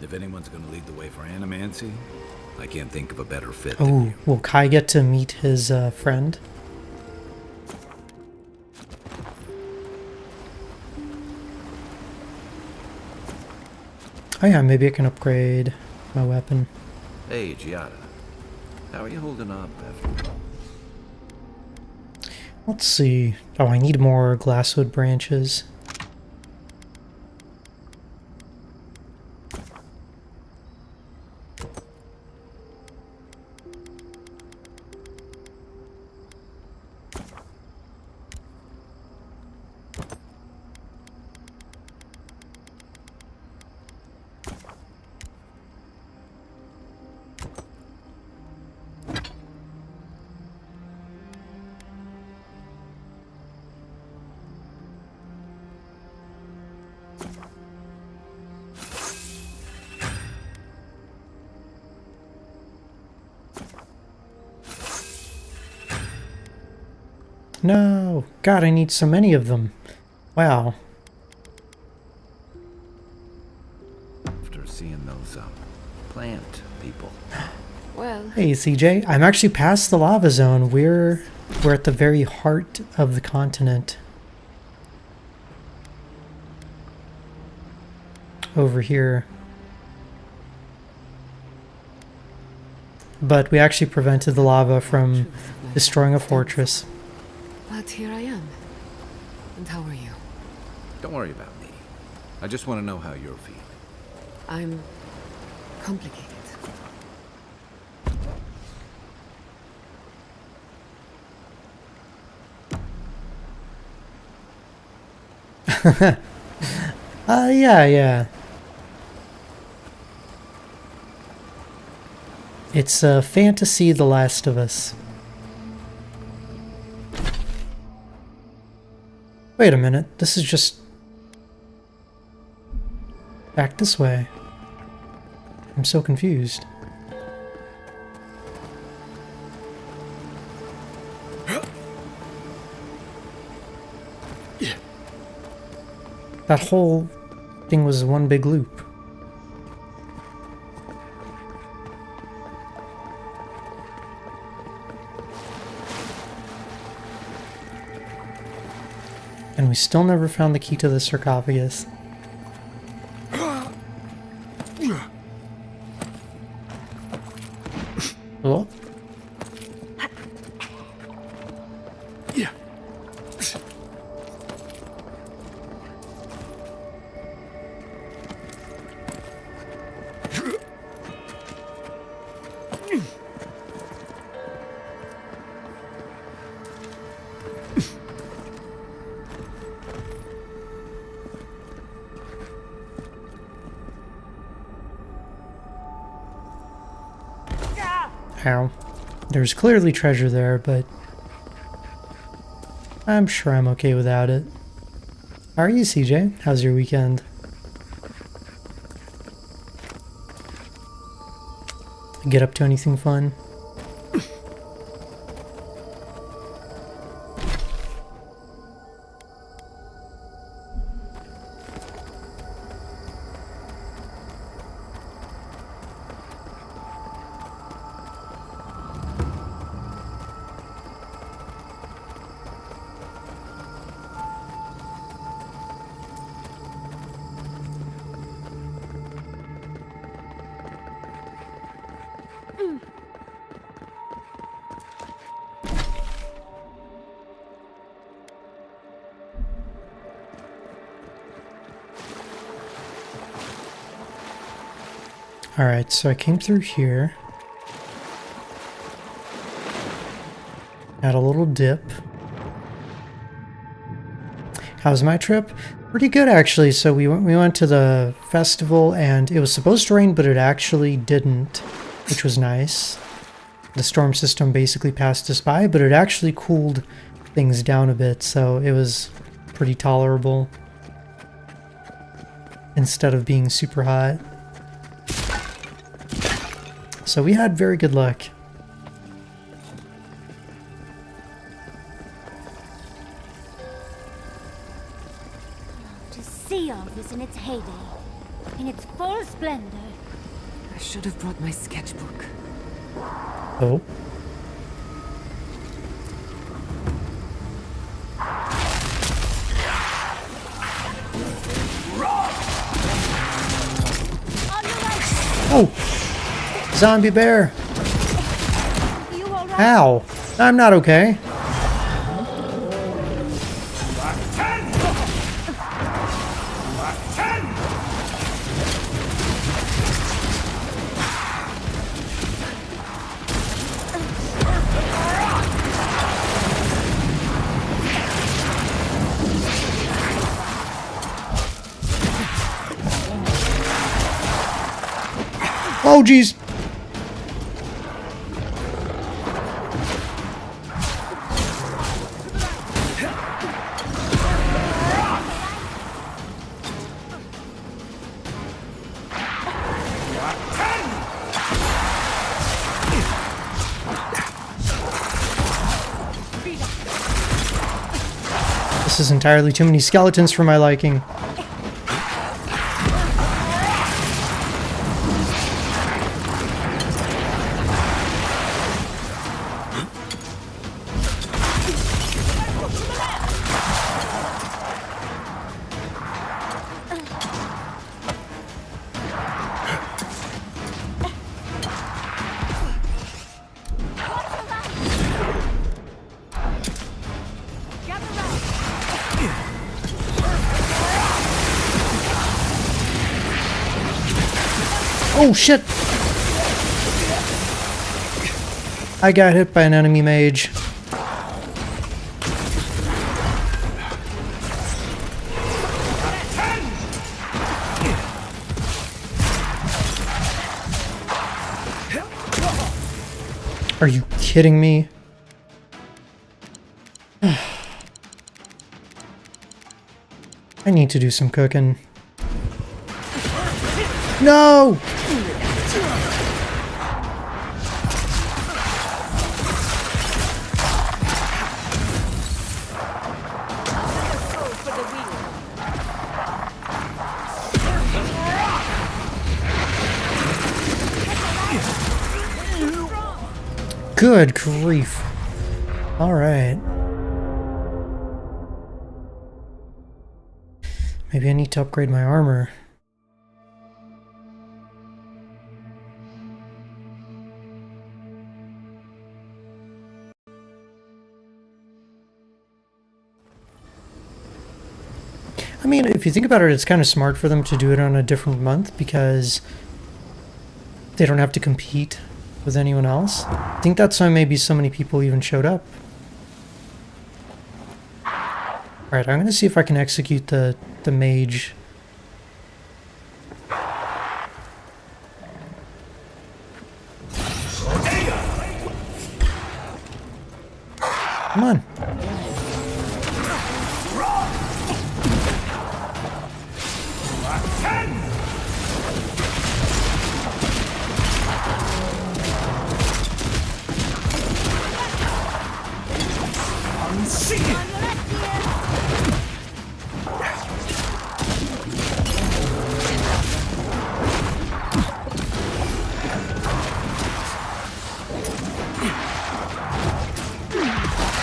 If anyone's gonna lead the way for animancy, I can't think of a better fit. Oh, will Kai get to meet his friend? Oh yeah, maybe I can upgrade my weapon. Hey, Giada. How are you holding up after... Let's see. Oh, I need more glasswood branches. No! God, I need so many of them. Wow. After seeing those, plant people. Well... Hey, CJ. I'm actually past the lava zone. We're at the very heart of the continent. Over here. But we actually prevented the lava from destroying a fortress. But here I am. And how are you? Don't worry about me. I just want to know how you're feeling. I'm complicated. Yeah. It's a fantasy, The Last of Us. Wait a minute, this is just... back this way. I'm so confused. That whole thing was one big loop. And we still never found the key to the sarcophagus. Oh. Ow. There's clearly treasure there, but I'm sure I'm okay without it. How are you, CJ? How's your weekend? Get up to anything fun? Alright, so I came through here. Had a little dip. How was my trip? Pretty good, actually. So we went to the festival, and it was supposed to rain, but it actually didn't, which was nice. The storm system basically passed us by, but it actually cooled things down a bit, so it was pretty tolerable instead of being super hot. So we had very good luck. To see all this in its heyday, in its full splendor. I should have brought my sketchbook. Oh. Oh! Zombie bear! Ow! I'm not okay. Oh, jeez! This is entirely too many skeletons for my liking. Oh shit! I got hit by an enemy mage. Are you kidding me? I need to do some cooking. No! Good grief. All right. Maybe I need to upgrade my armor. I mean, if you think about it, it's kind of smart for them to do it on a different month because they don't have to compete with anyone else. I think that's why maybe so many people even showed up. Alright, I'm gonna see if I can execute the mage. Come on.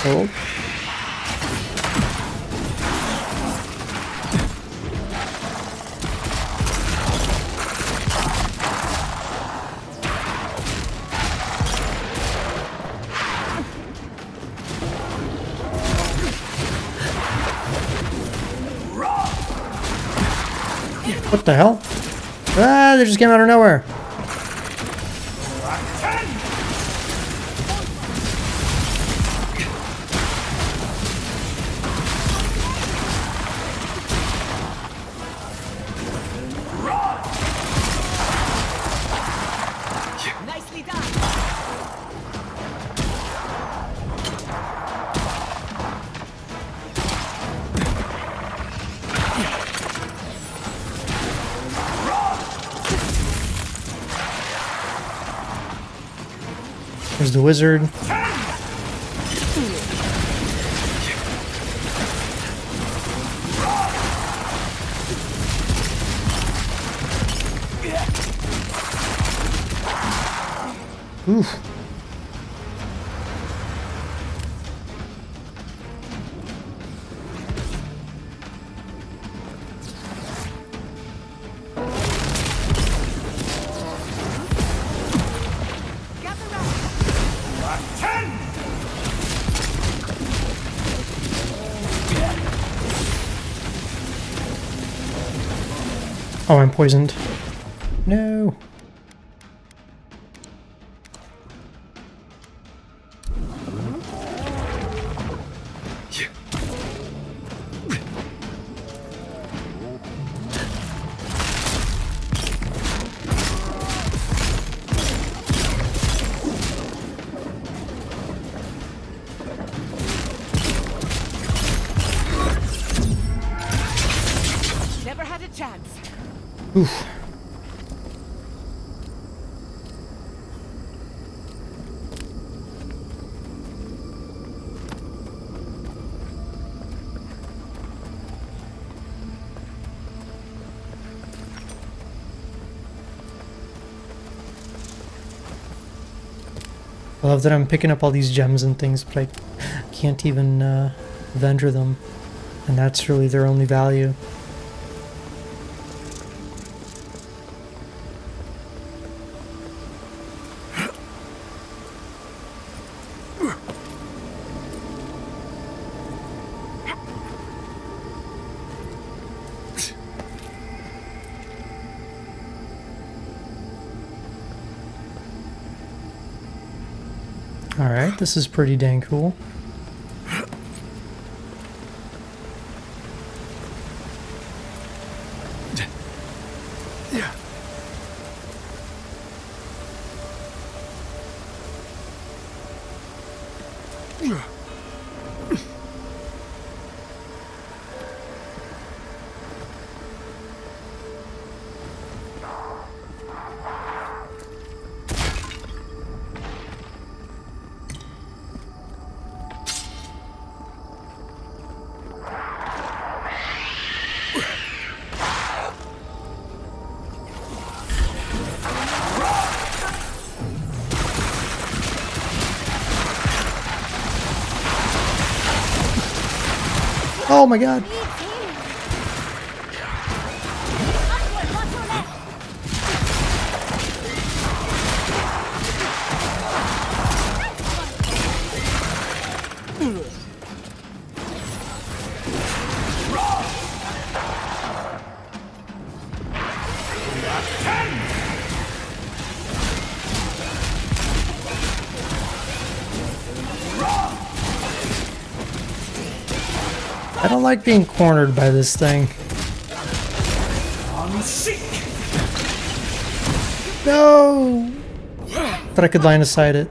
Oh. What the hell? Ah, they just came out of nowhere. Nicely done. There's the wizard. Oof. Oh, I'm poisoned. No. Never had a chance. Oof. I love that I'm picking up all these gems and things, but I can't even vendor them. And that's really their only value. Alright, this is pretty dang cool. Oh my god. I don't like being cornered by this thing. No! Thought I could line of sight it.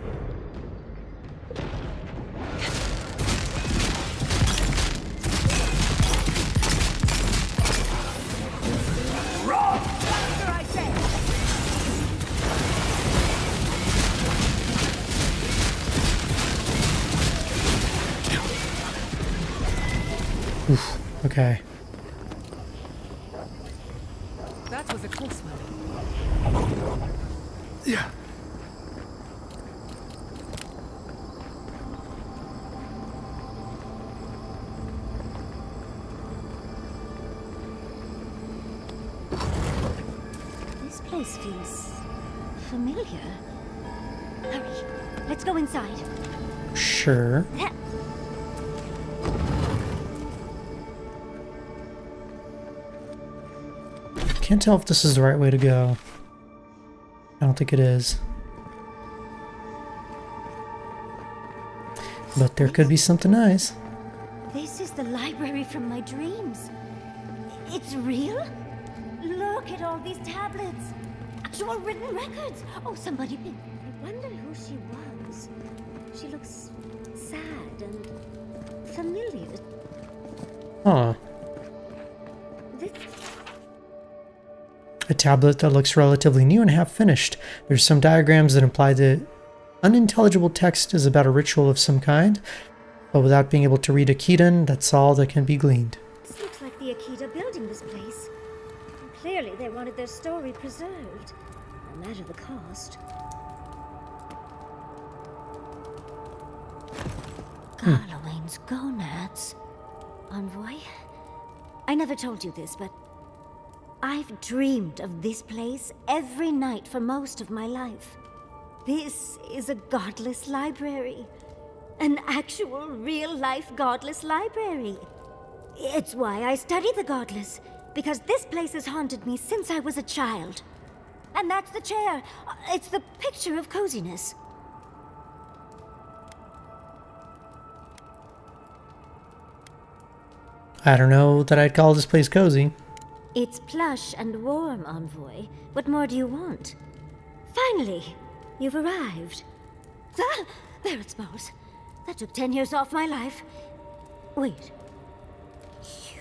Oof, okay. That was a close one. Yeah. This place feels familiar. Hurry, let's go inside. Sure. Can't tell if this is the right way to go. I don't think it is. But there could be something nice. This is the library from my dreams. It's real? Look at all these tablets. Actual written records. Oh, somebody... I wonder who she was. She looks sad and familiar. Huh. A tablet that looks relatively new and half finished. There's some diagrams that imply that unintelligible text is about a ritual of some kind, but without being able to read Akitan, that's all that can be gleaned. This looks like the Akita building this place. Clearly they wanted their story preserved, no matter the cost. Garlowain's gonads. Envoy? I never told you this, but I've dreamed of this place every night for most of my life. This is a godless library. An actual, real-life godless library. It's why I study the godless, because this place has haunted me since I was a child. And that's the chair. It's the picture of coziness. I don't know that I'd call this place cozy. It's plush and warm, Envoy. What more do you want? Finally, you've arrived. Ah, there it smells. That took 10 years off my life. Wait.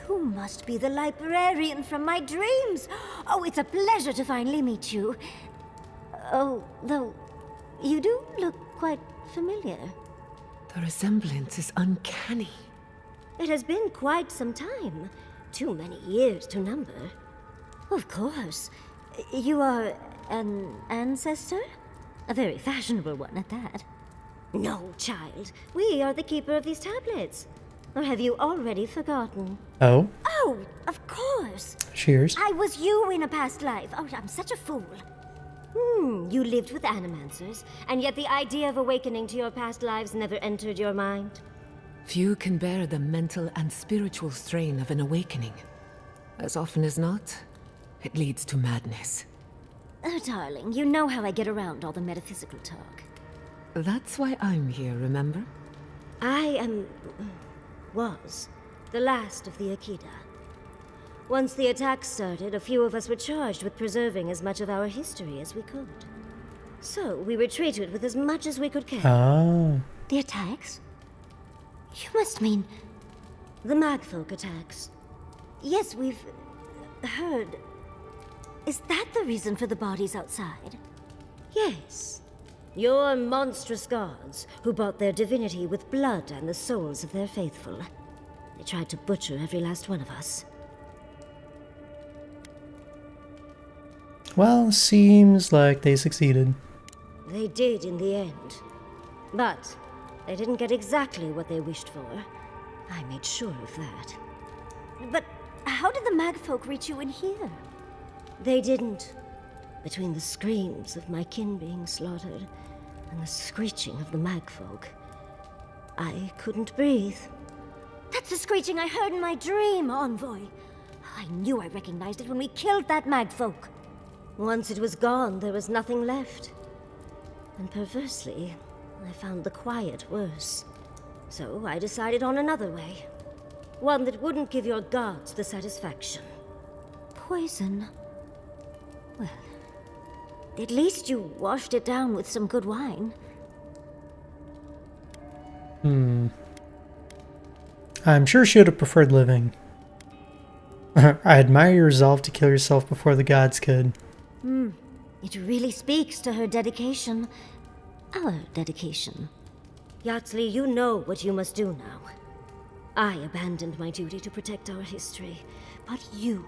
You must be the librarian from my dreams. Oh, it's a pleasure to finally meet you. Oh, though, you do look quite familiar. The resemblance is uncanny. It has been quite some time. Too many years to number. Of course. You are an ancestor? A very fashionable one at that. No, child. We are the keeper of these tablets. Or have you already forgotten? Oh? Oh, of course. Cheers. I was you in a past life. Oh, I'm such a fool. You lived with animancers, and yet the idea of awakening to your past lives never entered your mind. Few can bear the mental and spiritual strain of an awakening. As often as not, it leads to madness. Oh, darling, you know how I get around all the metaphysical talk. That's why I'm here, remember? I was the last of the Akita. Once the attack started, a few of us were charged with preserving as much of our history as we could. So, we retreated with as much as we could carry. Oh. The attacks? You must mean the Magfolk attacks. Yes, we've heard. Is that the reason for the bodies outside? Yes. Your monstrous gods, who bought their divinity with blood and the souls of their faithful. They tried to butcher every last one of us. Well, seems like they succeeded. They did in the end. But they didn't get exactly what they wished for. I made sure of that. But how did the Magfolk reach you in here? They didn't. Between the screams of my kin being slaughtered and the screeching of the Magfolk, I couldn't breathe. That's the screeching I heard in my dream, Envoy. I knew I recognized it when we killed that Magfolk. Once it was gone, there was nothing left. And perversely, I found the quiet worse. So I decided on another way. One that wouldn't give your gods the satisfaction. Poison? Well, at least you washed it down with some good wine. I'm sure she would have preferred living. I admire your resolve to kill yourself before the gods could. It really speaks to her dedication. Our dedication. Yardsley, you know what you must do now. I abandoned my duty to protect our history, but you...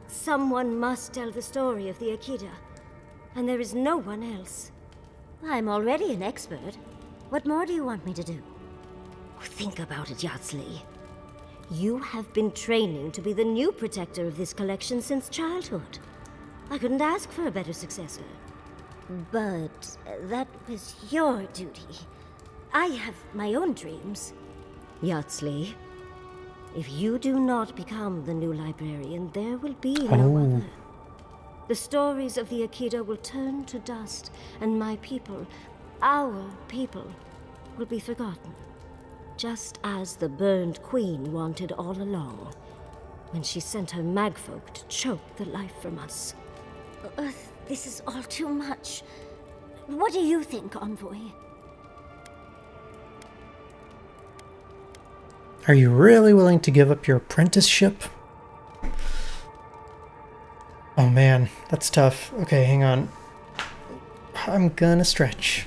Someone must tell the story of the Akita, and there is no one else. I'm already an expert. What more do you want me to do? Think about it, Yardsley. You have been training to be the new protector of this collection since childhood. I couldn't ask for a better successor. But that was your duty. I have my own dreams. Yardsley, if you do not become the new librarian, there will be no other. The stories of the Akita will turn to dust, and my people, our people, will be forgotten. Just as the burned queen wanted all along, when she sent her magfolk to choke the life from us. This is all too much. What do you think, Envoy? Are you really willing to give up your apprenticeship? Oh man, that's tough. Okay, hang on. I'm gonna stretch.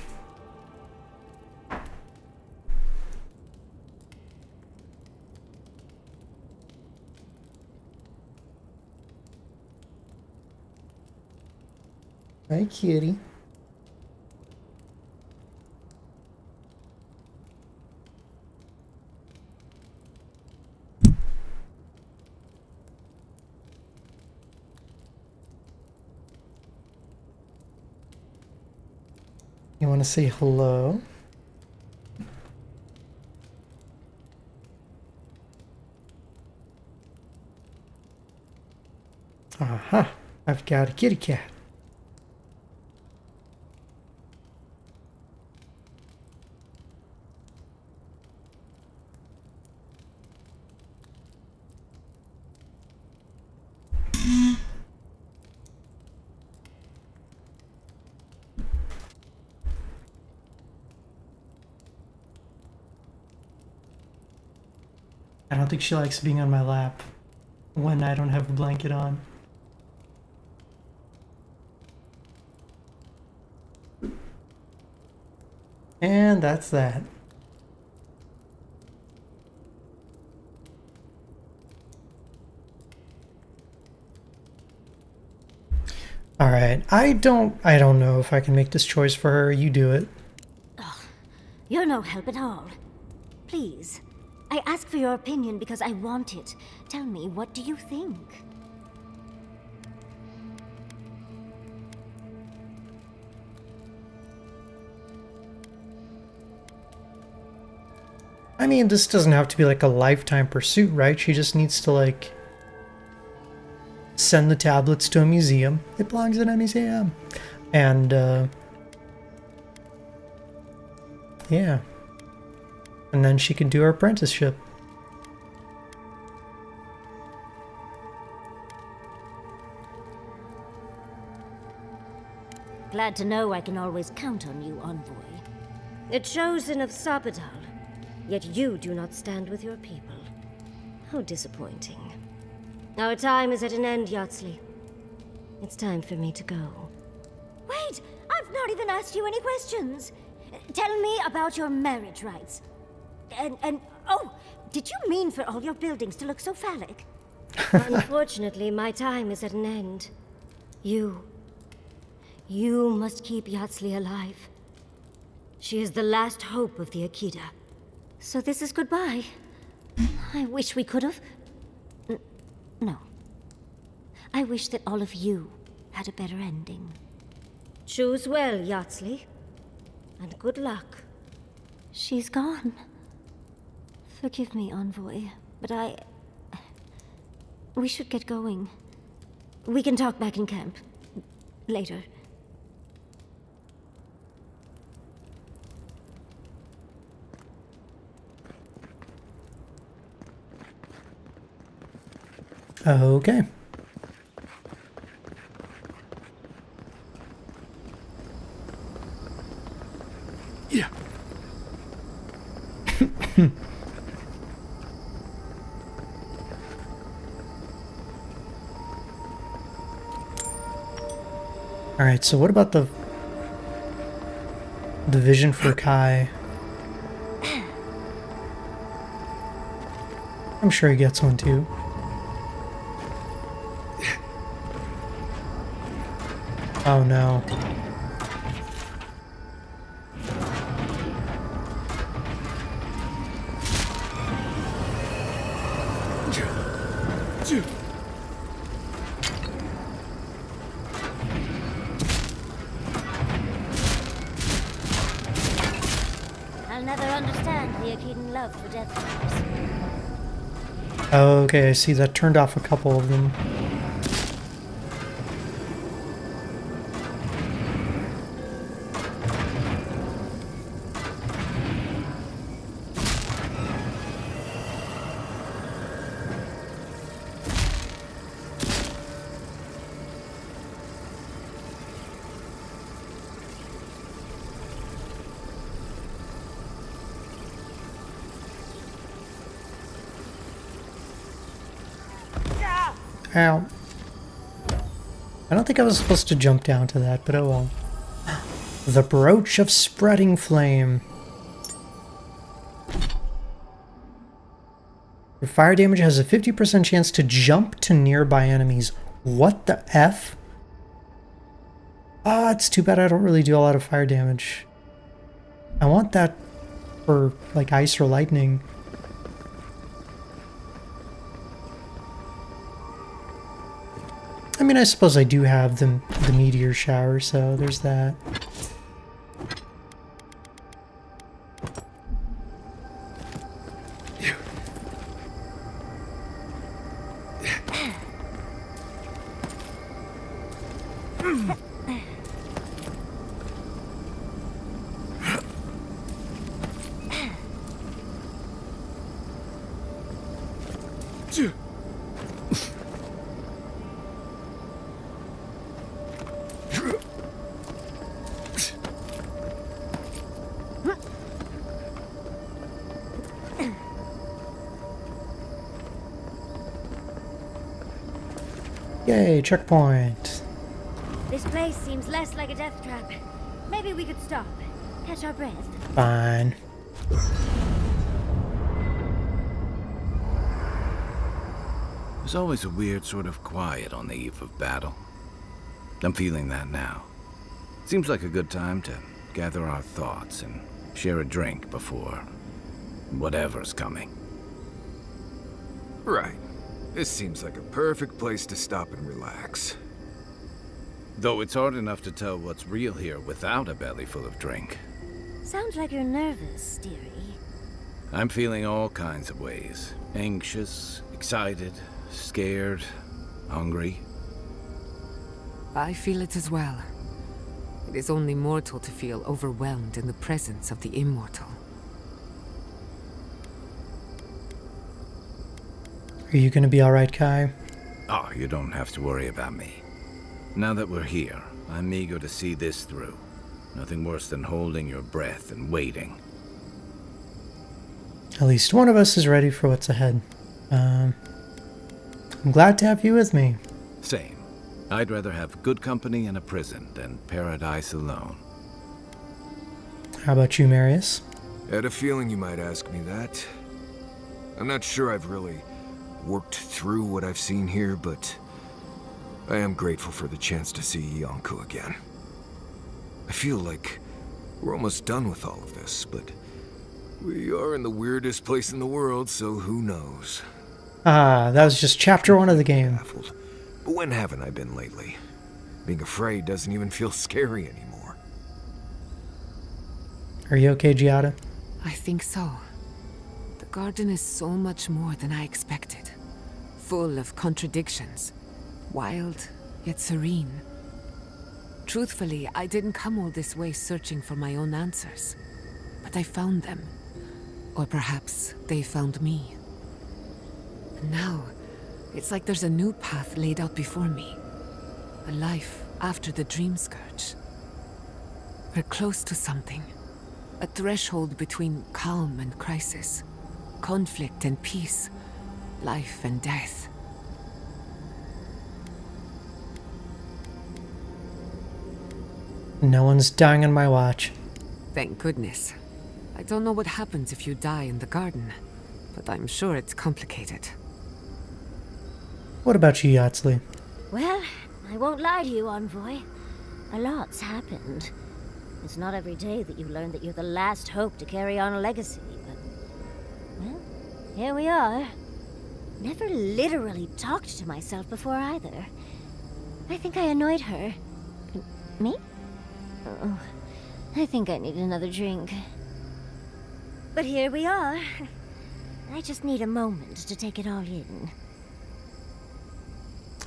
Hi, kitty. You want to say hello? Aha, I've got a kitty cat. I don't think she likes being on my lap when I don't have a blanket on. And that's that. All right, I don't know if I can make this choice for her. You do it. Ugh, you're no help at all. Please, I ask for your opinion because I want it. Tell me, what do you think? I mean, this doesn't have to be like a lifetime pursuit, right? She just needs to like send the tablets to a museum. It belongs in a museum. And yeah. And then she can do her apprenticeship. Glad to know I can always count on you, Envoy. The chosen of Sapadal, yet you do not stand with your people. How disappointing. Our time is at an end, Yardsley. It's time for me to go. Wait! I've not even asked you any questions! Tell me about your marriage rights. And oh, did you mean for all your buildings to look so phallic? Unfortunately, my time is at an end. You must keep Yardsley alive. She is the last hope of the Akita. So this is goodbye. I wish we could have... No. I wish that all of you had a better ending. Choose well, Yardsley. And good luck. She's gone. Forgive me, Envoy, but we should get going. We can talk back in camp. Later. Okay. Yeah. All right, so what about the vision for Kai? I'm sure he gets one too. Oh no. I'll never understand the Akedan love for death traps. Okay, I see that turned off a couple of them. Ow. I don't think I was supposed to jump down to that, but oh well. The Brooch of Spreading Flame. Your fire damage has a 50% chance to jump to nearby enemies. What the F? Ah, it's too bad I don't really do a lot of fire damage. I want that for, like, ice or lightning. I mean, I suppose I do have the meteor shower, so there's that. Yay, checkpoint. This place seems less like a death trap. Maybe we could stop, catch our breath. Fine. There's always a weird sort of quiet on the eve of battle. I'm feeling that now. Seems like a good time to gather our thoughts and share a drink before whatever's coming. Right. This seems like a perfect place to stop and relax. Though it's hard enough to tell what's real here without a belly full of drink. Sounds like you're nervous, dearie. I'm feeling all kinds of ways. Anxious, excited, scared, hungry. I feel it as well. It is only mortal to feel overwhelmed in the presence of the immortal. Are you gonna be alright, Kai? Oh, you don't have to worry about me. Now that we're here, I'm eager to see this through. Nothing worse than holding your breath and waiting. At least one of us is ready for what's ahead. I'm glad to have you with me. Same. I'd rather have good company in a prison than paradise alone. How about you, Marius? I had a feeling you might ask me that. I'm not sure I've really worked through what I've seen here, but I am grateful for the chance to see Yonko again. I feel like we're almost done with all of this, but we are in the weirdest place in the world, so who knows? Ah, that was just chapter 1 of the game. But when haven't I been lately? Being afraid doesn't even feel scary anymore. Are you okay, Giada? I think so. The garden is so much more than I expected. Full of contradictions. Wild, yet serene. Truthfully, I didn't come all this way searching for my own answers. But I found them. Or perhaps they found me. And now, It's like there's a new path laid out before me. A life after the Dream Scourge. We're close to something. A threshold between calm and crisis. Conflict and peace. Life and death. No one's dying on my watch. Thank goodness. I don't know what happens if you die in the garden, but I'm sure it's complicated. What about you, Yatsley? Well, I won't lie to you, Envoy. A lot's happened. It's not every day that you learn that you're the last hope to carry on a legacy, but... well, here we are. Never literally talked to myself before either. I think I annoyed her. Me? Oh, I think I need another drink. But here we are. I just need a moment to take it all in.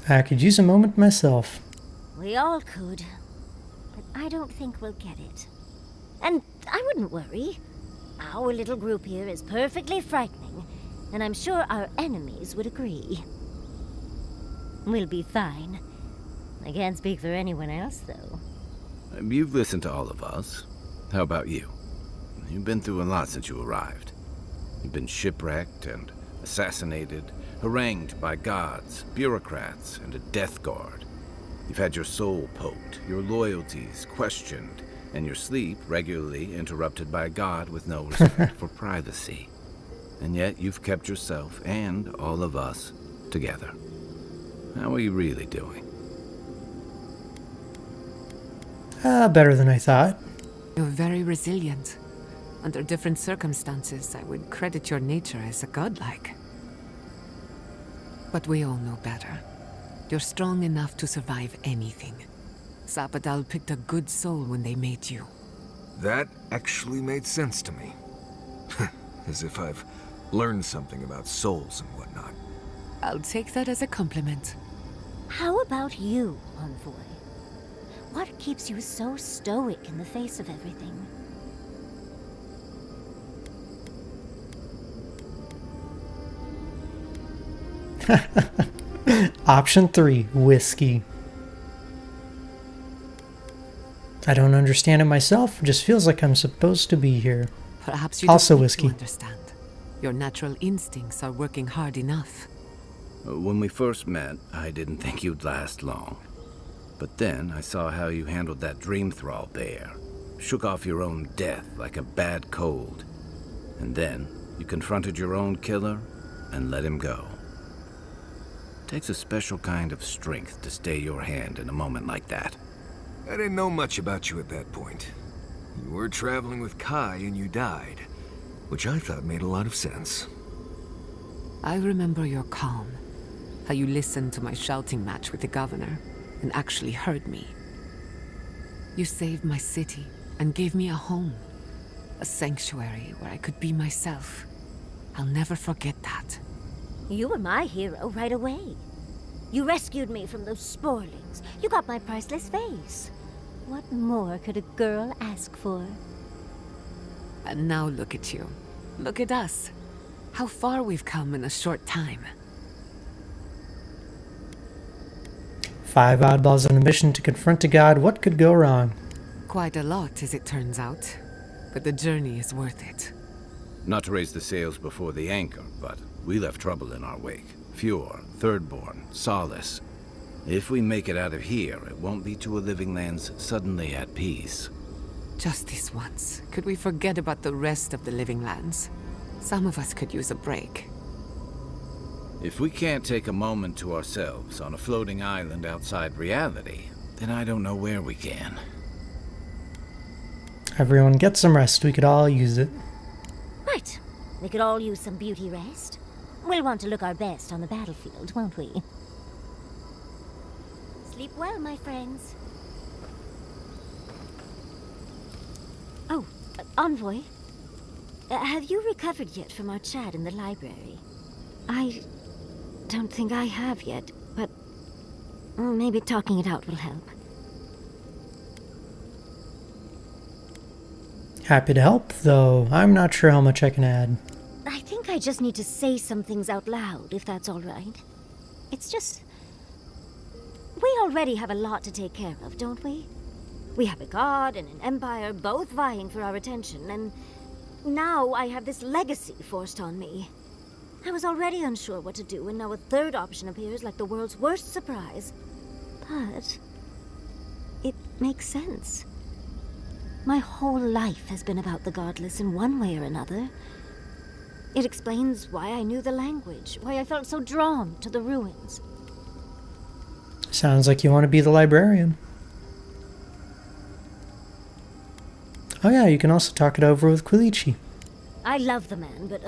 I could use a moment myself. We all could. But I don't think we'll get it. And I wouldn't worry. Our little group here is perfectly frightening, and I'm sure our enemies would agree. We'll be fine. I can't speak for anyone else, though. You've listened to all of us. How about you? You've been through a lot since you arrived. You've been shipwrecked and assassinated, harangued by gods, bureaucrats, and a death guard. You've had your soul poked, your loyalties questioned, and your sleep regularly interrupted by a god with no respect for privacy. And yet you've kept yourself and all of us together. How are you really doing? Better than I thought. You're very resilient. Under different circumstances, I would credit your nature as a godlike. But we all know better. You're strong enough to survive anything. Sappadal picked a good soul when they made you. That actually made sense to me. As if I've learned something about souls and whatnot. I'll take that as a compliment. How about you, Envoy? What keeps you so stoic in the face of everything? Option 3, whiskey. I don't understand it myself, it just feels like I'm supposed to be here. Perhaps you also don't need whiskey. to understand. Your natural instincts are working hard enough. When we first met, I didn't think you'd last long. But then I saw how you handled that dream thrall bear. Shook off your own death like a bad cold. And then you confronted your own killer and let him go. Takes a special kind of strength to stay your hand in a moment like that. I didn't know much about you at that point. You were traveling with Kai and you died, which I thought made a lot of sense. I remember your calm. How you listened to my shouting match with the governor and actually heard me. You saved my city and gave me a home. A sanctuary where I could be myself. I'll never forget that. You were my hero right away. You rescued me from those sporlings. You got my priceless face. What more could a girl ask for? And now look at you. Look at us. How far we've come in a short time. 5 oddballs on a mission to confront a god. What could go wrong? Quite a lot, as it turns out. But the journey is worth it. Not to raise the sails before the anchor, but we left trouble in our wake. Fjord, Thirdborn, Solace. If we make it out of here, it won't be to a living lands suddenly at peace. Just this once. Could we forget about the rest of the living lands? Some of us could use a break. If we can't take a moment to ourselves on a floating island outside reality, then I don't know where we can. Everyone get some rest. We could all use it. Right. We could all use some beauty rest. We'll want to look our best on the battlefield, won't we? Sleep well, my friends. Oh, Envoy. Have you recovered yet from our chat in the library? I don't think I have yet, but maybe talking it out will help. Happy to help, though I'm not sure how much I can add. I think I just need to say some things out loud, if that's all right. It's just... we already have a lot to take care of, don't we? We have a god and an empire both vying for our attention, and now I have this legacy forced on me. I was already unsure what to do, and now a third option appears like the world's worst surprise. But it makes sense. My whole life has been about the godless in one way or another. It explains why I knew the language, why I felt so drawn to the ruins. Sounds like you want to be the librarian. Oh yeah, you can also talk it over with Quilici. I love the man, but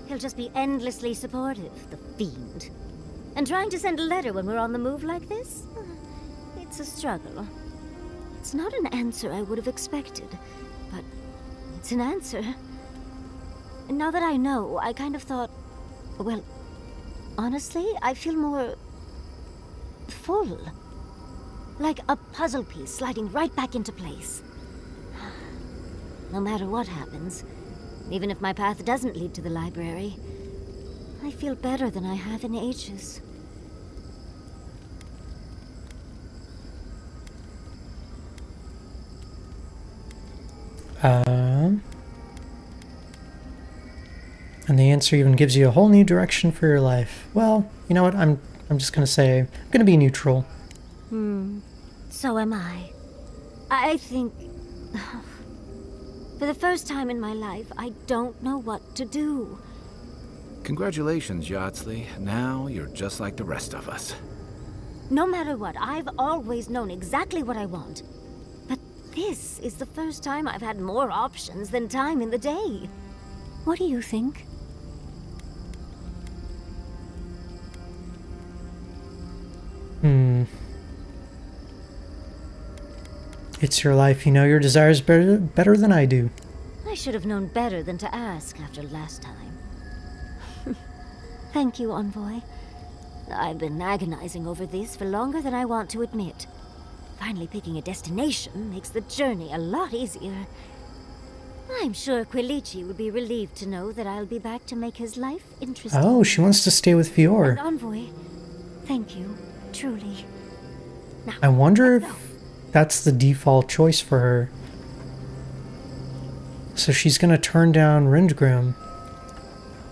he'll just be endlessly supportive, the fiend. And trying to send a letter when we're on the move like this? It's a struggle. It's not an answer I would have expected, but it's an answer. And now that I know, I kind of thought, well, honestly, I feel more full. Like a puzzle piece sliding right back into place. No matter what happens, even if my path doesn't lead to the library, I feel better than I have in ages. And the answer even gives you a whole new direction for your life. Well, you know what? I'm just gonna say I'm gonna be neutral. So am I. I think for the first time in my life, I don't know what to do. Congratulations, Yardsley. Now you're just like the rest of us. No matter what, I've always known exactly what I want. But this is the first time I've had more options than time in the day. What do you think? It's your life. You know your desires better than I do. I should have known better than to ask after last time. Thank you, Envoy. I've been agonizing over this for longer than I want to admit. Finally picking a destination makes the journey a lot easier. I'm sure Quilici would be relieved to know that I'll be back to make his life interesting. Oh, she wants to stay with Fior. And Envoy, thank you, truly. Now, I wonder if that's the default choice for her. So she's gonna turn down Rindgrim.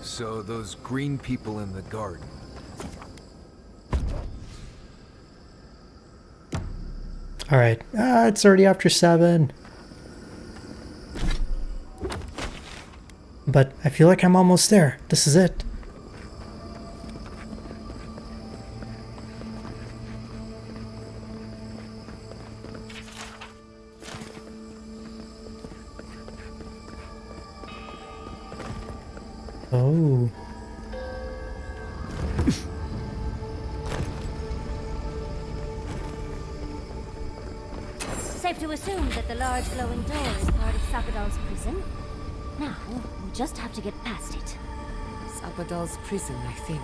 So those green people in the garden. Alright, it's already after 7. But I feel like I'm almost there. This is it. Oh. Safe to assume that the large glowing door is part of Sapadal's prison. Now, we just have to get past it. Sapadal's prison, I think.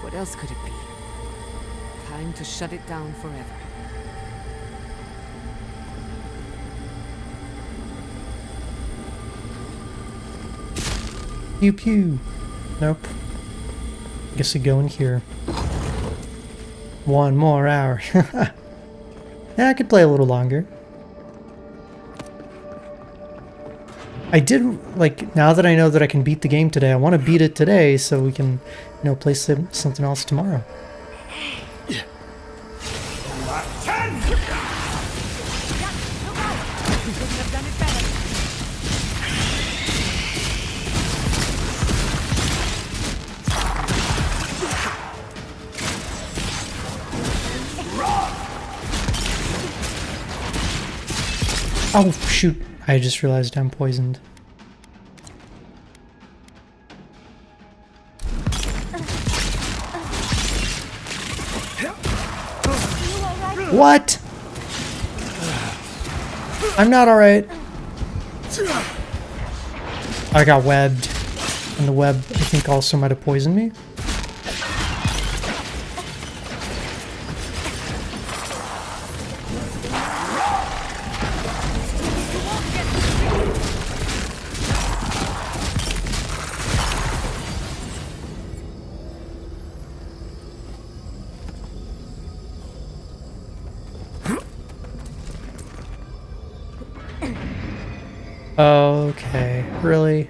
What else could it be? Time to shut it down forever. Pew pew. Nope. Guess we go in here. 1 more hour. Yeah, I could play a little longer. I did, like, now that I know that I can beat the game today, I want to beat it today so we can, you know, play something else tomorrow. Oh, shoot. I just realized I'm poisoned. What? I'm not alright. I got webbed. And the web, I think, also might have poisoned me. Okay, really?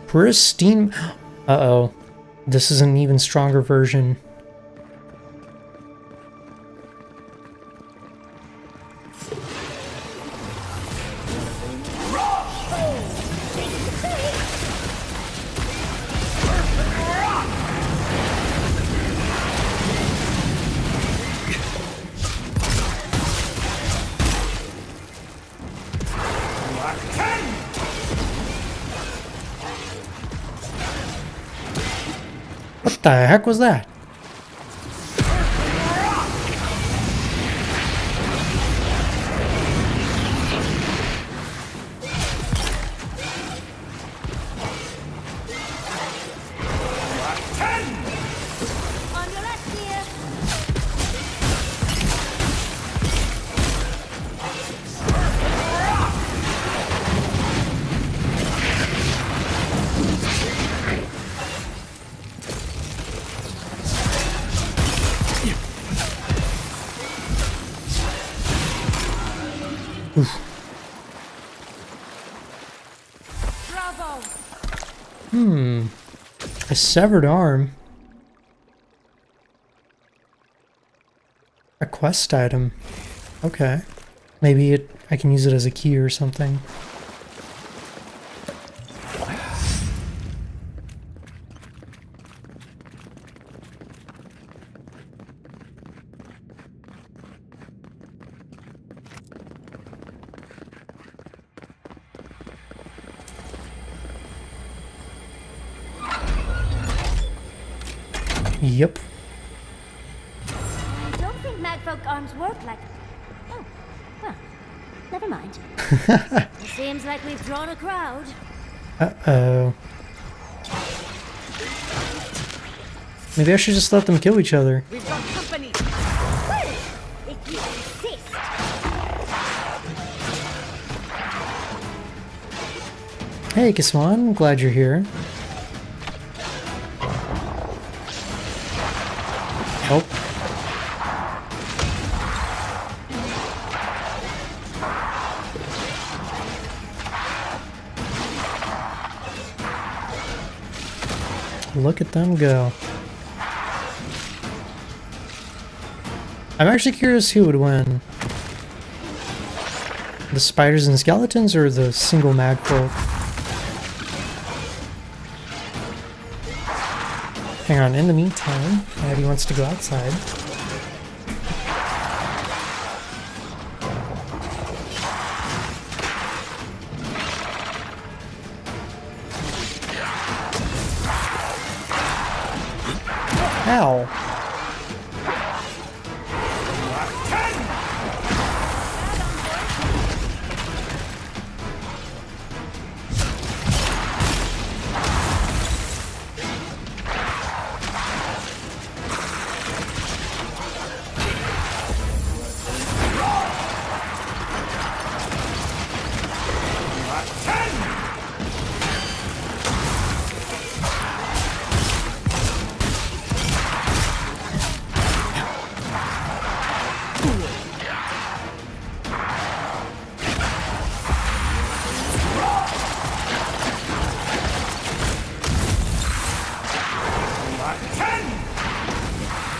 Pristine. Uh-oh. This is an even stronger version. What the heck was that? A severed arm. A quest item. Okay. Maybe I can use it as a key or something. Yep. I don't think magfolk arms work like... Oh, well, never mind. It seems like we've drawn a crowd. Uh-oh. Maybe I should just let them kill each other. We've got company. Well, if you insist. Hey, Kiswan, I'm glad you're here. Help. Look at them go. I'm actually curious who would win. The spiders and skeletons or the single magfolk? Hang on, in the meantime, Abby wants to go outside. Ow.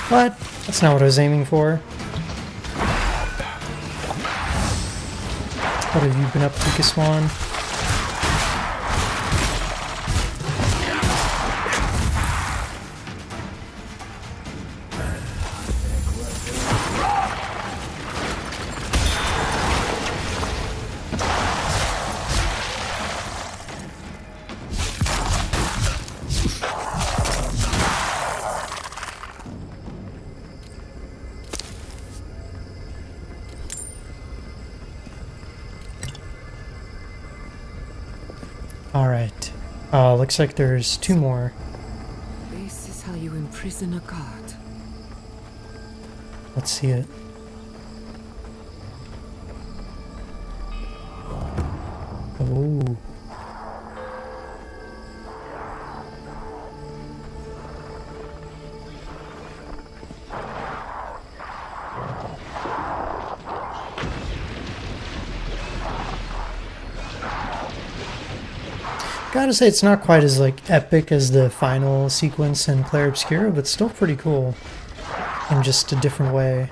What? That's not what I was aiming for. What have you been up to, Kiswan? Alright. Looks like there's two more. This is how you imprison a god. Let's see it. Oh. Ooh. Gotta say, it's not quite as like epic as the final sequence in Clair Obscura, but still pretty cool in just a different way.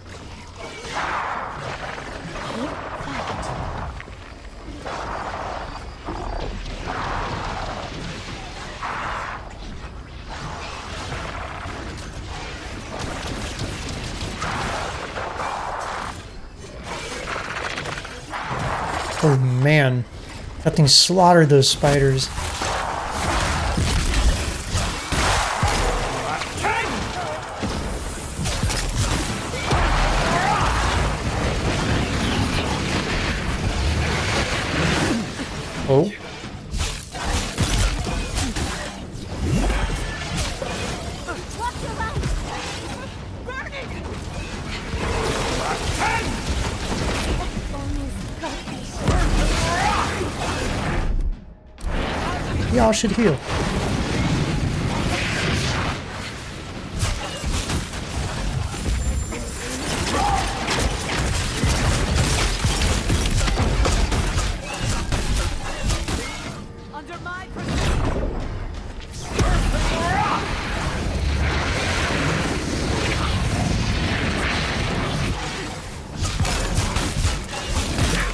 Oh man, that thing slaughtered those spiders. Oh. Y'all should heal.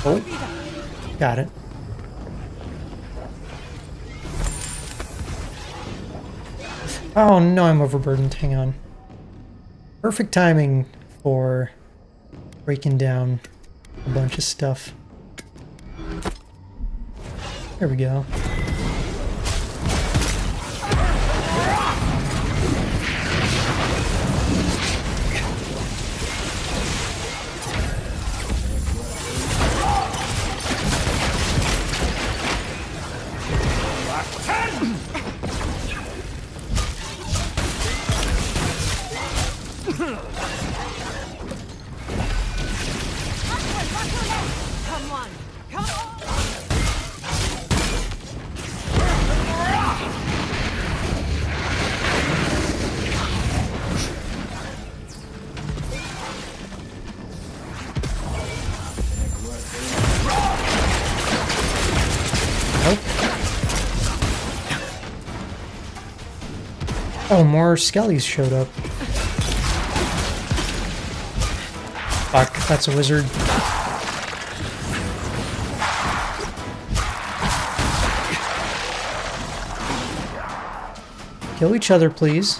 Oh, got it. Oh no, I'm overburdened. Hang on. Perfect timing for breaking down a bunch of stuff. There we go. Oh, more skellies showed up. Fuck, that's a wizard. Kill each other, please.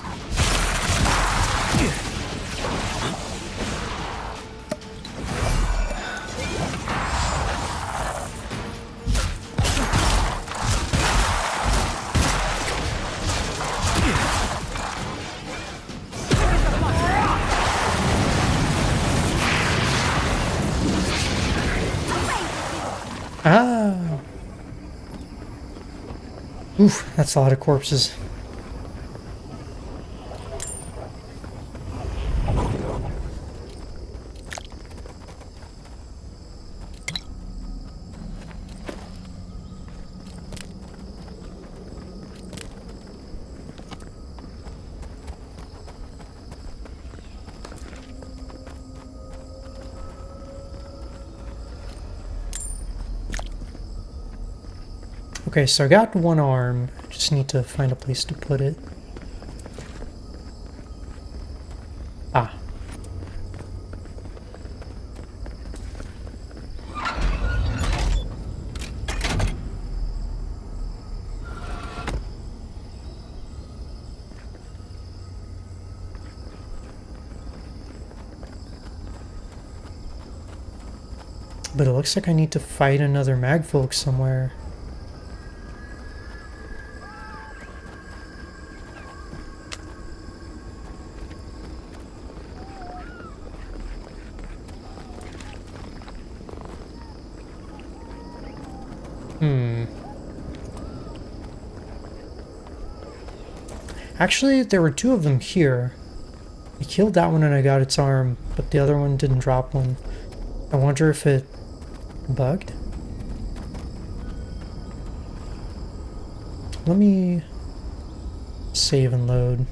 Ah! Oof, that's a lot of corpses. Okay, so I got one arm. Just need to find a place to put it. Ah. But it looks like I need to fight another magfolk somewhere. Actually, there were two of them here. I killed that one and I got its arm, but the other one didn't drop one. I wonder if it bugged? Let me save and load.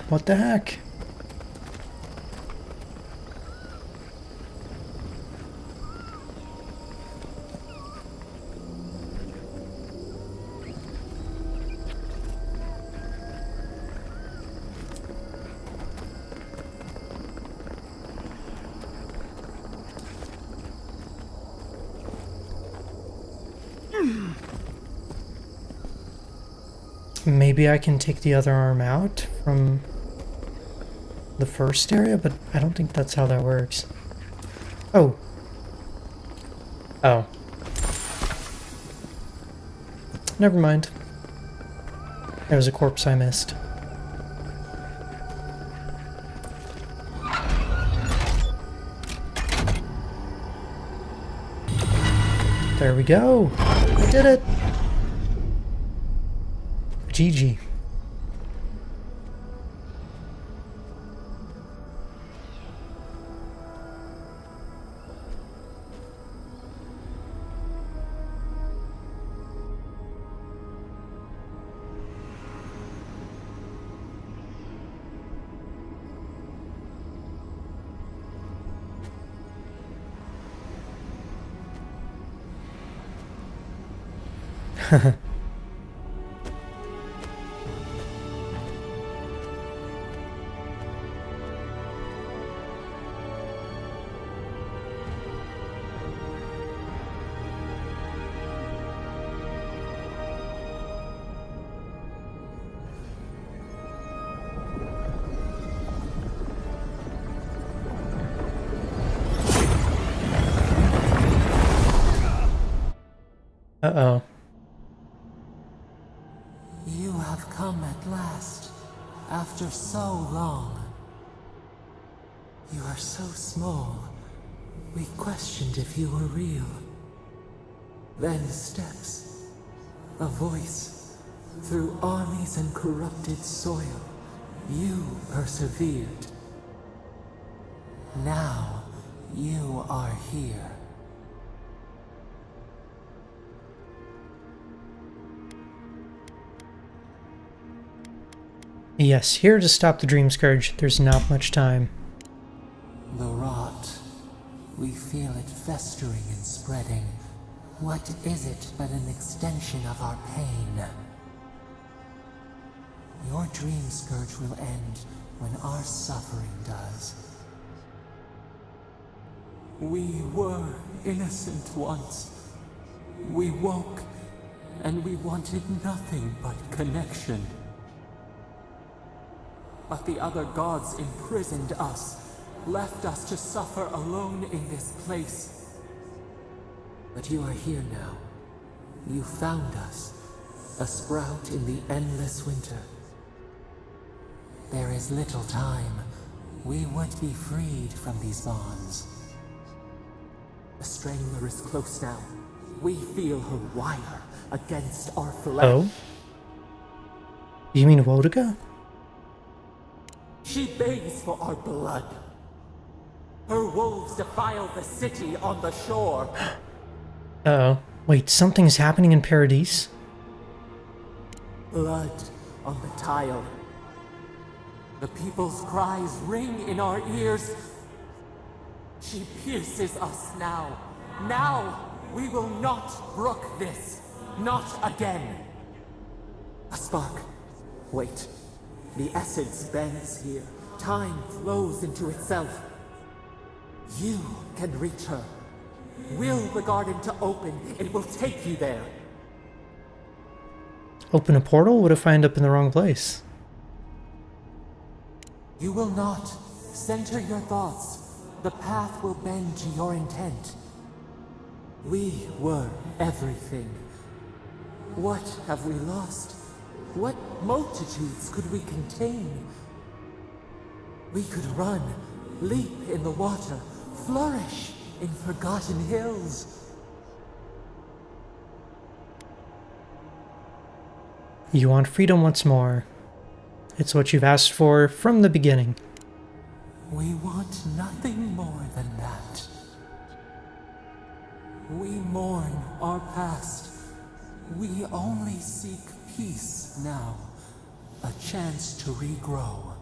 What the heck? Maybe I can take the other arm out from the first area, but I don't think that's how that works. Oh. Oh. Never mind. There was a corpse I missed. There we go. I did it. GG. Uh-oh. You have come at last, after so long. You are so small. We questioned if you were real. Then steps, a voice, through armies and corrupted soil. You persevered. Now, you are here. Yes, here to stop the Dream Scourge. There's not much time. The rot. We feel it festering and spreading. What is it but an extension of our pain? Your Dream Scourge will end when our suffering does. We were innocent once. We woke, and we wanted nothing but connection. But the other gods imprisoned us, left us to suffer alone in this place. But you are here now. You found us, a sprout in the endless winter. There is little time. We would be freed from these bonds. The Strangler is close now. We feel her wire against our flesh. Oh? You mean Wodiga? She begs for our blood. Her wolves defile the city on the shore. Uh-oh. Wait, something's happening in Paradise? Blood on the tile. The people's cries ring in our ears. She pierces us now. Now! We will not brook this. Not again. A spark. Wait. The essence bends here. Time flows into itself. You can reach her. Will the garden to open, it will take you there. Open a portal? What if I end up in the wrong place? You will not. Center your thoughts. The path will bend to your intent. We were everything. What have we lost? What multitudes could we contain? We could run, leap in the water, flourish in forgotten hills. You want freedom once more. It's what you've asked for from the beginning. We want nothing more than that. We mourn our past. We only seek peace now. A chance to regrow.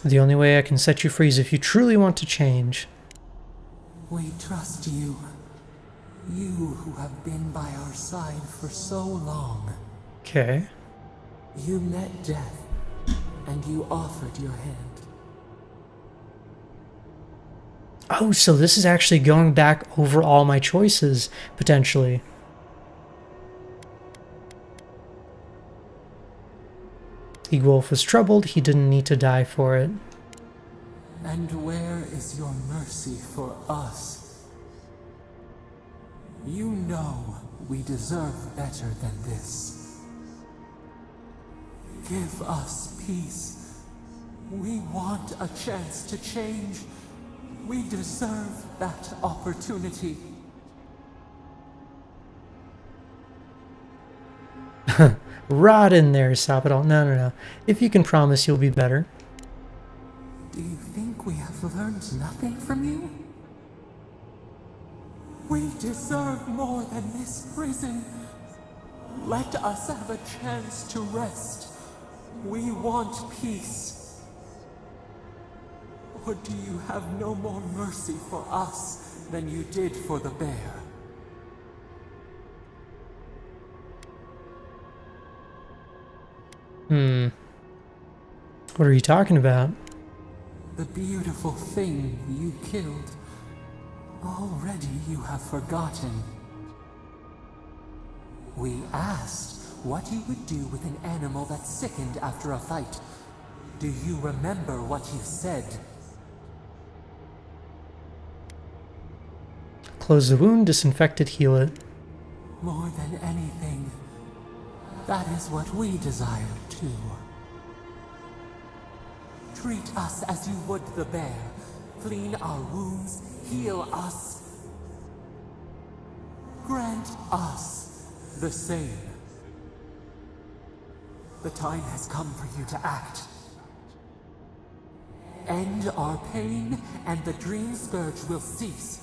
The only way I can set you free is if you truly want to change. We trust you. You who have been by our side for so long. Okay. You met death, and you offered your hand. Oh, so this is actually going back over all my choices, potentially. Eagwolf was troubled, he didn't need to die for it. And where is your mercy for us? You know we deserve better than this. Give us peace. We want a chance to change. We deserve that opportunity. Rot in there, Sapidal. No. If you can promise you'll be better. Do you think we have learned nothing from you? We deserve more than this prison. Let us have a chance to rest. We want peace. Or do you have no more mercy for us than you did for the bear? What are you talking about? The beautiful thing you killed. Already you have forgotten. We asked what you would do with an animal that sickened after a fight. Do you remember what you said? Close the wound, disinfect it, heal it. More than anything, that is what we desire too. Treat us as you would the bear. Clean our wounds, heal us. Grant us the same. The time has come for you to act. End our pain, and the dream scourge will cease.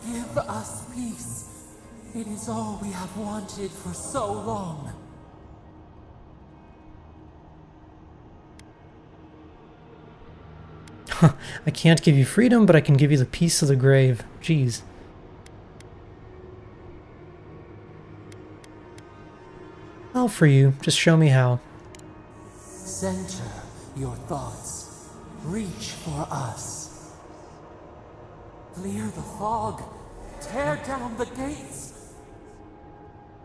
Give us peace. It is all we have wanted for so long. I can't give you freedom, but I can give you the peace of the grave. Jeez. I'll free you. Just show me how. Center your thoughts. Reach for us. Clear the fog. Tear down the gates.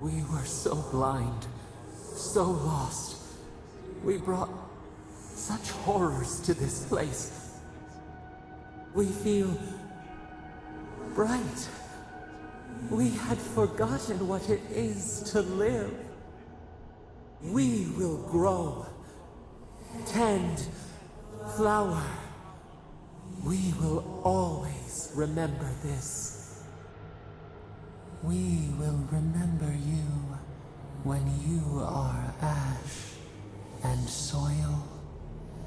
We were so blind, so lost. We brought such horrors to this place. We feel bright. We had forgotten what it is to live. We will grow, tend, flower. We will always remember this. We will remember you when you are ash and soil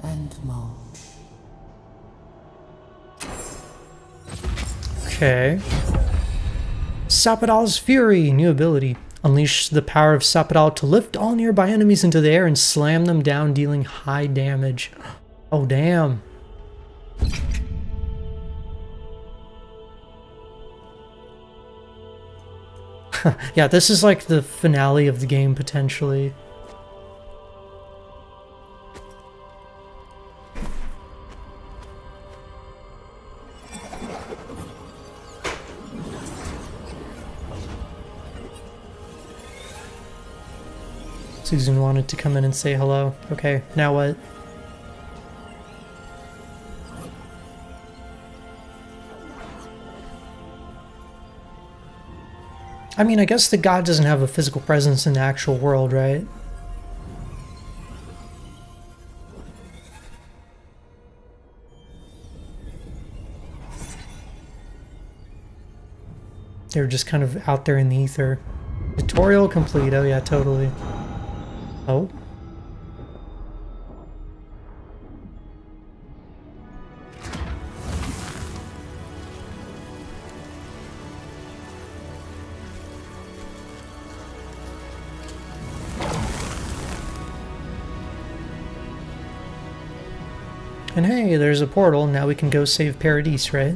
and mulch. Okay. Sapidal's Fury, new ability. Unleash the power of Sapidal to lift all nearby enemies into the air and slam them down, dealing high damage. Oh, damn. Yeah, this is like the finale of the game, potentially. Susan wanted to come in and say hello. Okay, now what? I mean, I guess the god doesn't have a physical presence in the actual world, right? They're just kind of out there in the ether. Tutorial complete. Oh yeah, totally. Oh. And hey, there's a portal. Now we can go save Paradis, right?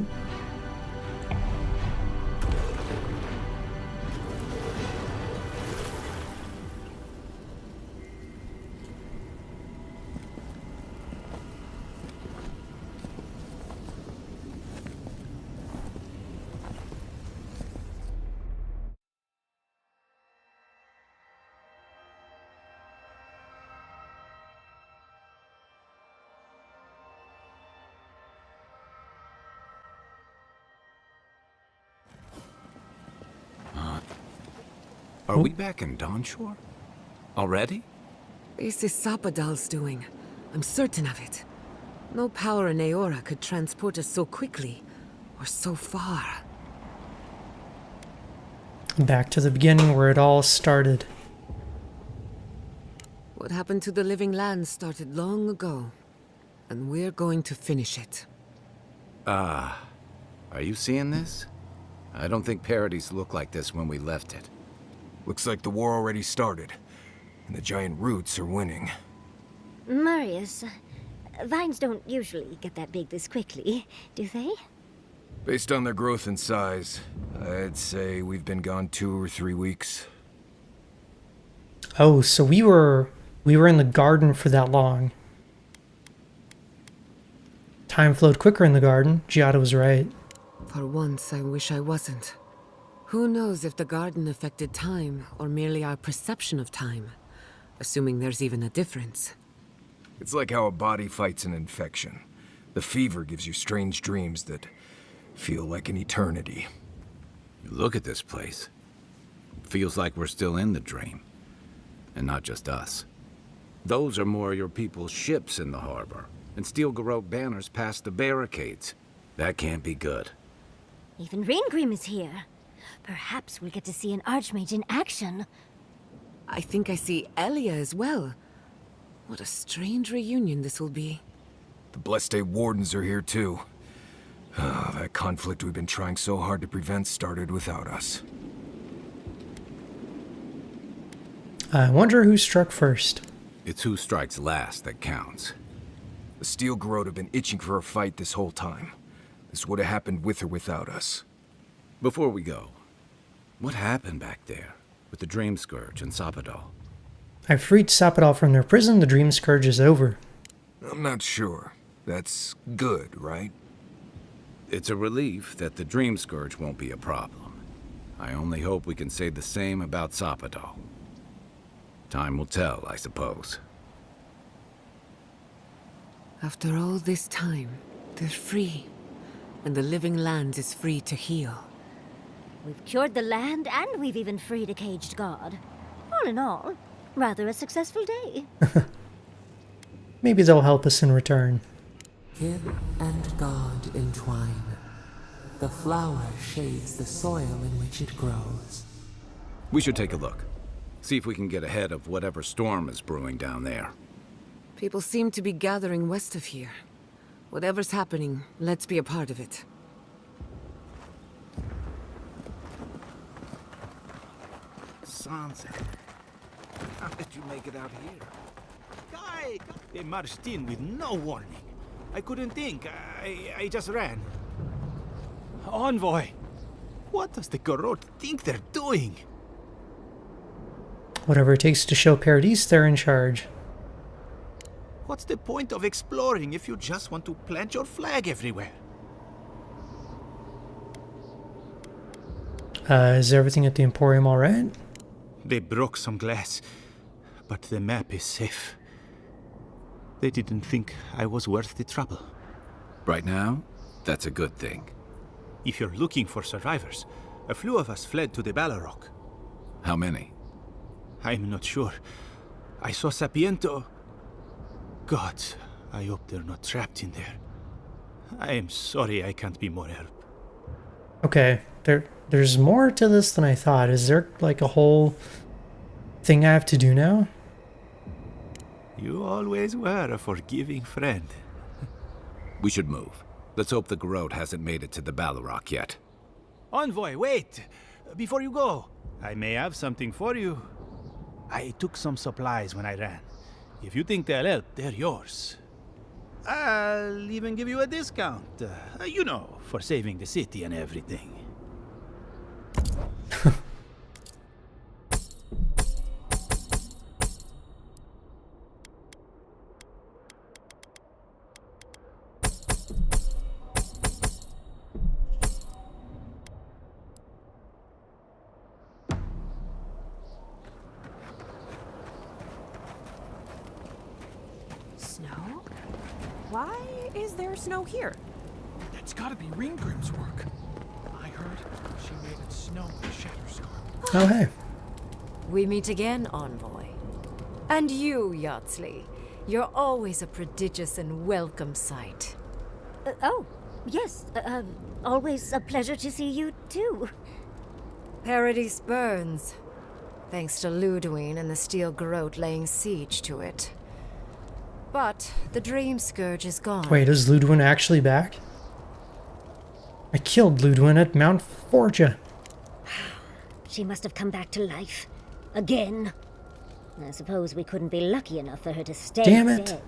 Are we back in Dawnshore? Already? This is Sapadal's doing. I'm certain of it. No power in Aora could transport us so quickly, or so far. Back to the beginning where it all started. What happened to the living land started long ago, and we're going to finish it. Are you seeing this? I don't think Paradis looked like this when we left it. Looks like the war already started, and the giant roots are winning. Marius, vines don't usually get that big this quickly, do they? Based on their growth and size, I'd say we've been gone 2 or 3 weeks. Oh, so we were in the garden for that long. Time flowed quicker in the garden. Giada was right. For once, I wish I wasn't. Who knows if the garden affected time, or merely our perception of time, assuming there's even a difference. It's like how a body fights an infection. The fever gives you strange dreams that feel like an eternity. Look at this place. It feels like we're still in the dream. And not just us. Those are more your people's ships in the harbor, and steel garrote banners past the barricades. That can't be good. Even Reingrim is here. Perhaps we'll get to see an Archmage in action. I think I see Elia as well. What a strange reunion this will be. The Blessed Wardens are here too. That conflict we've been trying so hard to prevent started without us. I wonder who struck first. It's who strikes last that counts. The steel garrote have been itching for a fight this whole time. This would have happened with or without us. Before we go, what happened back there with the Dream Scourge and Sapadal? I freed Sapadal from their prison. The Dream Scourge is over. I'm not sure. That's good, right? It's a relief that the Dream Scourge won't be a problem. I only hope we can say the same about Sapadal. Time will tell, I suppose. After all this time, they're free. And the living land is free to heal. We've cured the land, and we've even freed a caged god. All in all, rather a successful day. Maybe they'll help us in return. Him and God entwine. The flower shades the soil in which it grows. We should take a look. See if we can get ahead of whatever storm is brewing down there. People seem to be gathering west of here. Whatever's happening, let's be a part of it. Sansa, how did you make it out here? Guy, they marched in with no warning. I couldn't think. I just ran. Envoy, what does the Garrote think they're doing? Whatever it takes to show Paradis they're in charge. What's the point of exploring if you just want to plant your flag everywhere? Is everything at the Emporium all right? They broke some glass, but the map is safe. They didn't think I was worth the trouble. Right now, that's a good thing. If you're looking for survivors, a few of us fled to the Balrog. How many? I'm not sure. I saw Sapiento. Gods, I hope they're not trapped in there. I am sorry I can't be more help. Okay, there's more to this than I thought. Is there like a whole thing I have to do now? You always were a forgiving friend. We should move. Let's hope the Garrote hasn't made it to the Balrog yet. Envoy, wait! Before you go, I may have something for you. I took some supplies when I ran. If you think they'll help, they're yours. I'll even give you a discount. You know, for saving the city and everything. Snow? Why is there snow here? That's gotta be Ringgrim's work. I heard she made it snow with Shatterscar. Oh, hey. We meet again, Envoy. And you, Yardsley. You're always a prodigious and welcome sight. Oh, yes. Always a pleasure to see you, too. Paradise burns. Thanks to Ludwine and the Steel Garrote laying siege to it. But the Dream Scourge is gone. Wait, is Ludwin actually back? I killed Ludwin at Mount Forja. She must have come back to life. Again. I suppose we couldn't be lucky enough for her to stay dead.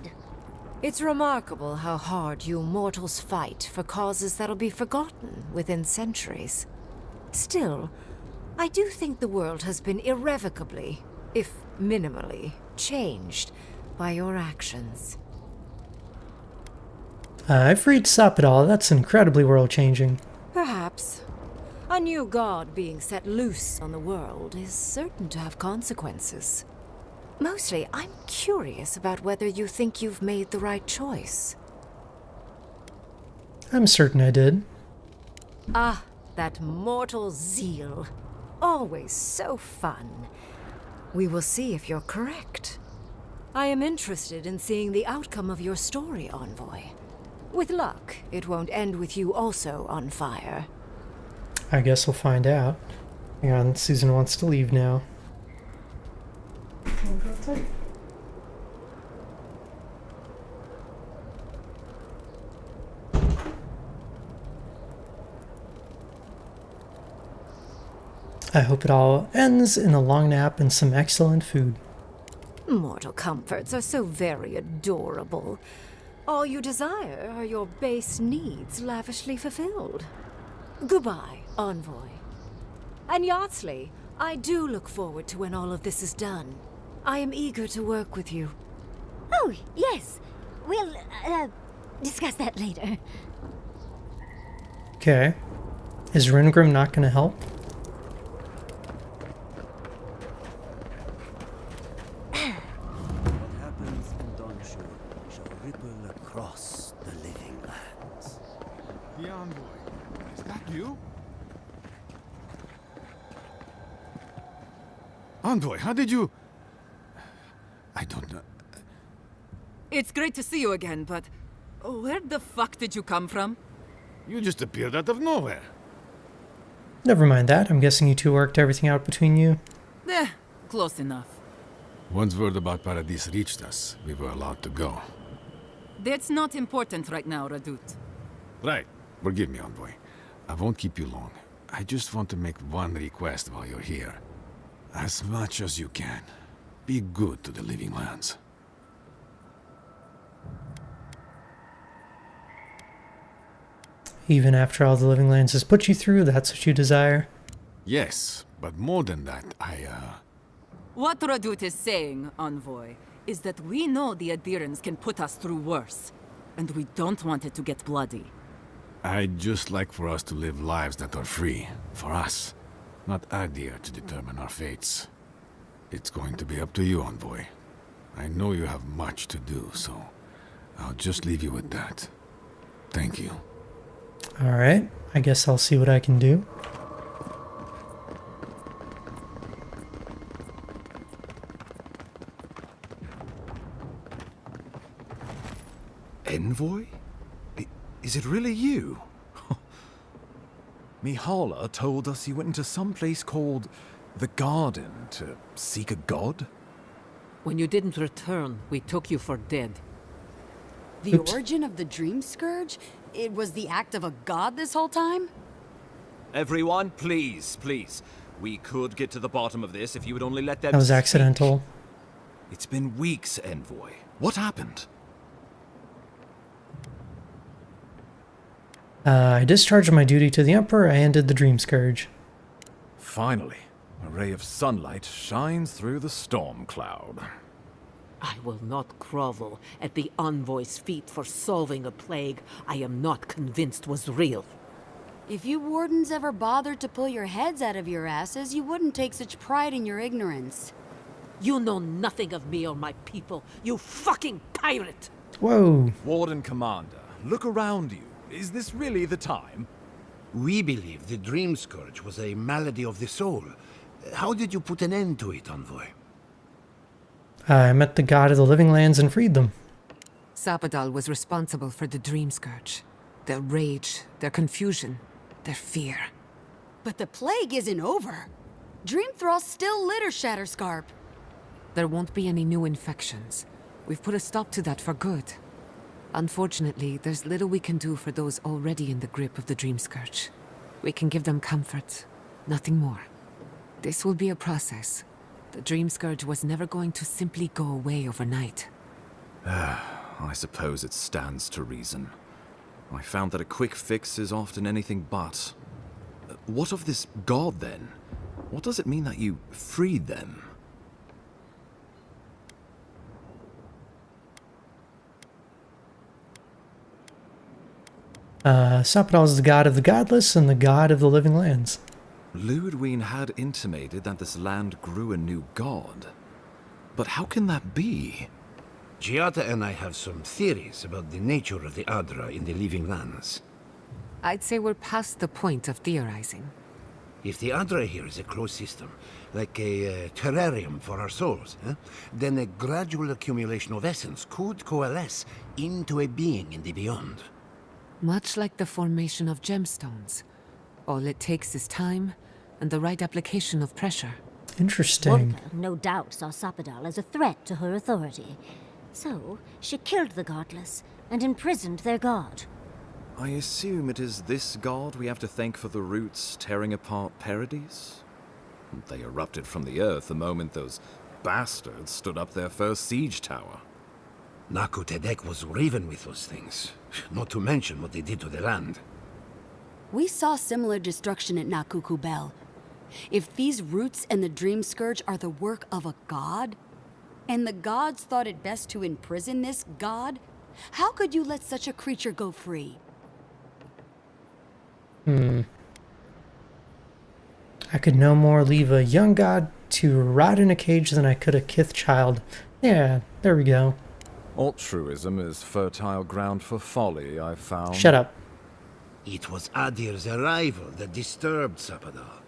It's remarkable how hard you mortals fight for causes that'll be forgotten within centuries. Still, I do think the world has been irrevocably, if minimally, changed by your actions. I freed Sapadal. That's incredibly world-changing. Perhaps. A new god being set loose on the world is certain to have consequences. Mostly, I'm curious about whether you think you've made the right choice. I'm certain I did. Ah, that mortal zeal. Always so fun. We will see if you're correct. I am interested in seeing the outcome of your story, Envoy. With luck, it won't end with you also on fire. I guess we'll find out. Hang on, Susan wants to leave now. I hope it all ends in a long nap and some excellent food. Mortal comforts are so very adorable. All you desire are your base needs lavishly fulfilled. Goodbye, Envoy. And Yardsley, I do look forward to when all of this is done. I am eager to work with you. Oh, yes. We'll, discuss that later. Okay. Is Ringrim not going to help? What happens in Dawnshore shall ripple across the living lands. The envoy. Is that you? Envoy, how did you... I don't know. It's great to see you again, but where the fuck did you come from? You just appeared out of nowhere. Never mind that. I'm guessing you two worked everything out between you. Close enough. Once word about Paradis reached us, we were allowed to go. That's not important right now, Radut. Right. Forgive me, Envoy. I won't keep you long. I just want to make one request while you're here. As much as you can. Be good to the living lands. Even after all the living lands has put you through, that's what you desire? Yes, but more than that, What Radut is saying, Envoy, is that we know the adherents can put us through worse. And we don't want it to get bloody. I'd just like for us to live lives that are free. For us. Not Adir to determine our fates. It's going to be up to you, Envoy. I know you have much to do, so I'll just leave you with that. Thank you. Alright, I guess I'll see what I can do. Envoy? Is it really you? Mihala told us you went into some place called the Garden to seek a god? When you didn't return, we took you for dead. The origin of the Dream Scourge? It was the act of a god this whole time? Everyone, please, please. We could get to the bottom of this if you would only let them That was speak. accidental. It's been weeks, Envoy. What happened? I discharged my duty to the Emperor. I ended the Dream Scourge. Finally, a ray of sunlight shines through the storm cloud. I will not grovel at the Envoy's feet for solving a plague I am not convinced was real. If you wardens ever bothered to pull your heads out of your asses, you wouldn't take such pride in your ignorance. You know nothing of me or my people, you fucking pirate! Whoa. Warden Commander, look around you. Is this really the time? We believe the Dream Scourge was a malady of the soul. How did you put an end to it, Envoy? I met the god of the living lands and freed them. Sapadal was responsible for the Dream Scourge. Their rage, their confusion, their fear. But the plague isn't over. Dream Thralls still litter Shatterscarp. There won't be any new infections. We've put a stop to that for good. Unfortunately, there's little we can do for those already in the grip of the Dream Scourge. We can give them comfort, nothing more. This will be a process. The Dream Scourge was never going to simply go away overnight. I suppose it stands to reason. I found that a quick fix is often anything but. What of this god, then? What does it mean that you freed them? Sapadal is the god of the godless and the god of the living lands. Ludwig had intimated that this land grew a new god. But how can that be? Giata and I have some theories about the nature of the Adra in the living lands. I'd say we're past the point of theorizing. If the Adra here is a closed system, like a terrarium for our souls, then a gradual accumulation of essence could coalesce into a being in the beyond. Much like the formation of gemstones. All it takes is time and the right application of pressure. Interesting. Wonka, no doubt, saw Sapadal as a threat to her authority. So, she killed the godless and imprisoned their god. I assume it is this god we have to thank for the roots tearing apart Paradise? They erupted from the earth the moment those bastards stood up their first siege tower. Naku Tedek was riven with those things, not to mention what they did to the land. We saw similar destruction at Nakuku Bell. If these roots and the Dream Scourge are the work of a god, and the gods thought it best to imprison this god, how could you let such a creature go free? I could no more leave a young god to rot in a cage than I could a kith child. Yeah, there we go. Altruism is fertile ground for folly, I've found. Shut up. It was Adir's arrival that disturbed Sapadal.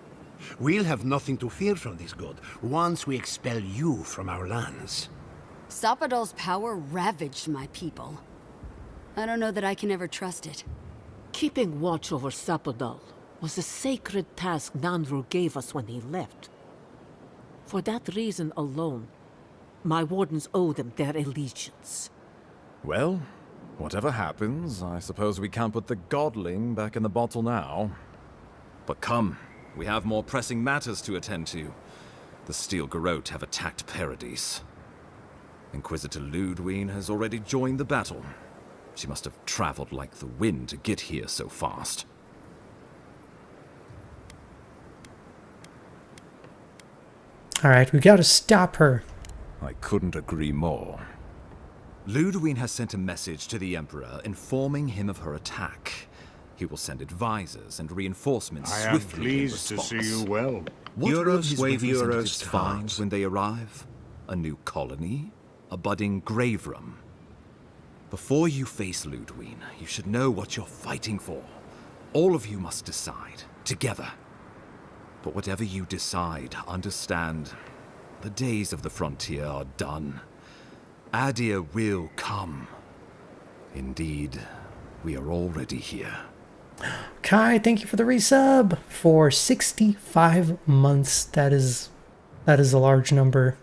We'll have nothing to fear from this god once we expel you from our lands. Sapadal's power ravaged my people. I don't know that I can ever trust it. Keeping watch over Sapadal was a sacred task Nandru gave us when he left. For that reason alone, my wardens owe them their allegiance. Well, whatever happens, I suppose we can't put the godling back in the bottle now. But come, we have more pressing matters to attend to. The Steel Garrote have attacked Paradise. Inquisitor Ludwig has already joined the battle. She must have traveled like the wind to get here so fast. Alright, we gotta stop her. I couldn't agree more. Ludwig has sent a message to the Emperor informing him of her attack. He will send advisors and reinforcements I am swiftly pleased in to see response. you well. What will Euros his wave representatives euros find cards. when they arrive? A new colony? A budding grave room? Before you face Ludwig, you should know what you're fighting for. All of you must decide, together. But whatever you decide, understand, the days of the frontier are done. Adir will come. Indeed, we are already here. Kai, thank you for the resub for 65 months. That is a large number.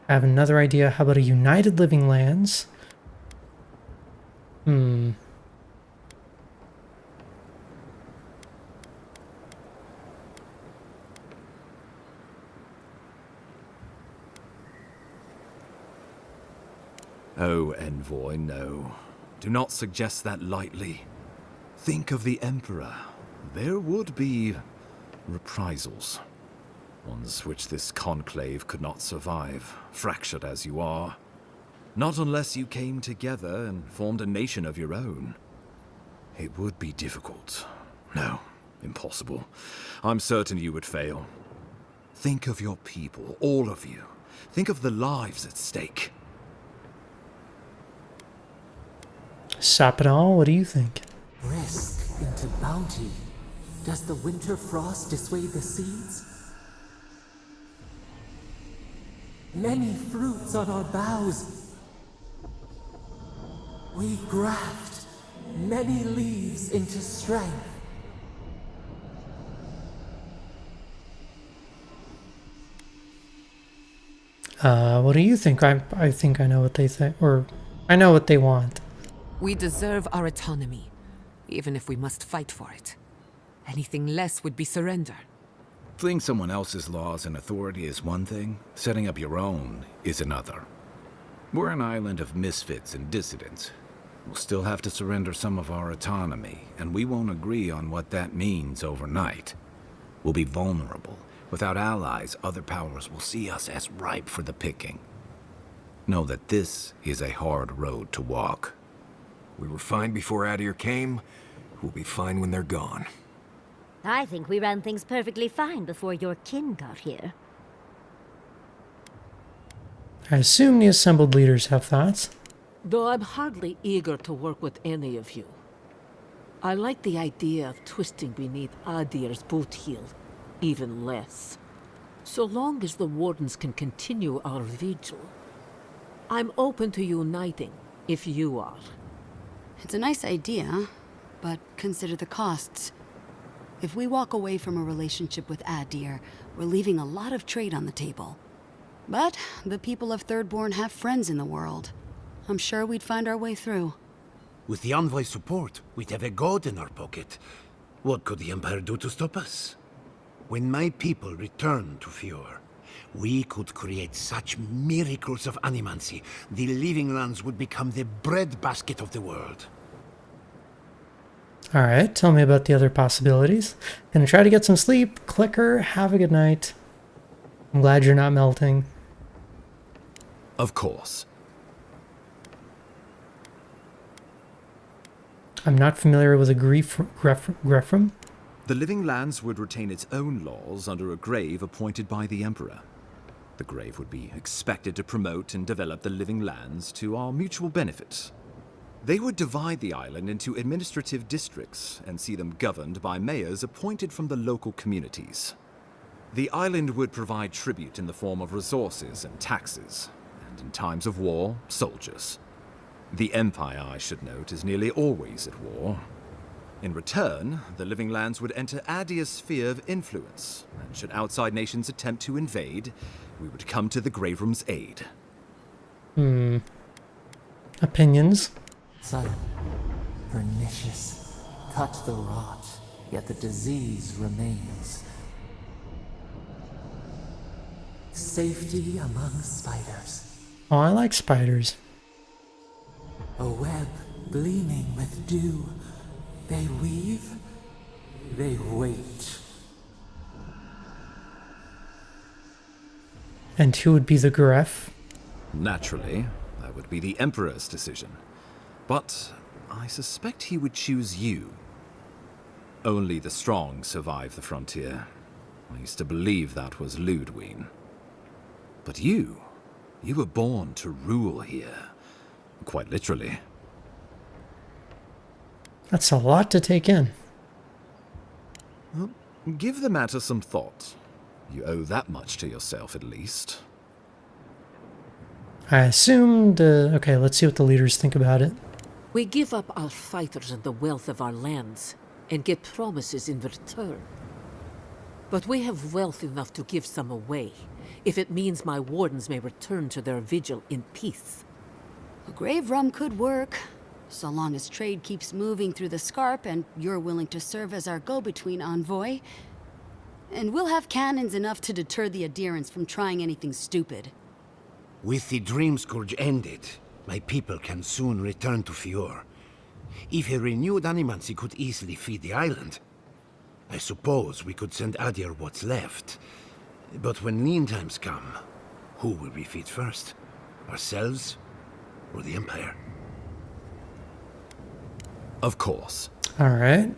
I have another idea. How about a United Living Lands? Oh, Envoy, no. Do not suggest that lightly. Think of the Emperor. There would be reprisals. Ones which this conclave could not survive, fractured as you are. Not unless you came together and formed a nation of your own. It would be difficult. No, impossible. I'm certain you would fail. Think of your people, all of you. Think of the lives at stake. Sapadal, what do you think? Risk into bounty. Does the winter frost dissuade the seeds? Many fruits on our boughs. We graft many leaves into strength. What do you think? I think I know what they think, or I know what they want. We deserve our autonomy, even if we must fight for it. Anything less would be surrender. Fleeing someone else's laws and authority is one thing, setting up your own is another. We're an island of misfits and dissidents. We'll still have to surrender some of our autonomy, and we won't agree on what that means overnight. We'll be vulnerable. Without allies, other powers will see us as ripe for the picking. Know that this is a hard road to walk. We were fine before Adir came. We'll be fine when they're gone. I think we ran things perfectly fine before your kin got here. I assume the assembled leaders have thoughts. Though I'm hardly eager to work with any of you. I like the idea of twisting beneath Adir's boot heel even less. So long as the Wardens can continue our vigil, I'm open to uniting, if you are. It's a nice idea, but consider the costs. If we walk away from a relationship with Adir, we're leaving a lot of trade on the table. But the people of Thirdborn have friends in the world. I'm sure we'd find our way through. With the Envoy's support, we'd have a god in our pocket. What could the Empire do to stop us? When my people return to Fjord, we could create such miracles of animancy, the Living Lands would become the breadbasket of the world. Alright, tell me about the other possibilities. Gonna try to get some sleep. Clicker, have a good night. I'm glad you're not melting. Of course. I'm not familiar with a Grefram. The Living Lands would retain its own laws under a grave appointed by the Emperor. The grave would be expected to promote and develop the Living Lands to our mutual benefit. They would divide the island into administrative districts and see them governed by mayors appointed from the local communities. The island would provide tribute in the form of resources and taxes, and in times of war, soldiers. The Empire, I should note, is nearly always at war. In return, the Living Lands would enter Adir's sphere of influence, and should outside nations attempt to invade, we would come to the Graveroom's aid. Opinions? Son, pernicious. Cut the rot, yet the disease remains. Safety among spiders. Oh, I like spiders. A web gleaming with dew. They weave, they wait. And who would be the Gref? Naturally, that would be the Emperor's decision. But I suspect he would choose you. Only the strong survive the frontier. I used to believe that was Ludwig. But you were born to rule here. Quite literally. That's a lot to take in. Well, give the matter some thought. You owe that much to yourself, at least. I assumed... okay, let's see what the leaders think about it. We give up our fighters and the wealth of our lands, and get promises in return. But we have wealth enough to give some away, if it means my wardens may return to their vigil in peace. A grave rum could work, so long as trade keeps moving through the Scarp and you're willing to serve as our go-between envoy. And we'll have cannons enough to deter the adherents from trying anything stupid. With the Dream Scourge ended, my people can soon return to Fior. If a renewed animancy could easily feed the island, I suppose we could send Adir what's left. But when lean times come, who will we feed first? Ourselves or the Empire? Of course. All right.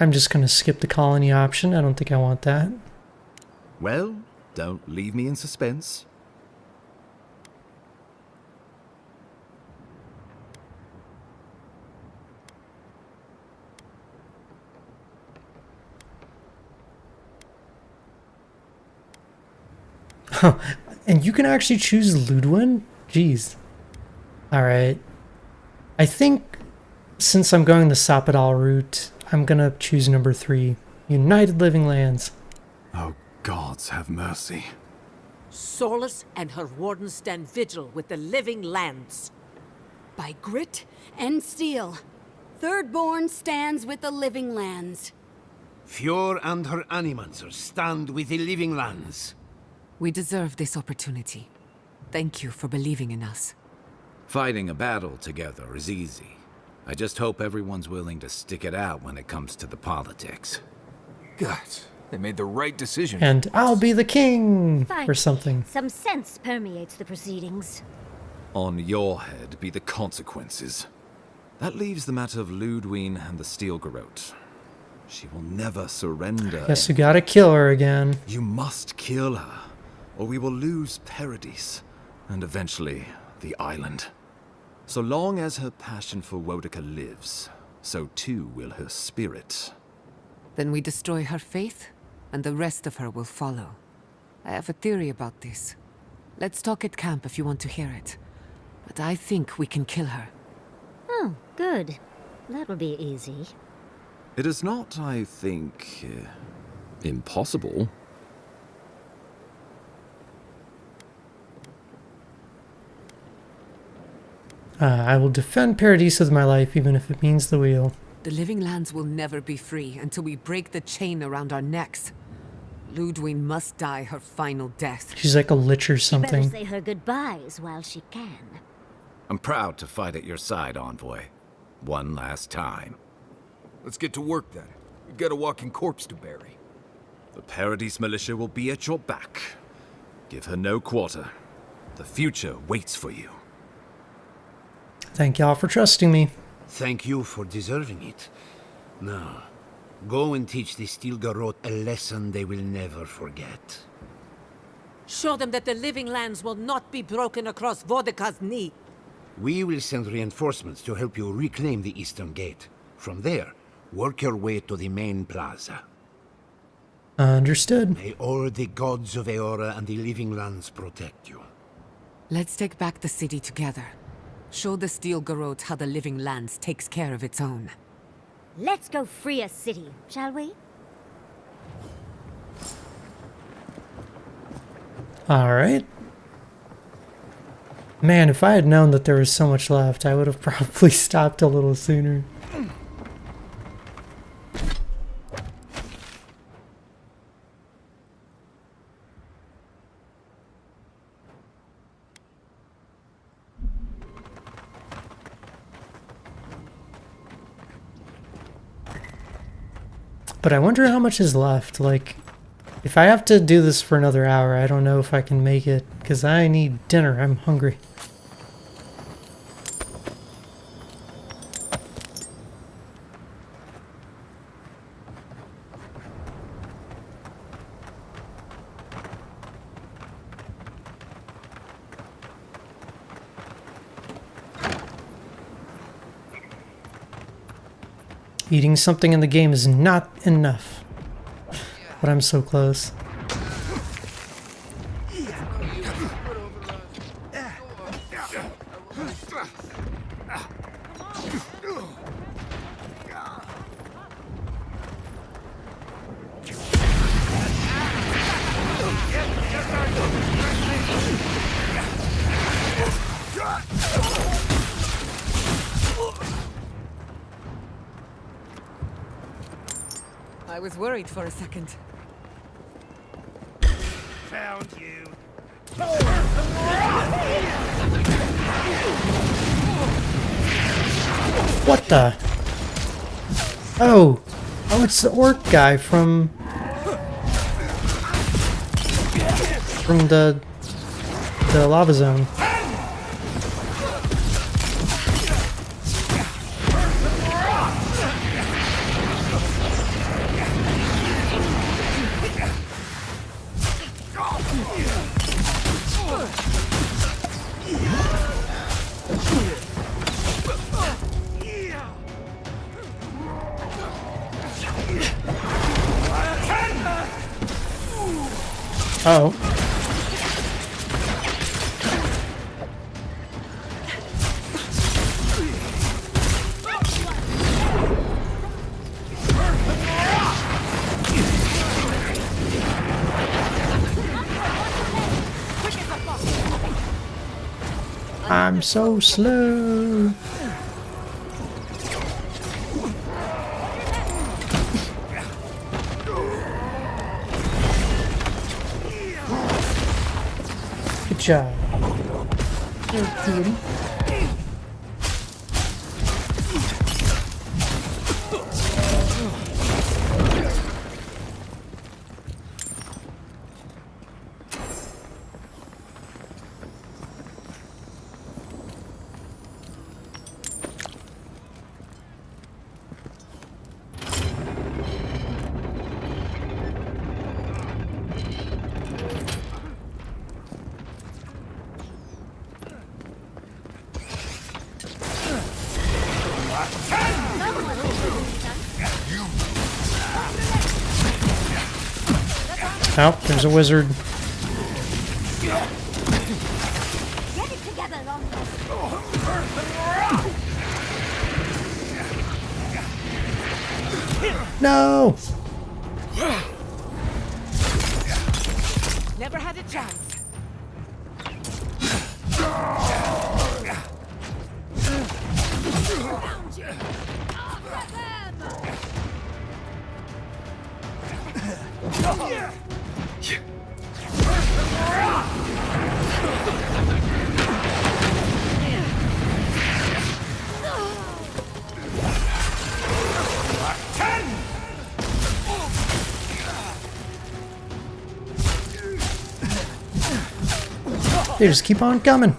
I'm just going to skip the colony option. I don't think I want that. Well, don't leave me in suspense. And you can actually choose Ludwin? Jeez. Alright. I think since I'm going the Sapadal route, I'm gonna choose number 3. United Living Lands. Oh, gods have mercy. Solace and her wardens stand vigil with the living lands. By grit and steel, Thirdborn stands with the living lands. Fior and her animancers stand with the living lands. We deserve this opportunity. Thank you for believing in us. Fighting a battle together is easy. I just hope everyone's willing to stick it out when it comes to the politics. God, they made the right decision. And I'll be the king! Fine. Or something. Some sense permeates the proceedings. On your head be the consequences. That leaves the matter of Ludwine and the Steel Garrote. She will never surrender. Guess we gotta kill her again. You must kill her, or we will lose Paradis, and eventually the island. So long as her passion for Wodica lives, so too will her spirit. Then we destroy her faith, and the rest of her will follow. I have a theory about this. Let's talk at camp if you want to hear it. But I think we can kill her. Oh, good. That will be easy. It is not, I think, impossible. I will defend Paradis with my life, even if it means the wheel. The living lands will never be free until we break the chain around our necks. Ludwine must die her final death. She's like a lich or She better something. say her goodbyes while she can. I'm proud to fight at your side, Envoy. One last time. Let's get to work then. We've got a walking corpse to bury. The Paradis militia will be at your back. Give her no quarter. The future waits for you. Thank y'all for trusting me. Thank you for deserving it. Now, go and teach the Steel Garrote a lesson they will never forget. Show them that the living lands will not be broken across Wodica's knee. We will send reinforcements to help you reclaim the Eastern Gate. From there, work your way to the main plaza. Understood. May all the gods of Eora and the living lands protect you. Let's take back the city together. Show the Steel Garrote how the living lands takes care of its own. Let's go free a city, shall we? Alright. Man, if I had known that there was so much left, I would have probably stopped a little sooner. But I wonder how much is left. Like, if I have to do this for another hour, I don't know if I can make it, because I need dinner. I'm hungry. Eating something in the game is not enough. But I'm so close. I was worried for a second. Found you. What the? Oh! Oh, it's the orc guy from the lava zone. Oh. I'm so slow. Good job. Oh, there's a wizard. No! Never had a chance. They just keep on coming.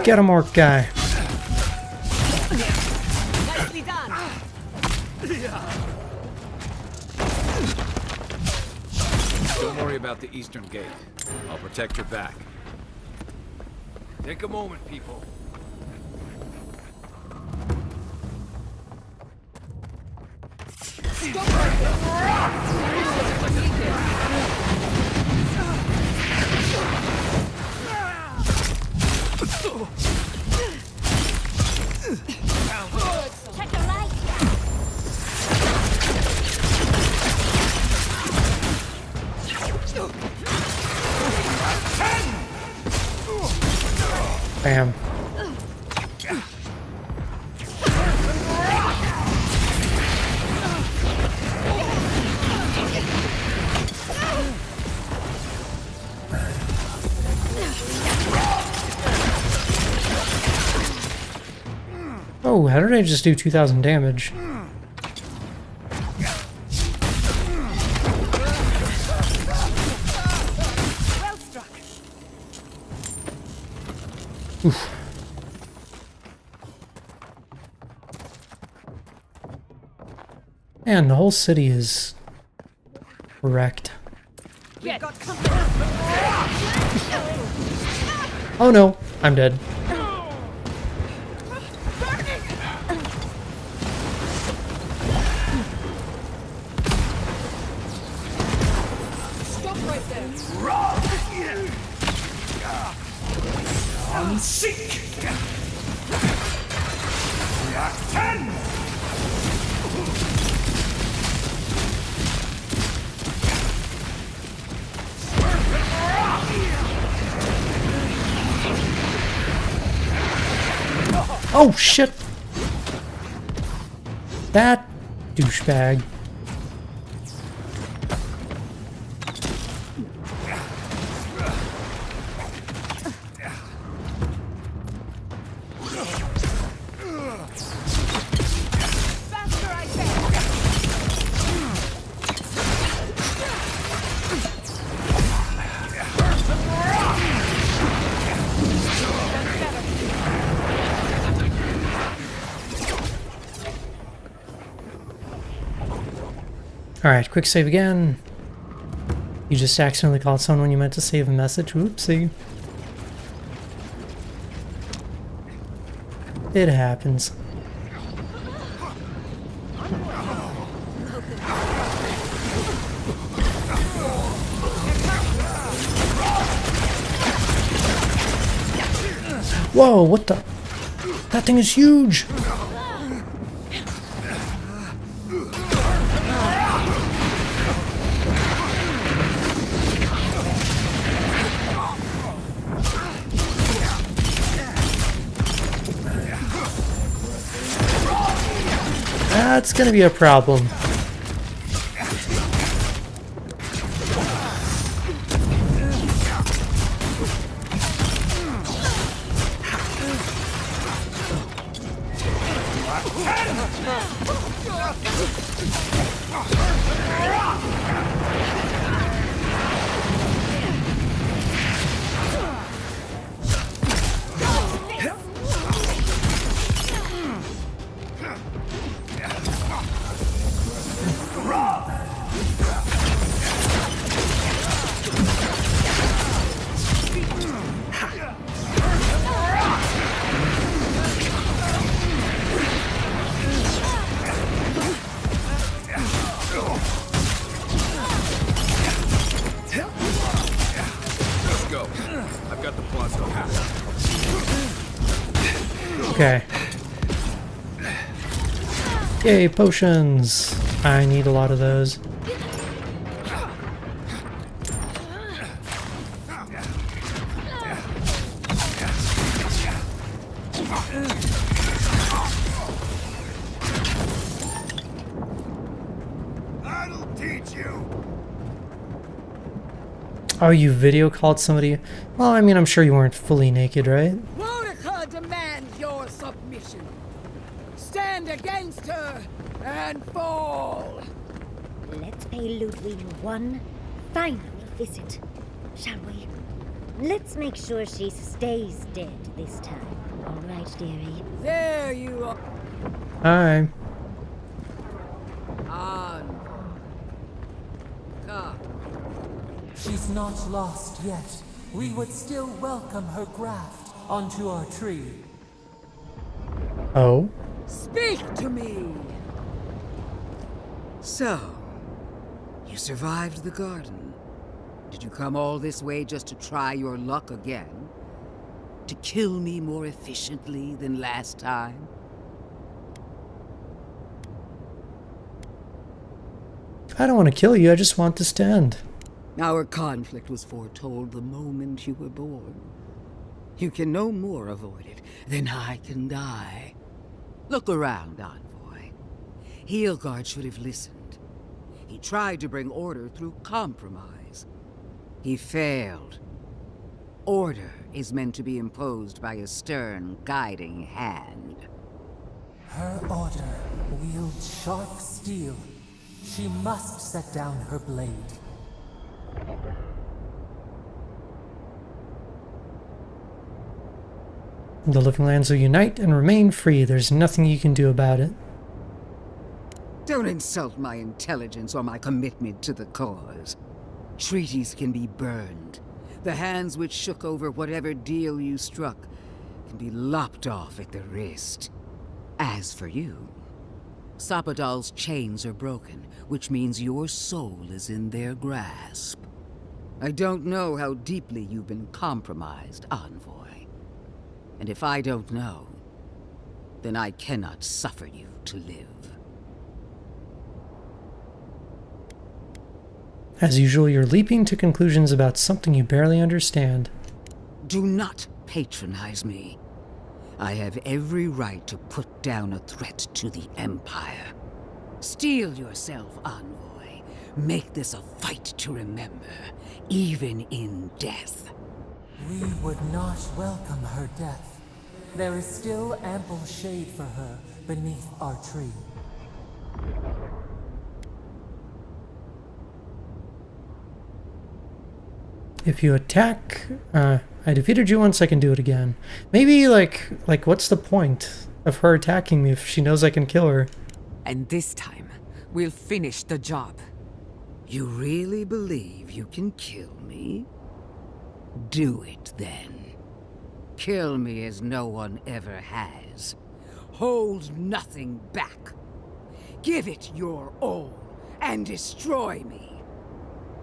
Get him, orc guy. Nicely done. Don't worry about the eastern gate. I'll protect your back. Take a moment, people. Check your light. Bam. Oh, how did I just do 2,000 damage? Well struck. Oof. Man, the whole city is wrecked. Oh no, I'm dead. Stop right there. Unseek. React 10. Oh shit! That douchebag. Alright, quick save again. You just accidentally called someone when you meant to save a message. Whoopsie. It happens. Whoa, what the? That thing is huge! That's gonna be a problem. Okay. Yay, potions! I need a lot of those. I'll teach you. Oh, you video called somebody? Well, I mean, I'm sure you weren't fully naked, right? Monica demands your submission. Stand against her and fall. Let's pay Ludwig one final visit, shall we? Let's make sure she stays dead this time. All right, dearie? There you are. Hi. On. Come. She's not lost yet. We would still welcome her graft onto our tree. Oh? Speak to me! So, you survived the garden. Did you come all this way just to try your luck again? To kill me more efficiently than last time? I don't want to kill you, I just want this to end. Our conflict was foretold the moment you were born. You can no more avoid it than I can die. Look around, Envoy. Heelguard should have listened. He tried to bring order through compromise. He failed. Order is meant to be imposed by a stern, guiding hand. Her order wields sharp steel. She must set down her blade. The living lands will unite and remain free. There's nothing you can do about it. Don't insult my intelligence or my commitment to the cause. Treaties can be burned. The hands which shook over whatever deal you struck can be lopped off at the wrist. As for you, Sapodal's chains are broken, which means your soul is in their grasp. I don't know how deeply you've been compromised, Envoy. And if I don't know, then I cannot suffer you to live. As usual, you're leaping to conclusions about something you barely understand. Do not patronize me. I have every right to put down a threat to the Empire. Steel yourself, Envoy. Make this a fight to remember, even in death. We would not welcome her death. There is still ample shade for her beneath our tree. If you attack, I defeated you once, I can do it again. Maybe, like, what's the point of her attacking me if she knows I can kill her? And this time, we'll finish the job. You really believe you can kill me? Do it, then. Kill me as no one ever has. Hold nothing back. Give it your all, and destroy me.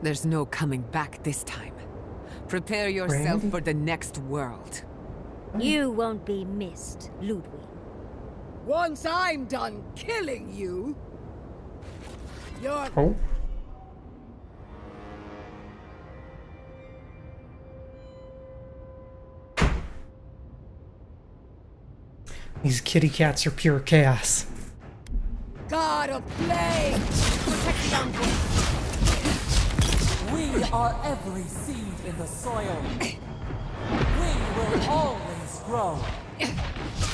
There's no coming back this time. Prepare yourself Randy? for the next world. You won't be missed, Ludwig. Once I'm done killing you, you're... Oh. These kitty cats are pure chaos. God of play! Protect the Envoy! We are every seed in the soil. We will always grow.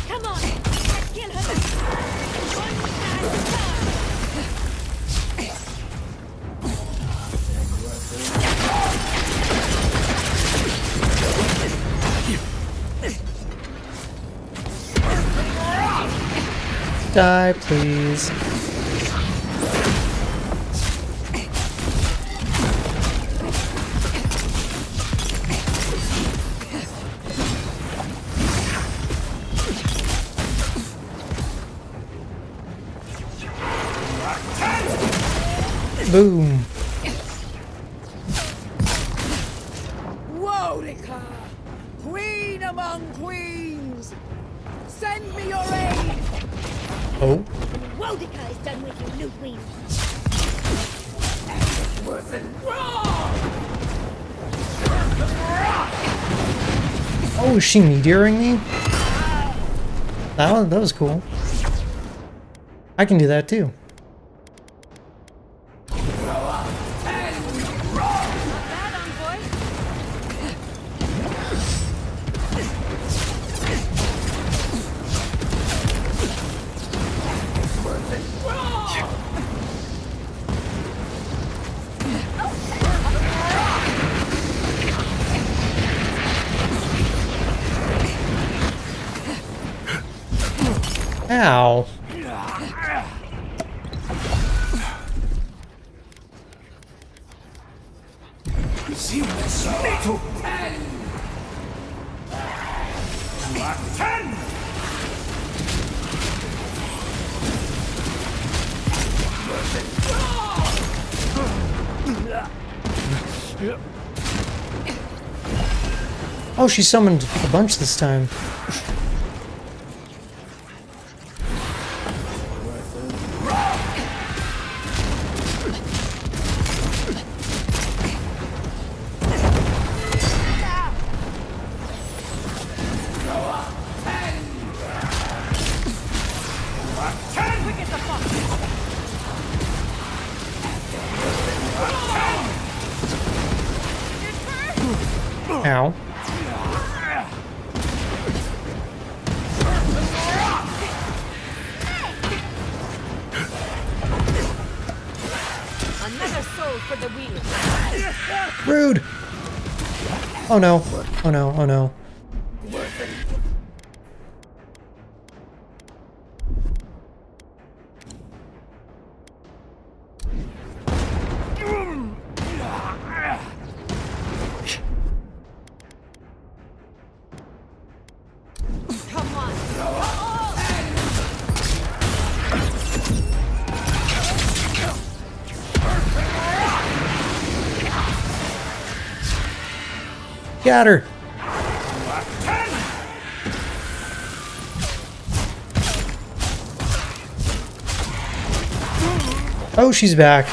Come on, let's kill her. One last time. Die, please. Boom. Wodica! Queen among queens! Send me your aid! Oh. Wodica is done with you, Ludwig. Worth it. Oh, is she meteoring me? That was cool. I can do that too. Ow. See myself to 10! Oh, she summoned a bunch this time. Ow. Another soul for the wheel. Rude. Oh no. Oh no. Oh no. Got her. Oh, she's back.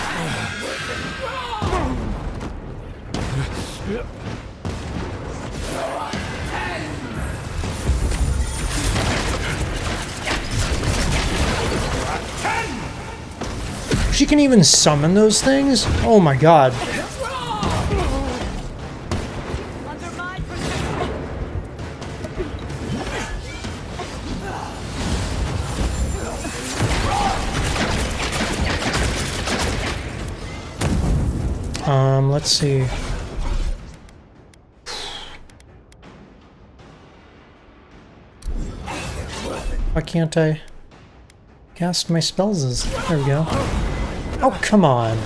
She can even summon those things? Oh my god. Let's see. Why can't I cast my spells? There we go. Oh, come on.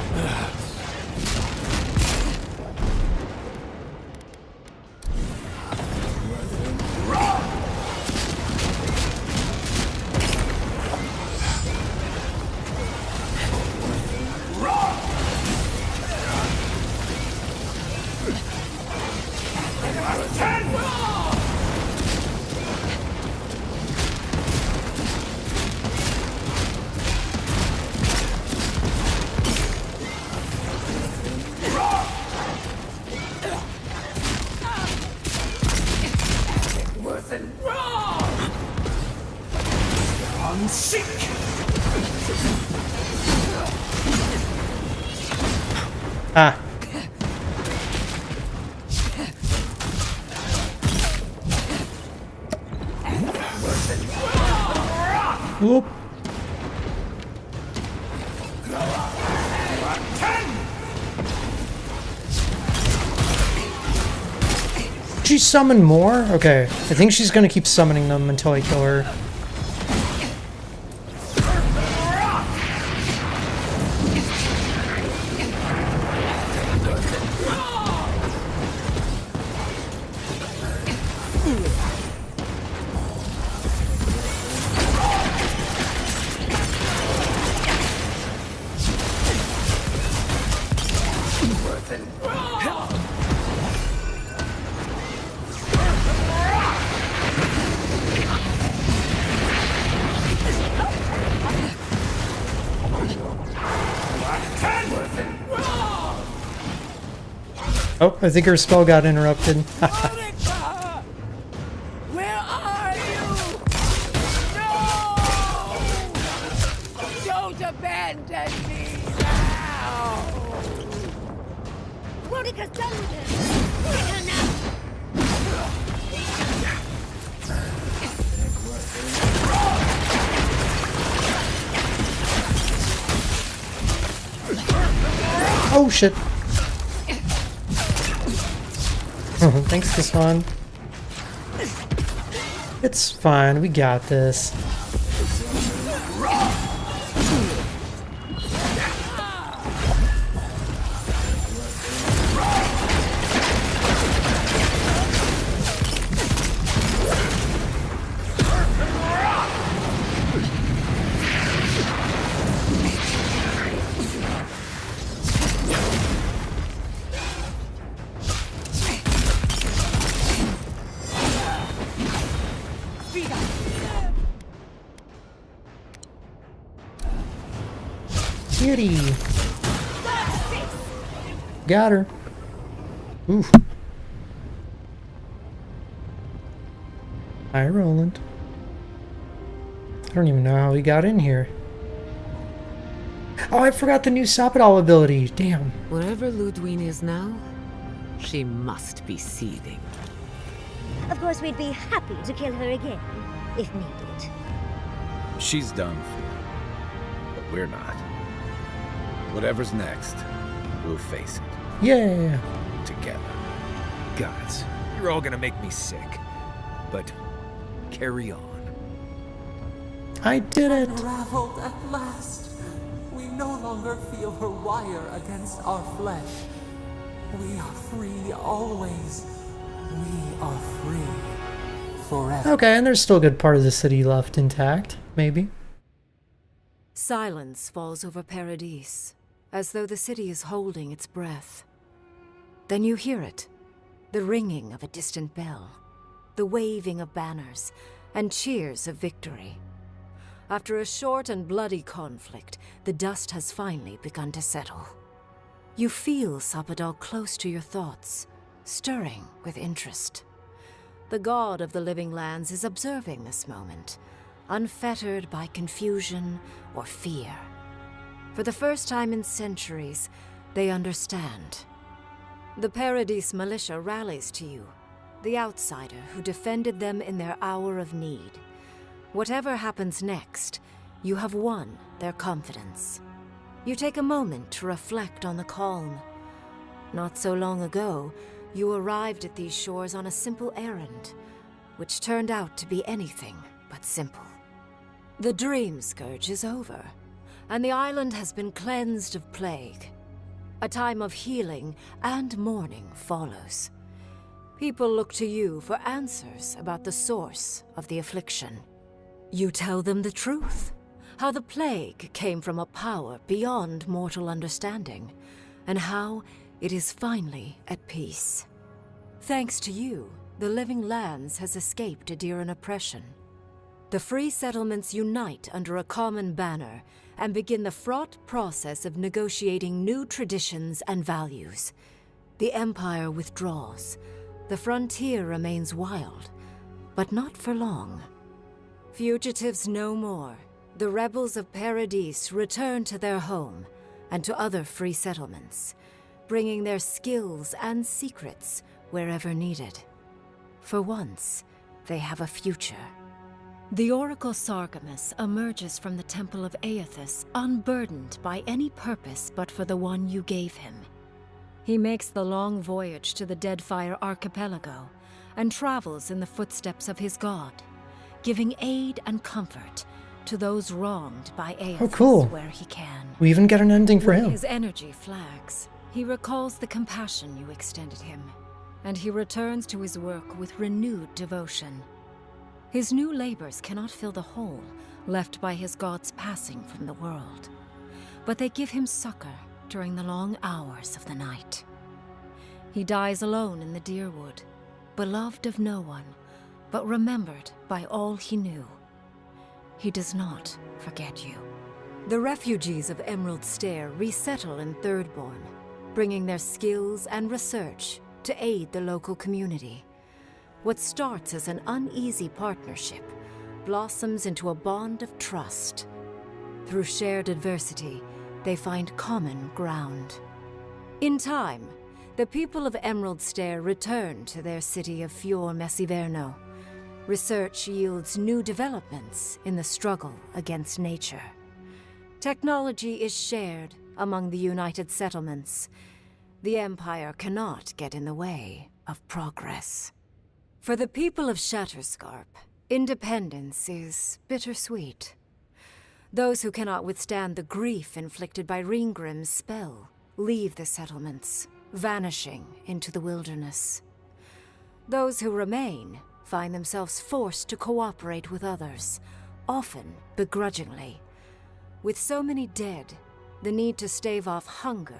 Ah. Whoop. She summoned more? Okay. I think she's gonna keep summoning them until I kill her. Oh, I think her spell got interrupted. Where are you? No! Don't abandon me now! Rodica's done with him. Get her now. Oh shit. Thanks, Kaswan. It's fine, we got this. Kitty. Got her. Oof. Hi, Roland. I don't even know how he got in here. Oh, I forgot the new Sapodal ability. Damn. Wherever Ludwine is now, she must be seething. Of course, we'd be happy to kill her again, if needed. She's done for, but we're not. Whatever's next, we'll face it. Yeah. Together. Gods, you're all gonna make me sick. But carry on. I did it. Unraveled at last. We no longer feel her wire against our flesh. We are free always. We are free forever. Okay, and there's still a good part of the city left intact, maybe. Silence falls over Paradise, as though the city is holding its breath. Then you hear it, the ringing of a distant bell, the waving of banners, and cheers of victory. After a short and bloody conflict, the dust has finally begun to settle. You feel Sapadal close to your thoughts, stirring with interest. The god of the living lands is observing this moment, unfettered by confusion or fear. For the first time in centuries, they understand. The Paradis militia rallies to you, the outsider who defended them in their hour of need. Whatever happens next, you have won their confidence. You take a moment to reflect on the calm. Not so long ago, you arrived at these shores on a simple errand, which turned out to be anything but simple. The Dream Scourge is over, and the island has been cleansed of plague. A time of healing and mourning follows. People look to you for answers about the source of the affliction. You tell them the truth, how the plague came from a power beyond mortal understanding, and how it is finally at peace. Thanks to you, the Living Lands has escaped Adiran oppression. The free settlements unite under a common banner and begin the fraught process of negotiating new traditions and values. The Empire withdraws. The frontier remains wild, but not for long. Fugitives no more. The rebels of Paradis return to their home and to other free settlements, bringing their skills and secrets wherever needed. For once, they have a future. The Oracle Sargamus emerges from the Temple of Aethys unburdened by any purpose but for the one you gave him. He makes the long voyage to the Deadfire Archipelago and travels in the footsteps of his god, giving aid and comfort to those wronged by Aethys where he can. We even get an ending for When him. his energy flags, he recalls the compassion you extended him, and he returns to his work with renewed devotion. His new labors cannot fill the hole left by his god's passing from the world, but they give him succor during the long hours of the night. He dies alone in the Deerwood, beloved of no one, but remembered by all he knew. He does not forget you. The refugees of Emerald Stair resettle in Thirdborn, bringing their skills and research to aid the local community. What starts as an uneasy partnership blossoms into a bond of trust. Through shared adversity, they find common ground. In time, the people of Emerald Stair return to their city of Fior Messiverno. Research yields new developments in the struggle against nature. Technology is shared among the united settlements. The Empire cannot get in the way of progress. For the people of Shatterscarp, independence is bittersweet. Those who cannot withstand the grief inflicted by Ringgrim's spell leave the settlements, vanishing into the wilderness. Those who remain find themselves forced to cooperate with others, often begrudgingly. With so many dead, the need to stave off hunger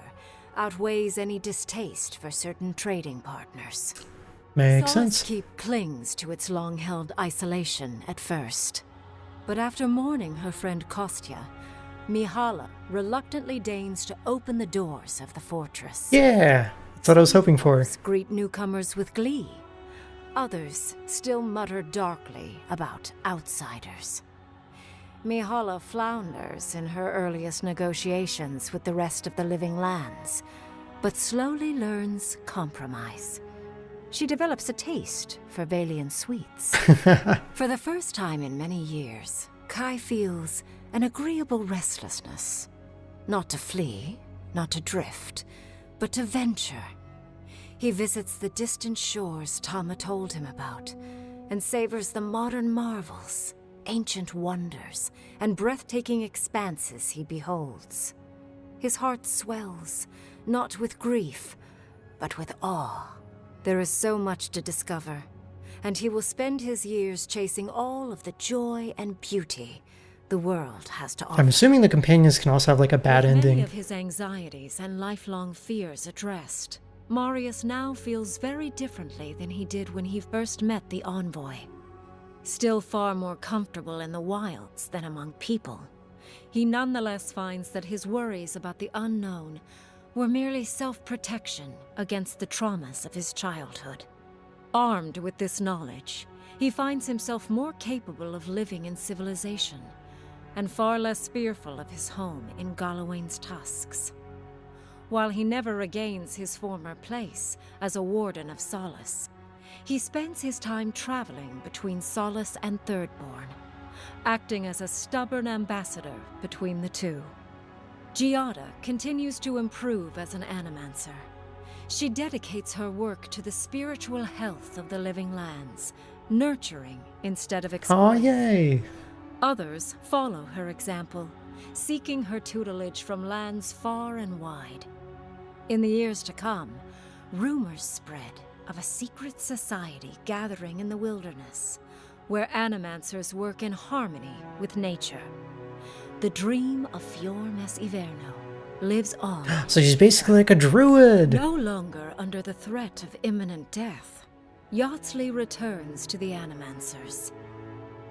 outweighs any distaste for certain trading partners. Makes Solace sense. Keep clings to its long-held isolation at first. But after mourning her friend Kostya, Mihala reluctantly deigns to open the doors of the fortress. Yeah, that's what I was hoping for. Greet newcomers with glee. Others still mutter darkly about outsiders. Mihala flounders in her earliest negotiations with the rest of the Living Lands, but slowly learns compromise. She develops a taste for Valian sweets. For the first time in many years, Kai feels an agreeable restlessness. Not to flee, not to drift, but to venture. He visits the distant shores Tama told him about, and savors the modern marvels, ancient wonders, and breathtaking expanses he beholds. His heart swells, not with grief, but with awe. There is so much to discover, and he will spend his years chasing all of the joy and beauty the world has to offer. I'm assuming the companions can also have like a bad With ending. many of his anxieties and lifelong fears addressed, Marius now feels very differently than he did when he first met the envoy. Still far more comfortable in the wilds than among people, he nonetheless finds that his worries about the unknown were merely self-protection against the traumas of his childhood. Armed with this knowledge, he finds himself more capable of living in civilization, and far less fearful of his home in Galawain's tusks. While he never regains his former place as a warden of Solace, he spends his time traveling between Solace and Thirdborn, acting as a stubborn ambassador between the two. Giada continues to improve as an animancer. She dedicates her work to the spiritual health of the living lands, nurturing instead of exploiting. Oh, yay! Others follow her example, seeking her tutelage from lands far and wide. In the years to come, rumors spread of a secret society gathering in the wilderness, where animancers work in harmony with nature. The dream of Fior Mes Iverno lives on. So she's basically like a druid! No longer under the threat of imminent death, Yatsley returns to the animancers.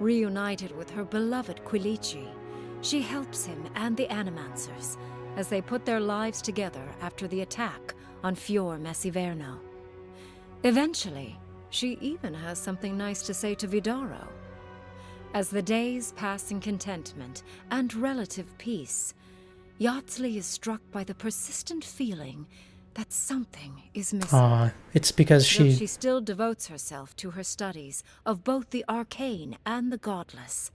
Reunited with her beloved Quilici, she helps him and the animancers as they put their lives together after the attack on Fior Mes Iverno. Eventually, she even has something nice to say to Vidaro. As the days pass in contentment and relative peace, Yatsley is struck by the persistent feeling that something is missing. It's because Though she still devotes herself to her studies of both the arcane and the godless,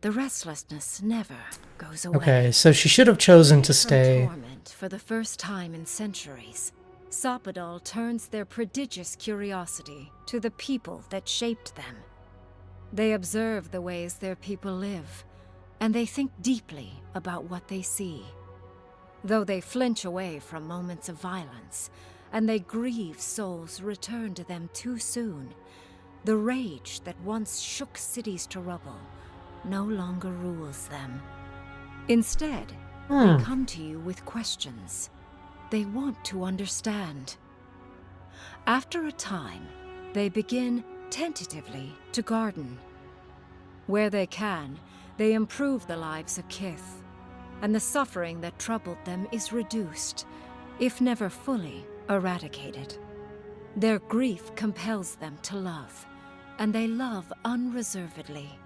the restlessness never goes away. Okay, so she should have chosen to stay. From torment for the first time in centuries, Sopadal turns their prodigious curiosity to the people that shaped them. They observe the ways their people live, and they think deeply about what they see. Though they flinch away from moments of violence, and they grieve souls returned to them too soon, the rage that once shook cities to rubble no longer rules them. Instead, they come to you with questions. They want to understand. After a time, they begin tentatively to garden. Where they can, they improve the lives of Kith, and the suffering that troubled them is reduced, if never fully eradicated. Their grief compels them to love, and they love unreservedly,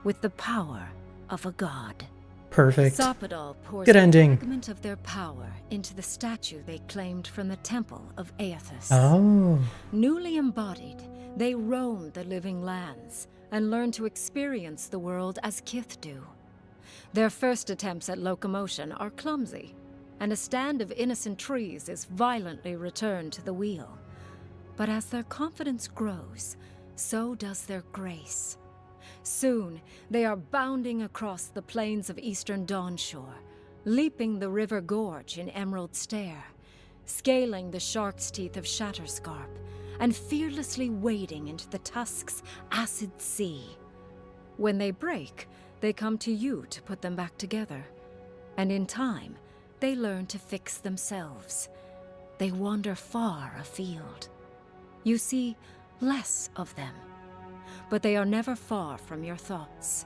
with the power of a god. Perfect. Sopadal pours Good a ending. fragment of their power into the statue they claimed from the temple of Aethys. Oh. Newly embodied, they roam the living lands and learn to experience the world as Kith do. Their first attempts at locomotion are clumsy, and a stand of innocent trees is violently returned to the wheel. But as their confidence grows, so does their grace. Soon, they are bounding across the plains of eastern Dawnshore, leaping the river gorge in Emerald Stair, scaling the shark's teeth of Shatterscarp, and fearlessly wading into the Tusk's acid sea. When they break, they come to you to put them back together, and in time, they learn to fix themselves. They wander far afield. You see less of them, but they are never far from your thoughts,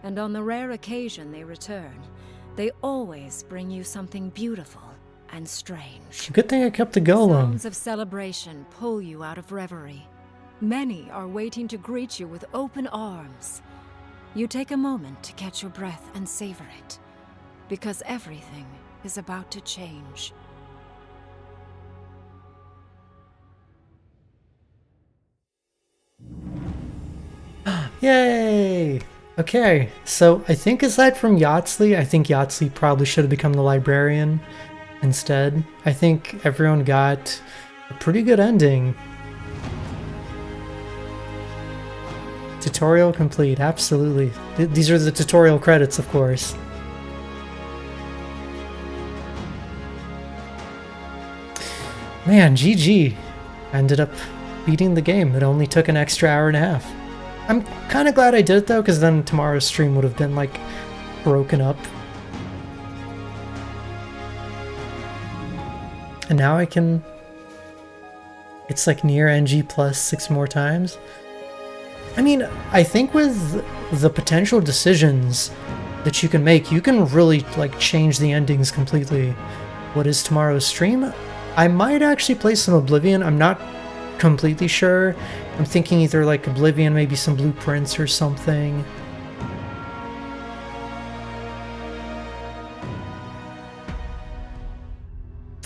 and on the rare occasion they return, they always bring you something beautiful and strange. Good thing I kept the golem. Songs of celebration pull you out of reverie. Many are waiting to greet you with open arms. You take a moment to catch your breath and savor it, because everything is about to change. Yay! Okay, so I think aside from Yatsley, I think Yatsley probably should have become the librarian instead. I think everyone got a pretty good ending. Tutorial complete, absolutely. These are the tutorial credits, of course. Man, GG. I ended up beating the game. It only took an extra hour and a half. I'm kind of glad I did it though, because then tomorrow's stream would have been like broken up. And now I can It's like near NG plus 6 more times. I mean, I think with the potential decisions that you can make, you can really like change the endings completely. What is tomorrow's stream? I might actually play some Oblivion. I'm not completely sure. I'm thinking either like Oblivion, maybe some blueprints or something.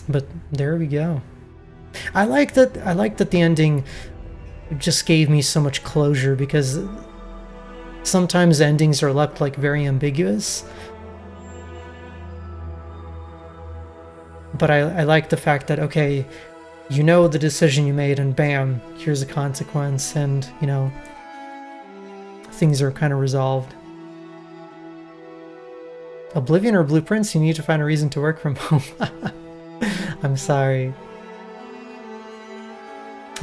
But there we go. I like that the ending just gave me so much closure, because sometimes endings are left like very ambiguous. But I like the fact that, okay, you know the decision you made and bam, here's a consequence, and, you know, things are kind of resolved. Oblivion or blueprints, you need to find a reason to work from home. I'm sorry.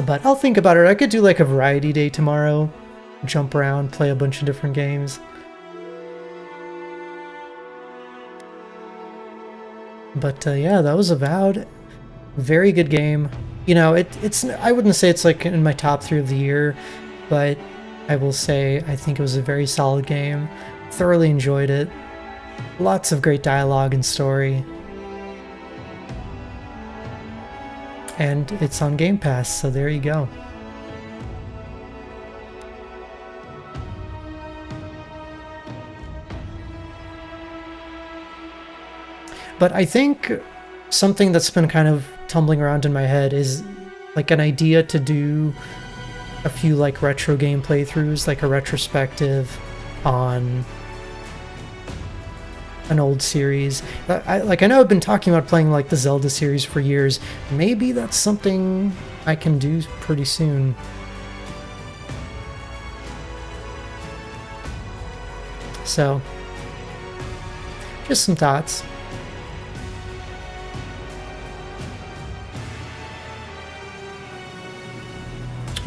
But I'll think about it. I could do like a variety day tomorrow. Jump around, play a bunch of different games. But yeah, that was Avowed. Very good game. You know, it's I wouldn't say it's like in my top 3 of the year, but I will say I think it was a very solid game. Thoroughly enjoyed it. Lots of great dialogue and story. And it's on Game Pass, so there you go. But I think something that's been kind of tumbling around in my head is like an idea to do a few like retro game playthroughs, like a retrospective on an old series. I know I've been talking about playing like the Zelda series for years. Maybe that's something I can do pretty soon. So, just some thoughts.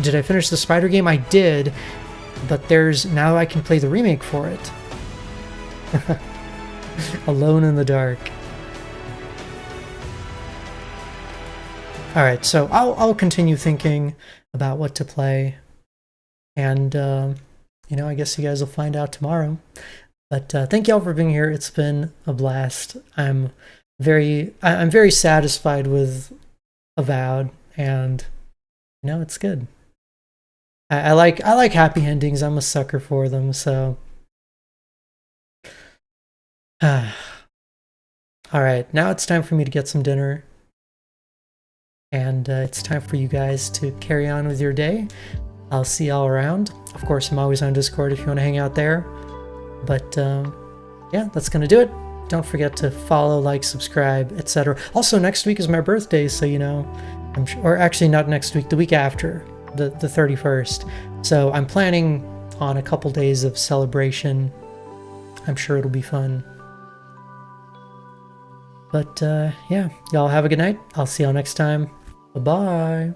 Did I finish the Spider game? I did, but now I can play the remake for it. Alone in the Dark. Alright, so I'll continue thinking about what to play. And, you know, I guess you guys will find out tomorrow. But thank y'all for being here. It's been a blast. I'm very satisfied with Avowed, and, you know, it's good. I like happy endings. I'm a sucker for them, so... Alright, now it's time for me to get some dinner. And it's time for you guys to carry on with your day. I'll see y'all around. Of course, I'm always on Discord if you want to hang out there. But yeah, that's gonna do it. Don't forget to follow, like, subscribe, etc. Also, next week is my birthday, so you know, or actually not next week, the week after, the 31st. So I'm planning on a couple days of celebration. I'm sure it'll be fun. But yeah, y'all have a good night. I'll see y'all next time. Bye-bye.